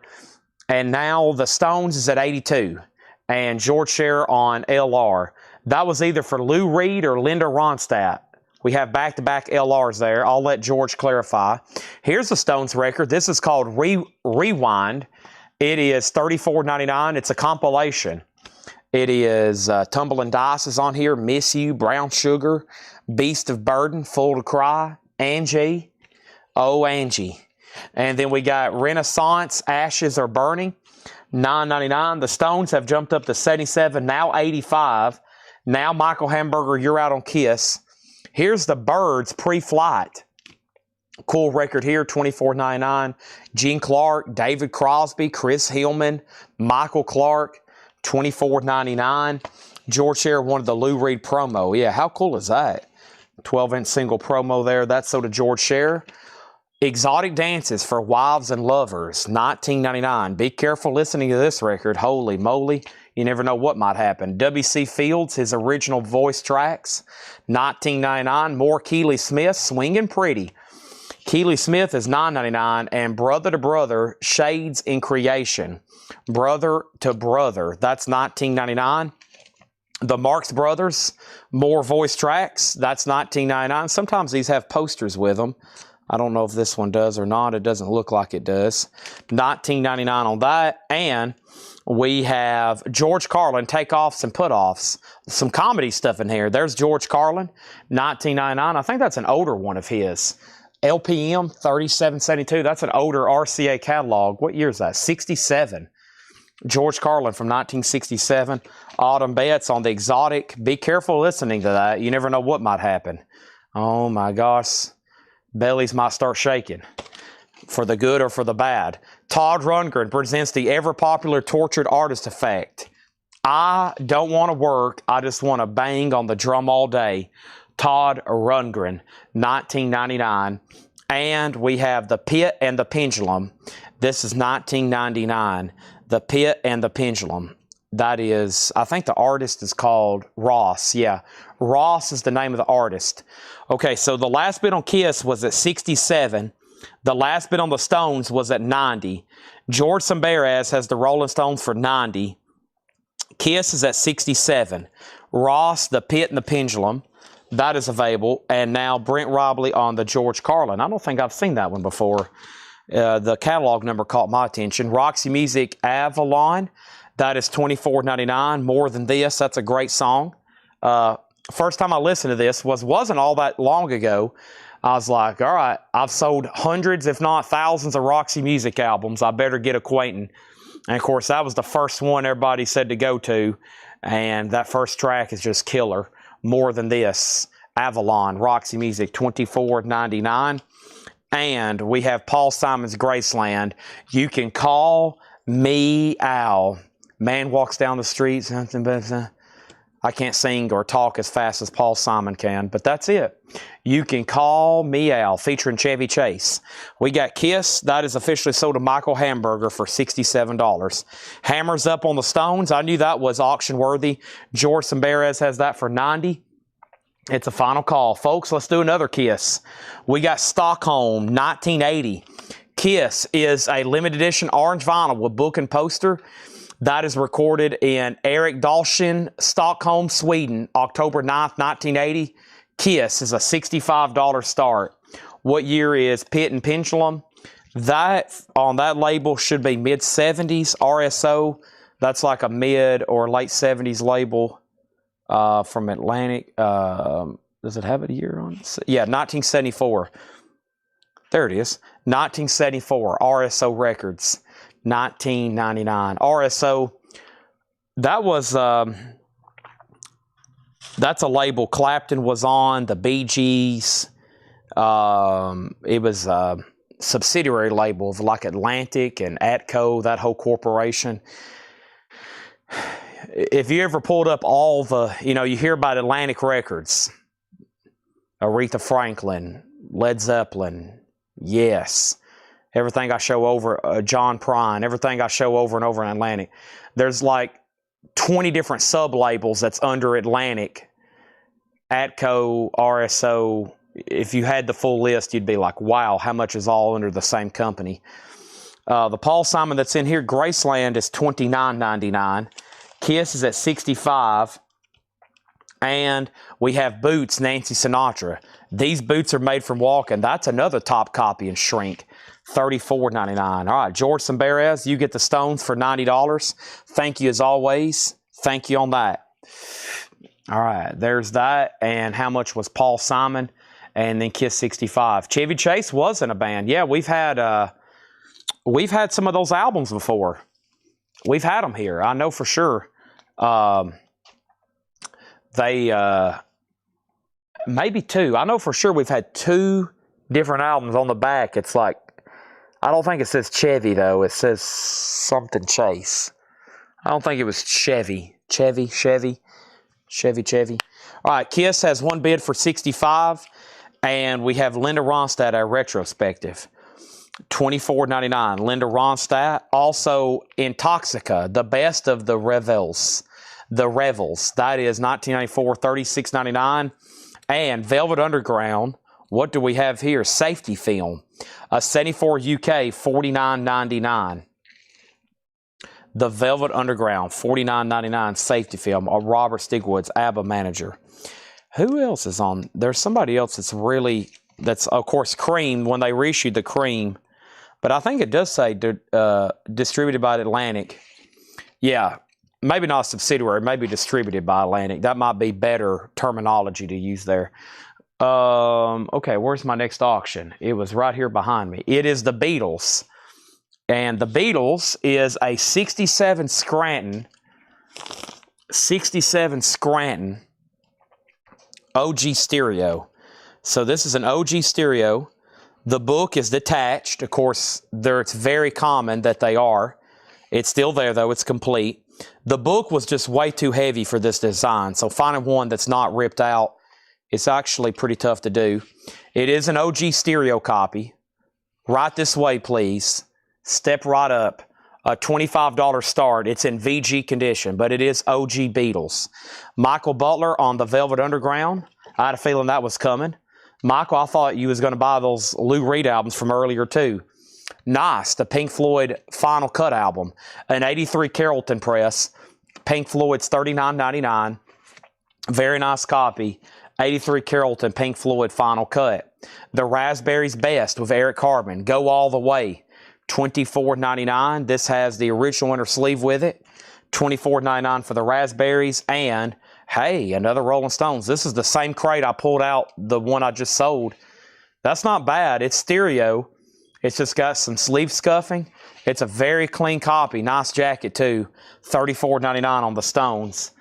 And now the Stones is at $82. And George Shearer on LR. That was either for Lou Reed or Linda Ronstadt. We have back-to-back LRs there. I'll let George clarify. Here's the Stones record. This is called Rewind. It is $34.99. It's a compilation. It is Tumbling Dice is on here. Miss You, Brown Sugar, Beast of Burden, Full to Cry, Angie, Oh Angie. And then we got Renaissance, Ashes Are Burning, $9.99. The Stones have jumped up to 77, now 85. Now Michael Hamburger, you're out on Kiss. Here's the Byrds Pre-Flight. Cool record here, $24.99. Gene Clark, David Crosby, Chris Hillman, Michael Clark, $24.99. George Shearer wanted the Lou Reed promo. Yeah, how cool is that? 12-inch single promo there. That's sold to George Shearer. Exotic Dances for Wives and Lovers, $19.99. Be careful listening to this record. Holy moly. You never know what might happen. W.C. Fields, his original voice tracks, $19.99. More Keely Smith, Swingin' Pretty. Keely Smith is $9.99. And Brother to Brother, Shades in Creation. Brother to Brother, that's $19.99. The Marx Brothers, more voice tracks, that's $19.99. Sometimes these have posters with them. I don't know if this one does or not. It doesn't look like it does. $19.99 on that. And we have George Carlin, takeoffs and put-offs. Some comedy stuff in here. There's George Carlin, $19.99. I think that's an older one of his. LPM 3772. That's an older RCA catalog. What year is that? 67. George Carlin from 1967. Autumn Betts on the Exotic. Be careful listening to that. You never know what might happen. Oh my gosh. Bellies might start shaking. For the good or for the bad. Todd Rundgren presents the ever-popular Tortured Artist Effect. I don't want to work. I just want to bang on the drum all day. Todd Rundgren, 1999. And we have The Pit and the Pendulum. This is 1999. The Pit and the Pendulum. That is, I think the artist is called Ross. Yeah, Ross is the name of the artist. Okay, so the last bid on Kiss was at 67. The last bid on the Stones was at 90. George Sambaraz has the Rolling Stones for 90. Kiss is at 67. Ross, The Pit and the Pendulum. That is available. And now Brent Robley on the George Carlin. I don't think I've seen that one before. The catalog number caught my attention. Roxy Music Avalon. That is $24.99. More Than This. That's a great song. First time I listened to this wasn't all that long ago. I was like, all right, I've sold hundreds, if not thousands, of Roxy Music albums. I better get acquainted. And, of course, that was the first one everybody said to go to. And that first track is just killer. More Than This. Avalon. Roxy Music, $24.99. And we have Paul Simon's Graceland. You Can Call Me Al. Man walks down the street. I can't sing or talk as fast as Paul Simon can, but that's it. You Can Call Me Al, featuring Chevy Chase. We got Kiss. That is officially sold to Michael Hamburger for $67. Hammers Up on the Stones. I knew that was auction worthy. George Sambaraz has that for $90. It's a final call. Folks, let's do another Kiss. We got Stockholm, 1980. Kiss is a limited edition orange vinyl with book and poster. That is recorded in Eric Dahlshin, Stockholm, Sweden, October 9th, 1980. Kiss is a $65 start. What year is Pit and Pendulum? That, on that label, should be mid-70s. RSO, that's like a mid or late 70s label from Atlantic. Does it have a year on it? Yeah, 1974. There it is. 1974, RSO Records. 1999. RSO, that was, that's a label Clapton was on, the Bee Gees. It was a subsidiary label of like Atlantic and Atco, that whole corporation. If you ever pulled up all the, you hear about Atlantic Records, Aretha Franklin, Led Zeppelin, Yes. Everything I show over, John Prine, everything I show over and over in Atlantic. There's like 20 different sub-labels that's under Atlantic. Atco, RSO. If you had the full list, you'd be like, wow, how much is all under the same company? The Paul Simon that's in here, Graceland, is $29.99. Kiss is at $65. And we have Boots, Nancy Sinatra. These boots are made from walking. That's another top copy in shrink. $34.99. All right, George Sambaraz, you get the Stones for $90. Thank you as always. Thank you on that. All right, there's that. And how much was Paul Simon? And then Kiss 65. Chevy Chase was in a band. Yeah, we've had some of those albums before. We've had them here. I know for sure. Maybe two. I know for sure we've had two different albums on the back. It's like, I don't think it says Chevy, though. It says something Chase. I don't think it was Chevy. Chevy. All right, Kiss has one bid for $65. And we have Linda Ronstadt, our retrospective. $24.99. Linda Ronstadt. Also, Intoxica, the best of the Revels. The Revels. That is 1994, $36.99. And Velvet Underground. What do we have here? Safety Film. 74 UK, $49.99. The Velvet Underground, $49.99. Safety Film. Robert Stigwood's ABBA manager. Who else is on? There's somebody else that's of course Cream, when they reissued the Cream. But I think it does say distributed by Atlantic. Yeah, maybe not a subsidiary, maybe distributed by Atlantic. That might be better terminology to use there. Okay, where's my next auction? It was right here behind me. It is the Beatles. And the Beatles is a 67 Scranton OG stereo. So this is an OG stereo. The book is detached. Of course, it's very common that they are. It's still there, though. It's complete. The book was just way too heavy for this design, so finding one that's not ripped out is actually pretty tough to do. It is an OG stereo copy. Right this way, please. Step right up. A $25 start. It's in VG condition, but it is OG Beatles. Michael Butler on the Velvet Underground. I had a feeling that was coming. Michael, I thought you was going to buy those Lou Reed albums from earlier too. Nice, the Pink Floyd Final Cut album. An 83 Carrollton press. Pink Floyd's $39.99. Very nice copy. 83 Carrollton Pink Floyd Final Cut. The Raspberries Best with Eric Carmen. Go All the Way. $24.99. This has the original inner sleeve with it. $24.99 for the Raspberries. And, hey, another Rolling Stones. This is the same crate I pulled out, the one I just sold. That's not bad. It's stereo. It's just got some sleeve scuffing. It's a very clean copy. Nice jacket, too. $34.99 on the Stones.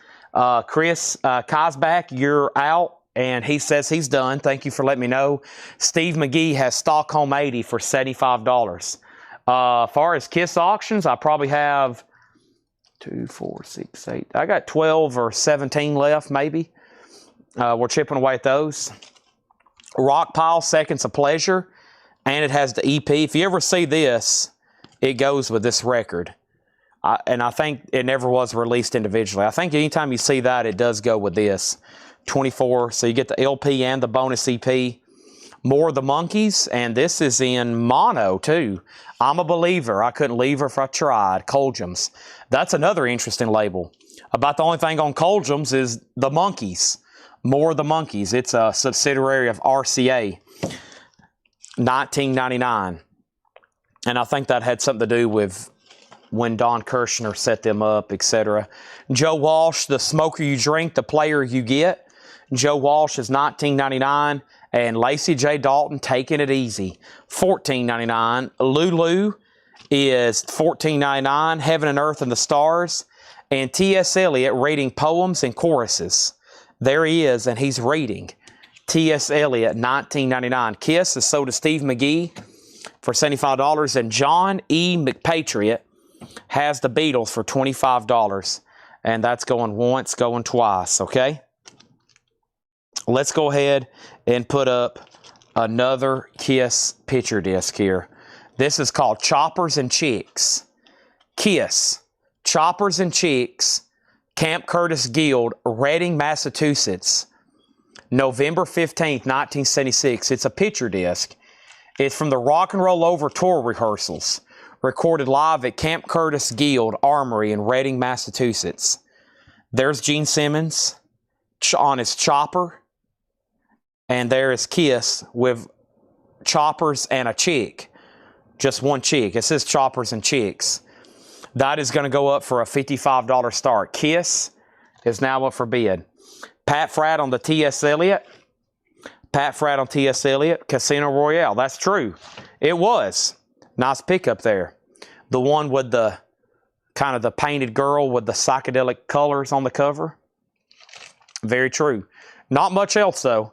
Chris Kazbach, you're out. And he says he's done. Thank you for letting me know. Steve McGee has Stockholm 80 for $75. Far as Kiss auctions, I probably have 2, 4, 6, 8. I got 12 or 17 left, maybe. We're chipping away at those. Rockpile, Seconds of Pleasure. And it has the EP. If you ever see this, it goes with this record. And I think it never was released individually. I think anytime you see that, it does go with this. 24, so you get the LP and the bonus EP. More of the Monkees, and this is in mono, too. I'm a Believer. I couldn't leave her if I tried. Colgems. That's another interesting label. About the only thing on Colgems is the Monkees. More of the Monkees. It's a subsidiary of RCA. $19.99. And I think that had something to do with when Don Kirshner set them up, etc. Joe Walsh, The Smoker You Drink, The Player You Get. Joe Walsh is $19.99. And Lacey J. Dalton, Taking It Easy, $14.99. Lulu is $14.99. Heaven and Earth and the Stars. And T.S. Eliot reading poems and choruses. There he is, and he's reading. T.S. Eliot, $19.99. Kiss is sold to Steve McGee for $75. And John E. McPatriot has the Beatles for $25. And that's going once, going twice, okay? Let's go ahead and put up another Kiss picture disc here. This is called Choppers and Chicks. Kiss, Choppers and Chicks, Camp Curtis Guild, Reading, Massachusetts, November 15th, 1976. It's a picture disc. It's from the Rock and Roll Over tour rehearsals, recorded live at Camp Curtis Guild Armory in Reading, Massachusetts. There's Gene Simmons on his chopper. And there is Kiss with choppers and a chick. Just one chick. It says Choppers and Chicks. That is going to go up for a $55 start. Kiss is now up for bid. Pat Fratt on the T.S. Eliot. Pat Fratt on T.S. Eliot. Casino Royale. That's true. It was. Nice pickup there. The one with the kind of the painted girl with the psychedelic colors on the cover. Very true. Not much else, though.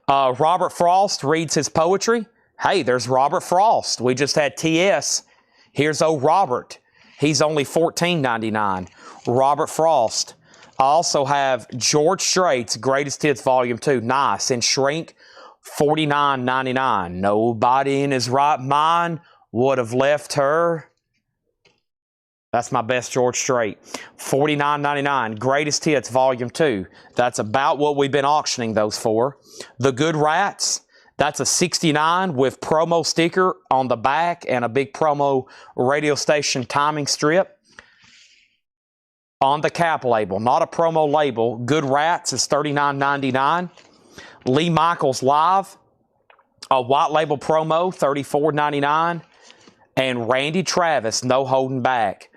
Robert Frost reads his poetry. Hey, there's Robert Frost. We just had T.S. Here's old Robert. He's only $14.99. Robert Frost. I also have George Strait's Greatest Hits Volume 2. Nice. And Shrink, $49.99. Nobody in his right mind would have left her. That's my best George Strait. $49.99. Greatest Hits, Volume 2. That's about what we've been auctioning those for. The Good Rats. That's a $69 with promo sticker on the back and a big promo radio station timing strip. On the cap label. Not a promo label. Good Rats is $39.99. Lee Michaels Live. A white label promo, $34.99. And Randy Travis, No Holding Back.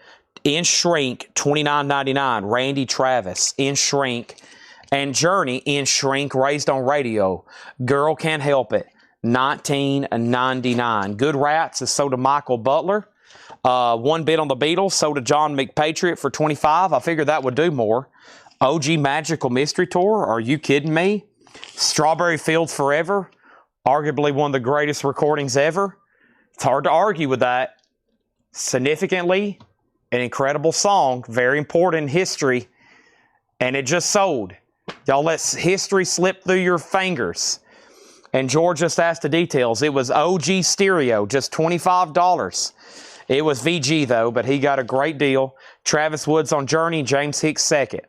In Shrink, $29.99. Randy Travis, In Shrink. And Journey, In Shrink, Raised on Radio. Girl Can't Help It, $19.99. Good Rats is sold to Michael Butler. One bid on the Beatles, sold to John McPatriot for $25. I figured that would do more. OG Magical Mystery Tour, are you kidding me? Strawberry Fields Forever, arguably one of the greatest recordings ever. It's hard to argue with that. Significantly an incredible song, very important in history, and it just sold. Y'all let history slip through your fingers. And George just asked the details. It was OG stereo, just $25. It was VG though, but he got a great deal. Travis Woods on Journey, James Hicks second.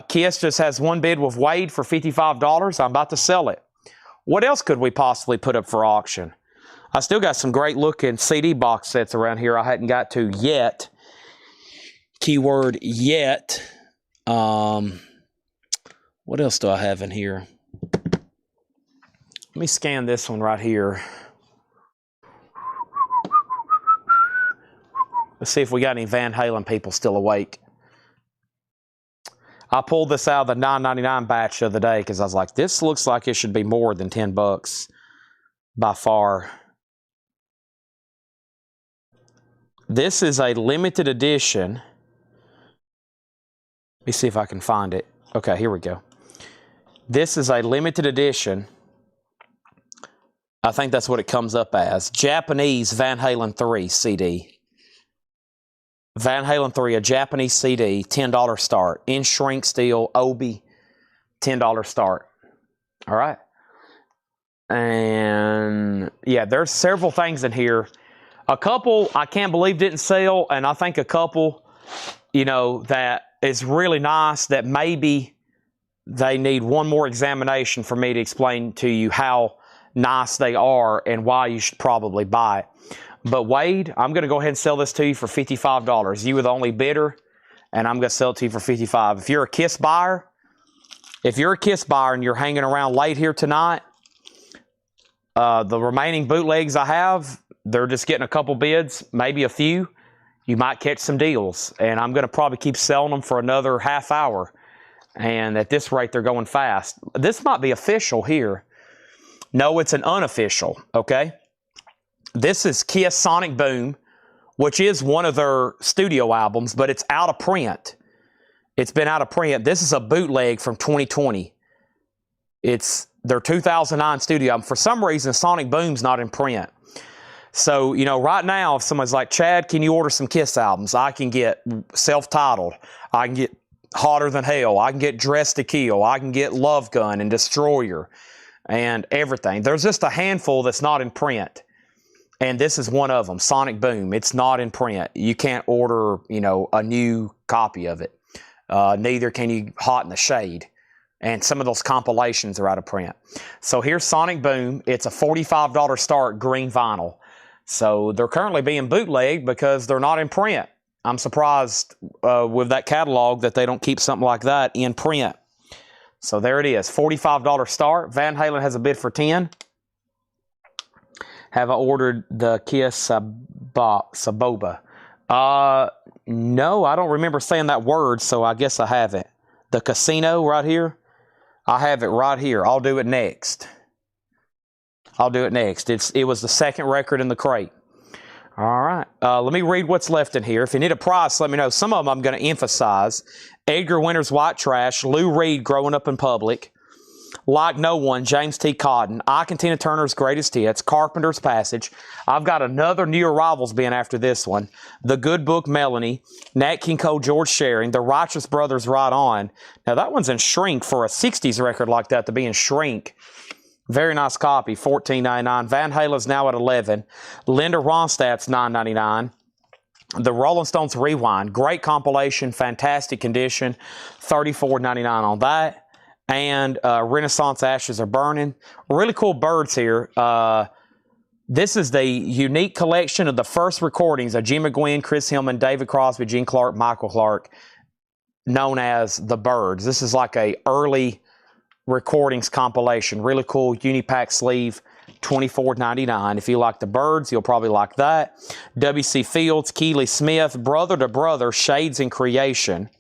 Kiss just has one bid with Wade for $55. I'm about to sell it. What else could we possibly put up for auction? I still got some great looking CD box sets around here I hadn't got to yet. Keyword yet. What else do I have in here? Let me scan this one right here. Let's see if we got any Van Halen people still awake. I pulled this out of the $9.99 batch the other day because I was like, this looks like it should be more than $10 by far. This is a limited edition. Let me see if I can find it. Okay, here we go. This is a limited edition. I think that's what it comes up as. Japanese Van Halen 3 CD. Van Halen 3, a Japanese CD, $10 start. In shrink steel, Obi, $10 start. All right. And yeah, there's several things in here. A couple I can't believe didn't sell, and I think a couple, you know, that is really nice that maybe they need one more examination for me to explain to you how nice they are and why you should probably buy it. But Wade, I'm going to go ahead and sell this to you for $55. You were the only bidder, and I'm going to sell it to you for $55. If you're a Kiss buyer, and you're hanging around late here tonight, the remaining bootlegs I have, they're just getting a couple bids, maybe a few. You might catch some deals, and I'm going to probably keep selling them for another half hour. And at this rate, they're going fast. This might be official here. No, it's an unofficial, okay? This is Kiss Sonic Boom, which is one of their studio albums, but it's out of print. It's been out of print. This is a bootleg from 2020. It's their 2009 studio album. For some reason, Sonic Boom's not in print. So, you know, right now, if somebody's like, Chad, can you order some Kiss albums? I can get Self-Titled. I can get Hotter Than Hell. I can get Dressed to Kill. I can get Love Gun and Destroyer and everything. There's just a handful that's not in print. And this is one of them, Sonic Boom. It's not in print. You can't order, you know, a new copy of it. Neither can you Hot in the Shade. And some of those compilations are out of print. So here's Sonic Boom. It's a $45 start, green vinyl. So they're currently being bootlegged because they're not in print. I'm surprised with that catalog that they don't keep something like that in print. So there it is, $45 start. Van Halen has a bid for $10. Have I ordered the Kiss Saboba? No, I don't remember saying that word, so I guess I haven't. The Casino right here, I have it right here. I'll do it next. It was the second record in the crate. All right. Let me read what's left in here. If you need a price, let me know. Some of them I'm going to emphasize. Edgar Winter's White Trash, Lou Reed, Growing Up in Public, Like No One, James T. Cotton, Ike and Tina Turner's Greatest Hits, Carpenter's Passage. I've got another new arrivals being after this one. The Good Book, Melanie, Nat King Cole, George Shearing, The Righteous Brothers, Right On. Now that one's in shrink for a 60s record like that to be in shrink. Very nice copy, $14.99. Van Halen's now at $11. Linda Ronstadt's $9.99. The Rolling Stones Rewind, great compilation, fantastic condition, $34.99 on that. And Renaissance Ashes Are Burning. Really cool birds here. This is the unique collection of the first recordings of Jim McGuinn, Chris Hillman, David Crosby, Gene Clark, Michael Clark, known as The Birds. This is like a early recordings compilation. Really cool Unipack sleeve, $24.99. If you like The Birds, you'll probably like that. W.C. Fields, Keely Smith, Brother to Brother, Shades in Creation.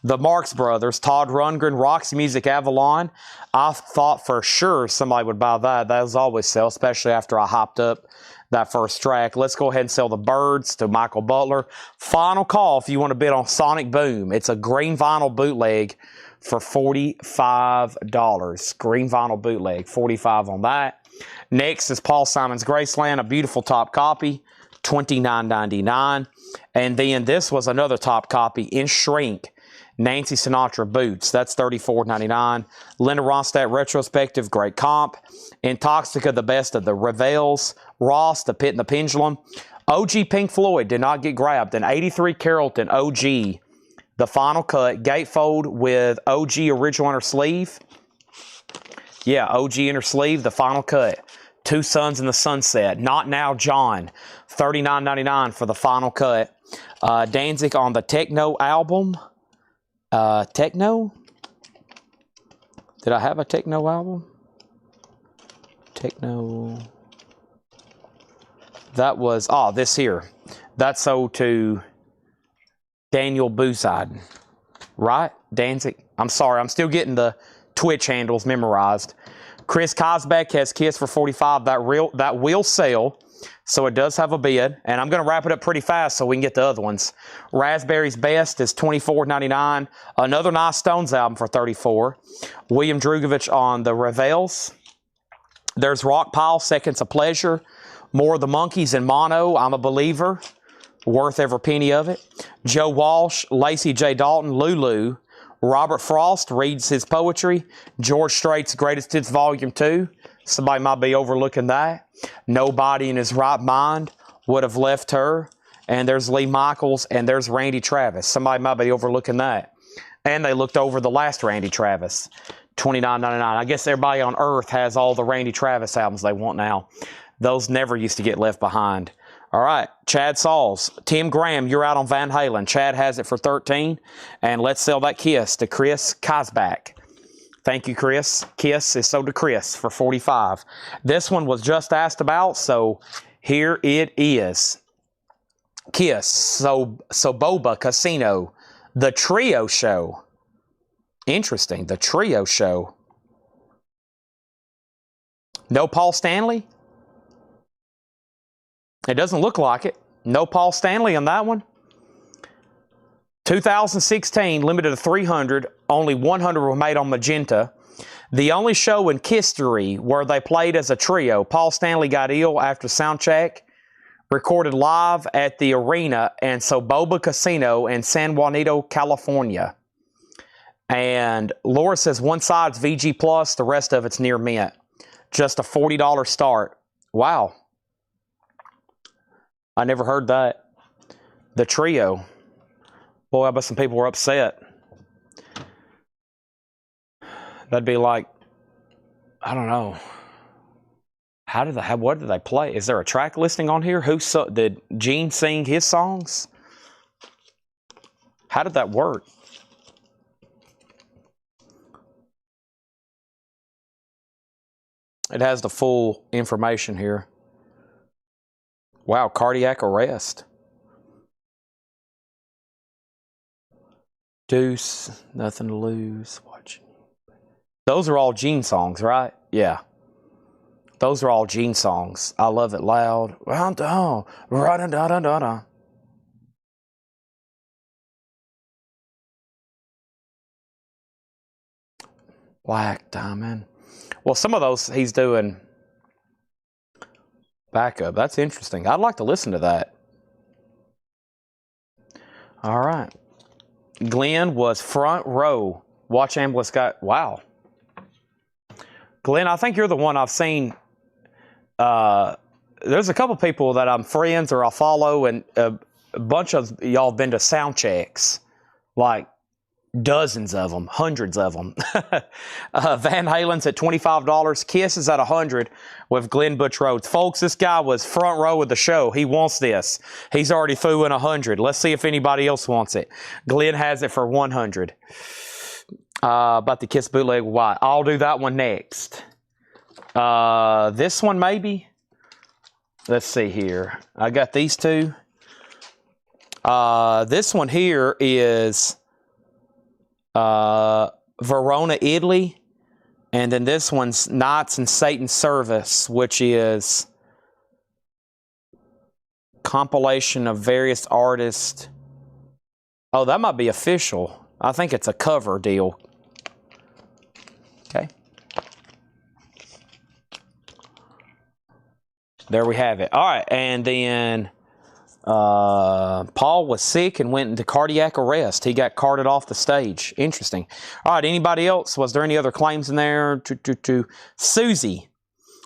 The Marx Brothers, Todd Rundgren, Roxy Music Avalon. I thought for sure somebody would buy that. Those always sell, especially after I hopped up that first track. Let's go ahead and sell The Birds to Michael Butler. Final call if you want to bid on Sonic Boom. It's a green vinyl bootleg for $45. Green vinyl bootleg, $45 on that. Next is Paul Simon's Graceland, a beautiful top copy, $29.99. And then this was another top copy in shrink. Nancy Sinatra Boots. That's $34.99. Linda Ronstadt Retrospective, great comp. Intoxica, the best of the Revels. Ross, the Pit and the Pendulum. OG Pink Floyd did not get grabbed. An 83 Carrollton OG, the final cut. Gatefold with OG original inner sleeve. Yeah, OG inner sleeve, the final cut. Two Suns in the Sunset. Not Now John. $39.99 for the final cut. Danzig on the Techno album. Techno? Did I have a Techno album? Techno. That was, this here. That's sold to Daniel Boozide. Right? Danzig? I'm sorry, I'm still getting the Twitch handles memorized. Chris Kosbeck has Kiss for $45. That will sell. So it does have a bid, and I'm going to wrap it up pretty fast so we can get the other ones. Raspberry's Best is $24.99. Another nice Stones album for $34. William Drugovich on the Revels. There's Rockpile, Seconds of Pleasure. More of the Monkees in mono, I'm a Believer. Worth every penny of it. Joe Walsh, Lacey J. Dalton, Lulu. Robert Frost reads his poetry. George Strait's Greatest Hits Volume 2. Somebody might be overlooking that. Nobody in his right mind would have left her. And there's Lee Michaels, and there's Randy Travis. Somebody might be overlooking that. And they looked over the last Randy Travis, $29.99. I guess everybody on earth has all the Randy Travis albums they want now. Those never used to get left behind. All right, Chad Sauls. Tim Graham, you're out on Van Halen. Chad has it for $13. And let's sell that Kiss to Chris Kosbach. Thank you, Chris. Kiss is sold to Chris for $45. This one was just asked about, so here it is. Kiss, Soboba Casino, the Trio Show. Interesting, the Trio Show. No Paul Stanley? It doesn't look like it. No Paul Stanley on that one. 2016, limited to 300. Only 100 were made on Magenta. The only show in history where they played as a trio. Paul Stanley got ill after soundcheck. Recorded live at the arena and Soboba Casino in San Juanito, California. And Laura says one side's VG Plus, the rest of it's near mint. Just a $40 start. Wow. I never heard that. The Trio. Boy, I bet some people were upset. That'd be like, I don't know. What did they play? Is there a track listing on here? Did Gene sing his songs? How did that work? It has the full information here. Wow, cardiac arrest. Deuce, Nothing to Lose. Watching. Those are all Gene songs, right? Yeah. Those are all Gene songs. I Love It Loud. Black Diamond. Well, some of those he's doing backup. That's interesting. I'd like to listen to that. All right. Glenn was front row. Watch Ambulance got. Wow. Glenn, I think you're the one I've seen. There's a couple people that I'm friends or I follow, and a bunch of y'all have been to sound checks. Like dozens of them, hundreds of them. Van Halen's at $25. Kiss is at $100 with Glenn Butch Rhodes. Folks, this guy was front row of the show. He wants this. He's already threw in $100. Let's see if anybody else wants it. Glenn has it for $100. About the Kiss bootleg white. I'll do that one next. This one maybe. Let's see here. I got these two. This one here is Verona, Italy. And then this one's Knights in Satan's Service, which is compilation of various artists. Oh, that might be official. I think it's a cover deal. Okay. There we have it. All right, and then Paul was sick and went into cardiac arrest. He got carted off the stage. Interesting. All right, anybody else? Was there any other claims in there? Susie.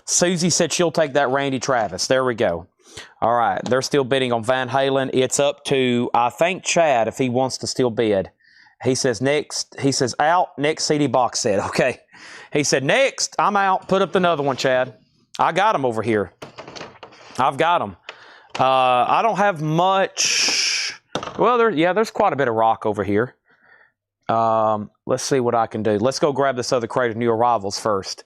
Susie said she'll take that Randy Travis. There we go. All right, they're still bidding on Van Halen. It's up to, I think, Chad, if he wants to still bid. He says next. He says out, next CD box set. Okay. He said next, I'm out. Put up another one, Chad. I got him over here. I've got him. I don't have much. Well, there's quite a bit of rock over here. Let's see what I can do. Let's go grab this other crate of new arrivals first.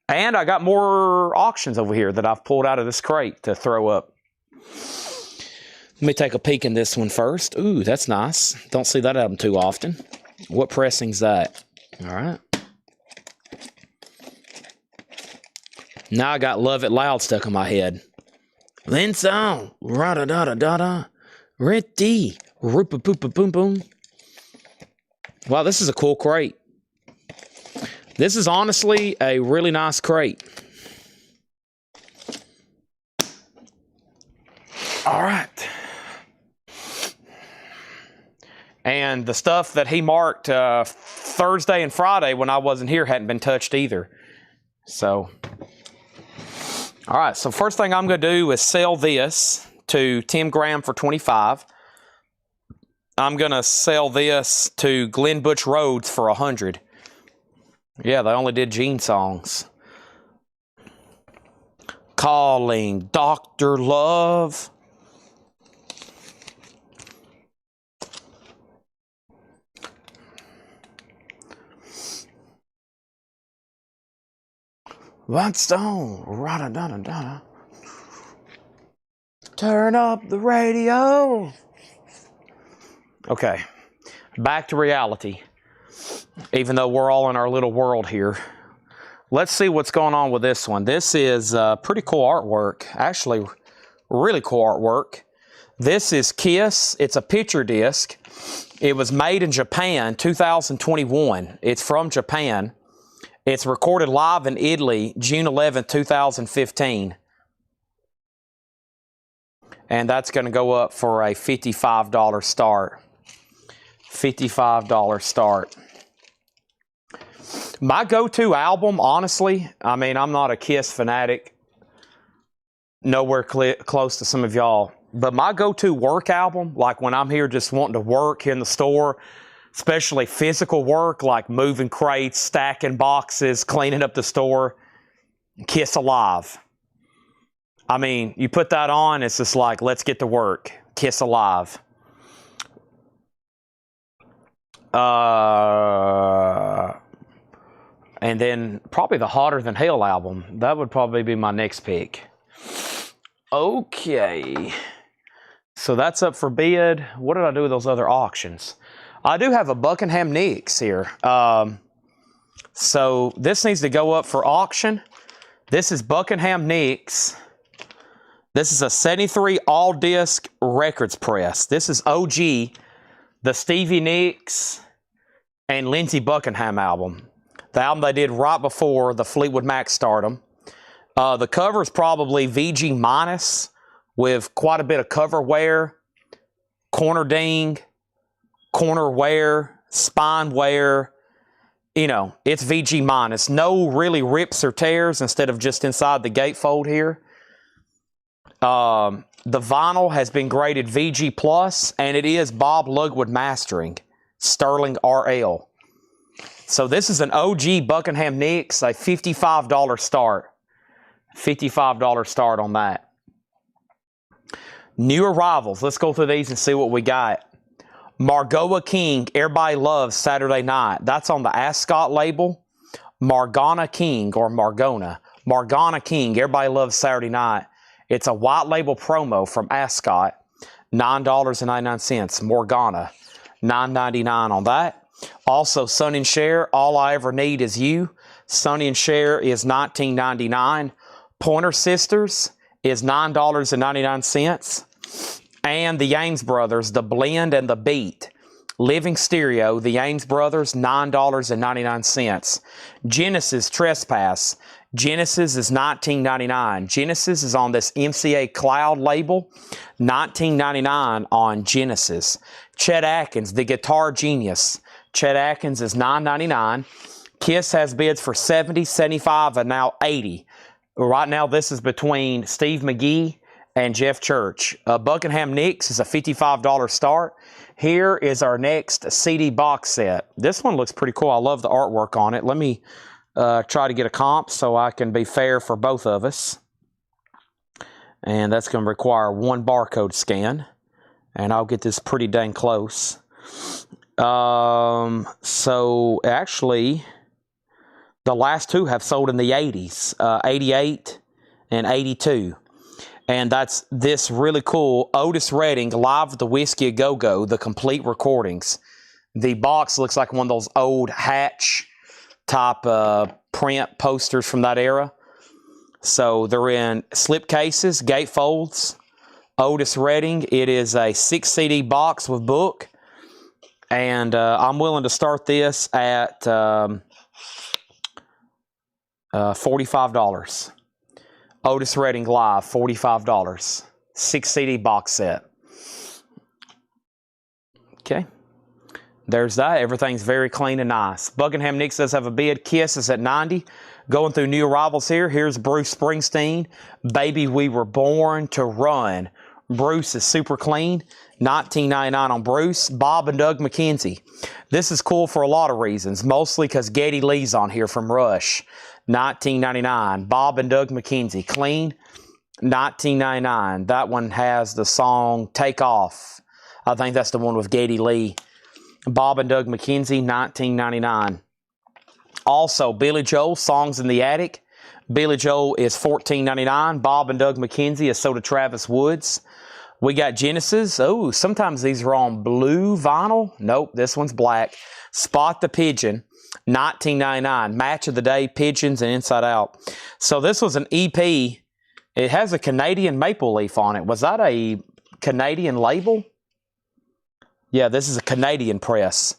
And I got more auctions over here that I've pulled out of this crate to throw up. Let me take a peek in this one first. Ooh, that's nice. Don't see that album too often. What pressing's that? All right. Now I got Love It Loud stuck in my head. Then song. Ra-da-da-da-da-da. Ready. Roop-a-boop-a-boom-boom. Wow, this is a cool crate. This is honestly a really nice crate. All right. And the stuff that he marked Thursday and Friday when I wasn't here hadn't been touched either. So, all right. So first thing I'm going to do is sell this to Tim Graham for $25. I'm going to sell this to Glenn Butch Rhodes for $100. Yeah, they only did Gene songs. Calling Dr. Love. One stone, ra-da-da-da-da. Turn up the radio. Okay, back to reality. Even though we're all in our little world here. Let's see what's going on with this one. This is pretty cool artwork. Actually, really cool artwork. This is Kiss. It's a picture disc. It was made in Japan, 2021. It's from Japan. It's recorded live in Italy, June 11, 2015. And that's going to go up for a $55 start. $55 start. My go-to album, honestly, I mean, I'm not a Kiss fanatic. Nowhere close to some of y'all. But my go-to work album, like when I'm here just wanting to work here in the store, especially physical work, like moving crates, stacking boxes, cleaning up the store, Kiss Alive. I mean, you put that on, it's just like, let's get to work. Kiss Alive. And then probably the Hotter Than Hell album. That would probably be my next pick. Okay. So that's up for bid. What did I do with those other auctions? I do have a Buckingham Nicks here. So this needs to go up for auction. This is Buckingham Nicks. This is a 73 all-disc records press. This is OG, the Stevie Nicks and Lindsey Buckingham album. The album they did right before the Fleetwood Mac stardom. The cover is probably VG minus with quite a bit of cover wear, corner ding, corner wear, spine wear. You know, it's VG minus. No really rips or tears instead of just inside the gatefold here. The vinyl has been graded VG plus, and it is Bob Lugwood mastering, Sterling RL. So this is an OG Buckingham Nicks, a $55 start. $55 start on that. New arrivals. Let's go through these and see what we got. Margoa King, everybody loves Saturday Night. That's on the Ascot label. Margona King, or Margona. Margona King, everybody loves Saturday Night. It's a white label promo from Ascot. $9.99. Morgana. $9.99 on that. Also, Sonny and Cher, All I Ever Need Is You. Sonny and Cher is $19.99. Pointer Sisters is $9.99. And the Ames Brothers, The Blend and the Beat. Living Stereo, the Ames Brothers, $9.99. Genesis Trespass. Genesis is $19.99. Genesis is on this MCA Cloud label. $19.99 on Genesis. Chet Atkins, the guitar genius. Chet Atkins is $9.99. Kiss has bids for $70, $75, and now $80. Right now, this is between Steve McGee and Jeff Church. Buckingham Nicks is a $55 start. Here is our next CD box set. This one looks pretty cool. I love the artwork on it. Let me try to get a comp so I can be fair for both of us. And that's going to require one barcode scan. And I'll get this pretty dang close. So actually, the last two have sold in the 80s, 88 and 82. And that's this really cool Otis Redding Live with the Whiskey A Go-Go, the complete recordings. The box looks like one of those old Hatch type print posters from that era. So they're in slip cases, gatefolds. Otis Redding. It is a 6 CD box with book. And I'm willing to start this at $45. Otis Redding Live, $45. 6 CD box set. Okay. There's that. Everything's very clean and nice. Buckingham Nicks does have a bid. Kiss is at $90. Going through new arrivals here. Here's Bruce Springsteen. Baby, We Were Born to Run. Bruce is super clean. $19.99 on Bruce. Bob and Doug McKenzie. This is cool for a lot of reasons. Mostly because Geddy Lee's on here from Rush. $19.99. Bob and Doug McKenzie. Clean. $19.99. That one has the song Take Off. I think that's the one with Geddy Lee. Bob and Doug McKenzie. $19.99. Also, Billy Joel, Songs in the Attic. Billy Joel is $14.99. Bob and Doug McKenzie is sold to Travis Woods. We got Genesis. Oh, sometimes these are on blue vinyl. Nope, this one's black. Spot the Pigeon, $19.99. Match of the Day, Pigeons and Inside Out. So this was an EP. It has a Canadian maple leaf on it. Was that a Canadian label? Yeah, this is a Canadian press.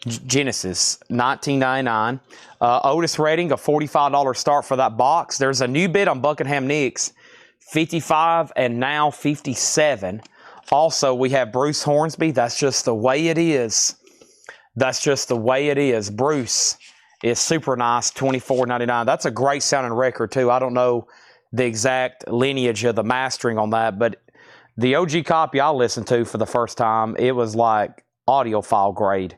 Genesis, $19.99. Otis Redding, a $45 start for that box. There's a new bid on Buckingham Nicks, $55 and now $57. Also, we have Bruce Hornsby. That's just the way it is. That's just the way it is. Bruce is super nice, $24.99. That's a great sounding record, too. I don't know the exact lineage of the mastering on that, but the OG copy I listened to for the first time, it was like audiophile grade.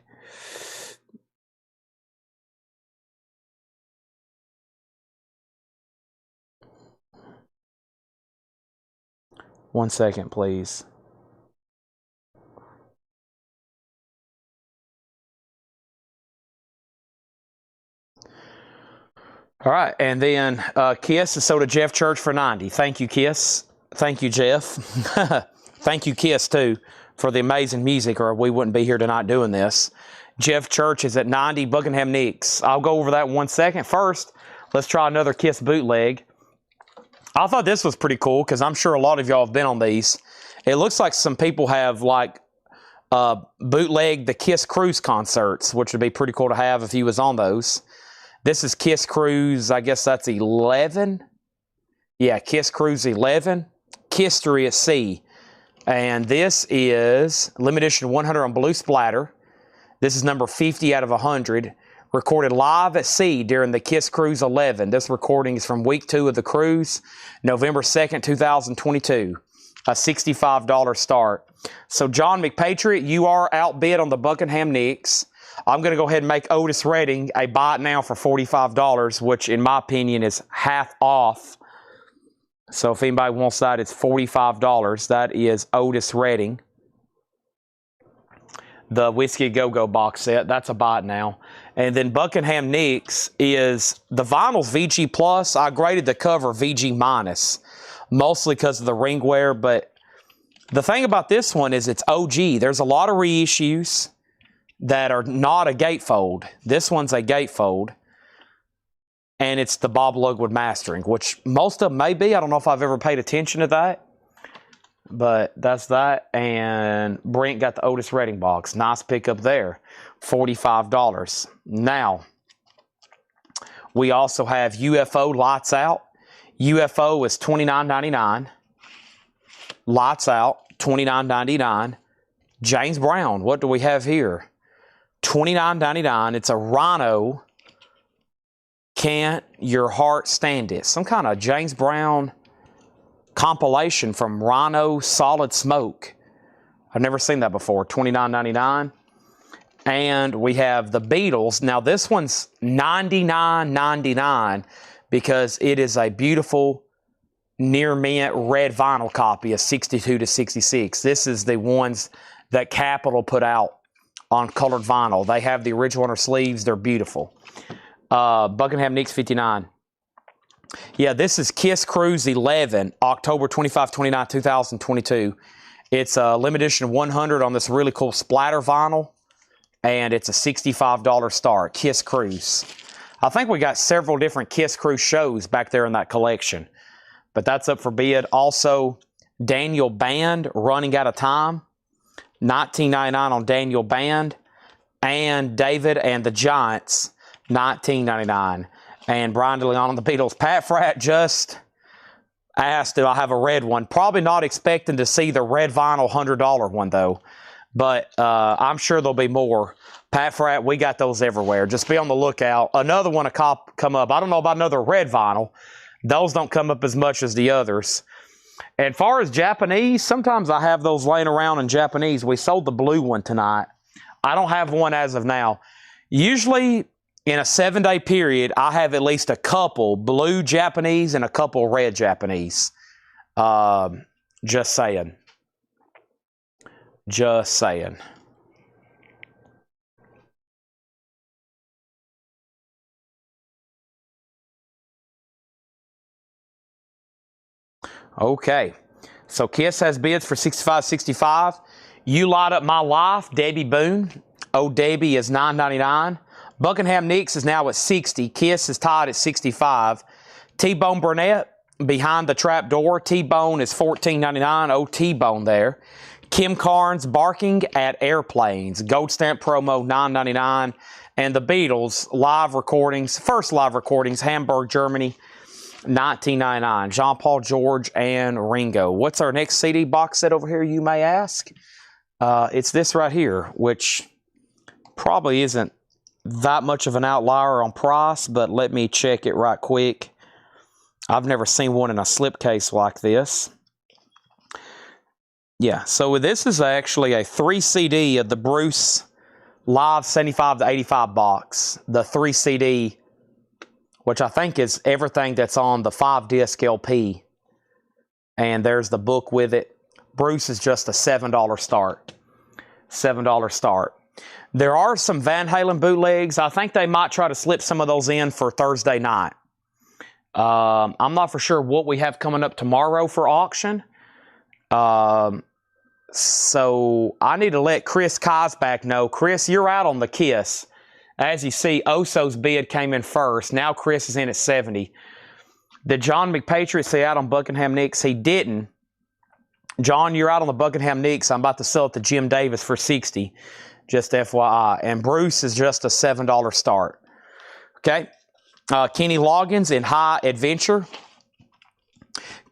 One second, please. All right, and then Kiss is sold to Jeff Church for $90. Thank you, Kiss. Thank you, Jeff. Thank you, Kiss, too, for the amazing music, or we wouldn't be here tonight doing this. Jeff Church is at $90. Buckingham Nicks. I'll go over that in 1 second. First, let's try another Kiss bootleg. I thought this was pretty cool because I'm sure a lot of y'all have been on these. It looks like some people have like bootleg the Kiss Cruise concerts, which would be pretty cool to have if he was on those. This is Kiss Cruise, I guess that's 11. Yeah, Kiss Cruise 11. Kisstory at Sea. And this is limited edition 100 on Blue Splatter. This is number 50 out of 100. Recorded live at sea during the Kiss Cruise 11. This recording is from week 2 of the cruise, November 2nd, 2022. A $65 start. So, John McPatriot, you are outbid on the Buckingham Nicks. I'm going to go ahead and make Otis Redding a buy it now for $45, which in my opinion is half off. So, if anybody wants that, it's $45. That is Otis Redding. The Whiskey A Go-Go box set. That's a buy it now. And then Buckingham Nicks is the vinyl's VG Plus. I graded the cover VG Minus, mostly because of the ring wear. But the thing about this one is it's OG. There's a lot of reissues that are not a gatefold. This one's a gatefold. And it's the Bob Lugwood mastering, which most of them may be. I don't know if I've ever paid attention to that. But that's that. And Brent got the Otis Redding box. Nice pickup there. $45. Now, We also have UFO Lights Out. UFO is $29.99. Lights Out, $29.99. James Brown, what do we have here? $29.99. It's a Rhino. Can't Your Heart Stand It? Some kind of James Brown compilation from Rhino Solid Smoke. I've never seen that before. $29.99. And we have the Beatles. Now this one's $99.99 because it is a beautiful near mint red vinyl copy of 62 to 66. This is the ones that Capitol put out on colored vinyl. They have the original on their sleeves. They're beautiful. Buckingham Nicks 59. Yeah, this is Kiss Cruise 11, October 25, 29, 2022. It's a limited edition of 100 on this really cool splatter vinyl, and it's a $65 start. Kiss Cruise. I think we got several different Kiss Cruise shows back there in that collection, but that's up for bid. Also, Daniel Band, Running Out of Time, $19.99 on Daniel Band, and David and the Giants, $19.99. And Brian DeLeon on the Beatles. Pat Fratt just asked, do I have a red one? Probably not expecting to see the red vinyl $100 one, though. But I'm sure there'll be more. Pat Fratt, we got those everywhere. Just be on the lookout. Another one will come up. I don't know about another red vinyl. Those don't come up as much as the others. And far as Japanese, sometimes I have those laying around in Japanese. We sold the blue one tonight. I don't have one as of now. Usually, in a 7-day period, I have at least a couple blue Japanese and a couple red Japanese. Just saying. Just saying. Okay. So Kiss has bids for $65.65. You Light Up My Life, Debbie Boone. Oh, Debbie is $9.99. Buckingham Nicks is now at $60. Kiss is tied at $65. T-Bone Burnett, Behind the Trap Door. T-Bone is $14.99. Oh, T-Bone there. Kim Carnes, Barking at Airplanes. Gold Stamp promo, $9.99. And the Beatles, live recordings, first live recordings, Hamburg, Germany, $19.99. Jean-Paul, George, and Ringo. What's our next CD box set over here, you may ask? It's this right here, which probably isn't that much of an outlier on price, but let me check it right quick. I've never seen one in a slipcase like this. Yeah, so this is actually a 3 CD of the Bruce Live 75 to 85 box. The 3 CD, which I think is everything that's on the 5-disc LP. And there's the book with it. Bruce is just a $7 start. $7 start. There are some Van Halen bootlegs. I think they might try to slip some of those in for Thursday night. I'm not for sure what we have coming up tomorrow for auction. So I need to let Chris Kosbach know. Chris, you're out on the Kiss. As you see, Oso's bid came in first. Now Chris is in at 70. Did John McPatriot say out on Buckingham Nicks? He didn't. John, you're out on the Buckingham Nicks. I'm about to sell it to Jim Davis for 60. Just FYI. And Bruce is just a $7 start. Okay. Kenny Loggins in High Adventure.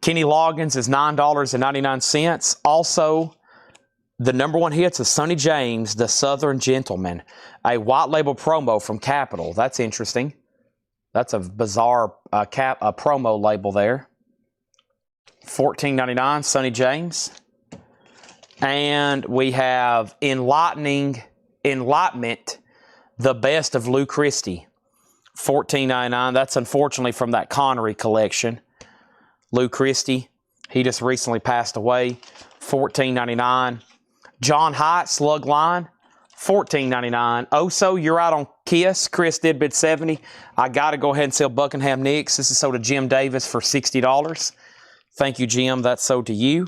Kenny Loggins is $9.99. Also, the number one hits is Sonny James, The Southern Gentleman. A white label promo from Capitol. That's interesting. That's a bizarre promo label there. $14.99, Sonny James. And we have Enlightment, The Best of Lou Christie. $14.99. That's unfortunately from that Connery collection. Lou Christie. He just recently passed away. $14.99. John Haidt, Slug Line. $14.99. Oso, you're out on Kiss. Chris did bid 70. I got to go ahead and sell Buckingham Nicks. This is sold to Jim Davis for $60. Thank you, Jim. That's sold to you.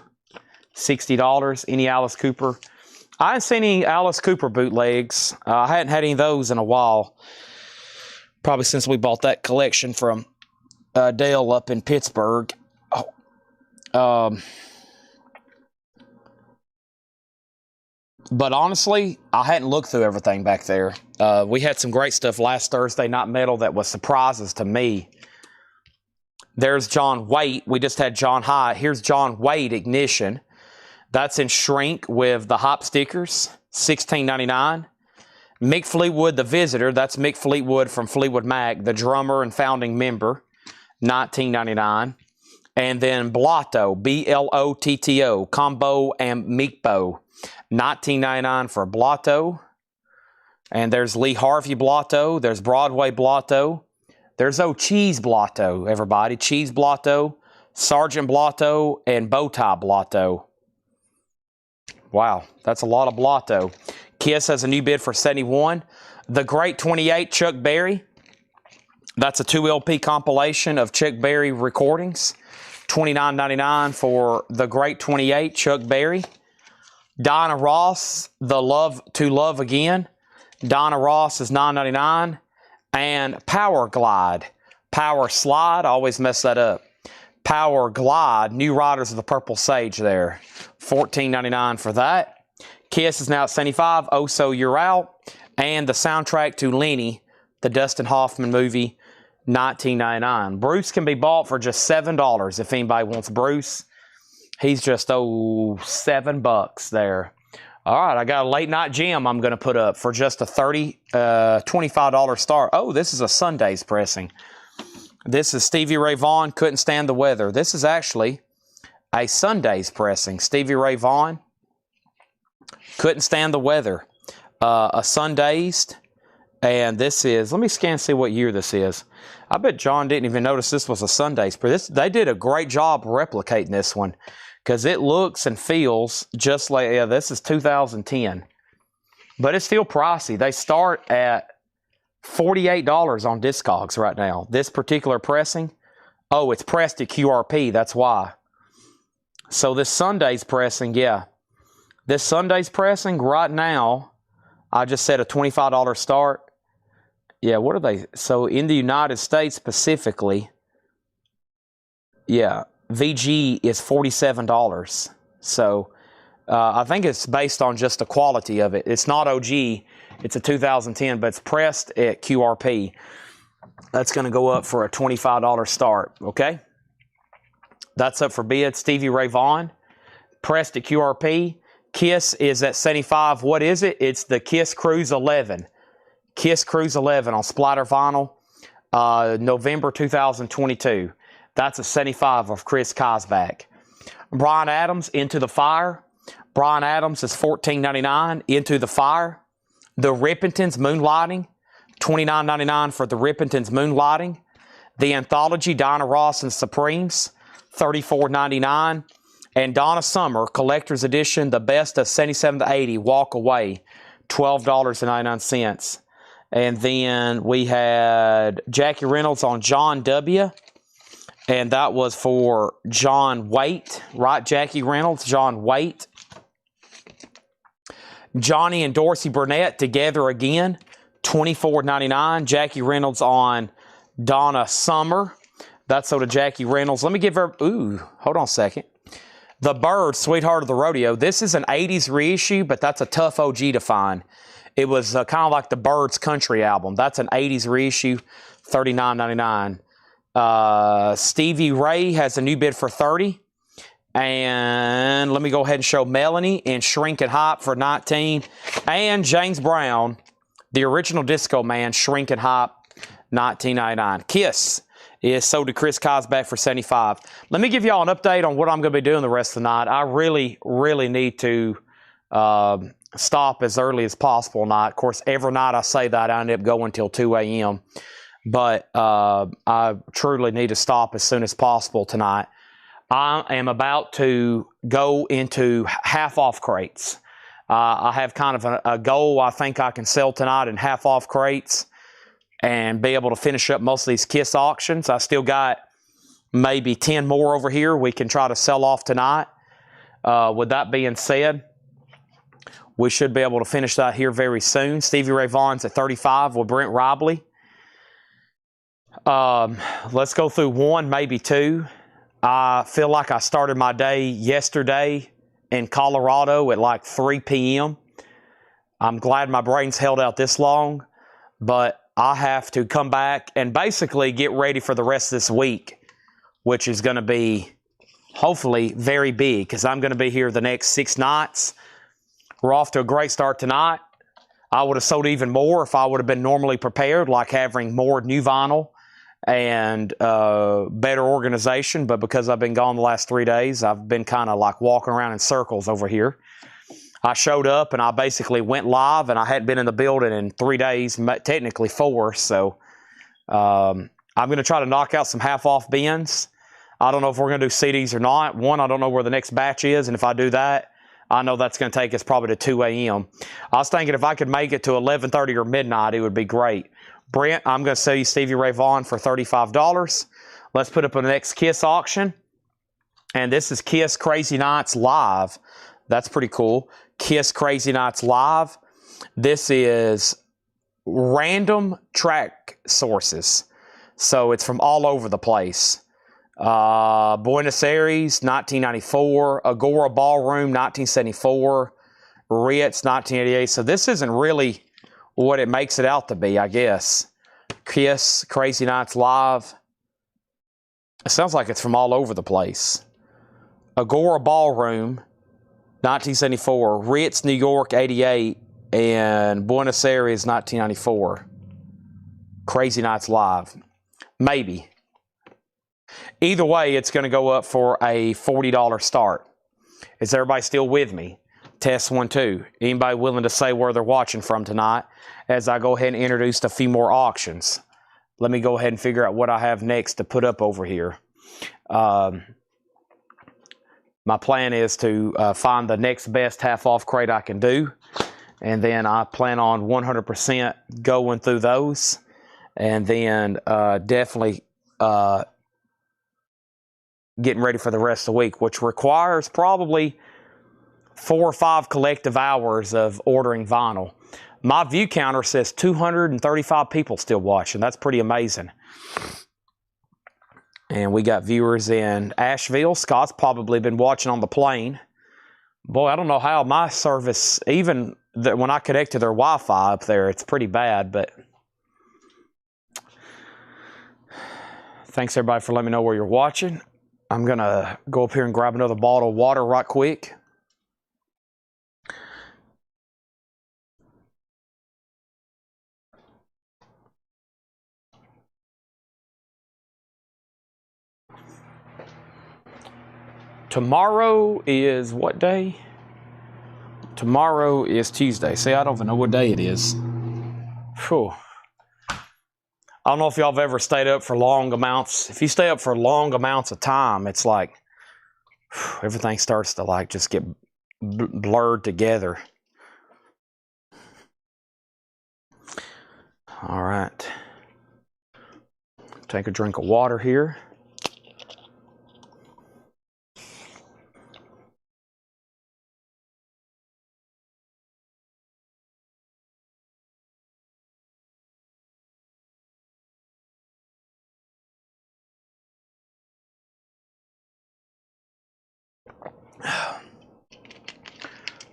$60. Any Alice Cooper? I haven't seen any Alice Cooper bootlegs. I hadn't had any of those in a while. Probably since we bought that collection from Dale up in Pittsburgh. But honestly, I hadn't looked through everything back there. We had some great stuff last Thursday night metal that was surprises to me. There's John Waite. We just had John High. Here's John Waite Ignition. That's in shrink with the hop stickers, $16.99. Mick Fleetwood, the Visitor. That's Mick Fleetwood from Fleetwood Mac, the drummer and founding member, $19.99. And then Blotto, B-L-O-T-T-O, Combo and Meekbo, $19.99 for Blotto. And there's Lee Harvey Blotto. There's Broadway Blotto. There's Cheese Blotto, everybody. Cheese Blotto, Sergeant Blotto, and Bowtie Blotto. Wow, that's a lot of Blotto. Kiss has a new bid for $71. The Great 28, Chuck Berry. That's a 2 LP compilation of Chuck Berry recordings. $29.99 for The Great 28, Chuck Berry. Donna Ross, The Love to Love Again. Donna Ross is $9.99. And Power Glide. Power Slide, I always mess that up. Power Glide, New Riders of the Purple Sage there. $14.99 for that. Kiss is now at $75. Oh So You're Out. And the soundtrack to Lenny, the Dustin Hoffman movie, $19.99. Bruce can be bought for just $7 if anybody wants Bruce. He's just, $7 there. All right, I got a late night gem I'm going to put up for just a $25 start. Oh, this is a Sunday's pressing. This is Stevie Ray Vaughan, Couldn't Stand the Weather. This is actually a Sunday's pressing. Stevie Ray Vaughan, Couldn't Stand the Weather. A Sunday's. And this is, let me scan and see what year this is. I bet John didn't even notice this was a Sunday's. They did a great job replicating this one because it looks and feels just like, yeah, this is 2010. But it's still pricey. They start at $48 on Discogs right now. This particular pressing, it's pressed at QRP, that's why. So this Sunday's pressing, yeah. This Sunday's pressing right now, I just said a $25 start. Yeah, what are they? So in the United States specifically, yeah, VG is $47. So I think it's based on just the quality of it. It's not OG. It's a 2010, but it's pressed at QRP. That's going to go up for a $25 start, okay? That's up for bid. Stevie Ray Vaughan, pressed at QRP. Kiss is at $75. What is it? It's the Kiss Cruise 11. Kiss Cruise 11 on splatter vinyl, November 2022. That's a $75 of Chris Kosbach. Bryan Adams, Into the Fire. Bryan Adams is $14.99. Into the Fire. The Rippingtons, Moonlighting. $29.99 for the Rippingtons, Moonlighting. The Anthology, Dinah Ross and Supremes. $34.99. And Donna Summer, Collector's Edition, The Best of 77 to 80, Walk Away. $12.99. And then we had Jackie Reynolds on John W. And that was for John Waite, right? Jackie Reynolds, John Waite. Johnny and Dorsey Burnett, Together Again, $24.99. Jackie Reynolds on Donna Summer. That's so to Jackie Reynolds. Let me give her, hold on a second. The Bird, Sweetheart of the Rodeo. This is an 80s reissue, but that's a tough OG to find. It was kind of like the Birds country album. That's an 80s reissue, $39.99. Stevie Ray has a new bid for $30. And let me go ahead and show Melanie in Shrink and Hop for $19. And James Brown, the original Disco Man, Shrink and Hop, $19.99. Kiss is sold to Chris Kosbach for $75. Let me give y'all an update on what I'm going to be doing the rest of the night. I really, really need to stop as early as possible tonight. Of course, every night I say that, I end up going till 2 a.m. But I truly need to stop as soon as possible tonight. I am about to go into half-off crates. I have kind of a goal I think I can sell tonight in half-off crates and be able to finish up most of these Kiss auctions. I still got maybe 10 more over here we can try to sell off tonight. With that being said, we should be able to finish that here very soon. Stevie Ray Vaughan's at 35 with Brent Robley. Let's go through one, maybe two. I feel like I started my day yesterday in Colorado at like 3 p.m. I'm glad my brain's held out this long, but I have to come back and basically get ready for the rest of this week, which is going to be hopefully very big because I'm going to be here the next 6 nights. We're off to a great start tonight. I would have sold even more if I would have been normally prepared, like having more new vinyl and better organization. But because I've been gone the last 3 days, I've been kind of like walking around in circles over here. I showed up and I basically went live, and I hadn't been in the building in 3 days, technically 4. So I'm going to try to knock out some half-off bins. I don't know if we're going to do CDs or not. One, I don't know where the next batch is, and if I do that, I know that's going to take us probably to 2 a.m. I was thinking if I could make it to 11:30 or midnight, it would be great. Brent, I'm going to sell you Stevie Ray Vaughan for $35. Let's put up the next Kiss auction. And this is Kiss Crazy Nights Live. That's pretty cool. Kiss Crazy Nights Live. This is random track sources. So it's from all over the place. Buenos Aires, 1994. Agora Ballroom, 1974. Ritz, 1988. So this isn't really what it makes it out to be, I guess. Kiss Crazy Nights Live. It sounds like it's from all over the place. Agora Ballroom, 1974, Ritz, New York, 88, and Buenos Aires, 1994. Crazy Nights Live. Maybe. Either way, it's going to go up for a $40 start. Is everybody still with me? Test 1, 2. Anybody willing to say where they're watching from tonight as I go ahead and introduce a few more auctions? Let me go ahead and figure out what I have next to put up over here. My plan is to find the next best half-off crate I can do. And then I plan on 100% going through those. And then definitely getting ready for the rest of the week, which requires probably 4 or 5 collective hours of ordering vinyl. My view counter says 235 people still watching. That's pretty amazing. And we got viewers in Asheville. Scott's probably been watching on the plane. Boy, I don't know how my service, even when I connect to their Wi-Fi up there, it's pretty bad. But thanks, everybody, for letting me know where you're watching. I'm going to go up here and grab another bottle of water right quick. Tomorrow is what day? Tomorrow is Tuesday. See, I don't even know what day it is. Whew. I don't know if y'all have ever stayed up for long amounts. If you stay up for long amounts of time, it's like everything starts to like just get blurred together. All right. Take a drink of water here.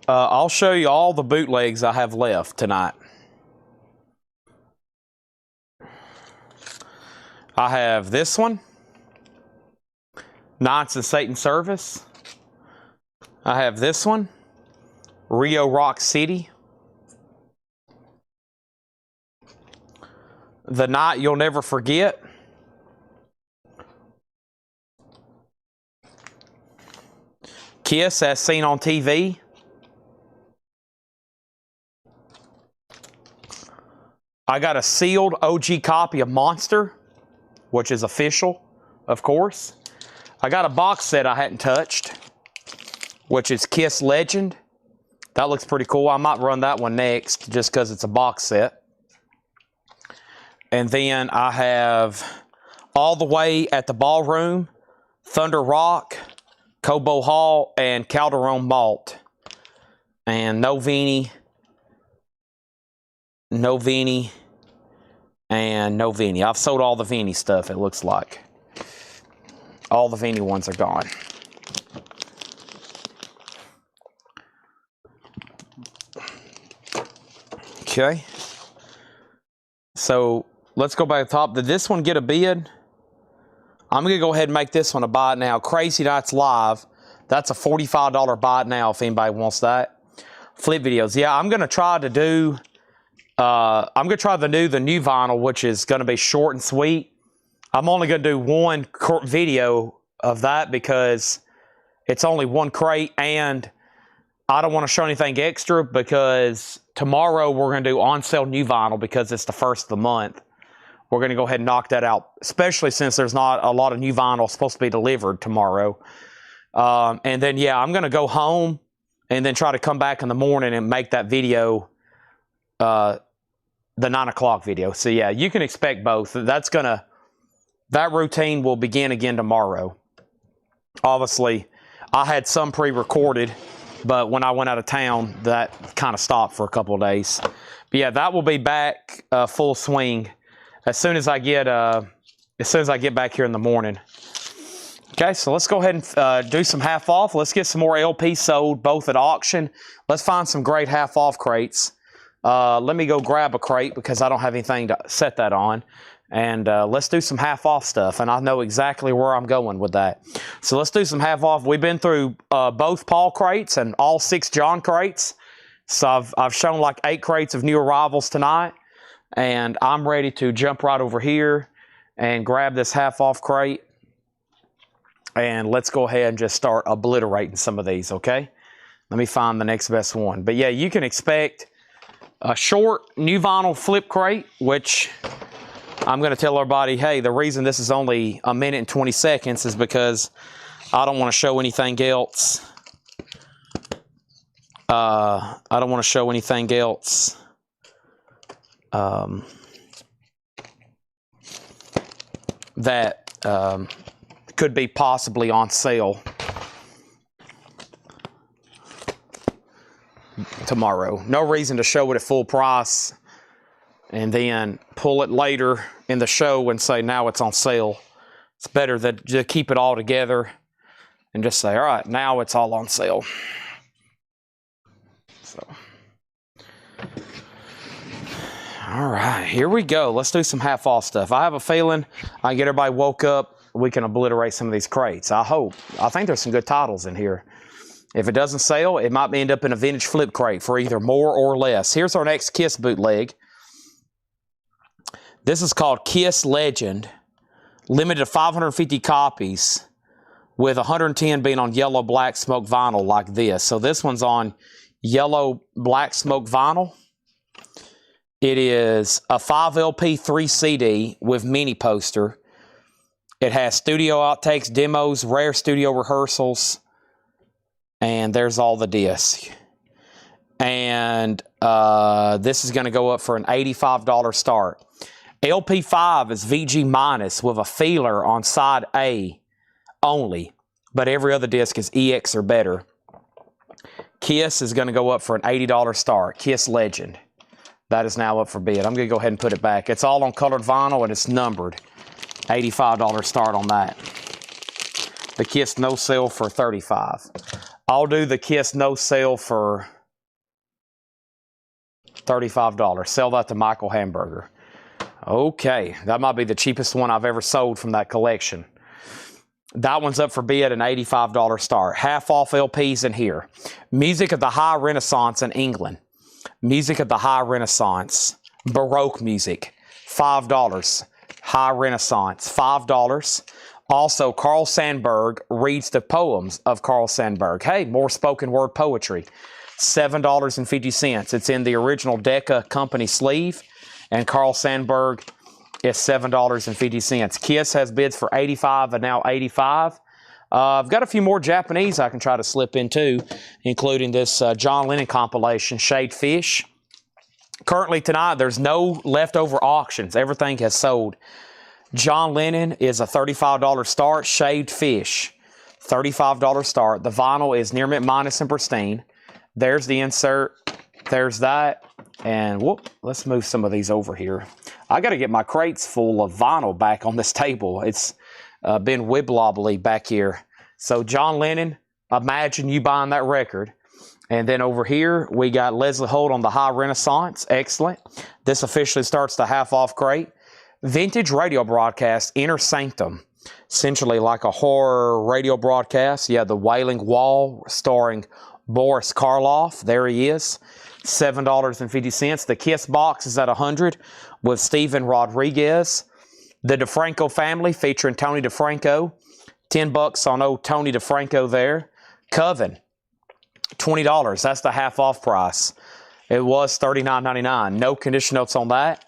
I'll show you all the bootlegs I have left tonight. I have this one, Knights of Satan Service. I have this one, Rio Rock City. The Night You'll Never Forget. Kiss as Seen on TV. I got a sealed OG copy of Monster, which is official, of course. I got a box set I hadn't touched, which is Kiss Legend. That looks pretty cool. I might run that one next just because it's a box set. And then I have All the Way at the Ballroom, Thunder Rock, Cobo Hall, and Calderon Malt. And No Vini, and No Vini. I've sold all the Vini stuff, it looks like. All the Vini ones are gone. Okay. So let's go back to the top. Did this one get a bid? I'm going to go ahead and make this one a buy it now. Crazy Nights Live. That's a $45 buy it now if anybody wants that. Flip videos. Yeah, I'm going to try to do, the new vinyl, which is going to be short and sweet. I'm only going to do one video of that because it's only one crate, and I don't want to show anything extra because tomorrow we're going to do on sale new vinyl because it's the first of the month. We're going to go ahead and knock that out, especially since there's not a lot of new vinyl supposed to be delivered tomorrow. And then, yeah, I'm going to go home and then try to come back in the morning and make that video, the 9 o'clock video. So, yeah, you can expect both. That routine will begin again tomorrow. Obviously, I had some pre-recorded, but when I went out of town, that kind of stopped for a couple of days. But, yeah, that will be back full swing as soon as I get back here in the morning. Okay, so let's go ahead and do some half off. Let's get some more LPs sold, both at auction. Let's find some great half off crates. Let me go grab a crate because I don't have anything to set that on. And let's do some half off stuff. And I know exactly where I'm going with that. So let's do some half off. We've been through both Paul crates and all 6 John crates. So I've shown like 8 crates of new arrivals tonight. And I'm ready to jump right over here and grab this half off crate. And let's go ahead and just start obliterating some of these, okay? Let me find the next best one. But yeah, you can expect a short new vinyl flip crate, which I'm going to tell everybody, hey, the reason this is only a minute and 20 seconds is because I don't want to show anything else. I don't want to show anything else. That could be possibly on sale tomorrow. No reason to show it at full price and then pull it later in the show and say now it's on sale. It's better that to keep it all together and just say, all right, now it's all on sale. So, all right, here we go. Let's do some half off stuff. I have a feeling I get everybody woke up. We can obliterate some of these crates. I hope. I think there's some good titles in here. If it doesn't sell, it might end up in a vintage flip crate for either more or less. Here's our next Kiss bootleg. This is called Kiss Legend. Limited to 550 copies with 110 being on yellow black smoke vinyl like this. So this one's on yellow black smoke vinyl. It is a 5 LP 3 CD with mini poster. It has studio outtakes, demos, rare studio rehearsals, and there's all the discs. And this is going to go up for an $85 start. LP5 is VG minus with a feeler on side A only, but every other disc is EX or better. Kiss is going to go up for an $80 start. Kiss Legend. That is now up for bid. I'm going to go ahead and put it back. It's all on colored vinyl and it's numbered. $85 start on that. The Kiss no sale for $35. I'll do the Kiss no sale for $35. Sell that to Michael Hamburger. Okay, that might be the cheapest one I've ever sold from that collection. That one's up for bid, an $85 start. Half off LPs in here. Music of the High Renaissance in England. Music of the High Renaissance. Baroque music. $5. High Renaissance. $5. Also, Carl Sandburg reads the poems of Carl Sandburg. Hey, more spoken word poetry. $7.50. It's in the original Decca company sleeve. And Carl Sandburg is $7.50. Kiss has bids for $85 and now $85. I've got a few more Japanese I can try to slip in too, including this John Lennon compilation, Shade Fish. Currently tonight, there's no leftover auctions. Everything has sold. John Lennon is a $35 start. Shaved Fish, $35 start. The vinyl is near mint minus and pristine. There's the insert. There's that. And whoop, let's move some of these over here. I got to get my crates full of vinyl back on this table. It's been wibbly back here. So John Lennon, imagine you buying that record And then over here, we got Leslie Holt on the High Renaissance. Excellent. This officially starts the half-off crate. Vintage radio broadcast, Inner Sanctum. Essentially like a horror radio broadcast. Yeah, The Wailing Wall, starring Boris Karloff. There he is. $7.50. The Kiss box is at $100 with Steven Rodriguez. The DeFranco family featuring Tony DeFranco. $10 on old Tony DeFranco there. Coven, $20. That's the half-off price. It was $39.99. No condition notes on that.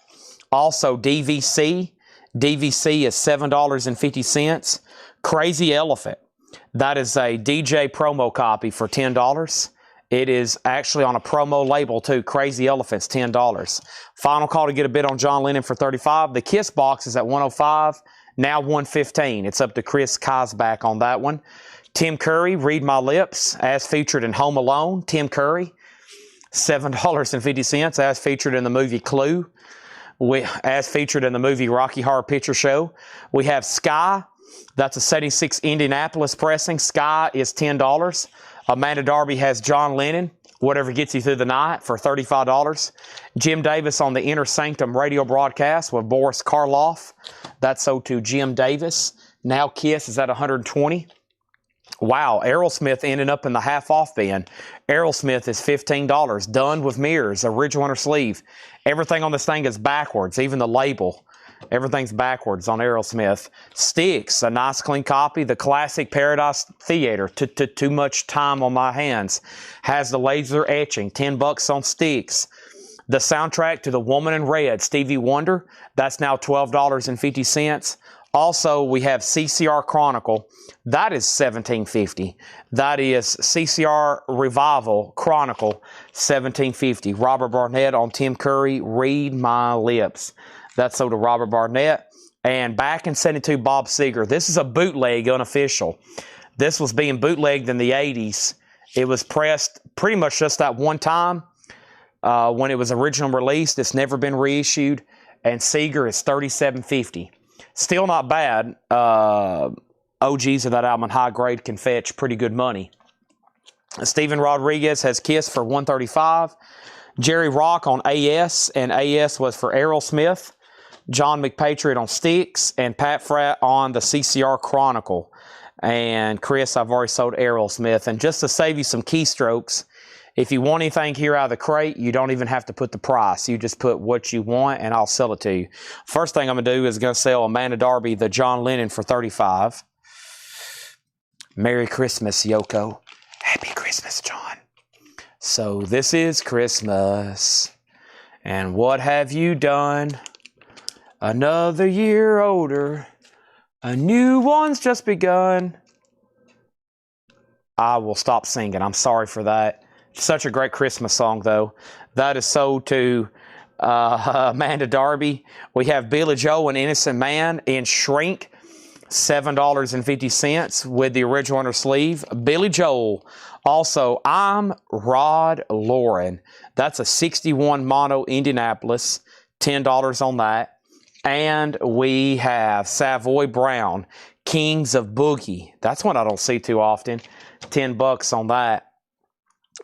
Also, DVC. DVC is $7.50. Crazy Elephant. That is a DJ promo copy for $10. It is actually on a promo label too. Crazy Elephant's $10. Final call to get a bid on John Lennon for $35. The Kiss box is at $105. Now $115. It's up to Chris Kazbach on that one. Tim Curry, Read My Lips, as featured in Home Alone. Tim Curry, $7.50, as featured in the movie Clue. As featured in the movie Rocky Horror Picture Show. We have Sky. That's a 76 Indianapolis pressing. Sky is $10. Amanda Darby has John Lennon, Whatever Gets You Through the Night, for $35. Jim Davis on the Inner Sanctum radio broadcast with Boris Karloff. That's sold to Jim Davis. Now Kiss is at $120. Wow, Aerosmith ended up in the half-off bin. Aerosmith is $15. Done with mirrors, original inner sleeve. Everything on this thing is backwards, even the label. Everything's backwards on Aerosmith. Styx, a nice clean copy. The classic Paradise Theater, Too Much Time on My Hands, has the laser etching. $10 on Styx. The soundtrack to The Woman in Red, Stevie Wonder, that's now $12.50. Also, we have CCR Chronicle. That is $17.50. That is CCR Revival Chronicle, $17.50. Robert Barnett on Tim Curry, Read My Lips. That's sold to Robert Barnett. And back in 72, Bob Seger. This is a bootleg unofficial. This was being bootlegged in the 80s. It was pressed pretty much just that one time when it was originally released. It's never been reissued. And Seger is $37.50. Still not bad. OGs of that album, High Grade, can fetch pretty good money. Steven Rodriguez has Kiss for $135. Jerry Rock on AS, and AS was for Aerosmith. John McPatriot on Styx, and Pat Fratt on the CCR Chronicle. And Chris, I've already sold Aerosmith. And just to save you some keystrokes, if you want anything here out of the crate, you don't even have to put the price. You just put what you want, and I'll sell it to you. First thing I'm going to do is going to sell Amanda Darby the John Lennon for $35. Merry Christmas, Yoko. Happy Christmas, John. So this is Christmas, and what have you done? Another year older. A new one's just begun. I will stop singing. I'm sorry for that. Such a great Christmas song, though. That is sold to Amanda Darby. We have Billy Joel, An Innocent Man, in Shrink, $7.50 with the original inner sleeve. Billy Joel. Also, I'm Rod Lauren. That's a 61 mono Indianapolis, $10 on that. And we have Savoy Brown, Kings of Boogie. That's one I don't see too often. $10 on that.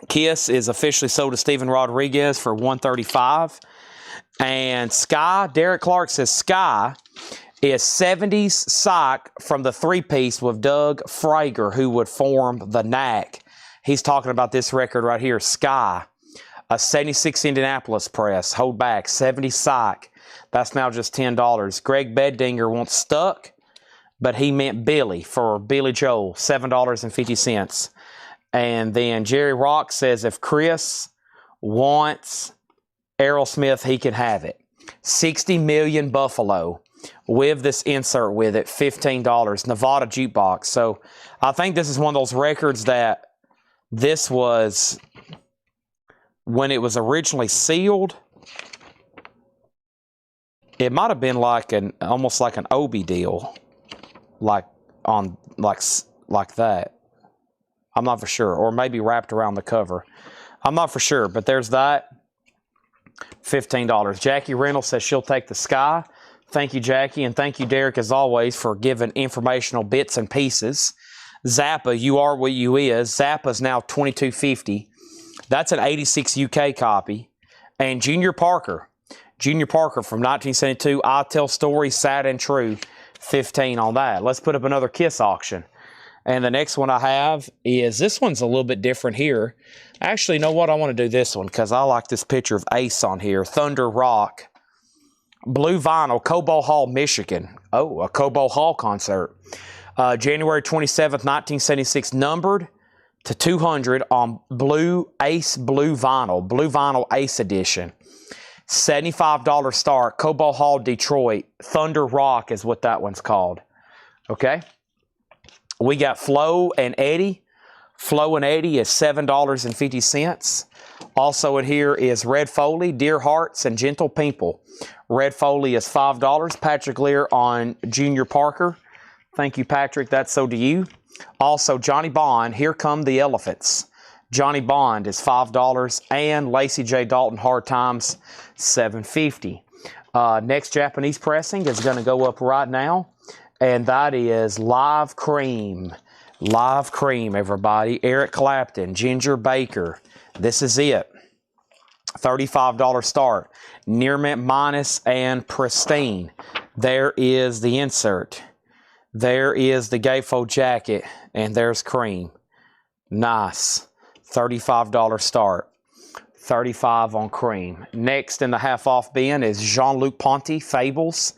Kiss is officially sold to Steven Rodriguez for $135. And Sky, Derek Clark says Sky is 70s psych from the three-piece with Doug Frager, who would form the Knack. He's talking about this record right here, Sky, a 76 Indianapolis press, hold back, 70 psych. That's now just $10. Greg Beddinger wants Stuck, but he meant Billy for Billy Joel, $7.50. And then Jerry Rock says if Chris wants Aerosmith, he can have it. 60 million Buffalo with this insert with it, $15. Nevada Jukebox. So I think this is one of those records that this was when it was originally sealed. It might have been like almost like an Obi deal, like that. I'm not for sure, or maybe wrapped around the cover. I'm not for sure, but there's that. $15. Jackie Reynolds says she'll take the Sky. Thank you, Jackie, and thank you, Derek, as always, for giving informational bits and pieces. Zappa, You Are What You Is. Zappa's now $22.50. That's an 86 UK copy. And Junior Parker from 1972, I Tell Stories, Sad and True, 15 on that. Let's put up another Kiss auction. And the next one I have is, this one's a little bit different here. Actually, you know what? I want to do this one because I like this picture of Ace on here. Thunder Rock. Blue vinyl, Cobo Hall, Michigan. Oh, a Cobo Hall concert. January 27th, 1976, numbered to 200 on Blue Vinyl Ace Edition. $75 start, Cobo Hall, Detroit. Thunder Rock is what that one's called. Okay. We got Flo and Eddie. Flo and Eddie is $7.50. Also in here is Red Foley, Dear Hearts, and Gentle People. Red Foley is $5. Patrick Lear on Junior Parker. Thank you, Patrick. That's so to you. Also, Johnny Bond, Here Come the Elephants. Johnny Bond is $5. And Lacey J. Dalton, Hard Times, $7.50. Next Japanese pressing is going to go up right now. And that is Live Cream. Live Cream, everybody. Eric Clapton, Ginger Baker. This is it. $35 start. Near Mint Minus and Pristine. There is the insert. There is the Gatefold jacket. And there's Cream. Nice. $35 start. $35 on Cream. Next in the half off bin is Jean-Luc Ponty, Fables.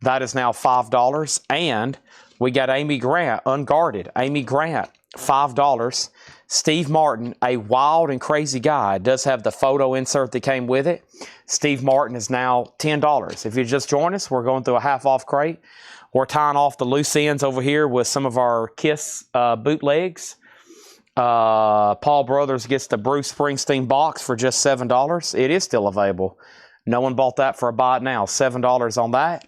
That is now $5. And we got Amy Grant, Unguarded. Amy Grant, $5. Steve Martin, A Wild and Crazy Guy, does have the photo insert that came with it. Steve Martin is now $10. If you just join us, we're going through a half-off crate. We're tying off the loose ends over here with some of our Kiss bootlegs. Paul Brothers gets the Bruce Springsteen box for just $7. It is still available. No one bought that for a buy it now. $7 on that.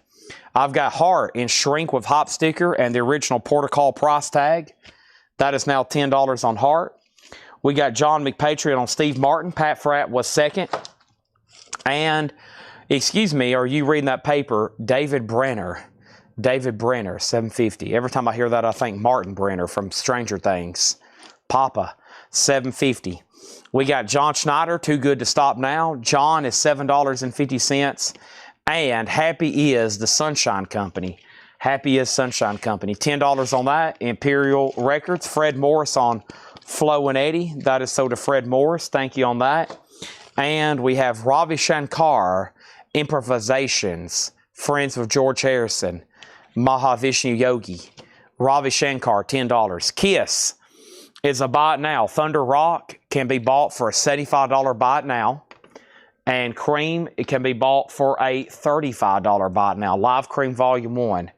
I've got Heart in shrink with hop sticker and the original protocol price tag. That is now $10 on Heart. We got John McPatriot on Steve Martin. Pat Fratt was second. And, excuse me, are you reading that paper? David Brenner. David Brenner, $7.50. Every time I hear that, I think Martin Brenner from Stranger Things. Papa, $7.50. We got John Schneider, Too Good to Stop Now. John is $7.50. And Happy Is the Sunshine Company. Happy Is Sunshine Company. $10 on that. Imperial Records. Fred Morris on Flo and Eddie. That is so to Fred Morris. Thank you on that. And we have Ravi Shankar, Improvisations. Friends with George Harrison. Mahavishnu Yogi. Ravi Shankar, $10. Kiss is a buy it now. Thunder Rock can be bought for a $75 buy it now. And Cream, it can be bought for a $35 buy it now. Live Cream Volume 1.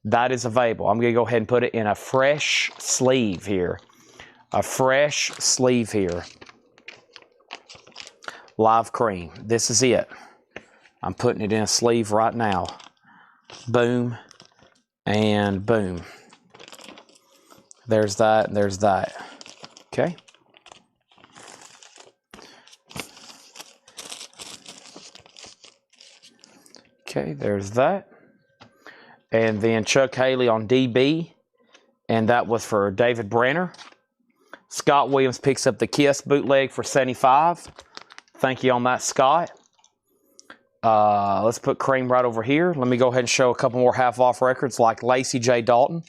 That is available. I'm going to go ahead and put it in a fresh sleeve here. A fresh sleeve here. Live Cream. This is it. I'm putting it in a sleeve right now. Boom. And boom. There's that, and there's that. Okay. Okay, there's that. And then Chuck Haley on DB. And that was for David Brenner. Scott Williams picks up the Kiss bootleg for $75. Thank you on that, Scott. Let's put Cream right over here. Let me go ahead and show a couple more half-off records like Lacey J. Dalton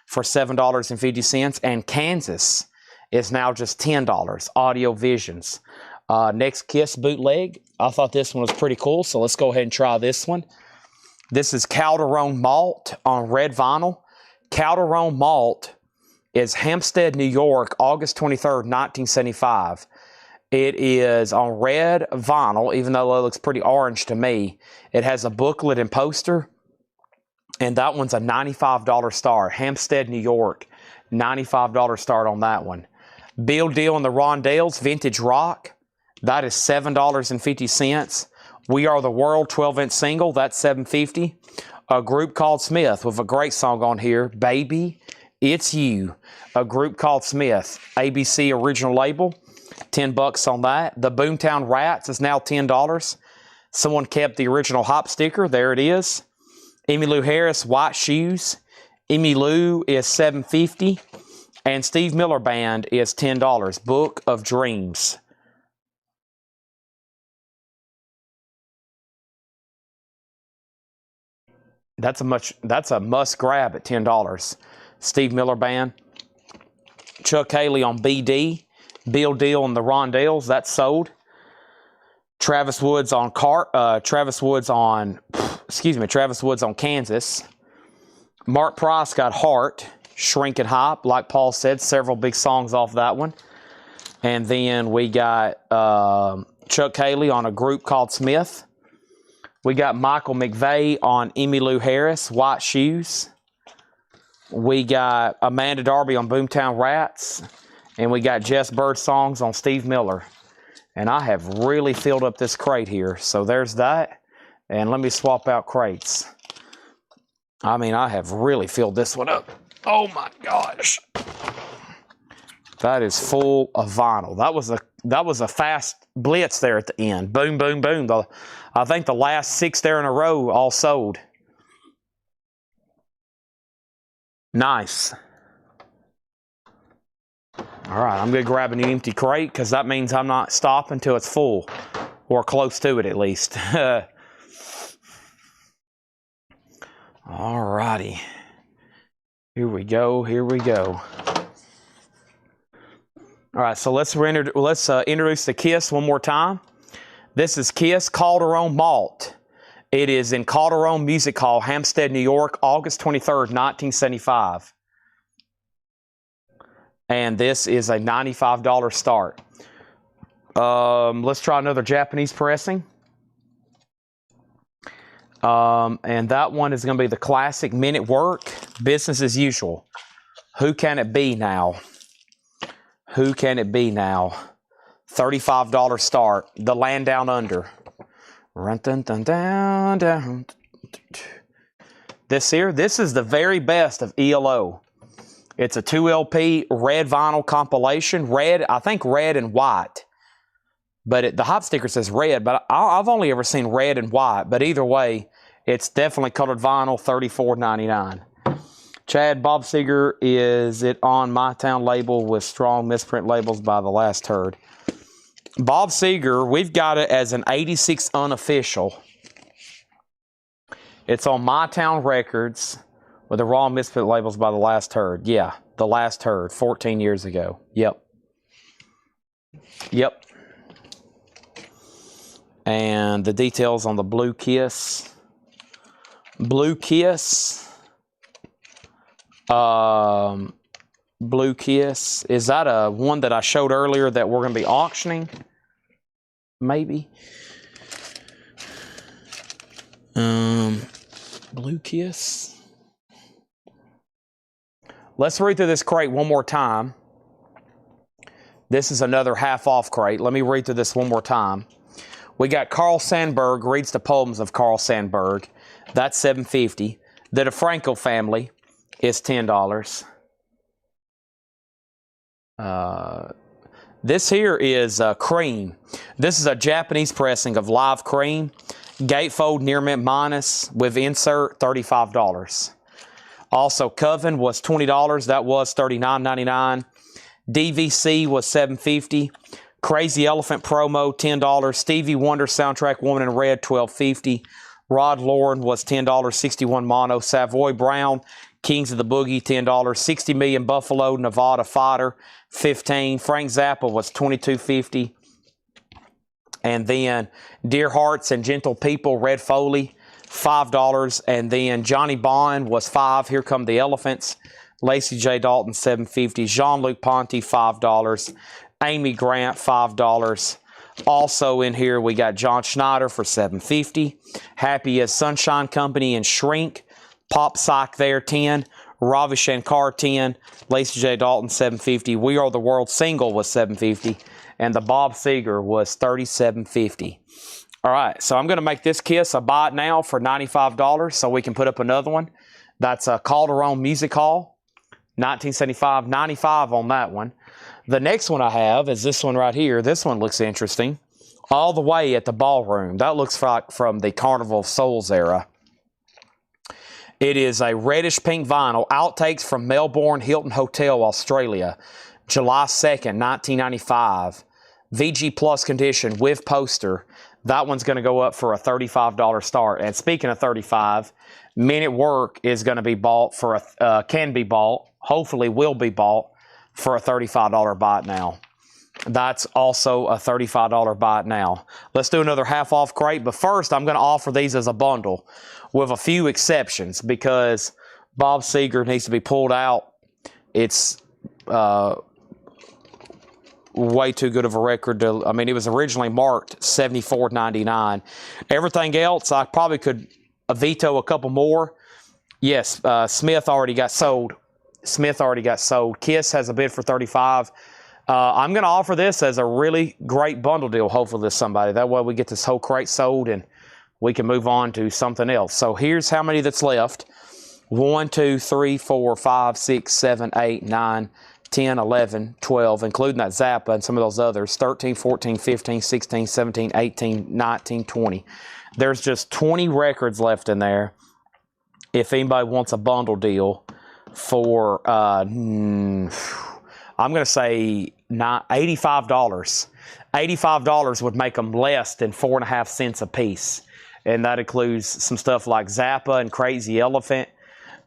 for $7.50. And Kansas is now just $10. Audio Visions. Next Kiss bootleg. I thought this one was pretty cool, so let's go ahead and try this one. This is Calderon Malt on red vinyl. Calderon Malt is Hempstead, New York, August 23rd, 1975. It is on red vinyl, even though it looks pretty orange to me. It has a booklet and poster, and that one's a $95 start. Hempstead, New York, $95 start on that one. Bill Deal and the Rondales, Vintage Rock. That is $7.50. We Are the World 12-inch single. That's $7.50. A Group Called Smith with a great song on here. Baby, It's You. A Group Called Smith. ABC original label. $10 on that. The Boomtown Rats is now $10. Someone kept the original hop sticker. There it is. Emmylou Harris, White Shoes. Emmylou is $7.50. And Steve Miller Band is $10. Book of Dreams. That's a must grab at $10. Steve Miller Band. Chuck Haley on BD. Bill Deal and the Rondelles. That's sold. Travis Woods on Kansas. Mark Price got Heart, Shrink and Hop, like Paul said, several big songs off that one. And then we got Chuck Haley on a group called Smith. We got Michael McVeigh on Emmylou Harris, White Shoes. We got Amanda Darby on Boomtown Rats. And we got Jess Bird songs on Steve Miller. And I have really filled up this crate here. So there's that. And let me swap out crates. I mean, I have really filled this one up. Oh my gosh. That is full of vinyl. That was a fast blitz there at the end. Boom, boom, boom. I think the last 6 there in a row all sold. Nice. All right, I'm going to grab a new empty crate because that means I'm not stopping until it's full, or close to it at least. All righty. Here we go. Here we go. All right, so let's introduce the Kiss one more time. This is Kiss Calderon Malt. It is in Calderon Music Hall, Hampstead, New York, August 23rd, 1975. And this is a $95 start. Let's try another Japanese pressing. And that one is going to be the classic Men at Work, Business as Usual. Who can it be now? Who can it be now? $35 start. The Land Down Under. Run, dun, dun, down, down. This is the very best of ELO. It's a 2LP red vinyl compilation. Red, I think red and white. But the hop sticker says red, but I've only ever seen red and white. But either way, it's definitely colored vinyl, $34.99. Chad, Bob Seger, is it on My Town label with strong misprint labels by the last herd? Bob Seger, we've got it as an 86 unofficial. It's on My Town Records with the raw misprint labels by the last herd. Yeah, the last herd, 14 years ago. Yep. Yep. And the details on the Blue Kiss. Blue Kiss. Blue Kiss. Is that a one that I showed earlier that we're going to be auctioning? Maybe. Blue Kiss. Let's read through this crate one more time. This is another half-off crate. Let me read through this one more time. We got Carl Sandburg reads the poems of Carl Sandburg. That's $7.50. The DeFranco family is $10. This here is Cream. This is a Japanese pressing of Live Cream. Gatefold near mint minus with insert, $35. Also, Coven was $20. That was $39.99. DVC was $7.50. Crazy Elephant promo, $10. Stevie Wonder soundtrack Woman in Red, $12.50. Rod Lauren was $10. 61 mono. Savoy Brown, Kings of the Boogie, $10. 60 Million Buffalo, Nevada Fighter, $15. Frank Zappa was $22.50. And then Dear Hearts and Gentle People, Red Foley, $5. And then Johnny Bond was $5. Here Come the Elephants. Lacey J. Dalton, $7.50. Jean-Luc Ponty, $5. Amy Grant, $5. Also in here, we got John Schneider for $7.50. Happy as Sunshine Company and Shrink. Pop Psych there, $10. Ravi Shankar, $10. Lacey J. Dalton, $7.50. We Are the World single was $7.50. And the Bob Seger was $37.50. All right, so I'm going to make this Kiss a buy it now for $95 so we can put up another one. That's a Calderon Music Hall, 1975, $95 on that one. The next one I have is this one right here. This one looks interesting. All the Way at the Ballroom. That looks like from the Carnival of Souls era. It is a reddish pink vinyl. Outtakes from Melbourne Hilton Hotel, Australia. July 2nd, 1995. VG Plus condition with poster. That one's going to go up for a $35 start. And speaking of 35, Men at Work is going to be bought for can be bought, hopefully will be bought for a $35 buy it now. That's also a $35 buy it now. Let's do another half off crate, but first I'm going to offer these as a bundle with a few exceptions because Bob Seger needs to be pulled out. It's way too good of a record to, I mean, it was originally marked $74.99. Everything else, I probably could veto a couple more. Yes, Smith already got sold. Smith already got sold. Kiss has a bid for $35. I'm going to offer this as a really great bundle deal, hopefully, to somebody. That way we get this whole crate sold and we can move on to something else. So here's how many that's left. 1, 2, 3, 4, 5, 6, 7, 8, 9, 10, 11, 12, including that Zappa and some of those others, 13, 14, 15, 16, 17, 18, 19, 20. There's just 20 records left in there if anybody wants a bundle deal for, I'm going to say $85. $85 would make them less than 4.5 cents a piece. And that includes some stuff like Zappa and Crazy Elephant,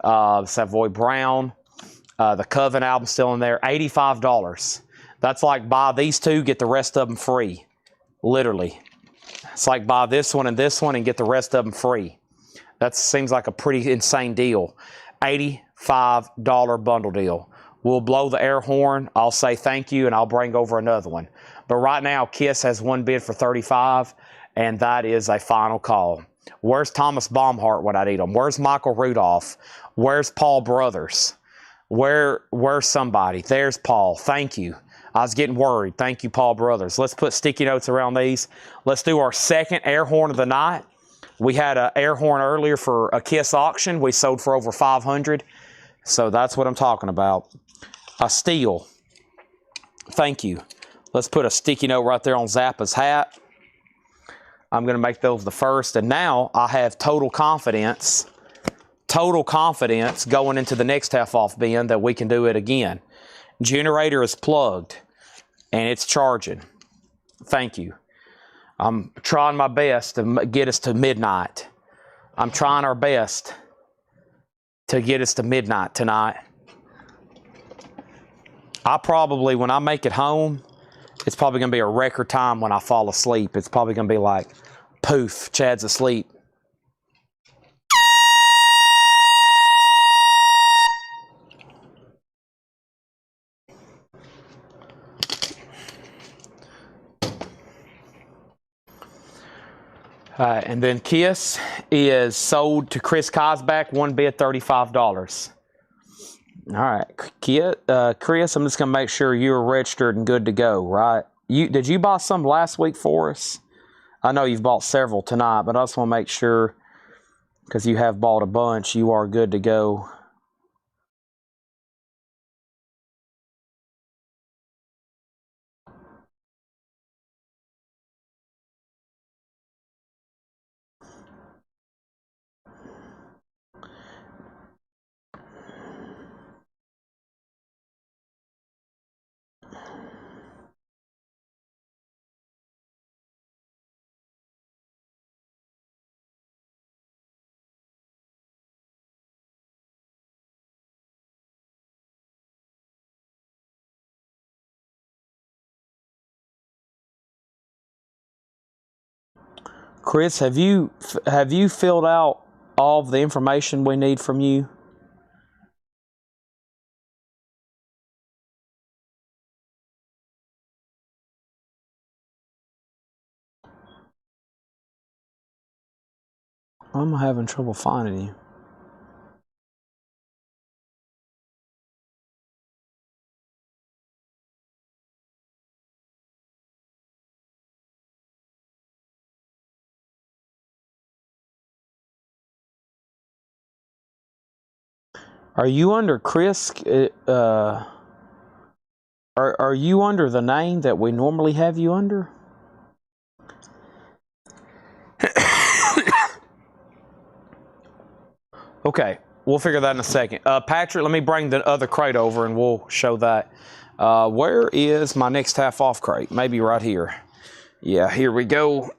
Savoy Brown, the Coven album still in there. $85. That's like buy these two, get the rest of them free. Literally. It's like buy this one and get the rest of them free. That seems like a pretty insane deal. $85 bundle deal. We'll blow the air horn. I'll say thank you, and I'll bring over another one. But right now, Kiss has one bid for $35, and that is a final call. Where's Thomas Baumhart when I need him? Where's Michael Rudolph? Where's Paul Brothers? Where's somebody? There's Paul. Thank you. I was getting worried. Thank you, Paul Brothers. Let's put sticky notes around these. Let's do our second air horn of the night. We had an air horn earlier for a Kiss auction. We sold for over $500. So that's what I'm talking about. A steel. Thank you. Let's put a sticky note right there on Zappa's hat. I'm going to make those the first. And now I have total confidence going into the next half off bin that we can do it again. Generator is plugged and it's charging. Thank you. I'm trying my best to get us to midnight. I'm trying our best to get us to midnight tonight. When I make it home, it's probably going to be a record time when I fall asleep. It's probably going to be like, poof, Chad's asleep. And then Kiss is sold to Chris Kosbach, one bid $35. All right, Chris, I'm just going to make sure you're registered and good to go, right? Did you buy some last week for us? I know you've bought several tonight, but I just want to make sure, because you have bought a bunch, you are good to go. Chris, have you filled out all of the information we need from you? I'm having trouble finding you. Are you under Chris? Are you under the name that we normally have you under? Okay, we'll figure that in a second. Patrick, let me bring the other crate over and we'll show that. Where is my next half off crate? Maybe right here. Yeah, here we go.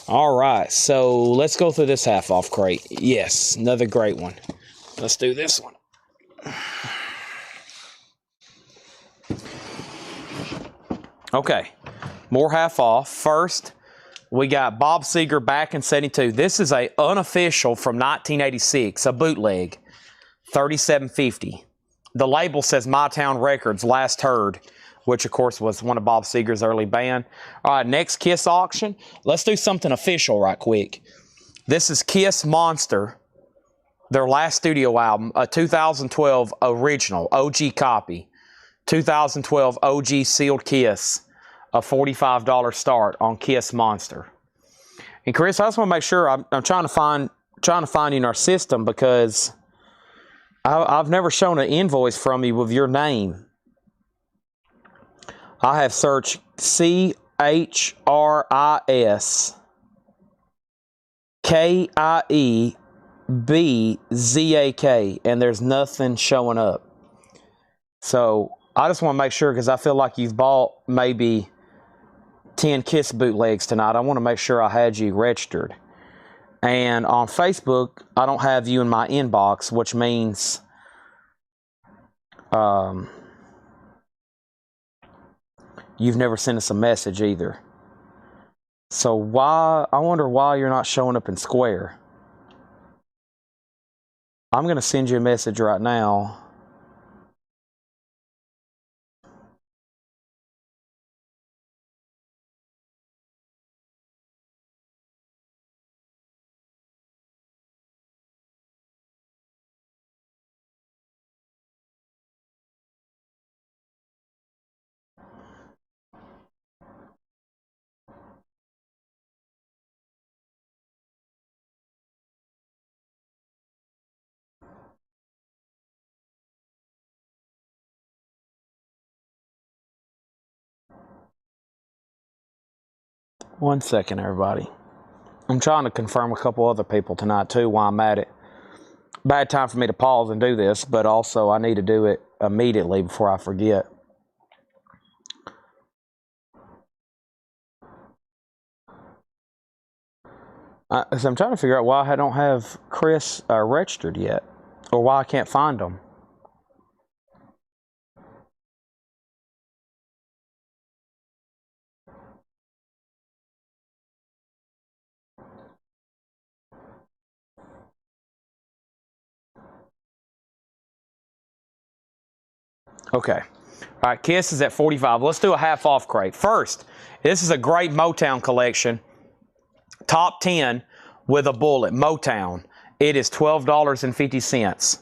All right, so let's go through this half-off crate. Yes, another great one. Let's do this one. Okay, more half-off. First, we got Bob Seger back in 72. This is a unofficial from 1986, a bootleg, $37.50. The label says My Town Records, Last Heard, which of course was one of Bob Seger's early band. All right, next Kiss auction. Let's do something official right quick. This is Kiss Monster, their last studio album, a 2012 original, OG copy. 2012 OG sealed Kiss, a $45 start on Kiss Monster. And Chris, I just want to make sure I'm trying to find you in our system because I've never shown an invoice from you with your name. I have searched CHRISKIEBZAK, and there's nothing showing up. So I just want to make sure, because I feel like you've bought maybe 10 Kiss bootlegs tonight. I want to make sure I had you registered. And on Facebook, I don't have you in my inbox, which means you've never sent us a message either. So I wonder why you're not showing up in Square. I'm going to send you a message right now. One second, everybody. I'm trying to confirm a couple other people tonight, too, while I'm at it. Bad time for me to pause and do this, but also I need to do it immediately before I forget. So I'm trying to figure out why I don't have Chris registered yet, or why I can't find him. Okay. All right, Kiss is at 45. Let's do a half-off crate. First, this is a great Motown collection. Top 10 with a bullet. Motown. It is $12.50.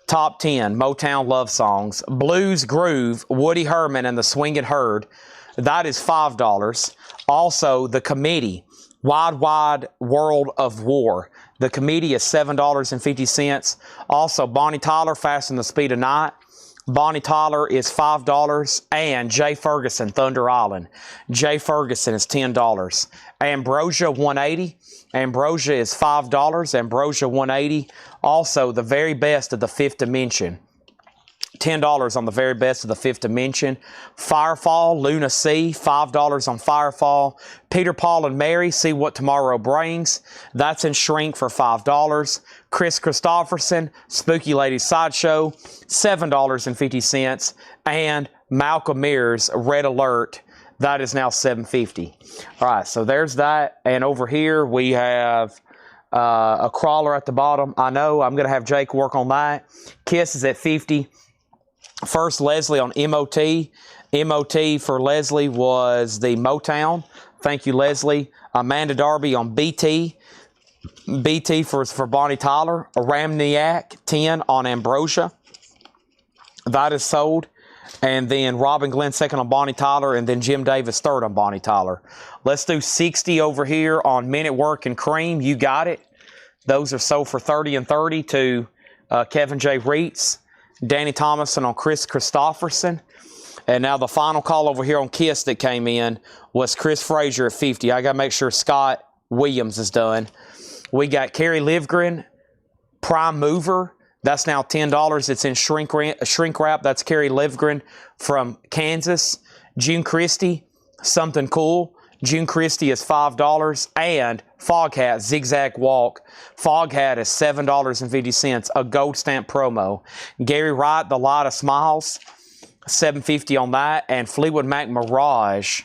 Top 10 Motown love songs. Blues Groove, Woody Herman and the Swingin' Herd. That is $5. Also, The Committee, Wide Wide World of War. The Committee is $7.50. Also, Bonnie Tyler, Faster Than the Speed of Night. Bonnie Tyler is $5, and Jay Ferguson, Thunder Island. Jay Ferguson is $10. Ambrosia 180. Ambrosia is $5. Ambrosia 180. Also, The Very Best of the Fifth Dimension. $10 on The Very Best of the Fifth Dimension. Firefall, Luna Sea, $5 on Firefall. Peter, Paul, and Mary, See What Tomorrow Brings. That's in shrink for $5. Chris Christopherson, Spooky Lady Sideshow, $7.50. And Malcolm Mears, Red Alert, that is now $7.50. All right, so there's that. And over here we have a crawler at the bottom. I know I'm going to have Jake work on that. Kiss is at 50. First, Leslie on MOT. MOT for Leslie was the Motown. Thank you, Leslie. Amanda Darby on BT. BT for Bonnie Tyler. Aramniac 10 on Ambrosia. That is sold. And then Robin Glenn second on Bonnie Tyler. And then Jim Davis third on Bonnie Tyler. Let's do 60 over here on Men at Work and Cream. You got it. Those are sold for 30 and 30 to Kevin J. Reitz. Danny Thomason on Chris Christopherson. And now the final call over here on Kiss that came in was Chris Frazier at 50. I got to make sure Scott Williams is done. We got Kerry Livgren, Prime Mover. That's now $10. It's in shrink wrap. That's Kerry Livgren from Kansas. June Christie, Something Cool. June Christie is $5. And Foghat Zigzag Walk. Foghat is $7.50, a gold stamp promo. Gary Wright, The Light of Smiles, $7.50 on that. And Fleetwood Mac Mirage,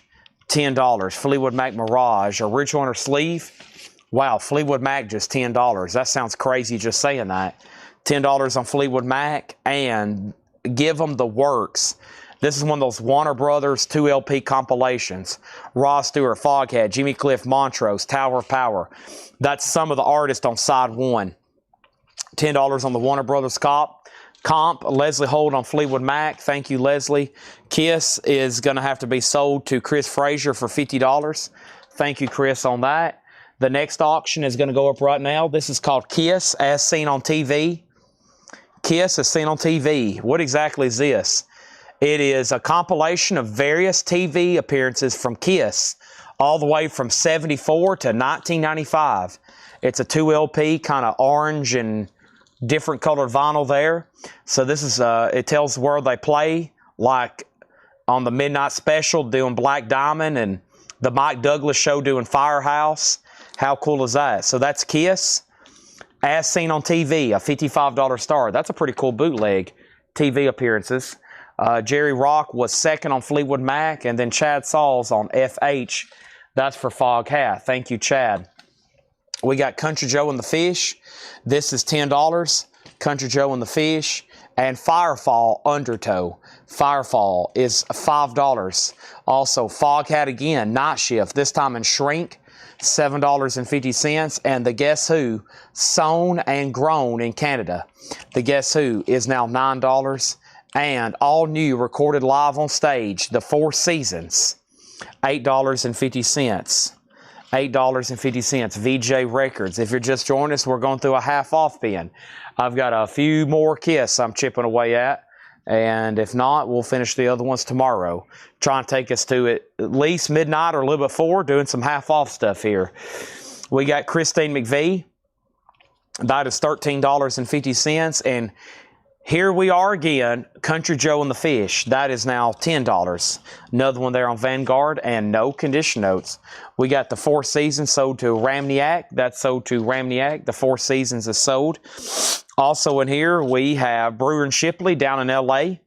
$10. Fleetwood Mac Mirage, original inner sleeve. Wow, Fleetwood Mac just $10. That sounds crazy just saying that. $10 on Fleetwood Mac, and Give Them the Works. This is one of those Warner Brothers 2 LP compilations. Rod Stewart, Foghat, Jimmy Cliff, Montrose, Tower of Power. That's some of the artists on side 1. $10 on the Warner Brothers comp. Leslie Holt on Fleetwood Mac. Thank you, Leslie. Kiss is going to have to be sold to Chris Frazier for $50. Thank you, Chris, on that. The next auction is going to go up right now. This is called Kiss as Seen on TV. Kiss as Seen on TV. What exactly is this? It is a compilation of various TV appearances from Kiss, all the way from 74 to 1995. It's a 2 LP, kind of orange and different colored vinyl there. So this is, it tells where they play, like on the Midnight Special doing Black Diamond, and the Mike Douglas Show doing Firehouse. How cool is that? So that's Kiss as Seen on TV, a $55 star. That's a pretty cool bootleg TV appearances. Jerry Rock was second on Fleetwood Mac, and then Chad Sauls on FH. That's for Foghat. Thank you, Chad. We got Country Joe and the Fish. This is $10. Country Joe and the Fish. And Firefall Undertow. Firefall is $5. Also, Foghat again, Night Shift, this time in shrink, $7.50. And the Guess Who, Sewn and Grown in Canada. The Guess Who is now $9. And all new, recorded live on stage, The Four Seasons, $8.50. $8.50, VJ Records. If you're just joining us, we're going through a half-off bin. I've got a few more Kiss I'm chipping away at, and if not, we'll finish the other ones tomorrow. Try and take us to at least midnight or a little before, doing some half-off stuff here. We got Christine McVie. That is $13.50, and here we are again, Country Joe and the Fish. That is now $10. Another one there on Vanguard, and no condition notes. We got the Four Seasons sold to Ramniak. That's sold to Ramniak. The Four Seasons is sold. Also in here, we have Brewer and Shipley down in L.A.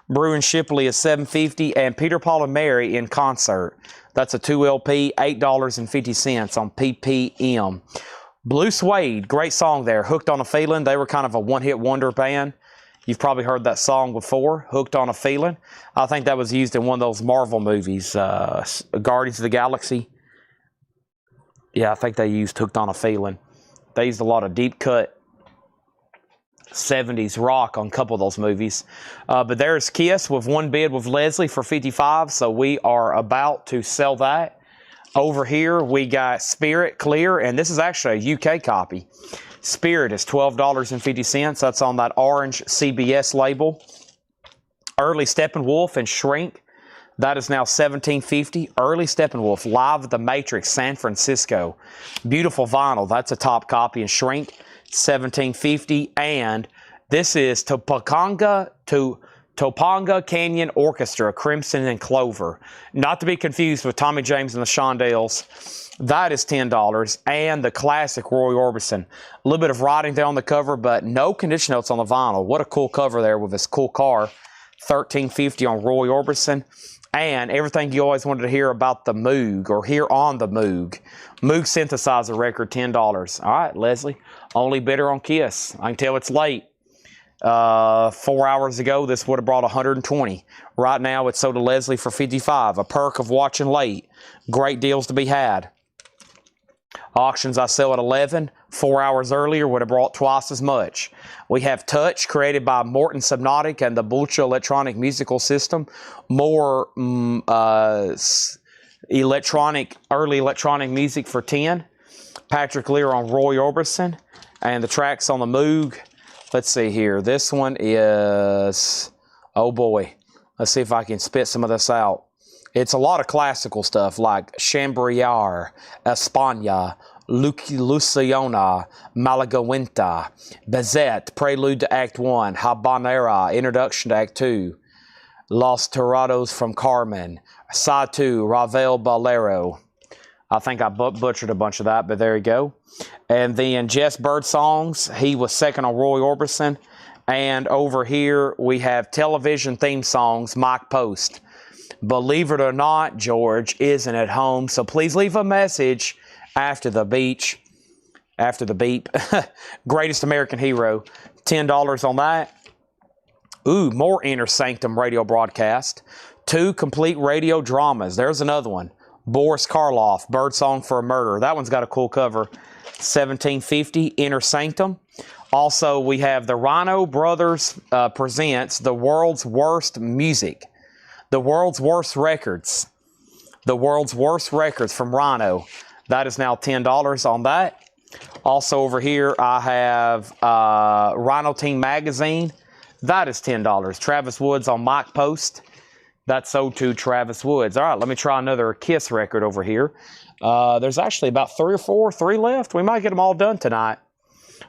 Brewer and Shipley is $7.50, and Peter, Paul, and Mary in concert. That's a 2 LP, $8.50 on PPM. Blue Suede, great song there. Hooked on a Feeling. They were kind of a one-hit wonder band. You've probably heard that song before, Hooked on a Feeling. I think that was used in one of those Marvel movies, Guardians of the Galaxy. Yeah, I think they used Hooked on a Feeling. They used a lot of deep cut 70s rock on a couple of those movies. But there's Kiss with one bid with Leslie for $55, so we are about to sell that. Over here, we got Spirit Clear, and this is actually a UK copy. Spirit is $12.50. That's on that orange CBS label. Early Steppenwolf and Shrink. That is now $17.50. Early Steppenwolf, Live at the Matrix, San Francisco. Beautiful vinyl. That's a top copy and Shrink. $17.50. And this is Topanga Canyon Orchestra, Crimson and Clover. Not to be confused with Tommy James and the Shondells. That is $10. And the classic Roy Orbison. A little bit of writing there on the cover, but no condition notes on the vinyl. What a cool cover there with this cool car. $13.50 on Roy Orbison. And everything you always wanted to hear about the Moog, or hear on the Moog. Moog synthesizer record, $10. All right, Leslie. Only bidder on Kiss. I can tell it's late. 4 hours ago, this would have brought $120. Right now, it's sold to Leslie for $55. A perk of watching late. Great deals to be had. Auctions I sell at 11. 4 hours earlier would have brought twice as much. We have Touch, created by Morton Subnautic and the Bulcha Electronic Musical System. More early electronic music for 10. Patrick Lear on Roy Orbison. And the tracks on the Moog. Let's see here. This one is, oh boy. Let's see if I can spit some of this out. It's a lot of classical stuff like Chambriar, España, Luciana, Malagueta, Bezet, Prelude to Act 1, Habanera, Introduction to Act 2, Los Torados from Carmen, Side 2, Ravel Bolero, I think I butchered a bunch of that, but there you go. And then Jess Bird Songs, he was second on Roy Orbison. And over here, we have television theme songs, Mike Post. Believe it or not, George isn't at home, so please leave a message after the beep. Greatest American Hero, $10 on that. Ooh, more Inner Sanctum radio broadcast. 2 complete radio dramas. There's another one. Boris Karloff, Birdsong for a Murder. That one's got a cool cover. $17.50, Inner Sanctum. Also, we have the Rhino Brothers presents The World's Worst Music. The World's Worst Records. The World's Worst Records from Rhino. That is now $10 on that. Also over here, I have Rhino Team Magazine. That is $10. Travis Woods on Mike Post. That's sold to Travis Woods. All right, let me try another Kiss record over here. There's actually about 3 left. We might get them all done tonight.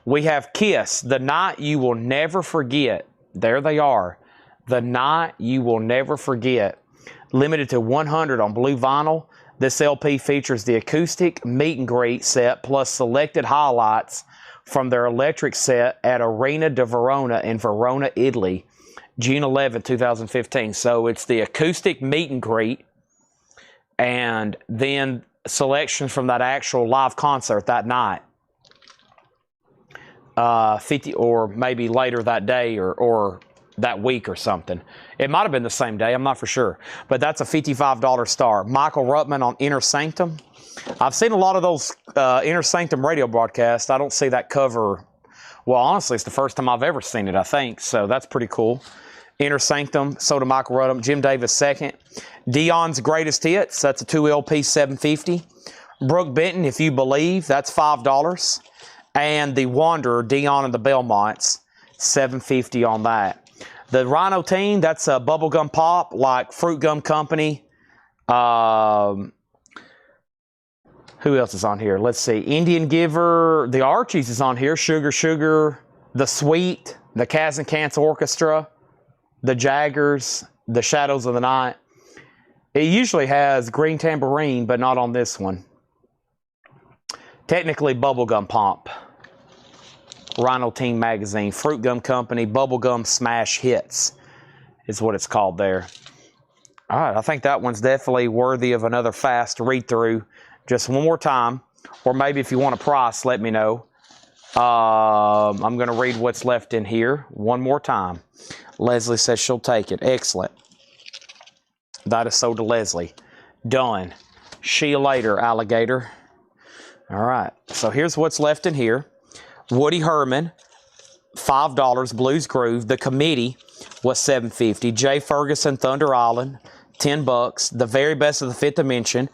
We have Kiss, The Night You Will Never Forget. There they are. The Night You Will Never Forget. Limited to 100 on blue vinyl. This LP features the acoustic meet and greet set plus selected highlights from their electric set at Arena de Verona in Verona, Italy, June 11, 2015. So it's the acoustic meet and greet and then selections from that actual live concert that night. 50 or maybe later that day or that week or something. It might have been the same day. I'm not for sure. But that's a $55 star. Michael Ruttman on Inner Sanctum. I've seen a lot of those Inner Sanctum radio broadcasts. I don't see that cover. Well, honestly, it's the first time I've ever seen it, I think. So that's pretty cool. Inner Sanctum, so to Michael Ruttman. Jim Davis second. Dion's Greatest Hits. That's a 2 LP, $7.50. Brooke Benton, If You Believe. That's $5. And The Wanderer, Dion and the Belmonts. $7.50 on that. The Rhino Team, that's a bubblegum pop like Fruit Gum Company. Who else is on here? Let's see. Indian Giver. The Archies is on here. Sugar Sugar. The Sweet. The Kaz and Cance Orchestra. The Jaggers. The Shadows of the Night. It usually has Green Tambourine, but not on this one. Technically bubblegum pop. Rhino Team Magazine, Fruit Gum Company, Bubblegum Smash Hits is what it's called there. All right, I think that one's definitely worthy of another fast read-through. Just one more time, or maybe if you want a price, let me know. I'm going to read what's left in here one more time. Leslie says she'll take it. Excellent. That is sold to Leslie. Done. See you later, alligator. All right, so here's what's left in here. Woody Herman, $5, Blues Groove. The Committee was $7.50. Jay Ferguson, Thunder Island, $10. The Very Best of the Fifth Dimension,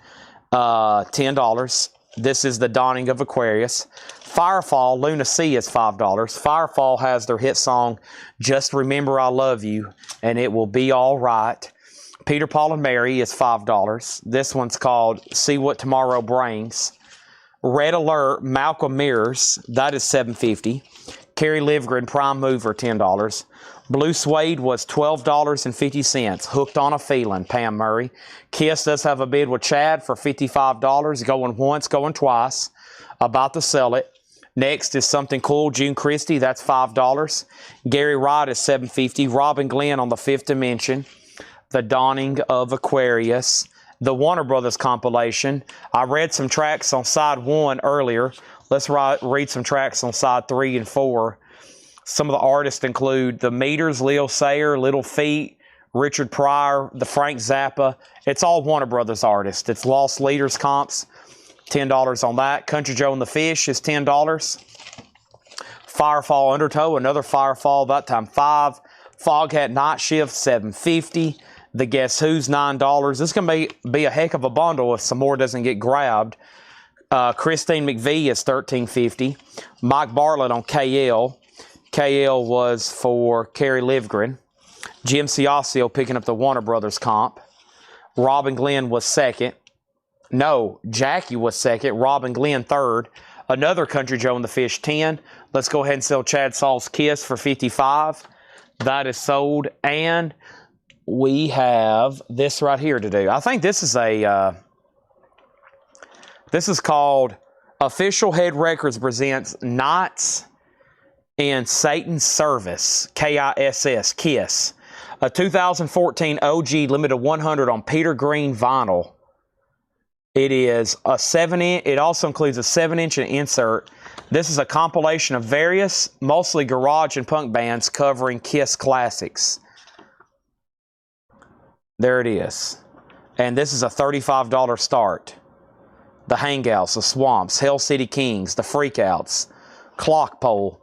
$10. This is The Dawning of Aquarius. Firefall, Luna Sea is $5. Firefall has their hit song, Just Remember I Love You, and It Will Be All Right. Peter, Paul, and Mary is $5. This one's called See What Tomorrow Brings. Red Alert, Malcolm Mirrors, that is $7.50. Kerry Livgren, Prime Mover, $10. Blue Suede was $12.50. Hooked on a Feeling, Pam Murray. Kiss does have a bid with Chad for $55. Going once, going twice. About to sell it. Next is Something Cool, June Christie, that's $5. Gary Wright is $7.50. Robin Glenn on the Fifth Dimension. The Dawning of Aquarius. The Warner Brothers compilation. I read some tracks on side 1 earlier. Let's read some tracks on side 3 and 4. Some of the artists include The Meters, Leo Sayer, Little Feat, Richard Pryor, the Frank Zappa. It's all Warner Brothers artists. It's Lost Leaders comps, $10 on that. Country Joe and the Fish is $10. Firefall Undertow, another Firefall, that time $5. Foghat Night Shift, $7.50. The Guess Who's, $9. This is going to be a heck of a bundle if some more doesn't get grabbed. Christine McVie is $13.50. Mike Bartlett on KL. KL was for Kerry Livgren. Jim Ciascio picking up the Warner Brothers comp. Robin Glenn was second. No, Jackie was second. Robin Glenn third. Another Country Joe and the Fish, 10. Let's go ahead and sell Chad Saul's Kiss for $55. That is sold. And we have this right here to do. I think this is a This is called Official Head Records presents Knights in Satan's Service, KISS, KISS. A 2014 OG limited 100 on Peter Green vinyl. It is a 7-inch. It also includes a 7-inch insert. This is a compilation of various, mostly garage and punk bands covering KISS classics. There it is. And this is a $35 start. The Hangouts, the Swamps, Hell City Kings, the Freakouts, Clock Pole.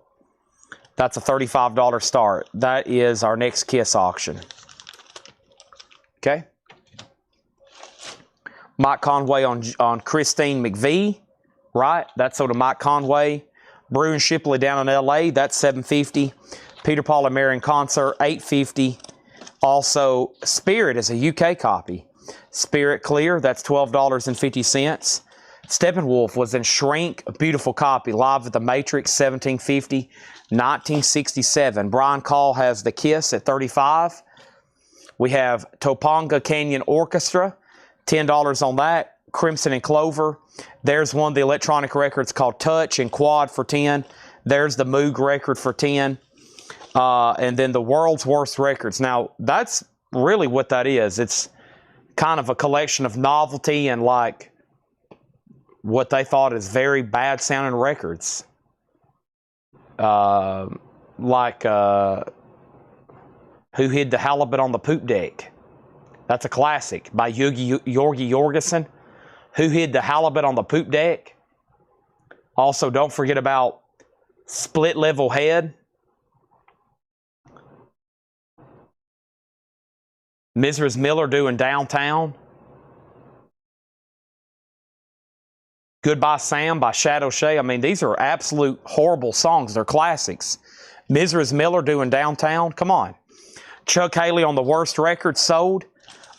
That's a $35 start. That is our next KISS auction. Okay. Mike Conway on Christine McVie, right? That's sold to Mike Conway. Brew and Shipley down in LA, that's $750. Peter, Paul and Mary in concert, $850. Also, Spirit is a UK copy. Spirit Clear, that's $12.50. Steppenwolf was in Shrink, a beautiful copy, live at the Matrix, $1750. 1967. Brian Call has the KISS at $35. We have Topanga Canyon Orchestra, $10 on that. Crimson and Clover. There's one of the electronic records called Touch and Quad for $10. There's the Moog record for $10. And then the World's Worst Records. Now, that's really what that is. It's kind of a collection of novelty and like what they thought is very bad sounding records. Who Hid the Halibut on the Poop Deck? That's a classic by Yorgi Jorgensen. Who Hid the Halibut on the Poop Deck? Also, don't forget about Split Level Head. Mrs. Miller doing Downtown. Goodbye Sam by Shadow Shea. I mean, these are absolute horrible songs. They're classics. Mrs. Miller doing Downtown. Come on. Chuck Haley on the Worst Record sold.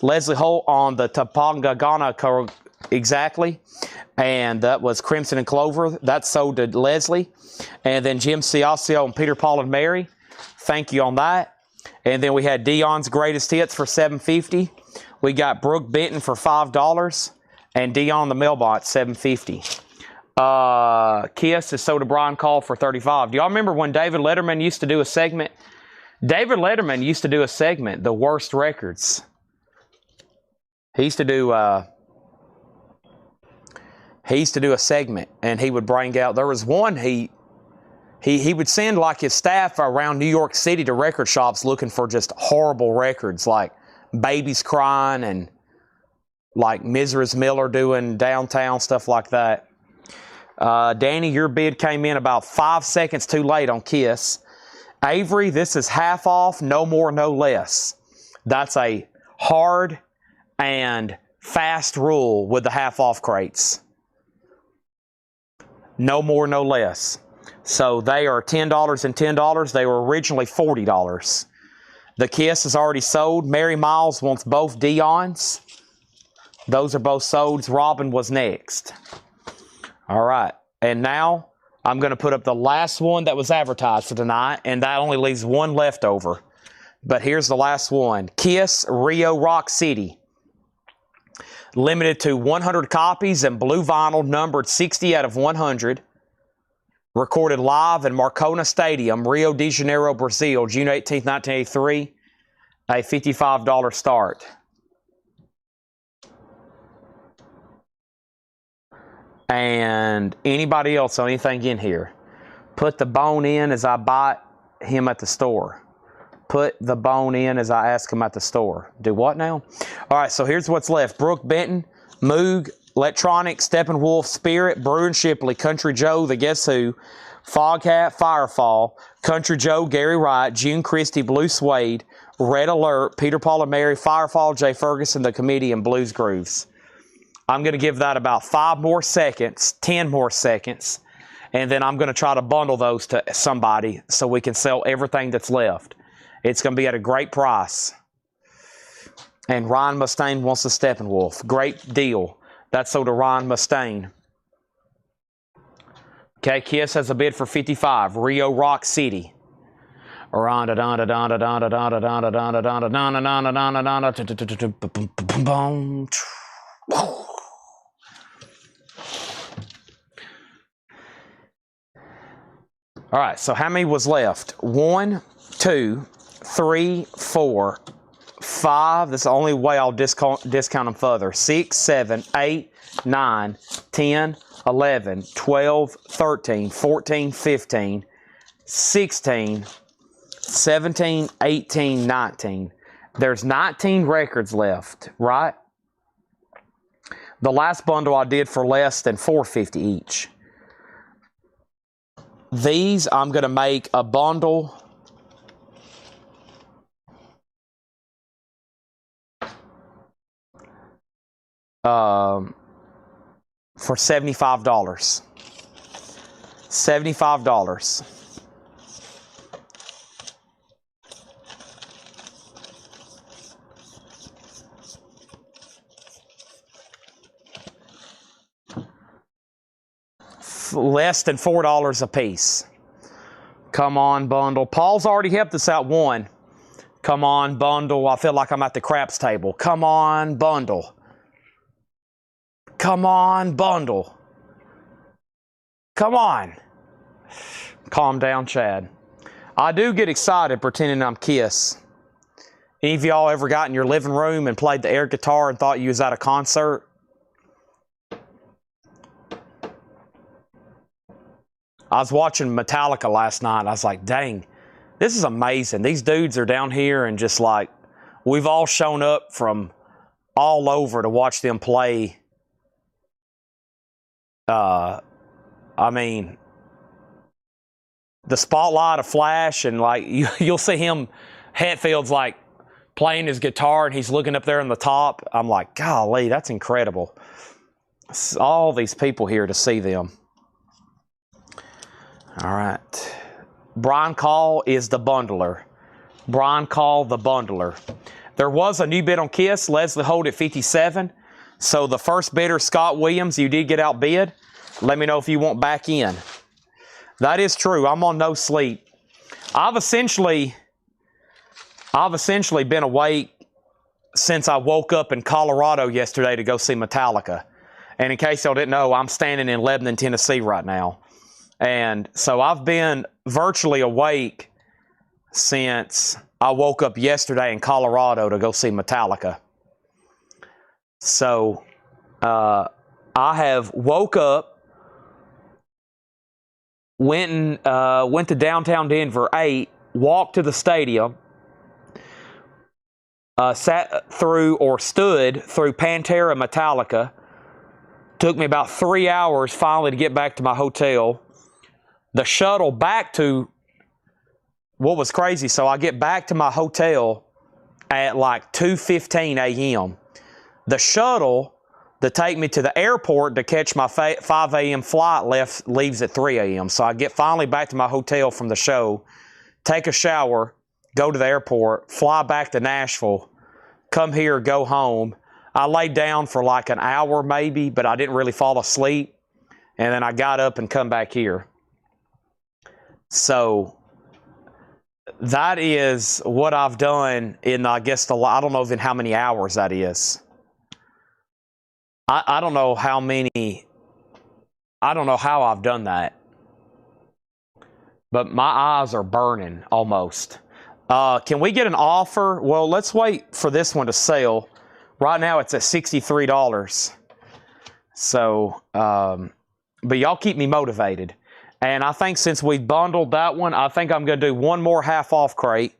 Leslie Holt on the Topanga Ghana exactly. And that was Crimson and Clover. That sold to Leslie. And then Jim Ciascio and Peter, Paul and Mary. Thank you on that. And then we had Dion's Greatest Hits for $750. We got Brooke Benton for $5. And Dion the Mailbot, $750. KISS is sold to Brian Call for $35. Do y'all remember when David Letterman used to do a segment? David Letterman used to do a segment, The Worst Records. He used to do a segment, and he would bring out, there was one he would send like his staff around New York City to record shops looking for just horrible records like Babies Crying and like Mrs. Miller doing Downtown, stuff like that. Danny, your bid came in about 5 seconds too late on KISS. Avery, this is half off, no more, no less. That's a hard and fast rule with the half off crates. No more, no less. So they are $10 and $10. They were originally $40. The KISS is already sold. Mary Miles wants both Dion's. Those are both sold. Robin was next. All right. And now I'm going to put up the last one that was advertised for tonight, and that only leaves one left over. But here's the last one. KISS Rio Rock City. Limited to 100 copies and blue vinyl, numbered 60 out of 100. Recorded live in Marcona Stadium, Rio de Janeiro, Brazil, June 18, 1983. A $55 start. And anybody else on anything in here? Put the bone in as I bought him at the store. Put the bone in as I ask him at the store. Do what now? All right, so here's what's left. Brooke Benton, Moog, Electronic, Steppenwolf, Spirit, Brew and Shipley, Country Joe, The Guess Who, Foghat, Firefall, Country Joe, Gary Wright, June Christie, Blue Suede, Red Alert, Peter, Paul and Mary, Firefall, Jay Ferguson, The Comedian, Blues Grooves. I'm going to give that about 5 more seconds, 10 more seconds, and then I'm going to try to bundle those to somebody so we can sell everything that's left. It's going to be at a great price. And Ryan Mustaine wants the Steppenwolf. Great deal. That's sold to Ryan Mustaine. Okay, KISS has a bid for $55. Rio Rock City. All right, so how many was left? 1, 2, 3, 4, 5. That's the only way I'll discount them further. 6, 7, 8, 9, 10, 11, 12, 13, 14, 15, 16, 17, 18, 19. There's 19 records left, right? The last bundle I did for less than $4.50 each. These I'm going to make a bundle for $75. $75. Less than $4 a piece. Come on, bundle. Paul's already helped us out one. Come on, bundle. I feel like I'm at the craps table. Come on, bundle. Come on, bundle. Come on. Calm down, Chad. I do get excited pretending I'm Kiss. Any of y'all ever got in your living room and played the air guitar and thought you was at a concert? I was watching Metallica last night. I was like, dang, this is amazing. These dudes are down here and just like, we've all shown up from all over to watch them play. I mean, the spotlight of Flash, and like you'll see him, Hetfield's like playing his guitar and he's looking up there on the top. I'm like, golly, that's incredible. All these people here to see them. All right. Brian Call is the bundler. Brian Call, the bundler. There was a new bid on Kiss. Leslie Holt at 57. So the first bidder, Scott Williams, you did get outbid. Let me know if you want back in. That is true. I'm on no sleep. I've essentially been awake since I woke up in Colorado yesterday to go see Metallica. And in case y'all didn't know, I'm standing in Lebanon, Tennessee right now. And so I've been virtually awake since I woke up yesterday in Colorado to go see Metallica. So I have woke up, went to downtown Denver, ate, walked to the stadium, sat through or stood through Pantera Metallica. Took me about 3 hours finally to get back to my hotel. The shuttle back to, what was crazy, so I get back to my hotel at like 2:15 a.m. The shuttle to take me to the airport to catch my 5 a.m. flight leaves at 3 a.m. So I get finally back to my hotel from the show, take a shower, go to the airport, fly back to Nashville, come here, go home. I laid down for like an hour maybe, but I didn't really fall asleep. And then I got up and come back here. So that is what I've done in, I guess, I don't know even how many hours that is. I don't know how many, I don't know how I've done that. But my eyes are burning almost. Can we get an offer? Well, let's wait for this one to sell. Right now it's at $63. So, but y'all keep me motivated. And I think since we bundled that one, I think I'm going to do one more half-off crate.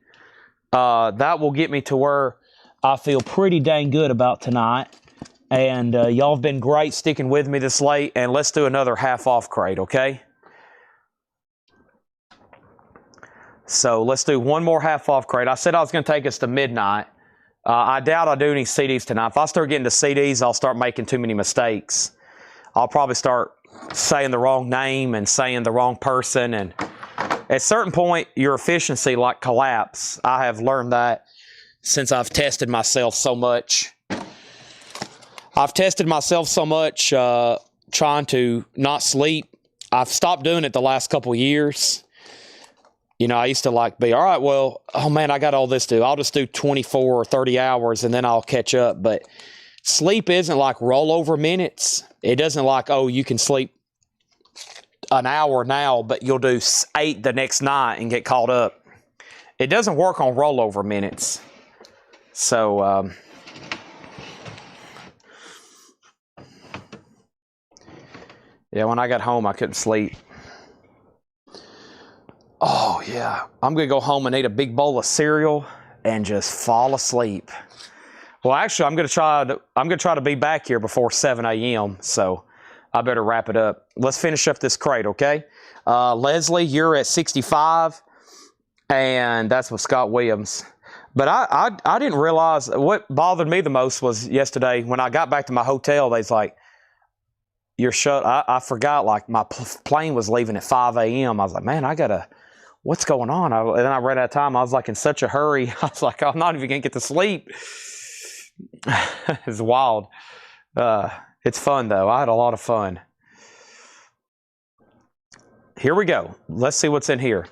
That will get me to where I feel pretty dang good about tonight. And y'all have been great sticking with me this late. And let's do another half-off crate, okay? So let's do one more half-off crate. I said I was going to take us to midnight. I doubt I'll do any CDs tonight. If I start getting to CDs, I'll start making too many mistakes. I'll probably start saying the wrong name and saying the wrong person. And at a certain point, your efficiency like collapse. I have learned that since I've tested myself so much. I've tested myself so much trying to not sleep. I've stopped doing it the last couple of years. You know, I used to like be, all right, well, oh man, I got all this to do. I'll just do 24 or 30 hours and then I'll catch up. But sleep isn't like rollover minutes. It doesn't like, oh, you can sleep an hour now, but you'll do 8 the next night and get caught up. It doesn't work on rollover minutes. So, yeah, when I got home, I couldn't sleep. Oh, yeah. I'm going to go home and eat a big bowl of cereal and just fall asleep. Well, actually, I'm going to try to be back here before 7 a.m., so I better wrap it up. Let's finish up this crate, okay? Leslie, you're at 65, and that's with Scott Williams. But I didn't realize what bothered me the most was yesterday when I got back to my hotel, they was like, you're shut. I forgot, like, my plane was leaving at 5 a.m. I was like, man, what's going on? And then I ran out of time. I was like in such a hurry. I was like, I'm not even going to get to sleep. It's wild. It's fun, though. I had a lot of fun. Here we go. Let's see what's in here.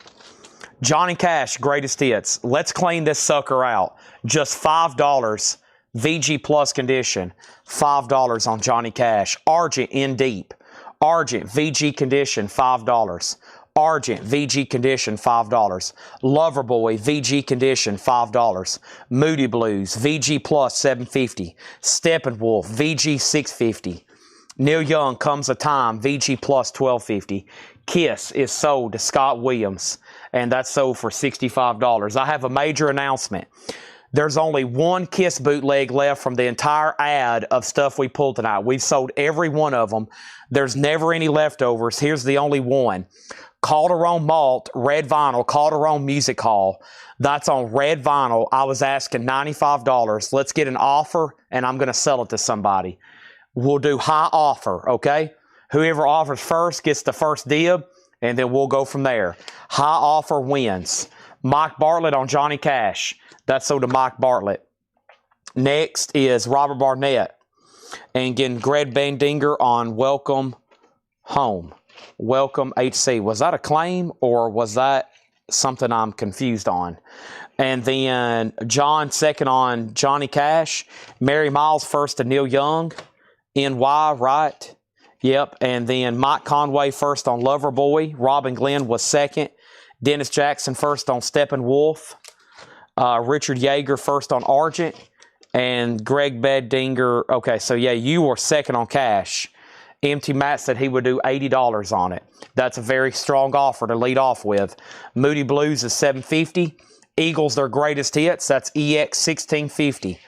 Johnny Cash, greatest hits. Let's clean this sucker out. Just $5. VG Plus condition. $5 on Johnny Cash. Argent in deep. Argent VG condition. $5. Argent VG condition. $5. Loverboy VG condition. $5. Moody Blues VG Plus $7.50. Steppenwolf VG $6.50. Neil Young Comes a Time VG Plus $12.50. Kiss is sold to Scott Williams, and that's sold for $65. I have a major announcement. There's only one Kiss bootleg left from the entire ad of stuff we pulled tonight. We've sold every one of them. There's never any leftovers. Here's the only one. Calderon Malt, red vinyl, Calderon Music Hall. That's on red vinyl. I was asking $95. Let's get an offer, and I'm going to sell it to somebody. We'll do high offer, okay? Whoever offers first gets the first dib, and then we'll go from there. High offer wins. Mike Bartlett on Johnny Cash. That's sold to Mike Bartlett. Next is Robert Barnett. And again, Greg Bendinger on Welcome Home. Welcome HC. Was that a claim or was that something I'm confused on? And then John second on Johnny Cash. Mary Miles first to Neil Young. NY, right? Yep. And then Mike Conway first on Loverboy. Robin Glenn was second. Dennis Jackson first on Steppenwolf. Richard Yeager first on Argent. And Greg Beddinger. Okay, so yeah, you were second on Cash. MT Matt said he would do $80 on it. That's a very strong offer to lead off with. Moody Blues is $7.50. Eagles, their greatest hits. That's EX 1650.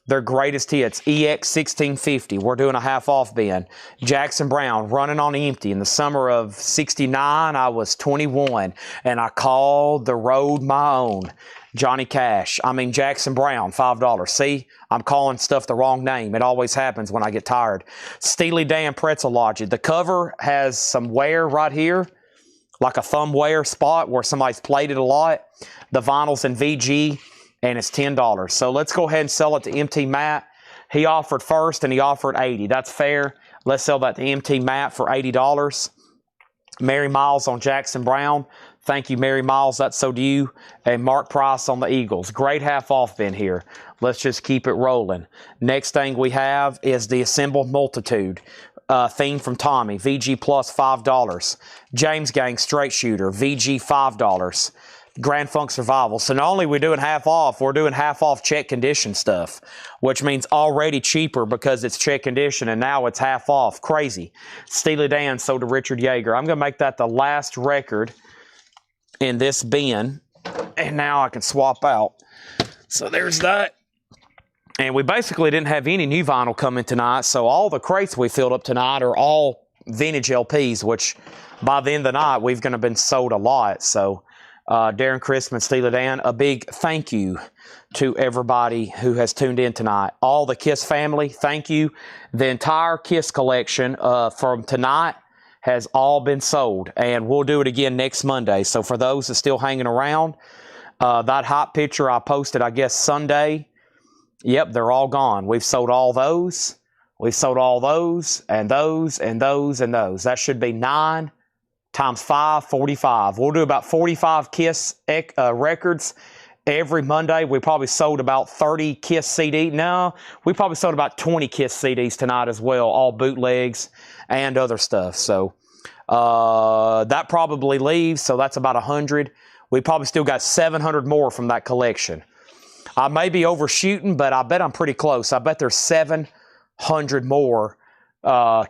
Their greatest hits, EX 1650. We're doing a half off bin. Jackson Brown, Running on Empty. In the summer of 69, I was 21, and I called the road my own. Jackson Brown, $5. See, I'm calling stuff the wrong name. It always happens when I get tired. Steely Dan Pretzel Logic. The cover has some wear right here, like a thumb wear spot where somebody's played it a lot. The vinyl's in VG. And it's $10. So let's go ahead and sell it to MT Matt. He offered first and he offered $80. That's fair. Let's sell that to MT Matt for $80. Mary Miles on Jackson Brown. Thank you, Mary Miles. That's so do you. And Mark Price on the Eagles. Great half off bin here. Let's just keep it rolling. Next thing we have is the Assembled Multitude. Theme from Tommy. VG Plus $5. James Gang Straight Shooter. VG $5. Grand Funk Survival. So not only are we doing half off, we're doing half off check condition stuff, which means already cheaper because it's check condition and now it's half off. Crazy. Steely Dan sold to Richard Yeager. I'm going to make that the last record in this bin, and now I can swap out. So there's that. And we basically didn't have any new vinyl coming tonight, so all the crates we filled up tonight are all vintage LPs, which by the end of the night, we've going to been sold a lot. So Darren Crispin, Steely Dan, a big thank you to everybody who has tuned in tonight. All the KISS family, thank you. The entire KISS collection from tonight has all been sold, and we'll do it again next Monday. So for those that are still hanging around, that hot picture I posted, I guess, Sunday, yep, they're all gone. We've sold all those. We've sold all those, and those, and those, and those. That should be 9 times 5, 45. We'll do about 45 KISS records every Monday. We probably sold about 30 KISS CDs. No, we probably sold about 20 KISS CDs tonight as well, all bootlegs and other stuff. So That probably leaves, so that's about 100. We probably still got 700 more from that collection. I may be overshooting, but I bet I'm pretty close. I bet there's 700 more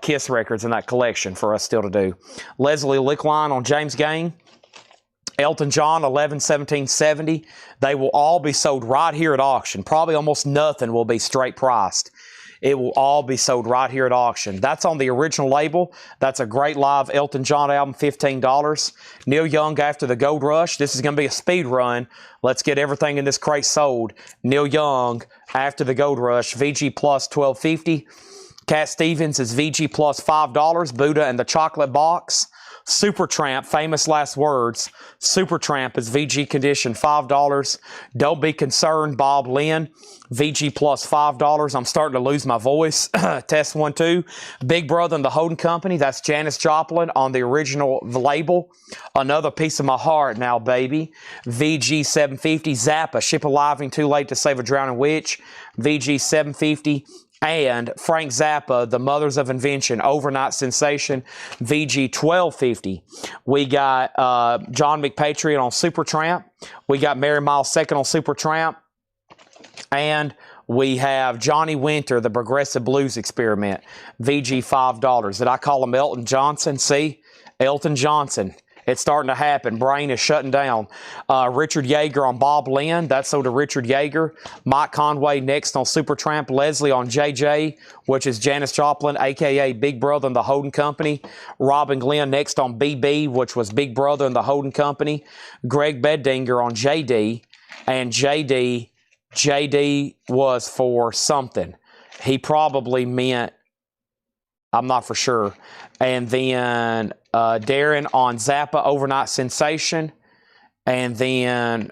Kiss records in that collection for us still to do. Leslie Lickline on James Gang. Elton John, 11-17-70. They will all be sold right here at auction. Probably almost nothing will be straight priced. It will all be sold right here at auction. That's on the original label. That's a great live Elton John album, $15. Neil Young, After the Gold Rush. This is going to be a speed run. Let's get everything in this crate sold. Neil Young, After the Gold Rush, VG plus $12.50. Cat Stevens is VG plus $5. Buddha and the Chocolate Box. Supertramp, Famous Last Words. Supertramp is VG condition, $5. Don't Be Concerned, Bob Lynn, VG plus $5. I'm starting to lose my voice. Test 1, 2. Big Brother and the Holding Company. That's Janis Joplin on the original label. Another Piece of My Heart Now, Baby. VG 750. Zappa, Ship Arriving Too Late to Save a Drowning Witch. VG 750. And Frank Zappa, The Mothers of Invention, Overnight Sensation, VG 1250. We got John McPatriot on Supertramp. We got Mary Miles II on Supertramp. And we have Johnny Winter, The Progressive Blues Experiment, VG $5. Did I call him Elton Johnson? See? Elton Johnson. It's starting to happen. Brain is shutting down. Richard Yeager on Bob Lynn. That's sold to Richard Yeager. Mike Conway next on Supertramp. Leslie on JJ, which is Janis Joplin, a.k.a. Big Brother and the Holding Company. Robin Glenn next on BB, which was Big Brother and the Holding Company. Greg Beddinger on JD. And JD was for something. He probably meant, I'm not for sure. And then Darren on Zappa, Overnight Sensation. And then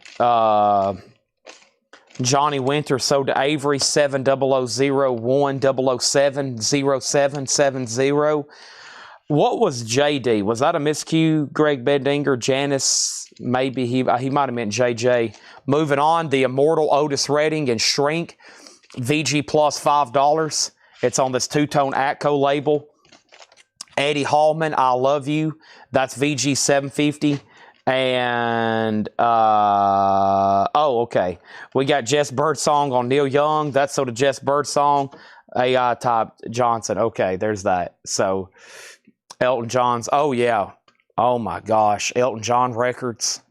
Johnny Winter sold to Avery, 70001070770. What was JD? Was that a miscue? Greg Beddinger, Janice, maybe he might have meant JJ. Moving on, the Immortal Otis Redding and Shrink, VG plus $5. It's on this two-tone Atco label. Eddie Hallman, I Love You. That's VG 750. And, okay. We got Jess Birdsong on Neil Young. That's sort of Jess Birdsong. AI Type Johnson. Okay, there's that. So, Elton John's. Oh, yeah. Oh, my gosh. Elton John records.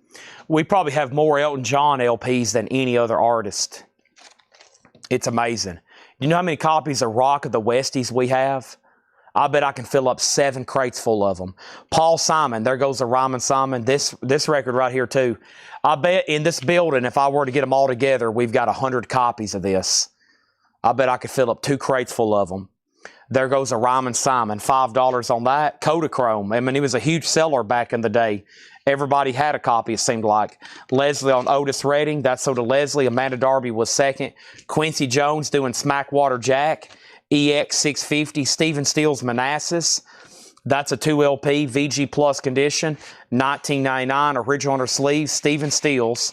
We probably have more Elton John LPs than any other artist. It's amazing. You know how many copies of Rock of the Westies we have? I bet I can fill up 7 crates full of them. Paul Simon, there goes the Ryman Simon. This record right here too. I bet in this building, if I were to get them all together, we've got 100 copies of this. I bet I could fill up 2 crates full of them. There goes a Ryman Simon, $5 on that. Kodachrome, I mean, it was a huge seller back in the day. Everybody had a copy, it seemed like. Leslie on Otis Redding, that's so to Leslie. Amanda Darby was second. Quincy Jones doing Smackwater Jack. EX 650, Stephen Steele's Manassas. That's a 2 LP, VG Plus condition, $19.99, original under sleeve. Stephen Steele's,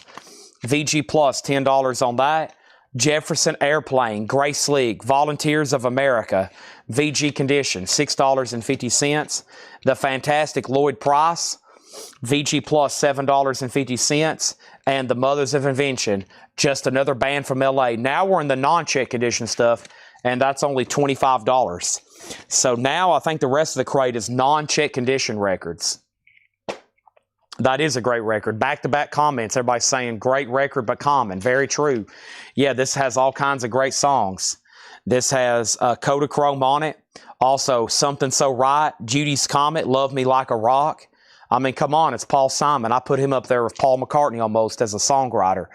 VG Plus, $10 on that. Jefferson Airplane, Grace League, Volunteers of America, VG condition, $6.50. The Fantastic Lloyd Price, VG Plus, $7.50. And the Mothers of Invention, just another band from LA. Now we're in the non-check condition stuff, and that's only $25. So now I think the rest of the crate is non-check condition records. That is a great record. Back-to-back comments. Everybody's saying, great record, but common. Very true. Yeah, this has all kinds of great songs. This has Kodachrome on it. Also, Something So Right, Judy's Comet, Love Me Like a Rock. I mean, come on, it's Paul Simon. I put him up there with Paul McCartney almost as a songwriter.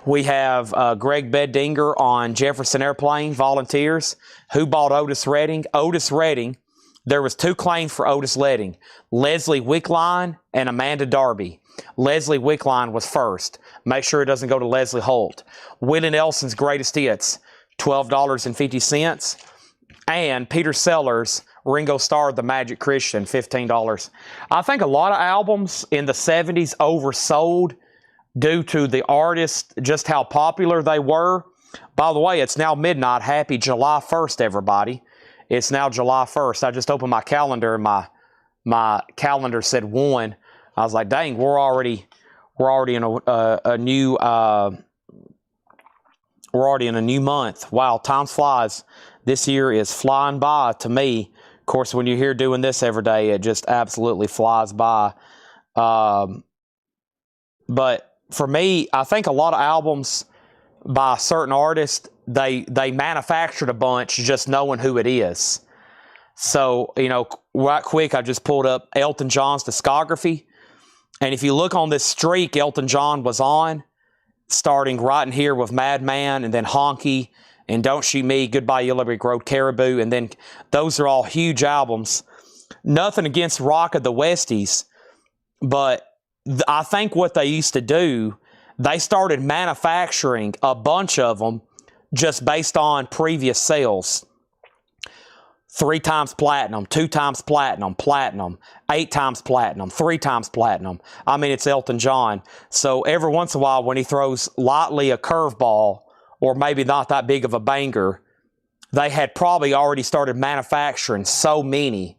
We have Greg Beddinger on Jefferson Airplane, Volunteers. Who bought Otis Redding? Otis Redding. There was 2 claims for Otis Redding. Leslie Wickline and Amanda Darby. Leslie Wickline was first. Make sure it doesn't go to Leslie Holt. Willie Nelson's Greatest Hits, $12.50. And Peter Sellers, Ringo Starr, The Magic Christian, $15. I think a lot of albums in the 70s oversold due to the artists, just how popular they were. By the way, it's now midnight. Happy July 1st, everybody. It's now July 1st. I just opened my calendar and my my calendar said 1. I was like, dang, we're already in a new we're already in a new month. Wow, time flies. This year is flying by to me. Of course, when you're here doing this every day, it just absolutely flies by. But for me, I think a lot of albums by certain artists, they manufactured a bunch just knowing who it is. So, you know, right quick, I just pulled up Elton John's discography. And if you look on this streak Elton John was on, starting right in here with Madman and then Honky and Don't Shoot Me, Goodbye Yellow Brick Road, Caribou, and then those are all huge albums. Nothing against Rock of the Westies, but I think what they used to do, they started manufacturing a bunch of them just based on previous sales. 3 times platinum, 2 times platinum, platinum, 8 times platinum, 3 times platinum. I mean, it's Elton John. So every once in a while when he throws lightly a curveball or maybe not that big of a banger, they had probably already started manufacturing so many,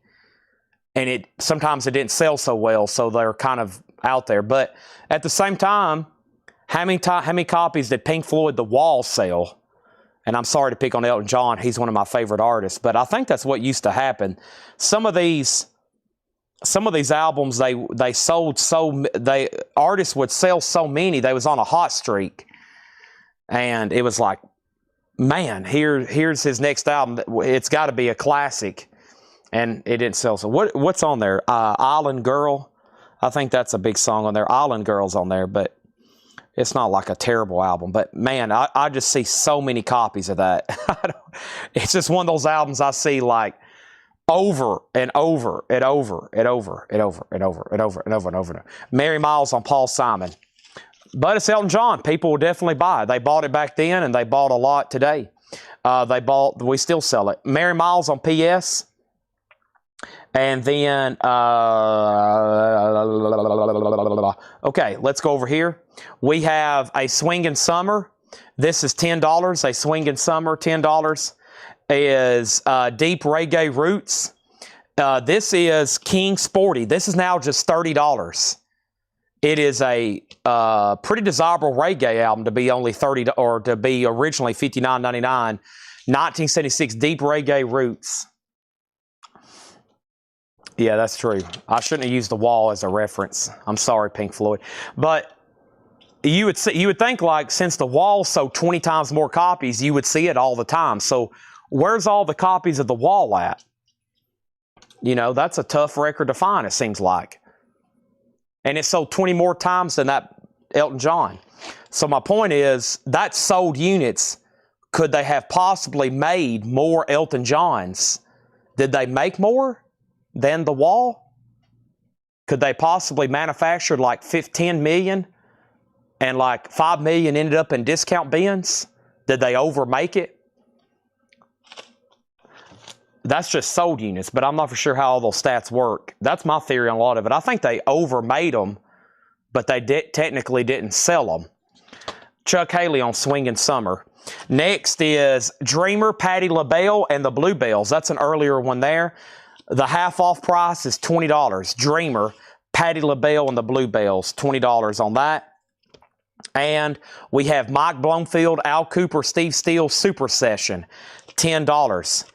and sometimes it didn't sell so well, so they're kind of out there. But at the same time, how many copies did Pink Floyd The Wall sell? And I'm sorry to pick on Elton John. He's one of my favorite artists. But I think that's what used to happen. Some of these albums, artists would sell so many, they was on a hot streak. And it was like, man, here's his next album. It's got to be a classic. And it didn't sell. So what's on there? Island Girl. I think that's a big song on there. Island Girl's on there, but it's not like a terrible album. But man, I just see so many copies of that. It's just one of those albums I see like over and over and over and over and over and over and over and over and over. Mary Miles on Paul Simon. But it's Elton John. People will definitely buy it. They bought it back then and they bought a lot today. We still sell it. Mary Miles on PS. And then, okay, let's go over here. We have a Swingin' Summer. This is $10. A Swingin' Summer, $10 is Deep Reggae Roots. This is King Sporty. This is now just $30. It is a pretty desirable reggae album to be only $30 or to be originally $59.99. 1976 Deep Reggae Roots. Yeah, that's true. I shouldn't have used The Wall as a reference. I'm sorry, Pink Floyd. But you would think like since The Wall sold 20 times more copies, you would see it all the time. So where's all the copies of The Wall at? You know, that's a tough record to find, it seems like. And it sold 20 more times than that Elton John. So my point is, that sold units. Could they have possibly made more Elton Johns? Did they make more than The Wall? Could they possibly manufacture like 10 million and like 5 million ended up in discount bins? Did they overmake it? That's just sold units, but I'm not for sure how all those stats work. That's my theory on a lot of it. I think they overmade them, but they technically didn't sell them. Chuck Haley on Swingin' Summer. Next is Dreamer, Patti LaBelle, and the Bluebells. That's an earlier one there. The half-off price is $20. Dreamer, Patti LaBelle, and the Bluebells, $20 on that. And we have Mike Bloomfield, Al Cooper, Steve Steele, Super Session, $10.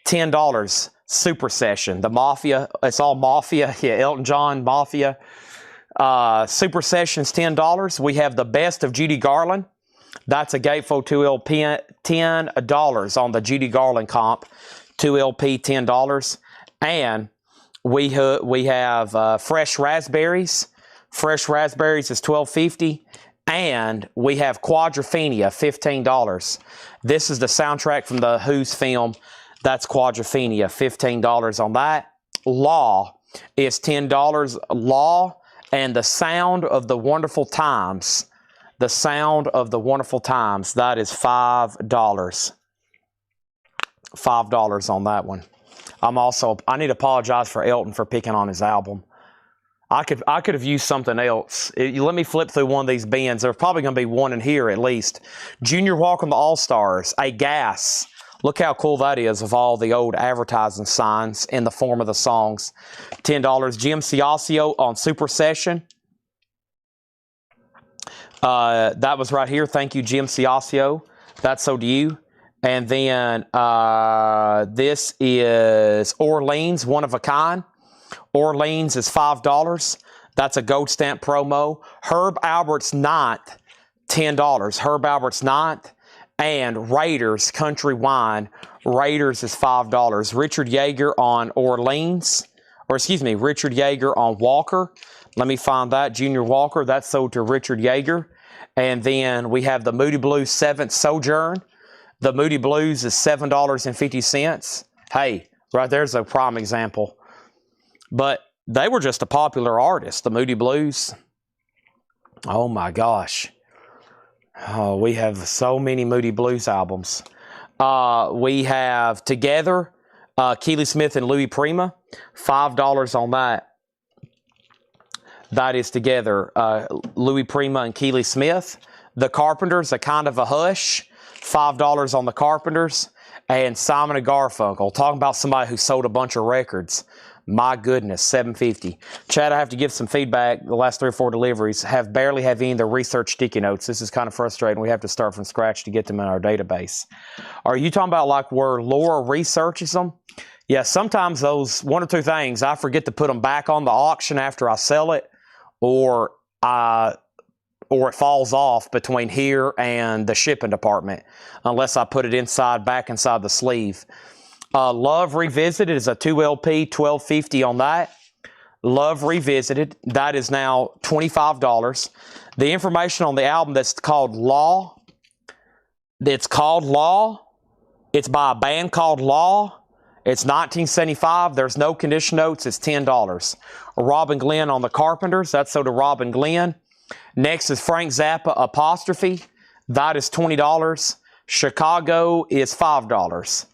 $10, Super Session. The Mafia, it's all Mafia. Yeah, Elton John, Mafia. Super Session's $10. We have the Best of Judy Garland. That's a Gatefold 2LP, $10 on the Judy Garland comp. 2LP, $10. And we have Fresh Raspberries. Fresh Raspberries is $12.50. And we have Quadrophenia, $15. This is the soundtrack from the Who's film. That's Quadrophenia, $15 on that. Law is $10. Law and The Sound of the Wonderful Times. The Sound of the Wonderful Times. That is $5. $5 on that one. I need to apologize for Elton for picking on his album. I could have used something else. Let me flip through one of these bins. There's probably going to be one in here at least. Junior Walk on the All-Stars. A Gas. Look how cool that is of all the old advertising signs in the form of the songs. $10. Jim Ciascio on Super Session. That was right here. Thank you, Jim Ciascio. That's so to you. And then this is Orleans, one of a kind. Orleans is $5. That's a gold stamp promo. Herb Albert's Ninth, $10. Herb Albert's Ninth. And Raiders Country Wine. Raiders is $5. Richard Yeager on Orleans. Or excuse me, Richard Yeager on Walker. Let me find that. Junior Walker. That's sold to Richard Yeager. And then we have the Moody Blues 7th Sojourn. The Moody Blues is $7.50. Hey, right there's a prime example. But they were just a popular artist, the Moody Blues. Oh my gosh. Oh, we have so many Moody Blues albums. We have Together, Keely Smith and Louis Prima, $5 on that. That is Together, Louis Prima and Keely Smith. The Carpenters, A Kind of a Hush, $5 on the Carpenters. And Simon and Garfunkel, talking about somebody who sold a bunch of records. My goodness, $7.50. Chad, I have to give some feedback. The last 3 or 4 deliveries barely have any of the research sticky notes. This is kind of frustrating. We have to start from scratch to get them in our database. Are you talking about like where Laura researches them? Yeah, sometimes those 1 or 2 things, I forget to put them back on the auction after I sell it, or it falls off between here and the shipping department, unless I put it back inside the sleeve. Love Revisited is a 2 LP, $12.50 on that. Love Revisited, that is now $25. The information on the album that's called Law, it's by a band called Law. It's 1975. There's no condition notes. It's $10. Robin Glenn on the Carpenters, that's so to Robin Glenn. Next is Frank Zappa Apostrophe, that is $20. Chicago is $5.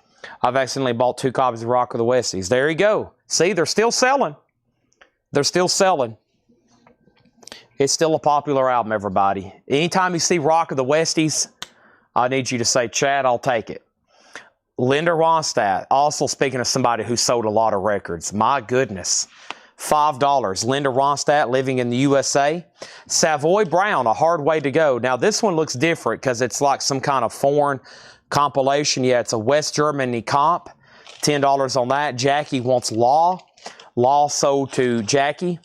I've accidentally bought 2 copies of Rock of the Westies. There you go. See, they're still selling. They're still selling. It's still a popular album, everybody. Anytime you see Rock of the Westies, I need you to say, Chad, I'll take it. Linda Ronstadt, also speaking of somebody who sold a lot of records. My goodness. $5. Linda Ronstadt, Living in the USA. Savoy Brown, A Hard Way to Go. Now, this one looks different because it's like some kind of foreign compilation. Yeah, it's a West Germany comp. $10 on that. Jackie Wants Law. Law sold to Jackie.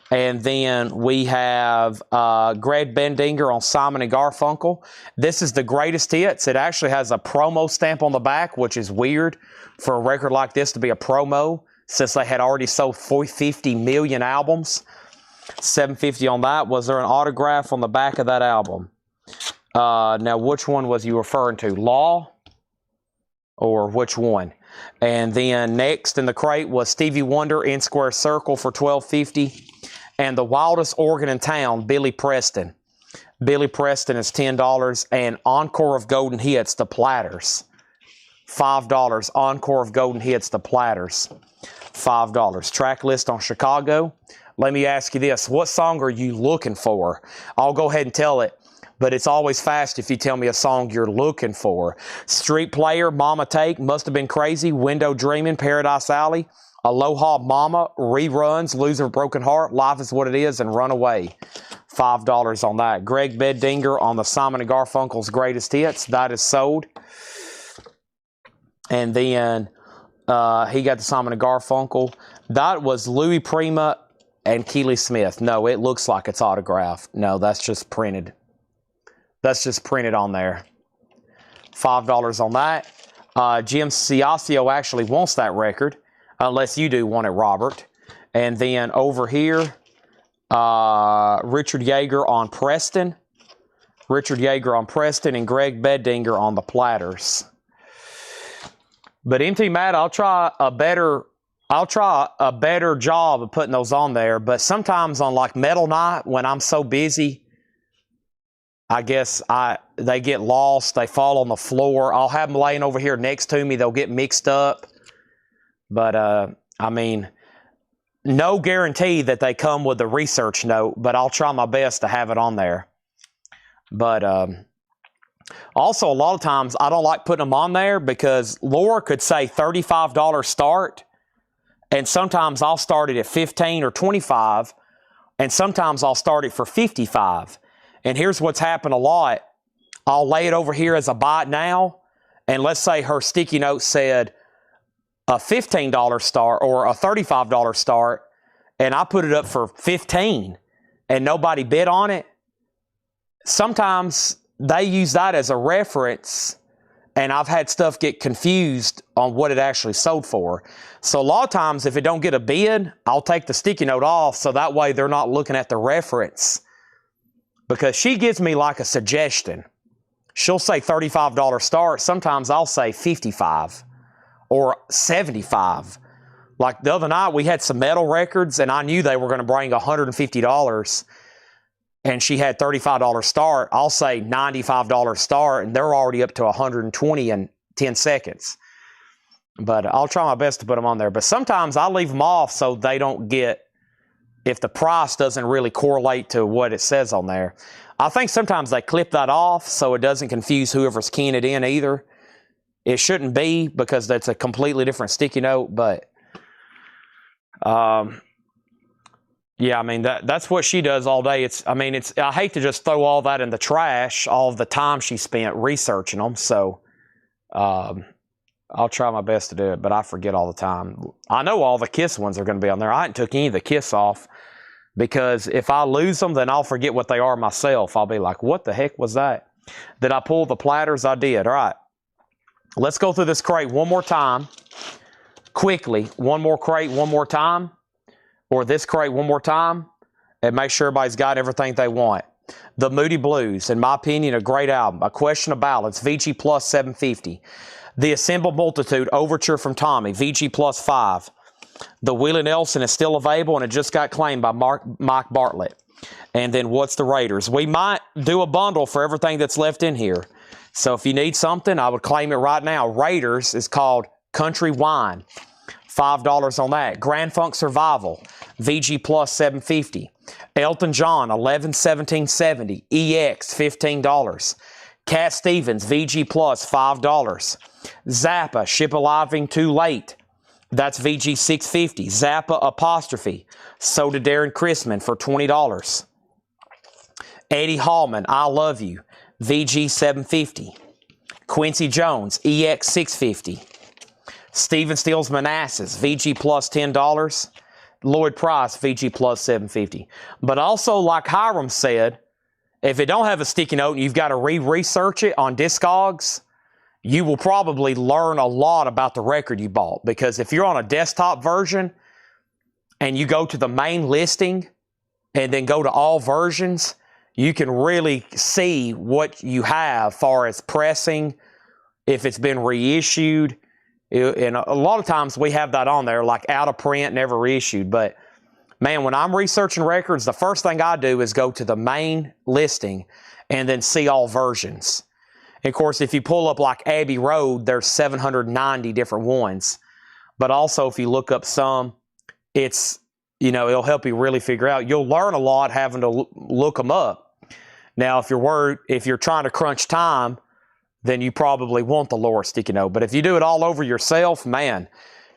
And then we have Greg Bendinger on Simon and Garfunkel. This is the greatest hits. It actually has a promo stamp on the back, which is weird for a record like this to be a promo, since they had already sold 50 million albums. $7.50 on that. Was there an autograph on the back of that album? Now, which one was you referring to? Law? Or which one? And then next in the crate was Stevie Wonder, In Square Circle for $12.50. And the wildest organ in town, Billy Preston. Billy Preston is $10. And Encore of Golden Hits, The Platters. $5. Encore of Golden Hits, The Platters. $5. Track list on Chicago. Let me ask you this. What song are you looking for? I'll go ahead and tell it, but it's always fast if you tell me a song you're looking for. Street Player, Mama Take, Must Have Been Crazy, Window Dreaming, Paradise Alley, Aloha Mama, Reruns, Loser Broken Heart, Life Is What It Is, and Runaway. $5 on that. Greg Beddinger on the Simon & Garfunkel's Greatest Hits. That is sold. And then he got the Simon & Garfunkel. That was Louis Prima and Keely Smith. No, it looks like it's autographed. No, that's just printed. That's just printed on there. $5 on that. Jim Ciascio actually wants that record, unless you do want it, Robert. And then over here, Richard Yeager on Preston. Richard Yeager on Preston and Greg Beddinger on the Platters. But MT Matt, I'll try a better job of putting those on there. But sometimes on like Metal Night, when I'm so busy, I guess they get lost. They fall on the floor. I'll have them laying over here next to me. They'll get mixed up. But, I mean, no guarantee that they come with a research note, but I'll try my best to have it on there. But Also, a lot of times I don't like putting them on there because Laura could say $35 start, and sometimes I'll start it at 15 or 25, and sometimes I'll start it for 55. And here's what's happened a lot. I'll lay it over here as a buy it now, and let's say her sticky note said a $15 start or a $35 start, and I put it up for 15 and nobody bid on it. Sometimes they use that as a reference, and I've had stuff get confused on what it actually sold for. So a lot of times if it don't get a bid, I'll take the sticky note off so that way they're not looking at the reference, because she gives me like a suggestion. She'll say $35 start. Sometimes I'll say 55 or 75. Like the other night we had some metal records and I knew they were going to bring $150. And she had $35 start. I'll say $95 start, and they're already up to $120 in 10 seconds. But I'll try my best to put them on there. But sometimes I leave them off so they don't get, if the price doesn't really correlate to what it says on there. I think sometimes they clip that off so it doesn't confuse whoever's keying it in either. It shouldn't be, because that's a completely different sticky note, but yeah, I mean, that's what she does all day. I hate to just throw all that in the trash, all of the time she spent researching them. So I'll try my best to do it, but I forget all the time. I know all the KISS ones are going to be on there. I hadn't took any of the KISS off, because if I lose them, then I'll forget what they are myself. I'll be like, what the heck was that? Did I pull the platters? I did. All right. Let's go through this crate one more time. Quickly. One more crate one more time. Or this crate one more time, and make sure everybody's got everything they want. The Moody Blues, in my opinion, a great album. A Question of Ballads, VG plus 750. The Assembled Multitude, Overture from Tommy, VG plus 5. The Willie Nelson is still available, and it just got claimed by Mike Bartlett. And then What's the Raiders? We might do a bundle for everything that's left in here. So if you need something, I would claim it right now. Raiders is called Country Wine. $5 on that. Grand Funk Survival, VG plus 750. Elton John, 11-17-70. EX, $15. Cat Stevens, VG plus, $5. Zappa, Ship Arriving Too Late. That's VG 650. Zappa Apostrophe. So did Darren Chrisman for $20. Eddie Hallman, I Love You. VG 750. Quincy Jones, EX 650. Stephen Stills Manassas, VG plus $10. Lloyd Price, VG plus $750. But also, like Hiram said, if it don't have a sticky note and you've got to research it on Discogs, you will probably learn a lot about the record you bought. Because if you're on a desktop version and you go to the main listing and then go to all versions, you can really see what you have as far as pressing, if it's been reissued. And a lot of times we have that on there, like out of print, never reissued. But man, when I'm researching records, the first thing I do is go to the main listing and then see all versions. And of course, if you pull up like Abbey Road, there's 790 different ones. But also, if you look up some, it's, it'll help you really figure out. You'll learn a lot having to look them up. Now, if you're trying to crunch time, then you probably want the lower sticky note. But if you do it all over yourself, man,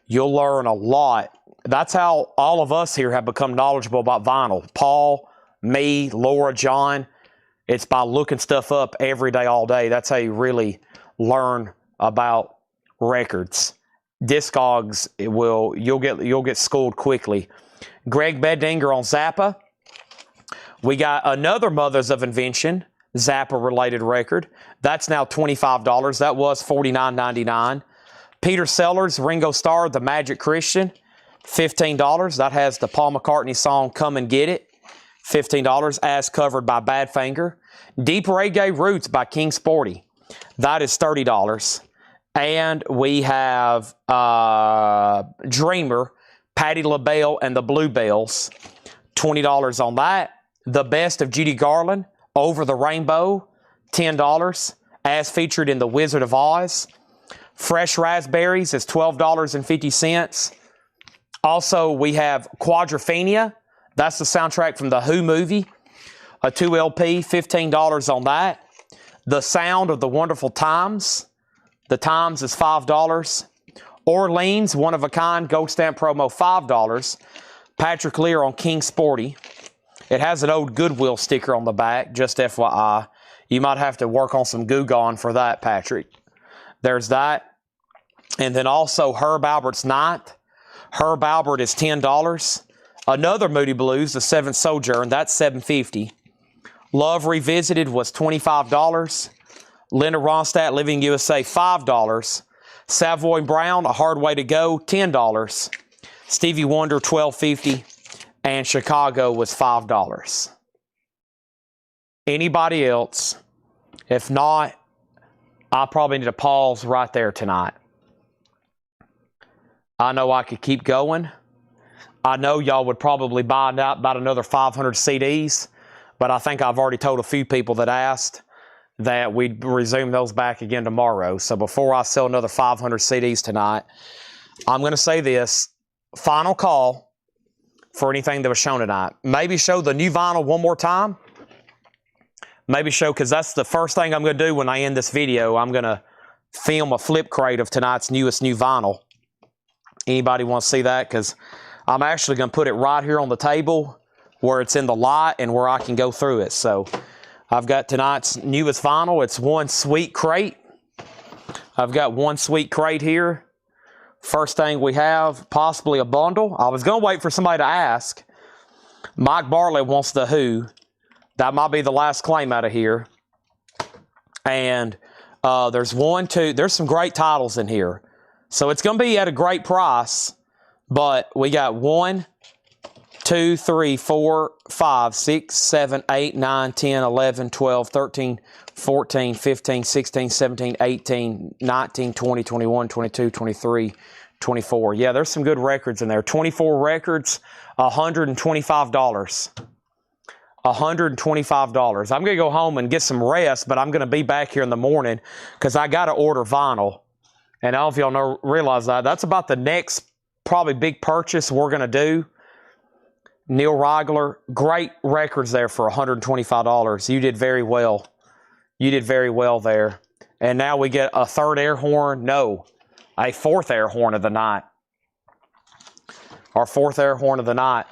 you'll learn a lot. That's how all of us here have become knowledgeable about vinyl. Paul, me, Laura, John. It's by looking stuff up every day, all day. That's how you really learn about records. Discogs, you'll get schooled quickly. Greg Beddinger on Zappa. We got another Mothers of Invention Zappa-related record. That's now $25. That was $49.99. Peter Sellers, Ringo Starr, The Magic Christian, $15. That has the Paul McCartney song Come and Get It, $15, as covered by Badfinger. Deep Reggae Roots by King Sporty. That is $30. And we have Dreamer, Patti LaBelle and the Bluebells, $20 on that. The Best of Judy Garland, Over the Rainbow, $10, as featured in The Wizard of Oz. Fresh Raspberries is $12.50. Also, we have Quadrophenia. That's the soundtrack from the Who movie. A 2 LP, $15 on that. The Sound of the Wonderful Times. The Times is $5. Orleans, One of a Kind, Gold Stamp promo, $5. Patrick Lear on King Sporty. It has an old Goodwill sticker on the back, just FYI. You might have to work on some Goo Gone for that, Patrick. There's that. And then also Herb Albert's Night. Herb Albert is $10. Another Moody Blues, The Seventh Sojourn, that's $7.50. Love Revisited was $25. Linda Ronstadt, Living USA, $5. Savoy Brown, A Hard Way to Go, $10. Stevie Wonder, $12.50. And Chicago was $5. Anybody else? If not, I probably need to pause right there tonight. I know I could keep going. I know y'all would probably buy about another 500 CDs, but I think I've already told a few people that asked that we'd resume those back again tomorrow. So before I sell another 500 CDs tonight, I'm going to say this. Final call for anything that was shown tonight. Maybe show the new vinyl one more time. Maybe show, because that's the first thing I'm going to do when I end this video. I'm going to film a flip crate of tonight's newest new vinyl. Anybody want to see that? Because I'm actually going to put it right here on the table where it's in the light and where I can go through it. So I've got tonight's newest vinyl. It's one sweet crate. I've got one sweet crate here. First thing we have, possibly a bundle. I was going to wait for somebody to ask. Mike Bartlett wants the Who. That might be the last claim out of here. And there's some great titles in here. So it's going to be at a great price. But we got 1, 2, 3, 4, 5, 6, 7, 8, 9, 10, 11, 12, 13, 14, 15, 16, 17, 18, 19, 20, 21, 22, 23, 24. Yeah, there's some good records in there. 24 records, $125. $125. I'm going to go home and get some rest, but I'm going to be back here in the morning because I got to order vinyl. And I don't know if y'all realize that. That's about the next probably big purchase we're going to do. Neil Reigler, great records there for $125. You did very well. You did very well there. And now we get a third air horn. No, a fourth air horn of the night. Our fourth air horn of the night.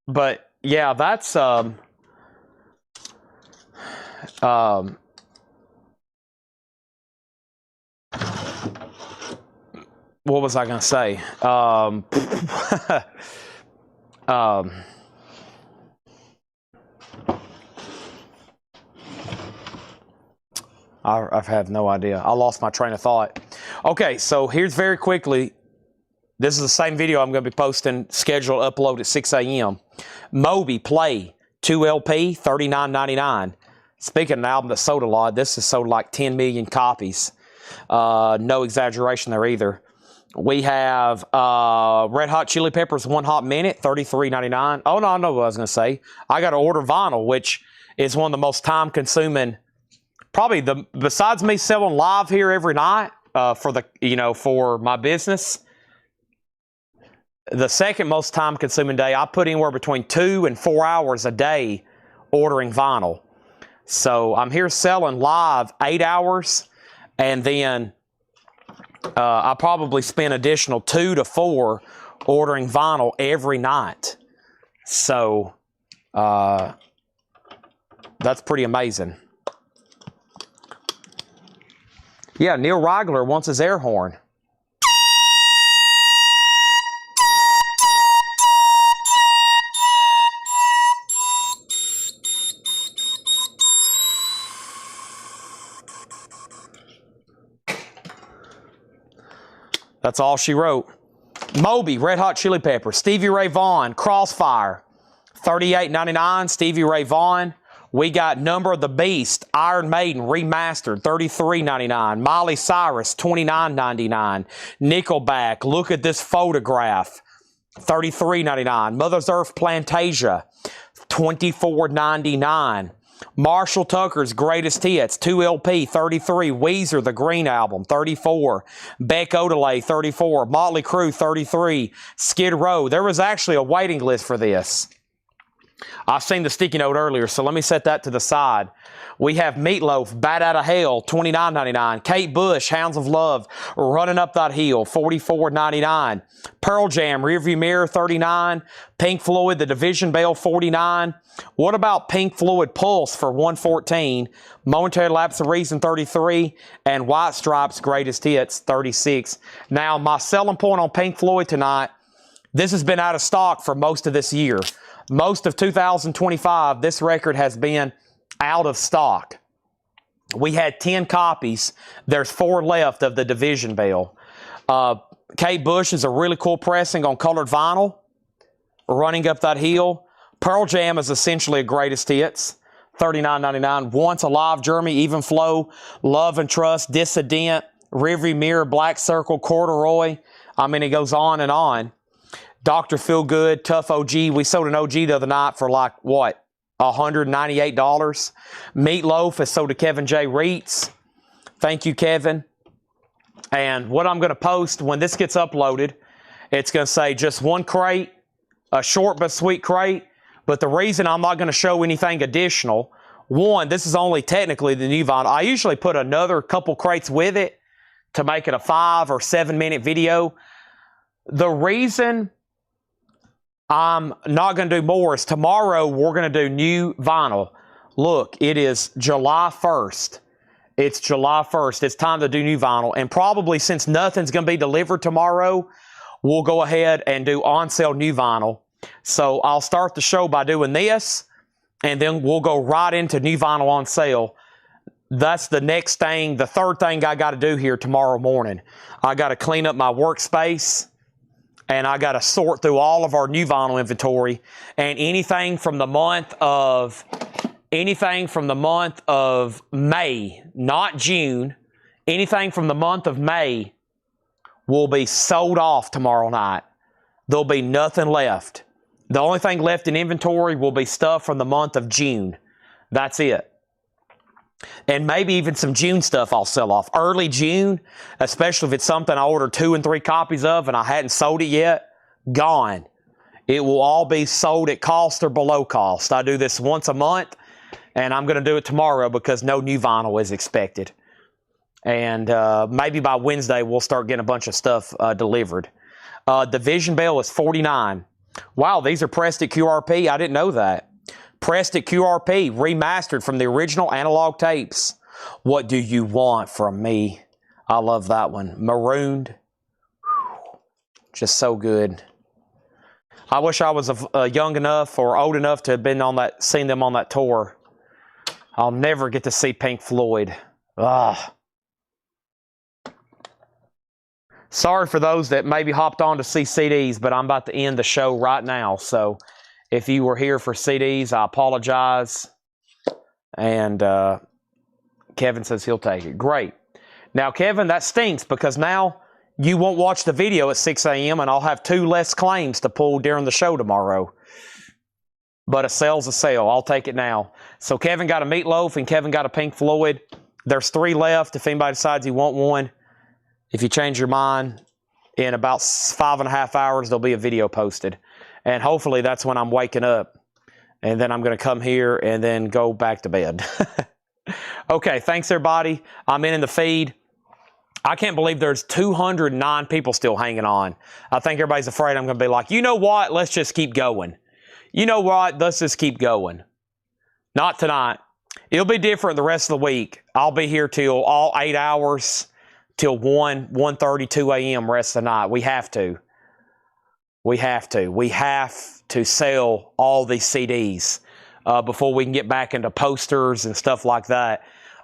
But yeah, that's what was I going to say? I have no idea. I lost my train of thought. Okay, so here's very quickly. This is the same video I'm going to be posting, scheduled upload at 6 a.m. Moby Play 2 LP, $39.99. Speaking of an album that sold a lot, this has sold like 10 million copies. No exaggeration there either. We have Red Hot Chili Peppers 1 Hot Minute, $33.99. Oh, no, I know what I was going to say. I got to order vinyl, which is one of the most time-consuming, probably besides me selling live here every night for my business. The second most time-consuming day, I put anywhere between 2 and 4 hours a day ordering vinyl. So I'm here selling live 8 hours, and then I probably spend additional 2 to 4 ordering vinyl every night. So that's pretty amazing. Yeah, Neil Reigler wants his air horn. That's all she wrote. Moby, Red Hot Chili Peppers. Stevie Ray Vaughan, Crossfire, $38.99. Stevie Ray Vaughan. We got Number of the Beast, Iron Maiden, remastered, $33.99. Miley Cyrus, $29.99. Nickelback, Look at This Photograph, $33.99. Mother's Earth Plantasia, $24.99. Marshall Tucker's Greatest Hits, 2 LP, $33. Weezer, The Green Album, $34. Beck Odelay, $34. Motley Crue, $33. Skid Row. There was actually a waiting list for this. I seen the sticky note earlier, so let me set that to the side. We have Meatloaf, Bat Out of Hell, $29.99. Kate Bush, Hounds of Love, Running Up That Hill, $44.99. Pearl Jam, Rearview Mirror, $39. Pink Floyd, The Division Bell, $49. What about Pink Floyd Pulse for $114? Momentary Lapse of Reason, $33. And White Stripes, Greatest Hits, $36. Now, my selling point on Pink Floyd tonight, this has been out of stock for most of this year. Most of 2025, this record has been out of stock. We had 10 copies. There's 4 left of the Division Bell. Kate Bush is a really cool pressing on colored vinyl. Running Up That Hill. Pearl Jam is essentially a greatest hits. $39.99. Once Alive, Jeremy, Even Flow, Love and Trust, Dissident, Rearview Mirror, Black Circle, Corduroy. I mean, it goes on and on. Dr. Feelgood, Tough OG. We sold an OG the other night for like, what? $198. Meatloaf is sold to Kevin J. Reitz. Thank you, Kevin. And what I'm going to post when this gets uploaded, it's going to say just one crate, a short but sweet crate. But the reason I'm not going to show anything additional, one, this is only technically the new vinyl. I usually put another couple crates with it to make it a 5 or 7 minute video. The reason I'm not going to do more is tomorrow we're going to do new vinyl. Look, it is July 1st. It's July 1st. It's time to do new vinyl. And probably since nothing's going to be delivered tomorrow, we'll go ahead and do on sale new vinyl. So I'll start the show by doing this, and then we'll go right into new vinyl on sale. That's the next thing, the third thing I got to do here tomorrow morning. I got to clean up my workspace. And I got to sort through all of our new vinyl inventory, and anything from the month of May, not June, anything from the month of May will be sold off tomorrow night. There'll be nothing left. The only thing left in inventory will be stuff from the month of June. That's it. And maybe even some June stuff I'll sell off. Early June, especially if it's something I ordered 2 and 3 copies of and I hadn't sold it yet, gone. It will all be sold at cost or below cost. I do this once a month, and I'm going to do it tomorrow because no new vinyl is expected. And maybe by Wednesday we'll start getting a bunch of stuff delivered. Division Bell is $49. Wow, these are pressed at QRP. I didn't know that. Pressed at QRP, remastered from the original analog tapes. What do you want from me? I love that one. Marooned. Whew. Just so good. I wish I was young enough or old enough to have been on that, seen them on that tour. I'll never get to see Pink Floyd. Ugh. Sorry for those that maybe hopped on to see CDs, but I'm about to end the show right now, so if you were here for CDs, I apologize. And Kevin says he'll take it. Great. Now, Kevin, that stinks because now you won't watch the video at 6 a.m. and I'll have 2 less claims to pull during the show tomorrow. But a sale's a sale. I'll take it now. So Kevin got a Meatloaf and Kevin got a Pink Floyd. There's 3 left if anybody decides you want one. If you change your mind, in about 5.5 hours, there'll be a video posted. And hopefully that's when I'm waking up. And then I'm going to come here and then go back to bed. Okay, thanks everybody. I'm in the feed. I can't believe there's 209 people still hanging on. I think everybody's afraid I'm going to be like, you know what? Let's just keep going. You know what? Let's just keep going. Not tonight. It'll be different the rest of the week. I'll be here till all 8 hours, till 1:30, 2 a.m. rest of the night. We have to. We have to. We have to sell all these CDs before we can get back into posters and stuff like that.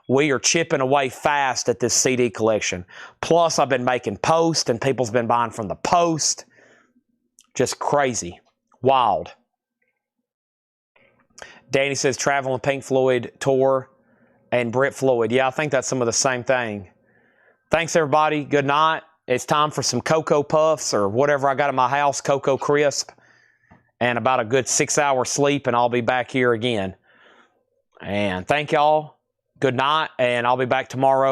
We are chipping away fast at this CD collection. Plus, I've been making posts, and people's been buying from the post. Just crazy. Wild. Danny says, traveling Pink Floyd tour and Brit Floyd. Yeah, I think that's some of the same thing. Thanks, everybody. Good night. It's time for some Cocoa Puffs or whatever I got in my house, Cocoa Crisp, and about a good 6-hour sleep, and I'll be back here again. And thank y'all. Good night, and I'll be back tomorrow.